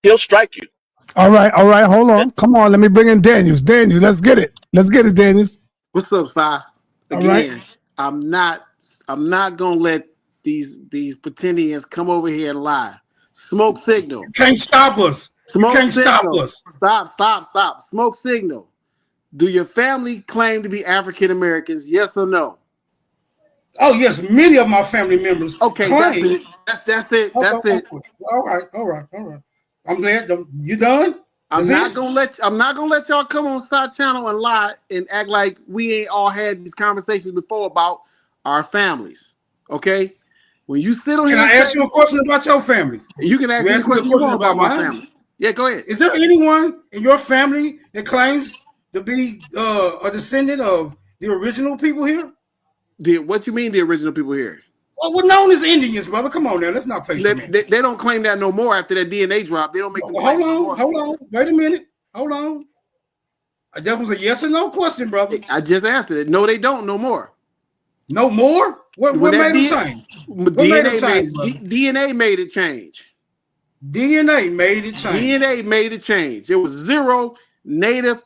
he'll strike you. All right, hold on. Come on, let me bring in Daniels. Daniels, let's get it. Let's get it, Daniels. What's up, Si? All right. Again, I'm not gonna let these pretendians come over here and lie. Smoke signal. You can't stop us. Smoke you can't signal. stop us. Stop. Smoke signal. Do your family claim to be African Americans? Yes or no? Oh yes, many of my family members. Okay, claim. that's it. That's it. All right. I'm glad. You done? I'm not gonna let y'all come on Side Channel and lie and act like we ain't all had these conversations before about our families. Okay? When you sit on here, can I ask you a question about your family? You can ask me a question you want about my family. Yeah, go ahead. Is there anyone in your family that claims to be a descendant of the original people here? What you mean the original people here? Well, we're known as Indians, brother. Come on now, let's not play some. They don't claim that no more after that DNA drop. They don't make them claim hold on. Wait a minute. Hold on. That was a yes or no question, brother. I just answered it. No, they don't no more. No more? What made them change? DNA made it change. DNA made it change. DNA made it change. It was 0 native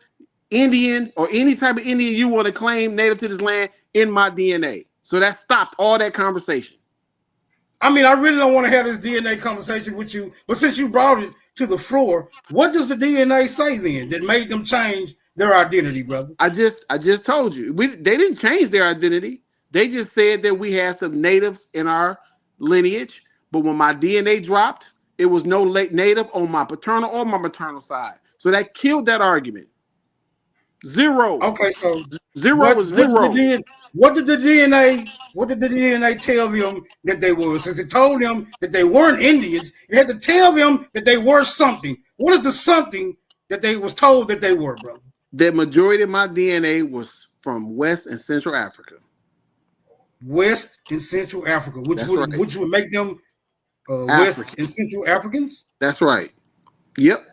Indian or any type of Indian you want to claim native to this land in my DNA. So that stopped all that conversation. I mean, I really don't want to have this DNA conversation with you, but since you brought it to the floor, what does the DNA say then that made them change their identity, brother? I just told you. They didn't change their identity. They just said that we had some natives in our lineage, but when my DNA dropped, it was no native on my paternal or my maternal side. So that killed that argument. 0. Okay, so 0 was 0. What did the DNA tell them that they were? Since it told them that they weren't Indians, it had to tell them that they were something. What is the something that they was told that they were, brother? The majority of my DNA was from West and Central Africa. West and Central Africa, which would make them West and Central Africans? That's right. Yep.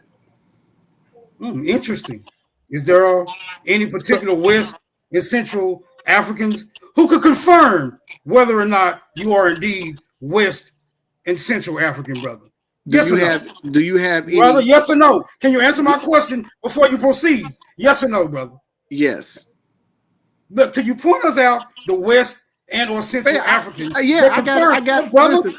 Interesting. Is there any particular West and Central Africans who could confirm whether or not you are indeed West and Central African, brother? Do you have any, brother? Yes or no? Can you answer my question before you proceed? Yes or no, brother? Yes. Look, can you point us out the West and or Central Africans? I got brother. Listen,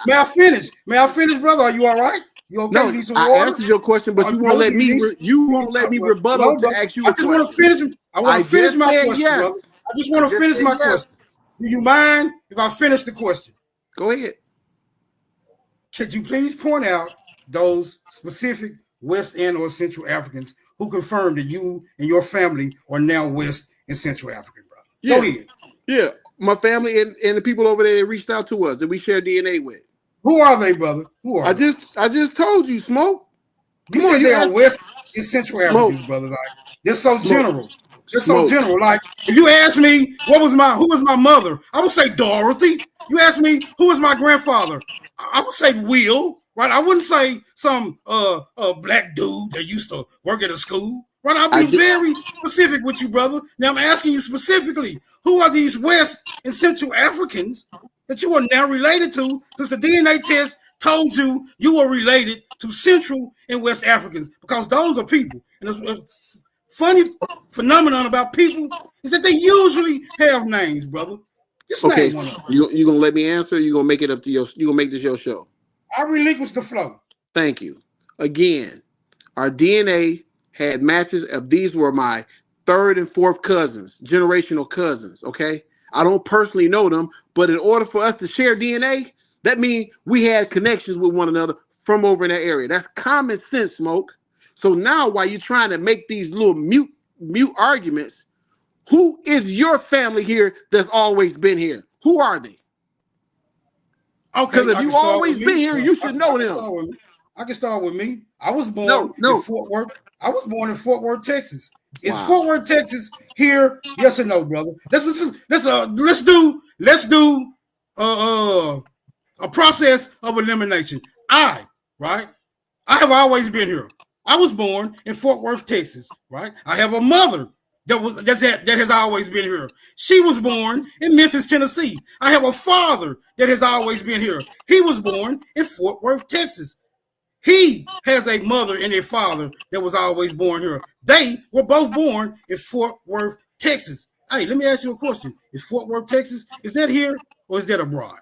may I finish, brother? Are you all right? You okay? No, Need some I water? answered your question, but you won't let me. You won't let me rebuttal to ask you. I just want to finish. I want to finish my question, brother. I just want to finish my question. Do you mind if I finish the question? Go ahead. Could you please point out those specific West and or Central Africans who confirmed that you and your family are now West and Central African, brother? Yeah. Go ahead. Yeah, my family and the people over there that reached out to us that we share DNA with. Who are they, brother? Who are they? I just told you, Smoke. You said they are West and Central Africans, brother. Like, they're so general. They're so general. Like, if you ask me who was my mother, I would say Dorothy. You ask me who was my grandfather, I would say Will, right? I wouldn't say some black dude that used to work at a school. Right, I'll be very specific with you, brother. Now I'm asking you specifically, who are these West and Central Africans that you are now related to, since the DNA test told you you were related to Central and West Africans? Because those are people. And a funny phenomenon about people is that they usually have names, brother. Just name one of them. You gonna let me answer? Or you gonna make it up to you gonna make this your show? I relinquish the flow. Thank you. Again, our DNA had matches of these were my 3rd and 4th cousins, generational cousins. Okay, I don't personally know them, but in order for us to share DNA, that means we had connections with one another from over in that area. That's common sense, Smoke. So now, while you're trying to make these little mute arguments, who is your family here that's always been here? Who are they? Okay, because if you always been here, you should know them. I can start with me. I was born in Fort Worth. I was born in Fort Worth, Texas. Is Fort Worth, Texas here? Yes or no, brother? Let's do a process of elimination. I have always been here. I was born in Fort Worth, Texas, right? I have a mother that has always been here. She was born in Memphis, Tennessee. I have a father that has always been here. He was born in Fort Worth, Texas. He has a mother and a father that was always born here. They were both born in Fort Worth, Texas. Hey, let me ask you a question. Is Fort Worth, Texas, is that here or is that abroad?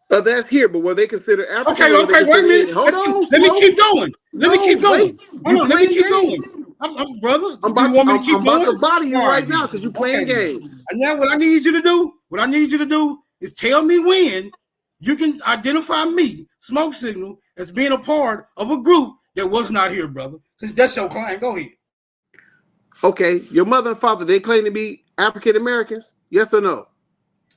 That's here, but were they considered African? Okay, wait a minute. Hold on. Let me keep going. Let me keep going. Hold on, let me keep going. I'm brother. I'm about to body you right now because you're playing games. And now what I need you to do is tell me when you can identify me, Smoke Signal, as being a part of a group that was not here, brother. Since that's your claim, go ahead. Okay, your mother and father, they claim to be African Americans? Yes or no?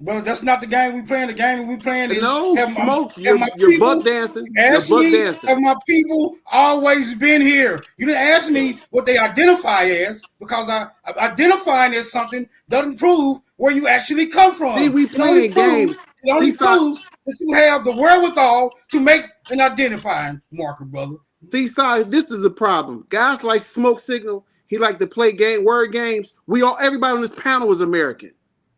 Well, that's not the game we playing. The game we playing is Smoke. You're buck dancing. Ask me, have my people always been here? You didn't ask me what they identify as, because identifying as something doesn't prove where you actually come from. See, we playing games. It only proves that you have the wherewithal to make an identifying marker, brother. See, this is a problem. Guys like Smoke Signal, he like to play word games. Everybody on this panel is American.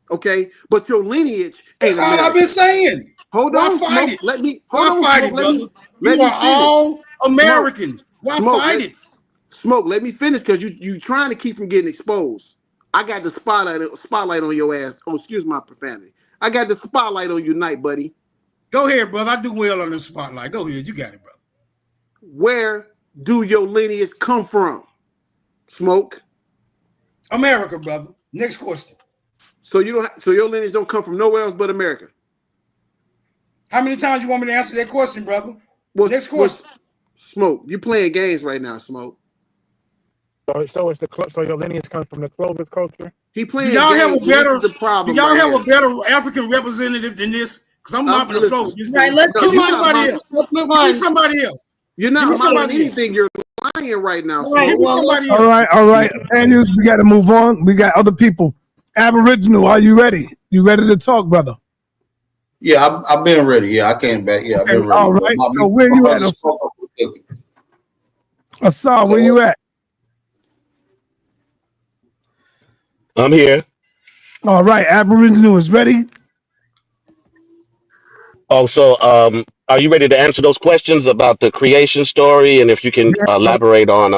Okay, but your lineage ain't That's all I've been saying. Hold on, Smoke. Let me fight it, brother. You are all American. Why fight it? Smoke, let me finish because you trying to keep from getting exposed. I got the spotlight on your ass. Oh, excuse my profanity. I got the spotlight on you tonight, buddy. Go ahead, brother. I do well on the spotlight. Go ahead. You got it, brother. Where do your lineage come from? Smoke. America, brother. Next question. So your lineage don't come from nowhere else but America. How many times you want me to answer that question, brother? Next question. Smoke, you playing games right now, Smoke. So your lineage comes from the Clovis culture. He playing. Do y'all games. have a better African representative than this? Because I'm mopping the floor. Right, let's move on. Let's move on. Give me somebody else. You're not mopping anything. You're lying right now. Right, all right. Daniels, we got to move on. We got other people. Aboriginal, are you ready? You ready to talk, brother? Yeah, I've been ready. Yeah, I came back. Yeah, I've been ready. All right. So where you at, Asar? Where you at? I'm here. All right. Aboriginal is ready. Oh, so are you ready to answer those questions about the creation story, and if you can elaborate on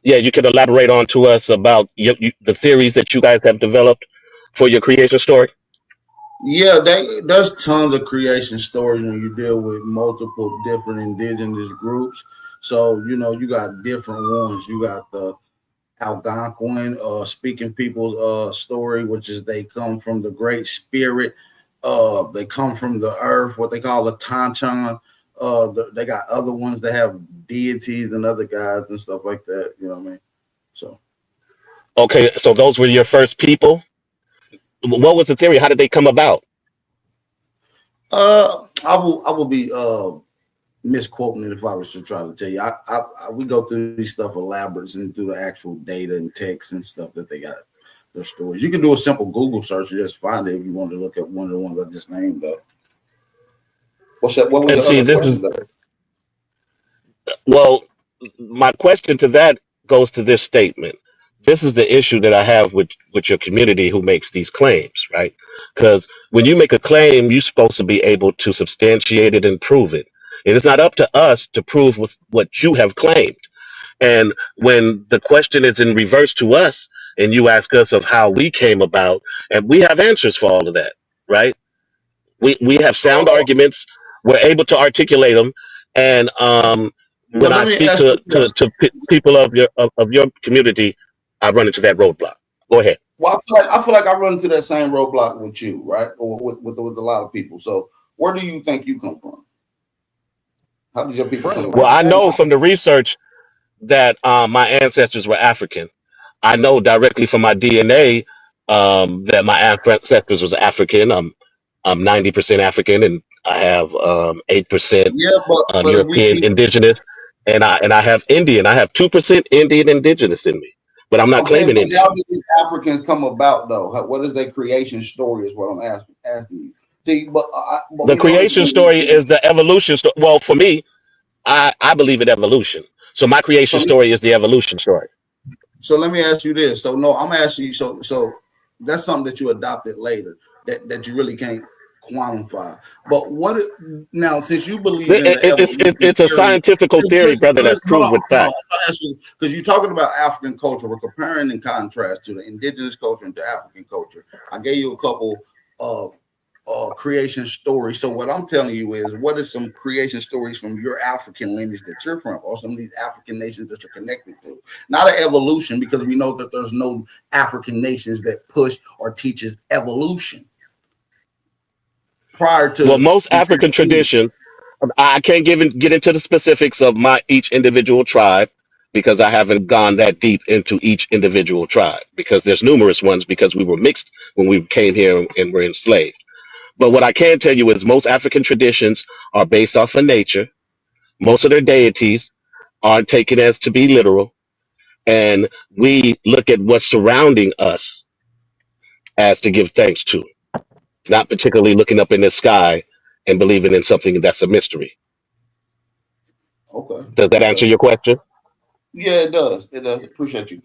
you can elaborate on to us about the theories that you guys have developed for your creation story? Yeah, there's tons of creation stories when you deal with multiple different indigenous groups. So, you got different ones. You got the Algonquin speaking people's story, which is they come from the Great Spirit. They come from the earth, what they call the Tanchan. They got other ones that have deities and other gods and stuff like that. You know what I mean? So, okay, so those were your first people. What was the theory? How did they come about? I will be misquoting it if I was to try to tell you. We go through these stuff elaborate and through the actual data and text and stuff that they got their stories. You can do a simple Google search and just find it if you want to look at one of the ones I just named up. What's that? What was the other question? Well, my question to that goes to this statement. This is the issue that I have with your community who makes these claims, right? Because when you make a claim, you're supposed to be able to substantiate it and prove it. And it's not up to us to prove what you have claimed. And when the question is in reverse to us, and you ask us of how we came about, and we have answers for all of that, right? We have sound arguments. We're able to articulate them, and when I speak to people of your community, I run into that roadblock. Go ahead. Well, I feel like I run into that same roadblock with you, right? Or with a lot of people. So, where do you think you come from? How did your people come from? Well, I know from the research that my ancestors were African. I know directly from my DNA that my ancestors was African. I'm 90% African, and I have 8% European indigenous, and I have Indian. I have 2% Indian indigenous in me, but I'm not claiming it. How did these Africans come about, though? What is their creation story? Is what I'm asking you. See, but the creation story is the evolution story. Well, for me, I believe in evolution. So my creation story is the evolution story. So let me ask you this. So no, I'm asking you. So that's something that you adopted later that you really can't quantify. But what now? Since you believe in the evolution It's a theory, scientific theory, brother, that's hold proved with on. fact. I ask you because you're talking about African culture. We're comparing and contrast to the indigenous culture and to African culture. I gave you a couple of creation stories. So what I'm telling you is, what is some creation stories from your African lineage that you're from, or some of these African nations that you're connected to? Not an evolution, because we know that there's no African nations that push or teaches evolution prior to. Well, most African tradition, I can't get into the specifics of each individual tribe because I haven't gone that deep into each individual tribe, because there's numerous ones, because we were mixed when we came here and were enslaved. But what I can tell you is most African traditions are based off of nature. Most of their deities aren't taken as to be literal. And we look at what's surrounding us as to give thanks to, not particularly looking up in the sky and believing in something that's a mystery. Okay. Does that answer your question? Yeah, it does. It does. Appreciate you.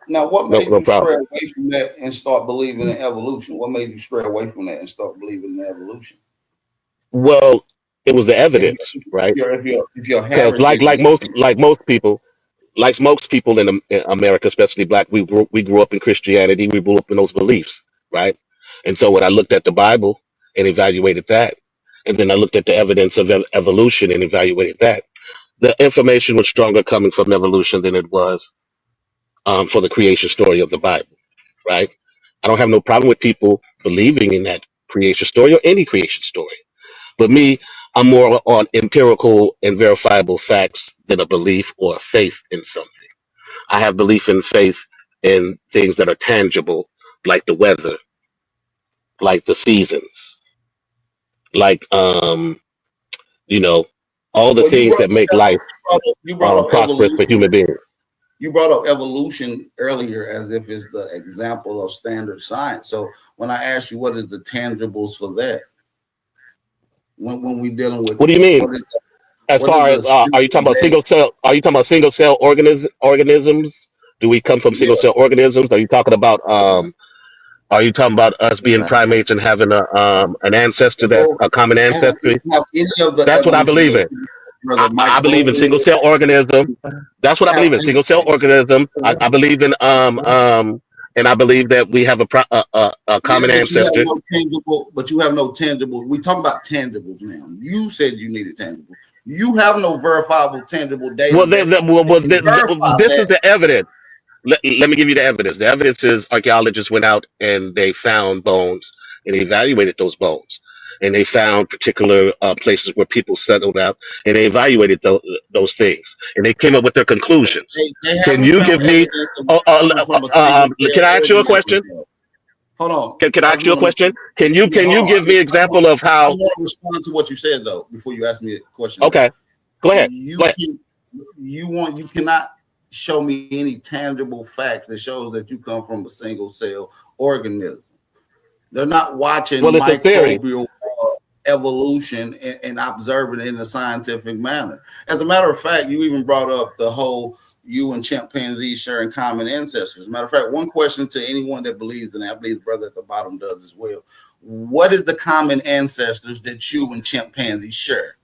Now, what made No you stray problem. away from that and start believing in evolution? What made you stray away from that and start believing in evolution? Well, it was the evidence, right? If your Because heritage, like most people in America, especially black, we grew up in Christianity. We grew up in those beliefs, right? And so when I looked at the Bible and evaluated that, and then I looked at the evidence of evolution and evaluated that, the information was stronger coming from evolution than it was for the creation story of the Bible, right? I don't have no problem with people believing in that creation story or any creation story. But me, I'm more on empirical and verifiable facts than a belief or a faith in something. I have belief and faith in things that are tangible, like the weather, like the seasons, like you know, all the well, things that make life you brought up prosperous for evolution. human beings. You brought up evolution earlier as if it's the example of standard science. So when I asked you what is the tangibles for that, when we dealing with What do you mean? what is the, As what is far as the are you talking about that, single cell? Are you talking about single cell organisms? Do we come from yeah, single cell organisms? Are you talking about Are you talking about us being primates and having an ancestor that's so a common ancestry? have any of the That's what I evolution believe that in. whether I believe in single microbial cell organism. That's what I believe in. Single cell organism. I believe in and I believe that we have a yeah, common but you have ancestor. no tangible. But you have no tangible. We talking about tangibles now. You said you needed tangible. You have no verifiable tangible data Well, that can verify this is that. the evidence. Let me give you the evidence. The evidence is archaeologists went out and they found bones and evaluated those bones. And they found particular places where people settled out, and they evaluated those things. And they came up with their conclusions. They Can haven't you found give me, evidence of coming from a single can cell I ask you a organism. question? Hold on. Can I I ask just you a want to make question? sure. Can you Yeah, hold on. give me an example of I how? want to respond to what you said though before you ask me a question. Okay, go ahead. You can. You cannot show me any tangible facts that shows that you come from a single cell organism. They're not watching Well, it's a theory. microbial evolution and observing it in a scientific manner. As a matter of fact, you even brought up the whole you and chimpanzees sharing common ancestors. As a matter of fact, one question to anyone that believes in that, I believe the brother at the bottom does as well. What is the common ancestors that you and chimpanzees share?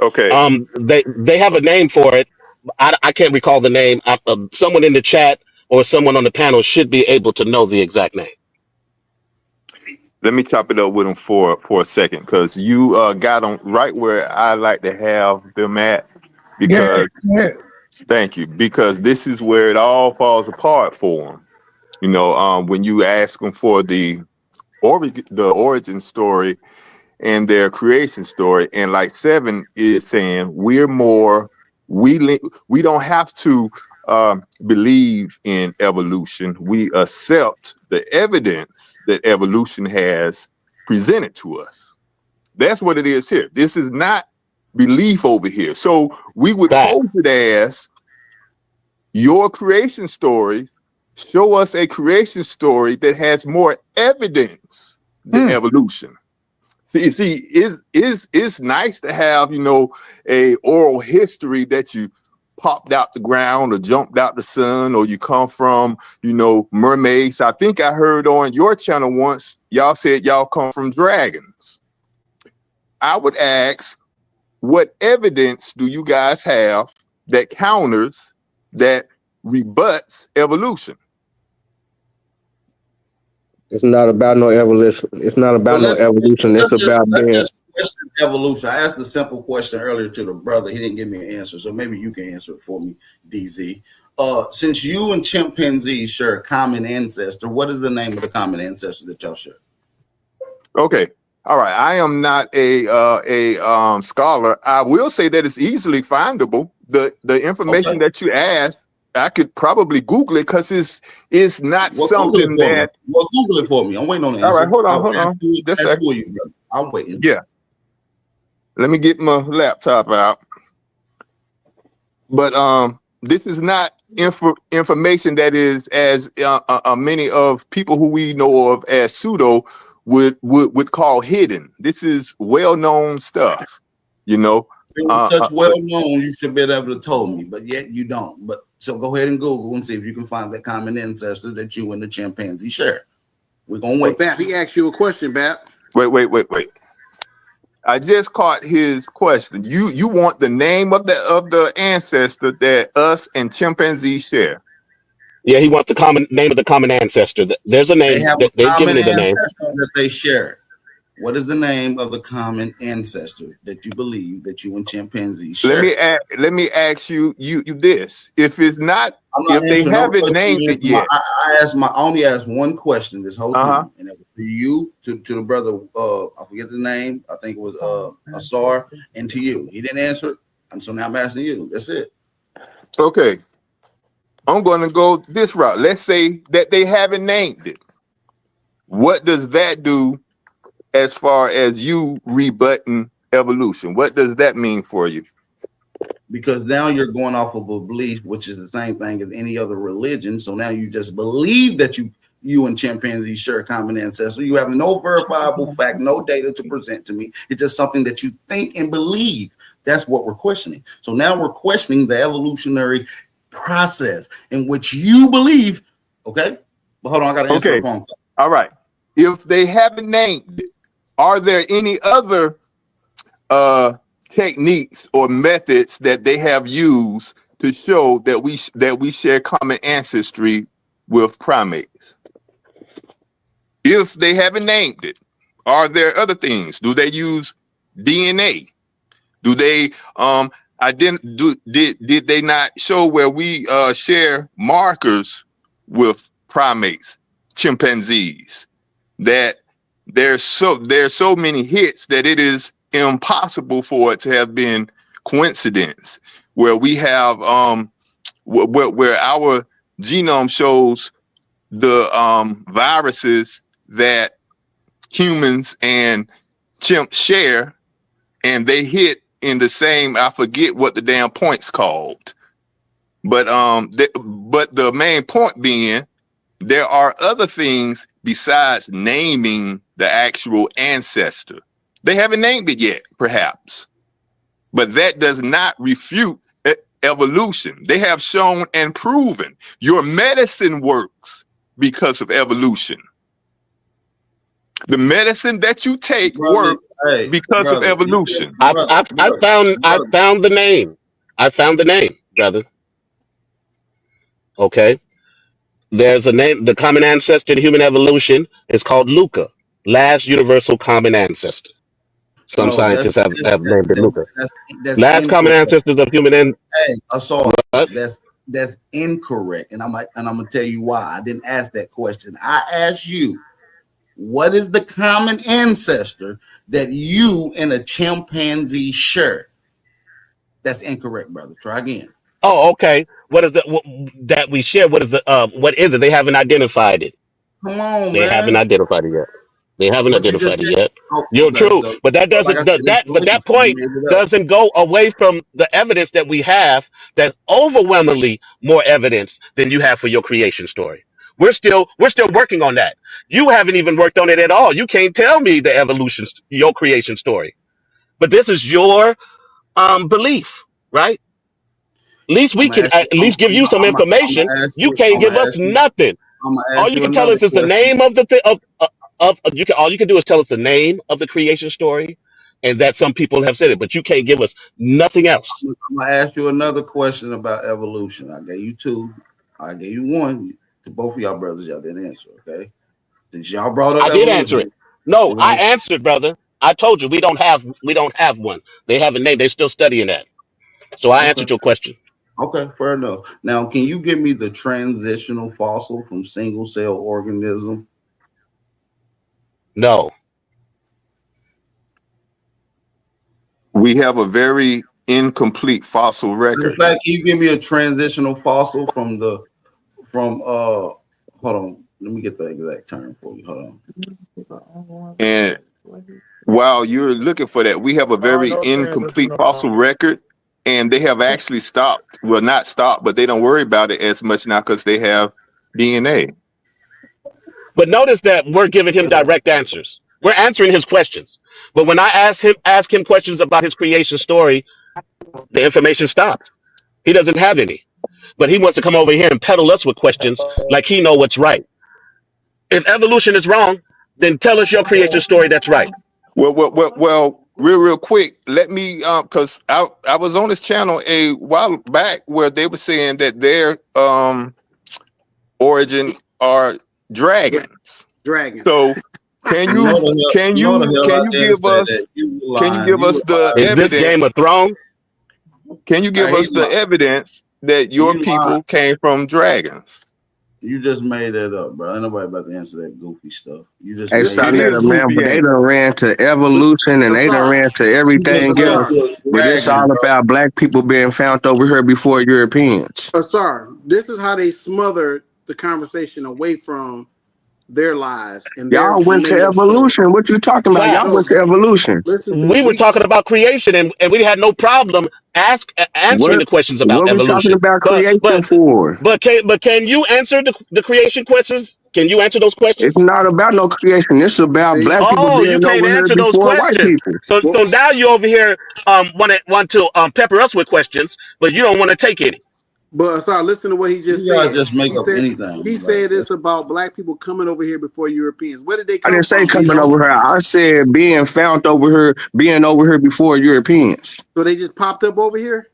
Okay. They have a name for it. I can't recall the name. Someone in the chat or someone on the panel should be able to know the exact name. Let me chop it up with them for a second, because you got them right where I like to have them at. Because thank you, because this is where it all falls apart for them. You know, when you ask them for the origin story and their creation story, and like Seven is saying, we don't have to believe in evolution. We accept the evidence that evolution has presented to us. That's what it is here. This is not belief over here. So we would pose it as your creation story. Show us a creation story that has more evidence than evolution. See, it's nice to have, a oral history that you popped out the ground or jumped out the sun, or you come from, mermaids. I think I heard on your channel once, y'all said y'all come from dragons. I would ask, what evidence do you guys have that counters, that rebuts evolution? It's not about no evolution. It's not about no evolution. It's about being. Question evolution. I asked a simple question earlier to the brother. He didn't give me an answer, so maybe you can answer it for me, DZ. Since you and chimpanzees share a common ancestor, what is the name of the common ancestor that y'all share? Okay. All right. I am not a scholar. I will say that it's easily findable. The information that you asked, I could probably Google it, because it's not something that. Well, Google it for me. I'm waiting on the answer. All right, hold on. Just a second. I'm waiting. Yeah. Let me get my laptop out. But this is not information that is as many of people who we know of as pseudo would call hidden. This is well-known stuff, such well-known, you should be able to tell me, but yet you don't. But so go ahead and Google and see if you can find that common ancestor that you and the chimpanzee share. We're gonna wait. Bap, he asked you a question, Bap. Wait. I just caught his question. You want the name of the ancestor that us and chimpanzees share? Yeah, he wants the name of the common ancestor. There's a name. They have They've given it a name that they share. What is the name of the common ancestor that you believe that you and chimpanzees share? Let me ask you this. If it's not, if they haven't named it yet. I only asked one question this whole time, and it was to you, to the brother, I forget the name, I think it was Asar, and to you. He didn't answer it, and so now I'm asking you. That's it. Okay. I'm going to go this route. Let's say that they haven't named it. What does that do as far as you rebutting evolution? What does that mean for you? Because now you're going off of a belief, which is the same thing as any other religion. So now you just believe that you and chimpanzees share a common ancestor. You have no verifiable fact, no data to present to me. It's just something that you think and believe. That's what we're questioning. So now we're questioning the evolutionary process in which you believe. Okay, but hold on, I got to answer the phone call. All right. If they haven't named it, are there any other techniques or methods that they have used to show that we share common ancestry with primates? If they haven't named it, are there other things? Do they use DNA? Do they did they not show where we share markers with primates, chimpanzees, that there's so many hits that it is impossible for it to have been coincidence, where we have where our genome shows the viruses that humans and chimps share, and they hit in the same, I forget what the damn point's called, but the main point being, there are other things besides naming the actual ancestor. They haven't named it yet, perhaps, but that does not refute evolution. They have shown and proven your medicine works because of evolution. The medicine that you take works because of evolution. I found the name. I found the name, brother. Okay. There's a name. The common ancestor to human evolution is called Luca, last universal common ancestor. Some scientists have named it Luca. Last common ancestors of human. Hey, I saw that's incorrect, and I'm gonna tell you why. I didn't ask that question. I asked you, what is the common ancestor that you and a chimpanzee share? That's incorrect, brother. Try again. Oh, okay. What is that we share? What is it? They haven't identified it. Come on, they haven't identified it yet. They haven't identified it yet. You're okay, true, so, but that doesn't that point doesn't go away from the evidence that we have. That's overwhelmingly more evidence than you have for your creation story. We're still working on that. You haven't even worked on it at all. You can't tell me the evolution, your creation story. But this is your belief, right? At least we can at least give you some information. You can't give us nothing. I'm gonna All ask you you can tell another us is the question. name of you can all you can do is tell us the name of the creation story, and that some people have said it, but you can't give us nothing else. I'm gonna ask you another question about evolution. I gave you two. I gave you one. To both of y'all brothers, y'all didn't answer. Okay, since y'all brought up I did answer evolution, it. No, it was I answered, brother. I told you we don't have one. They have a name. They're still studying that. So I okay. answered your question. Okay, fair enough. Now, can you give me the transitional fossil from single cell organism? No. We have a very incomplete fossil record. In fact, can you give me a transitional fossil from hold on, let me get the exact term for you. Hold on. And while you're looking for that, we have a very incomplete fossil record, and they have actually stopped. Well, not stopped, but they don't worry about it as much now because they have DNA. But notice that we're giving him direct answers. We're answering his questions. But when I ask him questions about his creation story, the information stopped. He doesn't have any. But he wants to come over here and peddle us with questions like he know what's right. If evolution is wrong, then tell us your creation story that's right. Well, real quick, let me because I was on this channel a while back where they were saying that their origin are dragons. Dragons. So can you give us the Is this evidence? Game of Thrones? Can you give us the evidence that your people came from dragons? You just made that up, bro. Ain't nobody about to answer that goofy stuff. You just Hey, sa.neter, man, but they done ran to evolution and they done ran to everything else. But it's all about black people being found over here before Europeans. Sorry, this is how they smothered the conversation away from their lies and their Y'all went to made up story. evolution. What you talking about? Y'all went to evolution. Listen to We were talking about creation, and we had no problem answering the questions about What we talking evolution. about creation for? But can you answer the creation questions? Can you answer those It's questions? not about no creation. It's about black people Oh, you being can't over here answer those before white questions. people. So now you over here want to pepper us with questions, but you don't want to take any. But sorry, listen to what he just You guys said. just make up anything. He said this about black people coming over here before Europeans. Where did they I come didn't say from? coming over here. I said being found over here, being over here before Europeans. So they just popped up over here?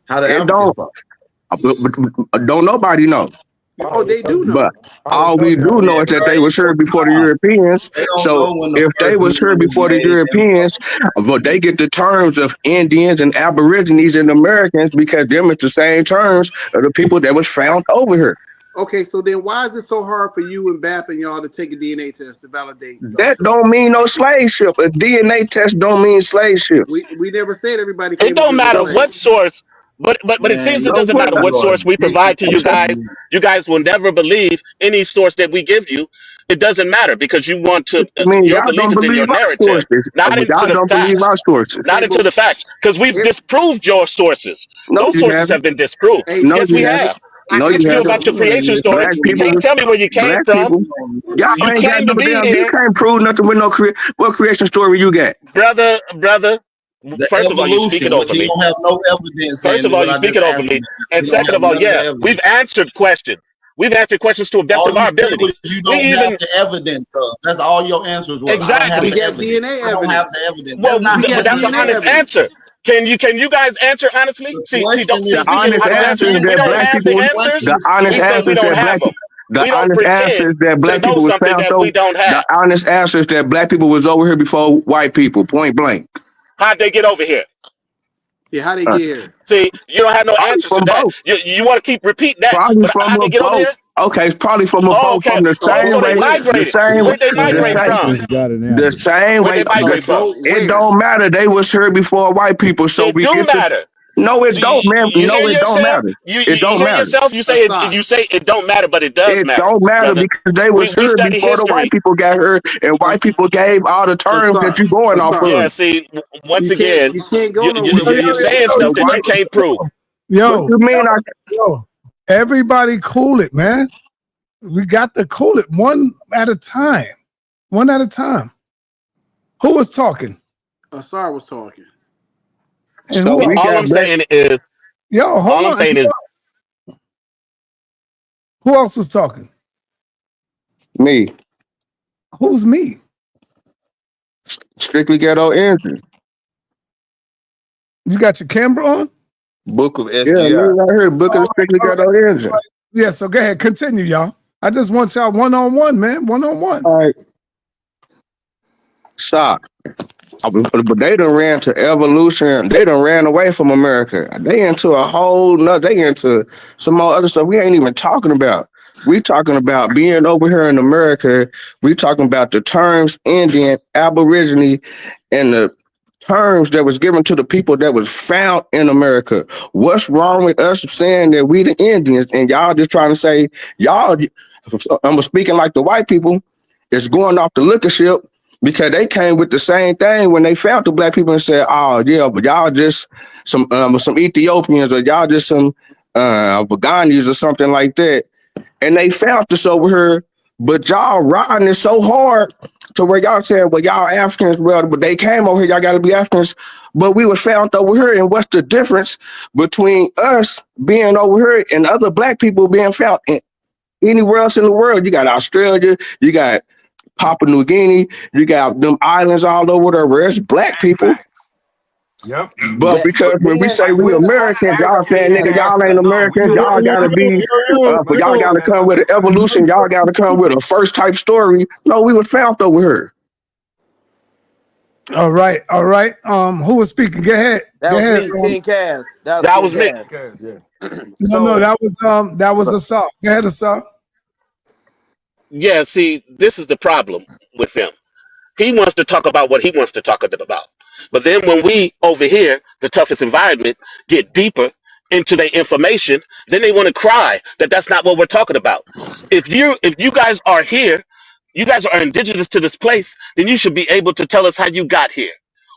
How the It Africans pop? don't nobody know. Oh, they do know. But all we do know is that they was here before the Europeans. So if they was here before the Europeans, but they get the terms of Indians and Aborigines and Americans because them is the same terms of the people that was found over here. Okay, so then why is it so hard for you and BAP and y'all to take a DNA test to validate? That don't mean no slave ship. A DNA test don't mean slave ship. We never said everybody It came don't over here matter with what slaves. source, but it seems it doesn't matter what source we provide to you guys. You guys will never believe any source that we give you. It doesn't matter because you want to. I mean, Your y'all belief don't is in your believe our narrative, sources, not but into y'all the don't believe facts. our sources. Not into the facts, because we've disproved your sources. No, Those you sources have haven't. been disproved. No, Yes, you we haven't. have. We No, you asked you haven't. about your creation story. Black You people, can't tell me where you came from. Y'all You ain't got claim no to be damn. You here, can't prove nothing with no what creation story you got. brother. The First of all, you speak it evolution, which over he me. don't have no evidence First in, of is all, what you I speak just it over asked me. him. And You don't second have of all, none of the yeah, evidence. we've answered questions. We've answered questions to the best All of you our said was abilities. you We don't have even the evidence. That's all your answers was. I don't have exactly. the evidence. I don't have the evidence. That's not But that's an honest answer. Can you guys answer honestly? See, question see, The is speaking honest answer hypothetically, is if we that don't black have people. the answers, The honest we say answer we is don't that have black. them. The We don't honest answer pretend is that to black know people was something found that we over. don't The have. honest answer is that black people was over here before white people. Point blank. How'd they get over here? Yeah, how they get here? See, you don't have no Probably answers to from that. both. You want to keep repeat that, Probably but from how'd they a get over boat. here? Okay, it's probably from a Oh, boat okay. from the Oh, same so they way. The migrated. same way. Where'd they The migrate same. from? The same Where'd way. they migrate from? It don't matter. They was here before white people, so It we do get to. matter. No, it So don't, man. you No, hear it don't yourself? matter. You It don't hear matter. yourself? You say it don't matter, but it does It matter, don't matter brother. because they was We here study before the white history. people got here, and white people gave all the terms that you going off Yeah, of. see, once You again, can't go nowhere where you're you saying ain't. The stuff that you white. can't prove. What Yo, you mean? everybody cool it, man. We got to cool it one at a time. One at a time. Who was talking? Asar was talking. And who So we else? All got I'm black. saying is Yo, hold All I'm on. saying is Who else was talking? Me. Who's me? Strictly Ghetto Energy. You got your camera on? Book of Yeah, me SGI. right here. Book of the Strictly Ghetto Energy. Yeah, so go ahead. Continue, y'all. I just want y'all one-on-one, man. One-on-one. All right. Stop. But they done ran to evolution. They done ran away from America. They into a whole nother, they into some more other stuff we ain't even talking about. We talking about being over here in America. We talking about the terms Indian, Aborigine, and the terms that was given to the people that was found in America. What's wrong with us saying that we the Indians and y'all just trying to say y'all, I'm speaking like the white people, is going off the liquor ship because they came with the same thing when they found the black people and said, oh yeah, but y'all just some Ethiopians or y'all just some Afghanis or something like that. And they found this over here, but y'all riding it so hard to where y'all saying, well, y'all Africans, well, but they came over here, y'all gotta be Africans, but we was found over here. And what's the difference between us being over here and other black people being found anywhere else in the world? You got Australia, you got Papua New Guinea, you got them islands all over there where it's black people. Yep. But because when we say we Americans, y'all saying, nigga, y'all ain't Americans, y'all gotta be, but y'all gotta come with an evolution, y'all gotta come with a first type story. No, we was found over here. All right, all right. Who was speaking? Go ahead. That Go was ahead. me, King Cass. that was me. No, that was Assault. Go ahead, Assault. Yeah, see, this is the problem with them. He wants to talk about what he wants to talk about. But then when we over here, the toughest environment, get deeper into their information, then they want to cry that that's not what we're talking about. If you guys are here, you guys are indigenous to this place, then you should be able to tell us how you got here.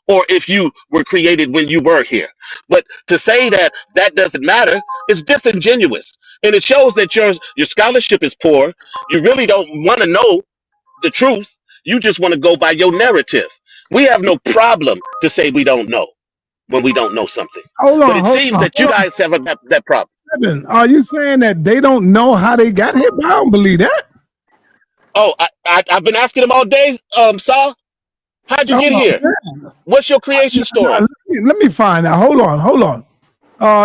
Or if you were created when you were here. But to say that that doesn't matter is disingenuous. And it shows that your scholarship is poor. You really don't want to know the truth. You just want to go by your narrative. We have no problem to say we don't know when we don't know something. Hold But on, it hold seems on, that you hold on. guys have that problem. Kevin, are you saying that they don't know how they got here? I don't believe that. Oh, I've been asking them all day, Saul, how'd you Oh, get here? man. What's your creation story? Let me find out. Hold on.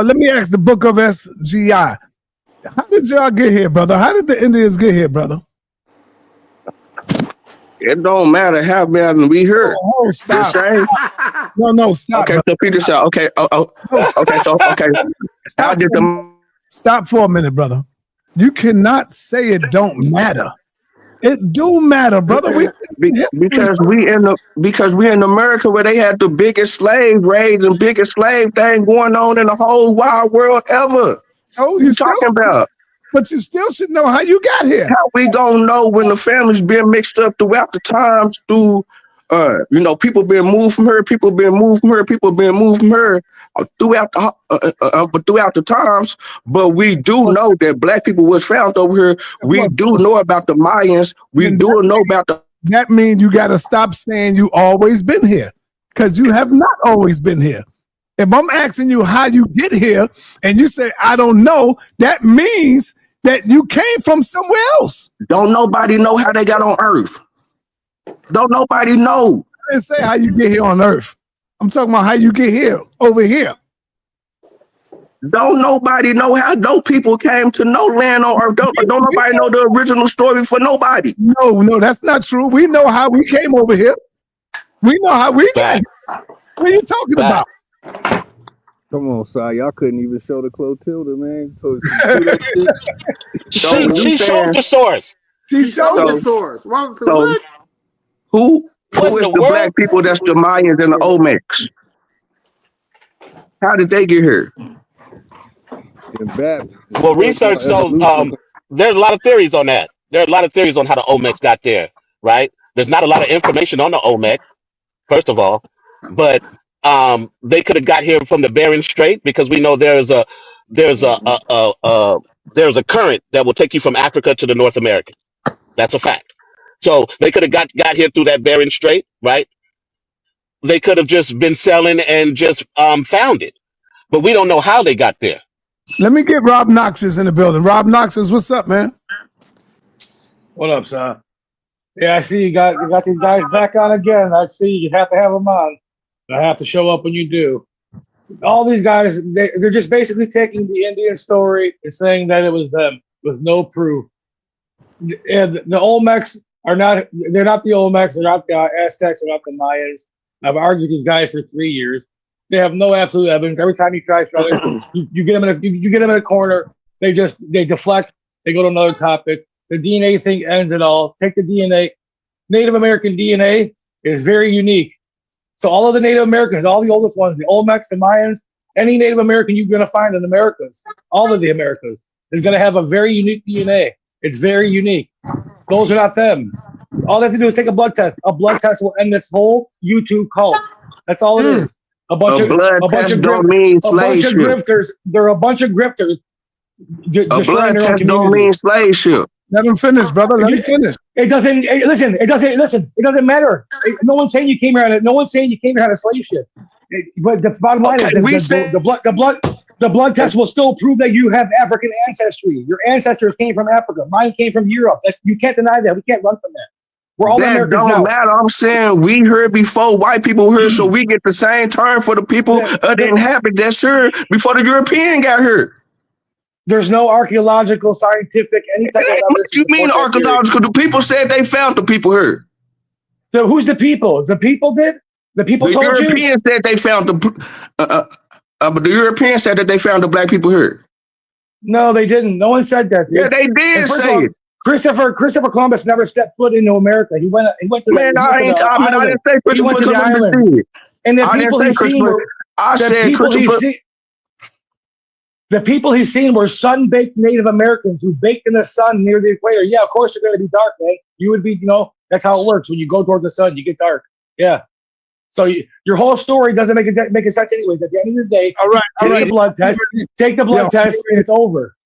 Let me ask the book of SGI. How did y'all get here, brother? How did the Indians get here, brother? It don't matter how bad we heard. Oh, stop. Same. No, stop. Okay, so Peter said, okay, okay, so okay. Stop, stop for a minute, brother. You cannot say it don't matter. It do matter, brother. Because we in America where they had the biggest slave raids and biggest slave thing going on in the whole wide world ever. So you talking about? But you still should know how you got here. How we gonna know when the family's been mixed up throughout the times through people being moved from her, people being moved from her, people being moved from her throughout the times. But we do know that black people was found over here. We do know about the Mayans. We do know about the. That means you got to stop saying you always been here, because you have not always been here. If I'm asking you how you get here and you say I don't know, that means that you came from somewhere else. Don't nobody know how they got on Earth. Don't nobody know. I didn't say how you get here on Earth. I'm talking about how you get here, over here. Don't nobody know how no people came to no land on Earth. Don't nobody know the original story for nobody. No, that's not true. We know how we came over here. We know how we got here. What are you talking about? Come on, Si. Y'all couldn't even show the Clotilda, man. So she showed the source. She showed the source. What? Who What is in the the world? black people that's the Mayans and the Olmecs? How did they get here? Well, research shows there's a lot of theories on that. There are a lot of theories on how the Olmecs got there, right? There's not a lot of information on the Olmec, first of all, but they could have got here from the Bering Strait, because we know there's a current that will take you from Africa to the North America. That's a fact. So they could have got here through that Bering Strait, right? They could have just been selling and just found it. but we don't know how they got there. Let me get Rob Knox's in the building. Rob Knox's, what's up, man? What up, son? Yeah, I see you got these guys back on again. I see you have to have them on. I have to show up when you do. All these guys, they're just basically taking the Indian story and saying that it was them with no proof. And the Olmecs are not, they're not the Olmecs, they're not the Aztecs, they're not the Mayans. I've argued with these guys for 3 years. They have no absolute evidence. Every time you try to you get them you get them in a corner, they deflect, they go to another topic. The DNA thing ends it all. Take the DNA. Native American DNA is very unique. So all of the Native Americans, all the oldest ones, the Olmecs, the Mayans, any Native American you're going to find in the Americas, all of the Americas, is going to have a very unique DNA. It's very unique. Those are not them. All they have to do is take a blood test. A blood test will end this whole YouTube cult. That's all it is. A bunch of grifters. They're a bunch of grifters. A blood test don't mean slave ship. Let him finish, brother. Let him finish. It doesn't. Listen. It doesn't matter. No one's saying you came here. No one's saying you came here on a slave ship. But the bottom line is the blood test will still prove that you have African ancestry. Your ancestors came from Africa. Mine came from Europe. You can't deny that. We can't run from that. We're all Americans now. That don't matter. I'm saying we heard before white people heard, so we get the same term for the people that inhabit that here before the European got here. There's no archaeological, scientific, any type of evidence. What you mean archaeological? The people said they found the people here. So who's the people? The people did? The people told you? The Europeans said they found but the Europeans said that they found the black people here. No, they didn't. No one said that. Yeah, they did say it. Christopher Columbus never stepped foot into America. He went to the Man, I didn't say Christopher Columbus did. And the people he's seen were the people he's seen were sun-baked Native Americans who baked in the sun near the equator. Yeah, of course they're going to be dark, man. You would be, that's how it works. When you go toward the sun, you get dark. Yeah. So your whole story doesn't make a sense anyways. At the end of the day, take the blood test, and it's over.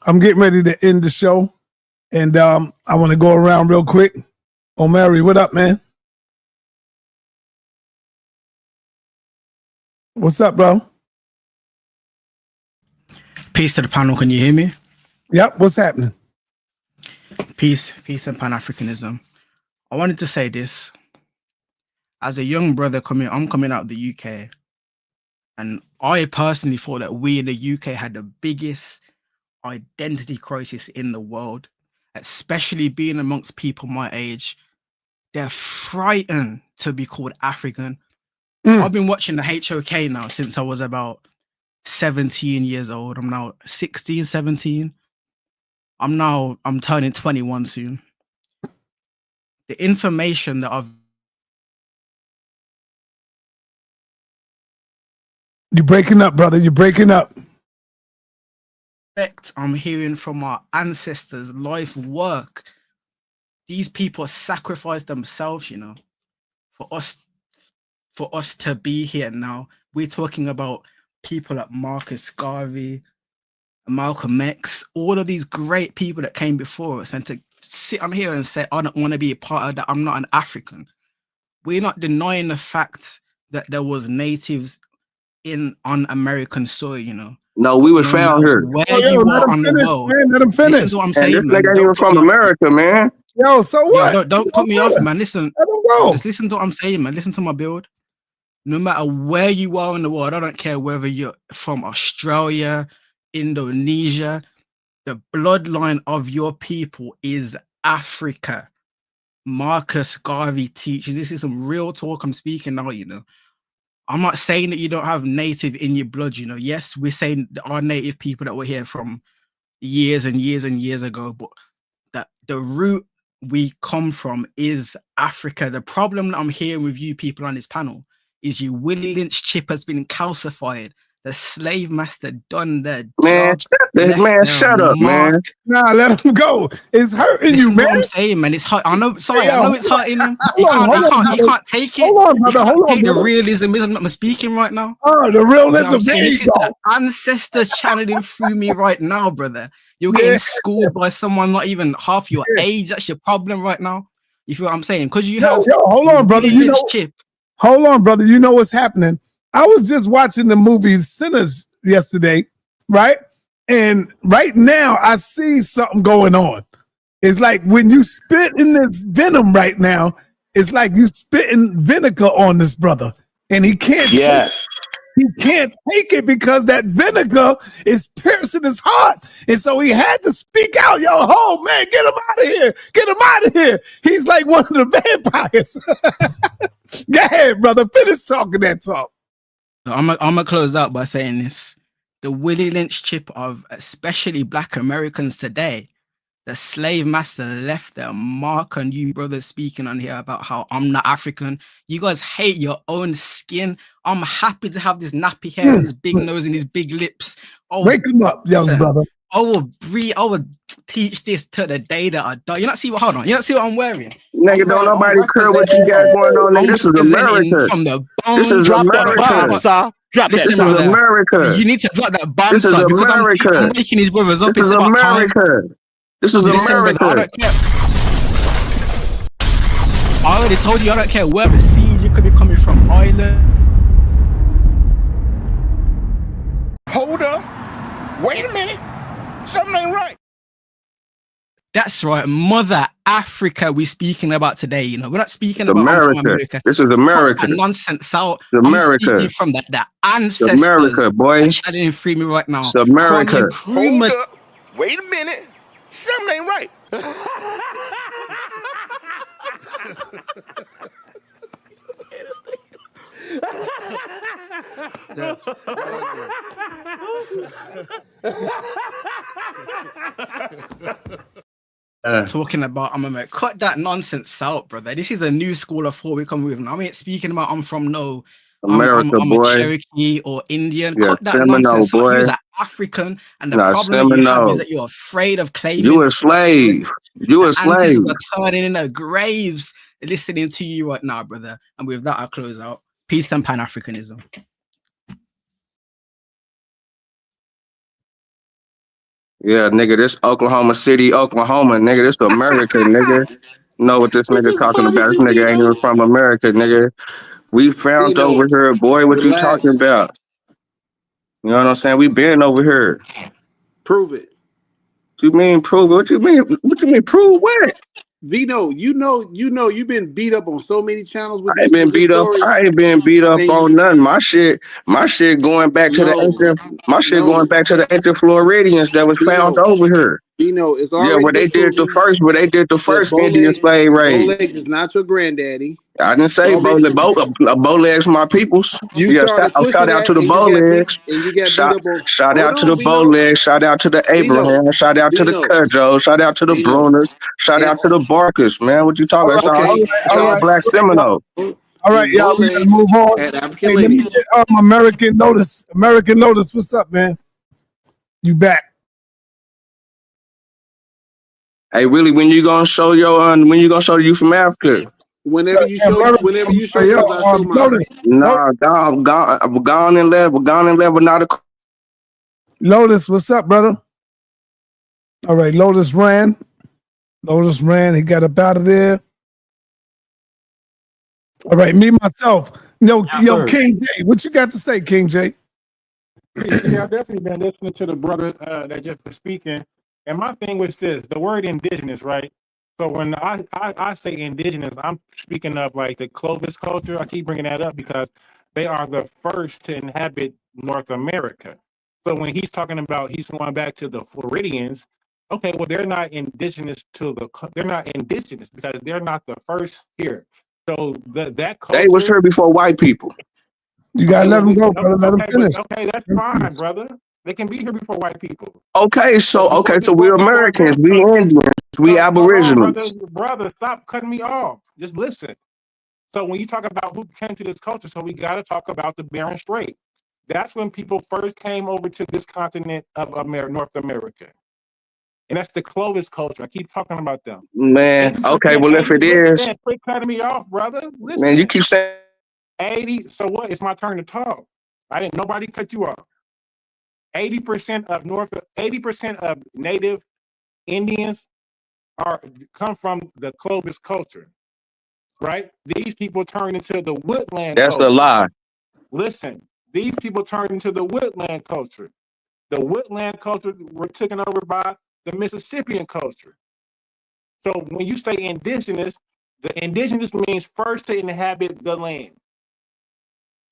I'm getting ready to end the show, and I want to go around real quick. O'Mary, what up, man? What's up, bro? Peace to the panel. Can you hear me? Yep. What's happening? Peace and Pan-Africanism. I wanted to say this. As a young brother I'm coming out of the UK, and I personally thought that we in the UK had the biggest identity crisis in the world, especially being amongst people my age. They're frightened to be called African. I've been watching the HOK now since I was about 17 years old. I'm now 16, 17. I'm turning 21 soon. The information that You're breaking up, brother. You're breaking up. I'm hearing from our ancestors, life work. These people sacrificed themselves, for us to be here now. We're talking about people like Marcus Garvey, Malcolm X, all of these great people that came before us, and to sit on here and say, I don't want to be a part of that, I'm not an African. We're not denying the fact that there was natives on American soil, No, we was found here. Where you are on the world. Man, let him finish. This is what I'm saying, this man. nigga ain't even from America, man. Yo, so what? Yo, don't cut me off, man. Listen. Just listen to what I'm saying, man. Listen to my build. No matter where you are in the world, I don't care whether you're from Australia, Indonesia, the bloodline of your people is Africa. Marcus Garvey teaches. This is some real talk I'm speaking now, I'm not saying that you don't have native in your blood, Yes, we're saying that our native people that were here from years and years and years ago, but that the root we come from is Africa. The problem that I'm hearing with you people on this panel is your Willie Lynch chip has been calcified. The slave master done their job. Shut up, man. Nah, let him go. It's hurting you, man. What I'm saying, man. It's hurt. I know. Sorry, Hey, I know it's hurting him. He can't take it. Hold on, He brother. can't Hold on, take the brother. realism I'm speaking right now. Oh, the You know what realism. I'm saying? There This you is go. the ancestors channeling through me right now, brother. You're getting schooled by someone not even half your age. That's your problem right now. You feel what I'm saying? Because you have hold on, brother. Willie Lynch chip. Hold on, brother. You know what's happening. I was just watching the movie Sinners yesterday, right? And right now I see something going on. It's like when you spit in this venom right now, it's like you spitting vinegar on this brother. And he can't take it because that vinegar is piercing his heart. And so he had to speak out. Yo, oh man, get him out of here. Get him out of here. He's like one of the vampires. Go ahead, brother. Finish talking that talk. I'm gonna close out by saying this. The Willie Lynch chip of especially Black Americans today, the slave master left their mark on you brothers speaking on here about how I'm not African. You guys hate your own skin. I'm happy to have this nappy hair and this big nose and these big lips. Oh, wake him up, young brother. I will teach this to the day that I die. You not see what? Hold on. You not see what I'm wearing? Nigga, don't nobody care what you got going on. Nigga, this is America. From the bone. This is America. Drop this is America. You need to drop that bomb, this is son, because I'm waking these brothers up. This is America. This is America. Brother, I don't care. I already told you I don't care where the seed you could be coming from. Ireland. Hold up. Wait a minute. Something ain't right. That's right, Mother Africa we're speaking about today. You know, we're not speaking about America. This is America. Nonsense out. America. I'm speaking from the ancestors. America, boy. I didn't free me right now. It's America. Hold up. Wait a minute. Something ain't right. That's talking about I'm gonna cut that nonsense out, brother. This is a new school of thought we come with. I mean, speaking about I'm from America, I'm boy. a Cherokee or Indian. Yeah, cut that Seminole, nonsense boy. out. You're an African, and the problem you have is that you're afraid of claiming. You a slave. You a slave. Ancestors are turning in their graves listening to you right now, brother. And with that, I'll close out. Peace and Pan-Africanism. Yeah, nigga, this Oklahoma City, Oklahoma, nigga, this America, nigga. Know what this nigga talking about? This nigga ain't even from America, nigga. We found over here, boy, what you talking about? You know what I'm saying? We been over here. Prove it. What you mean prove it? What you mean? What you mean prove what? Vino, you know, you've been beat up on so many channels with I ain't been beat up. I ain't been beat up on nothing. My shit going back to the ancient. My shit going back to the ancient Floridians that was found over here. Vino, it's already where they did the first. Where they did the first Indian slave raid. Bowlegs is not your granddaddy. I didn't say Bowlegs, my peoples. Shout out to the Bowlegs. Shout out to the Bowlegs. Shout out to the Abraham. Shout out to the Cudjoe. Shout out to the Bruners. Shout out to the Barkers. Man, what you talking about? It's all Black Seminole. All right, y'all, we gotta move on. Hey, let me get American Notice. American Notice, what's up, man? You back? Hey, Willie, when you gonna show you from Africa? Whenever you show, yours, I show mine. No, gone and level, not a. Lotus, what's up, brother? All right, Lotus ran. He got up out of there. All right, me, myself. Yo, King J, what you got to say, King J? Yeah, I've definitely been listening to the brother that just was speaking. And my thing was this, the word indigenous, right? So when I say indigenous, I'm speaking of like the Clovis culture. I keep bringing that up because they are the first to inhabit North America. So when he's talking about he's going back to the Floridians, okay, well, they're not indigenous because they're not the first here. So that culture, they was here before white people. You gotta let them go, brother. Let them finish. Okay, that's fine, brother. They can be here before white people. Okay, so we're Americans, we Indians, we Aboriginals. Brother, stop cutting me off. Just listen. So when you talk about who came to this culture, so we got to talk about the Bering Strait. That's when people first came over to this continent of North America. And that's the Clovis culture. I keep talking about them. Man, okay, well, if it is. Quit cutting me off, brother. Listen. Man, you keep saying 80. So what? It's my turn to talk. Nobody cut you off. 80% of native Indians come from the Clovis culture, right? These people turn into the woodland. That's culture. a lie. Listen, these people turned into the woodland culture. The woodland culture were taken over by the Mississippian culture. So when you say indigenous, the indigenous means first to inhabit the land.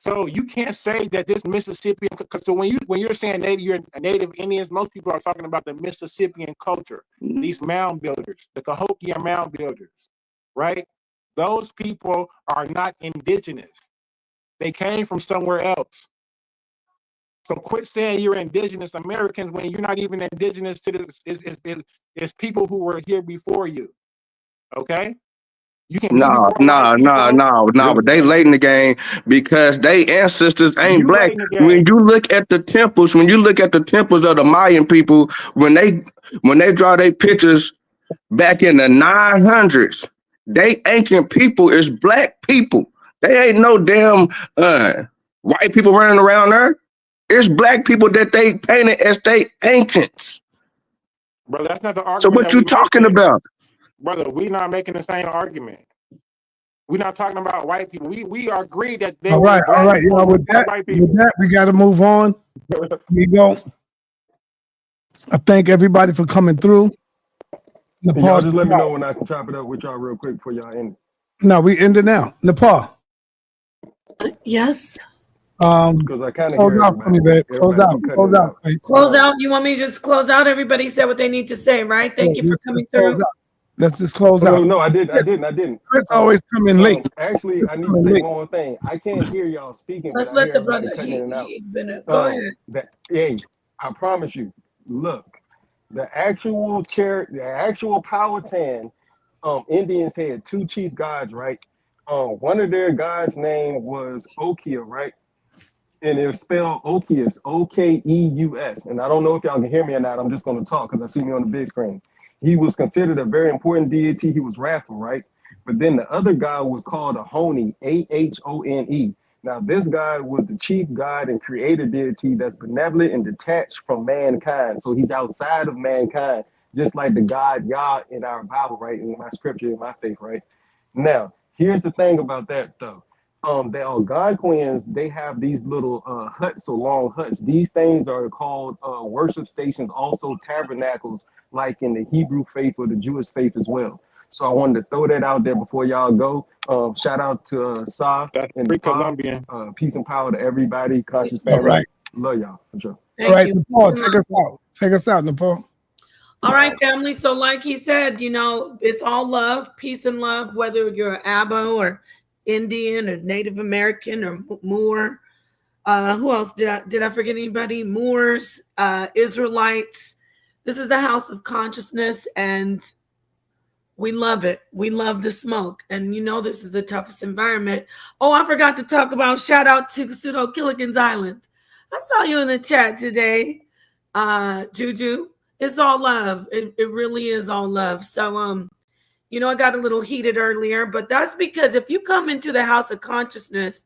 So you can't say that this Mississippian. So when you're saying native, you're native Indians. Most people are talking about the Mississippian culture. These mound builders, the Cahokia mound builders, right? Those people are not indigenous. They came from somewhere else. So quit saying you're indigenous Americans when you're not even indigenous to this. It's people who were here before you. Okay. You can No, but they late in the game because they ancestors ain't black. When you look at the temples, of the Mayan people, when they draw their pictures back in the 900s, they ancient people is black people. They ain't no damn white people running around there. It's black people that they painted as they ancients. Brother, that's not the argument. So what you talking about? Brother, we're not making the same argument. We're not talking about white people. We agree that they all right. You know, with that, we got to move on. Here we go. I thank everybody for coming through. Y'all just let me know when I can chop it up with y'all real quick before y'all end. No, we end it now. Nepal. Yes. Because I kind of close out for me, babe. Close out. Close out. You want me to just close out? Everybody said what they need to say, right? Thank you for coming through. Let's just close out. No, I didn't. Chris always come in late. Actually, I need to say one more thing. I can't hear y'all speaking. Let's let the brother. He's been. Go ahead. Hey, I promise you. Look, the actual Powhatan Indians had two chief gods, right? One of their gods' name was Okia, right? And it's spelled Okeus, Okeus. And I don't know if y'all can hear me or not. I'm just going to talk because I see me on the big screen. He was considered a very important deity. He was wrathful, right? But then the other god was called Ahone, Ahone. Now, this god was the chief god and creator deity that's benevolent and detached from mankind. So he's outside of mankind, just like the God Yah in our Bible, right? In my scripture, in my faith, right? Now, here's the thing about that, though. The Algonquins, they have these little huts, so long huts. These things are called worship stations, also tabernacles, like in the Hebrew faith or the Jewish faith as well. So I wanted to throw that out there before y'all go. Shout out to Sa and Colombian. Peace and power to everybody. Conscious family. All right. Love y'all. For sure. All right, Nepal, take us out. Take us out, Nepal. All right, family. So like he said, you know, it's all love, peace and love, whether you're an Abo or Indian or Native American or Moor. Who else? Did I forget anybody? Moors, Israelites. This is the house of consciousness, and we love it. We love the smoke. And you know this is the toughest environment. Oh, I forgot to talk about shout out to Pseudo Killigan's Island. I saw you in the chat today, Juju. It's all love. It really is all love. So you know, I got a little heated earlier, but that's because if you come into the house of consciousness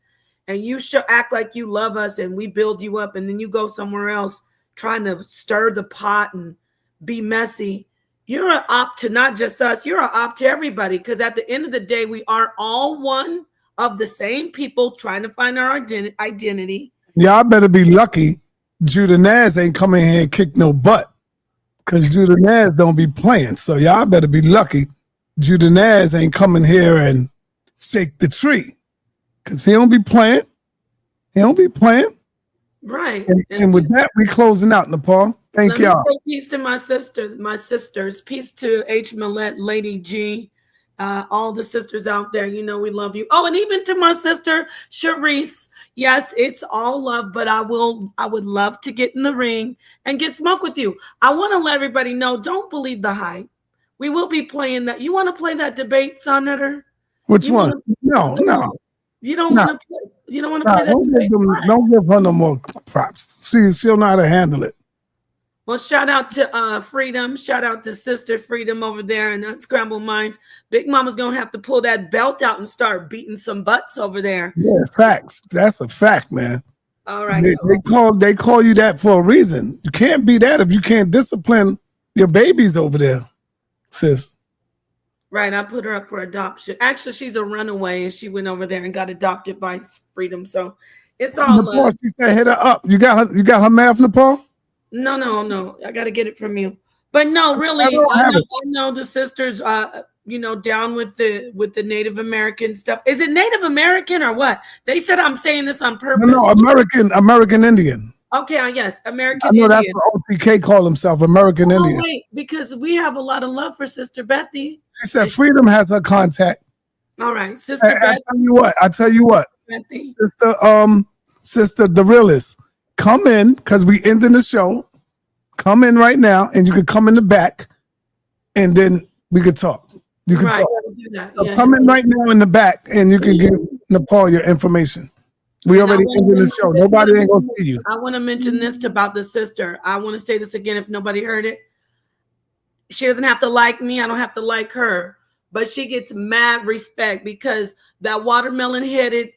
and you act like you love us and we build you up, and then you go somewhere else trying to stir the pot and be messy, you're an op to not just us, you're an op to everybody. Because at the end of the day, we are all one of the same people trying to find our identity. Y'all better be lucky Judah Naz ain't coming here and kick no butt. Because Judah Naz don't be playing. So y'all better be lucky Judah Naz ain't coming here and shake the tree. Because he don't be playing. He don't be playing. Right. And with that, we closing out, Nepal. Thank y'all. Peace to my sisters. Peace to H. Millette, Lady G, all the sisters out there. You know we love you. Oh, and even to my sister Sharice. Yes, it's all love, but I would love to get in the ring and get smoke with you. I want to let everybody know, don't believe the hype. We will be playing that. You want to play that debate, sa.neter? Which one? No. You don't want to play. You don't want to play that debate. Don't give her no more props. She'll know how to handle it. Well, shout out to Freedom. Shout out to Sister Freedom over there in Unscrambled Minds. Big Mama's going to have to pull that belt out and start beating some butts over there. Yeah, facts. That's a fact, man. All right. They call you that for a reason. You can't be that if you can't discipline your babies over there, sis. Right. I put her up for adoption. Actually, she's a runaway, and she went over there and got adopted by Freedom. So It's all Nepal, love. she said hit her up. You got her math, Nepal? No. I got to get it from you. But no, really, I know the sisters, down with the Native American stuff. Is it Native American or what? They said I'm saying this on purpose. No, American Indian. Okay, yes, American I know Indian. that's what OTK called himself, American Indian. Wait, because we have a lot of love for Sister Bethy. She said Freedom has her contact. All right, Sister Bethy. I tell you what, Bethy. Sister the realist, come in because we ending the show. Come in right now, and you can come in the back, and then we could talk. You can talk. Do that. So come in right now in the back, and you can give Nepal your information. We already ended the show. Nobody ain't gonna see you. I want to mention this about the sister. I want to say this again if nobody heard it. She doesn't have to like me. I don't have to like her. But she gets mad respect because that watermelon-headed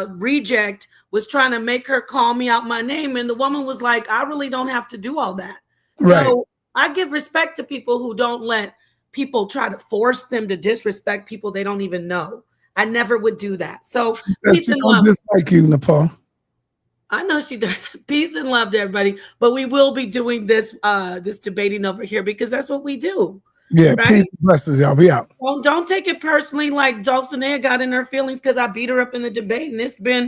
reject was trying to make her call me out my name. And the woman was like, I really don't have to do all that. Right. So I give respect to people who don't let people try to force them to disrespect people they don't even know. I never would do that. So she don't dislike you, Nepal. I know she does. Peace and love to everybody. But we will be doing this debating over here because that's what we do. Yeah, right? peace and blessings, y'all. We out. Well, don't take it personally like sa.neter got in her feelings because I beat her up in the debate. And it's been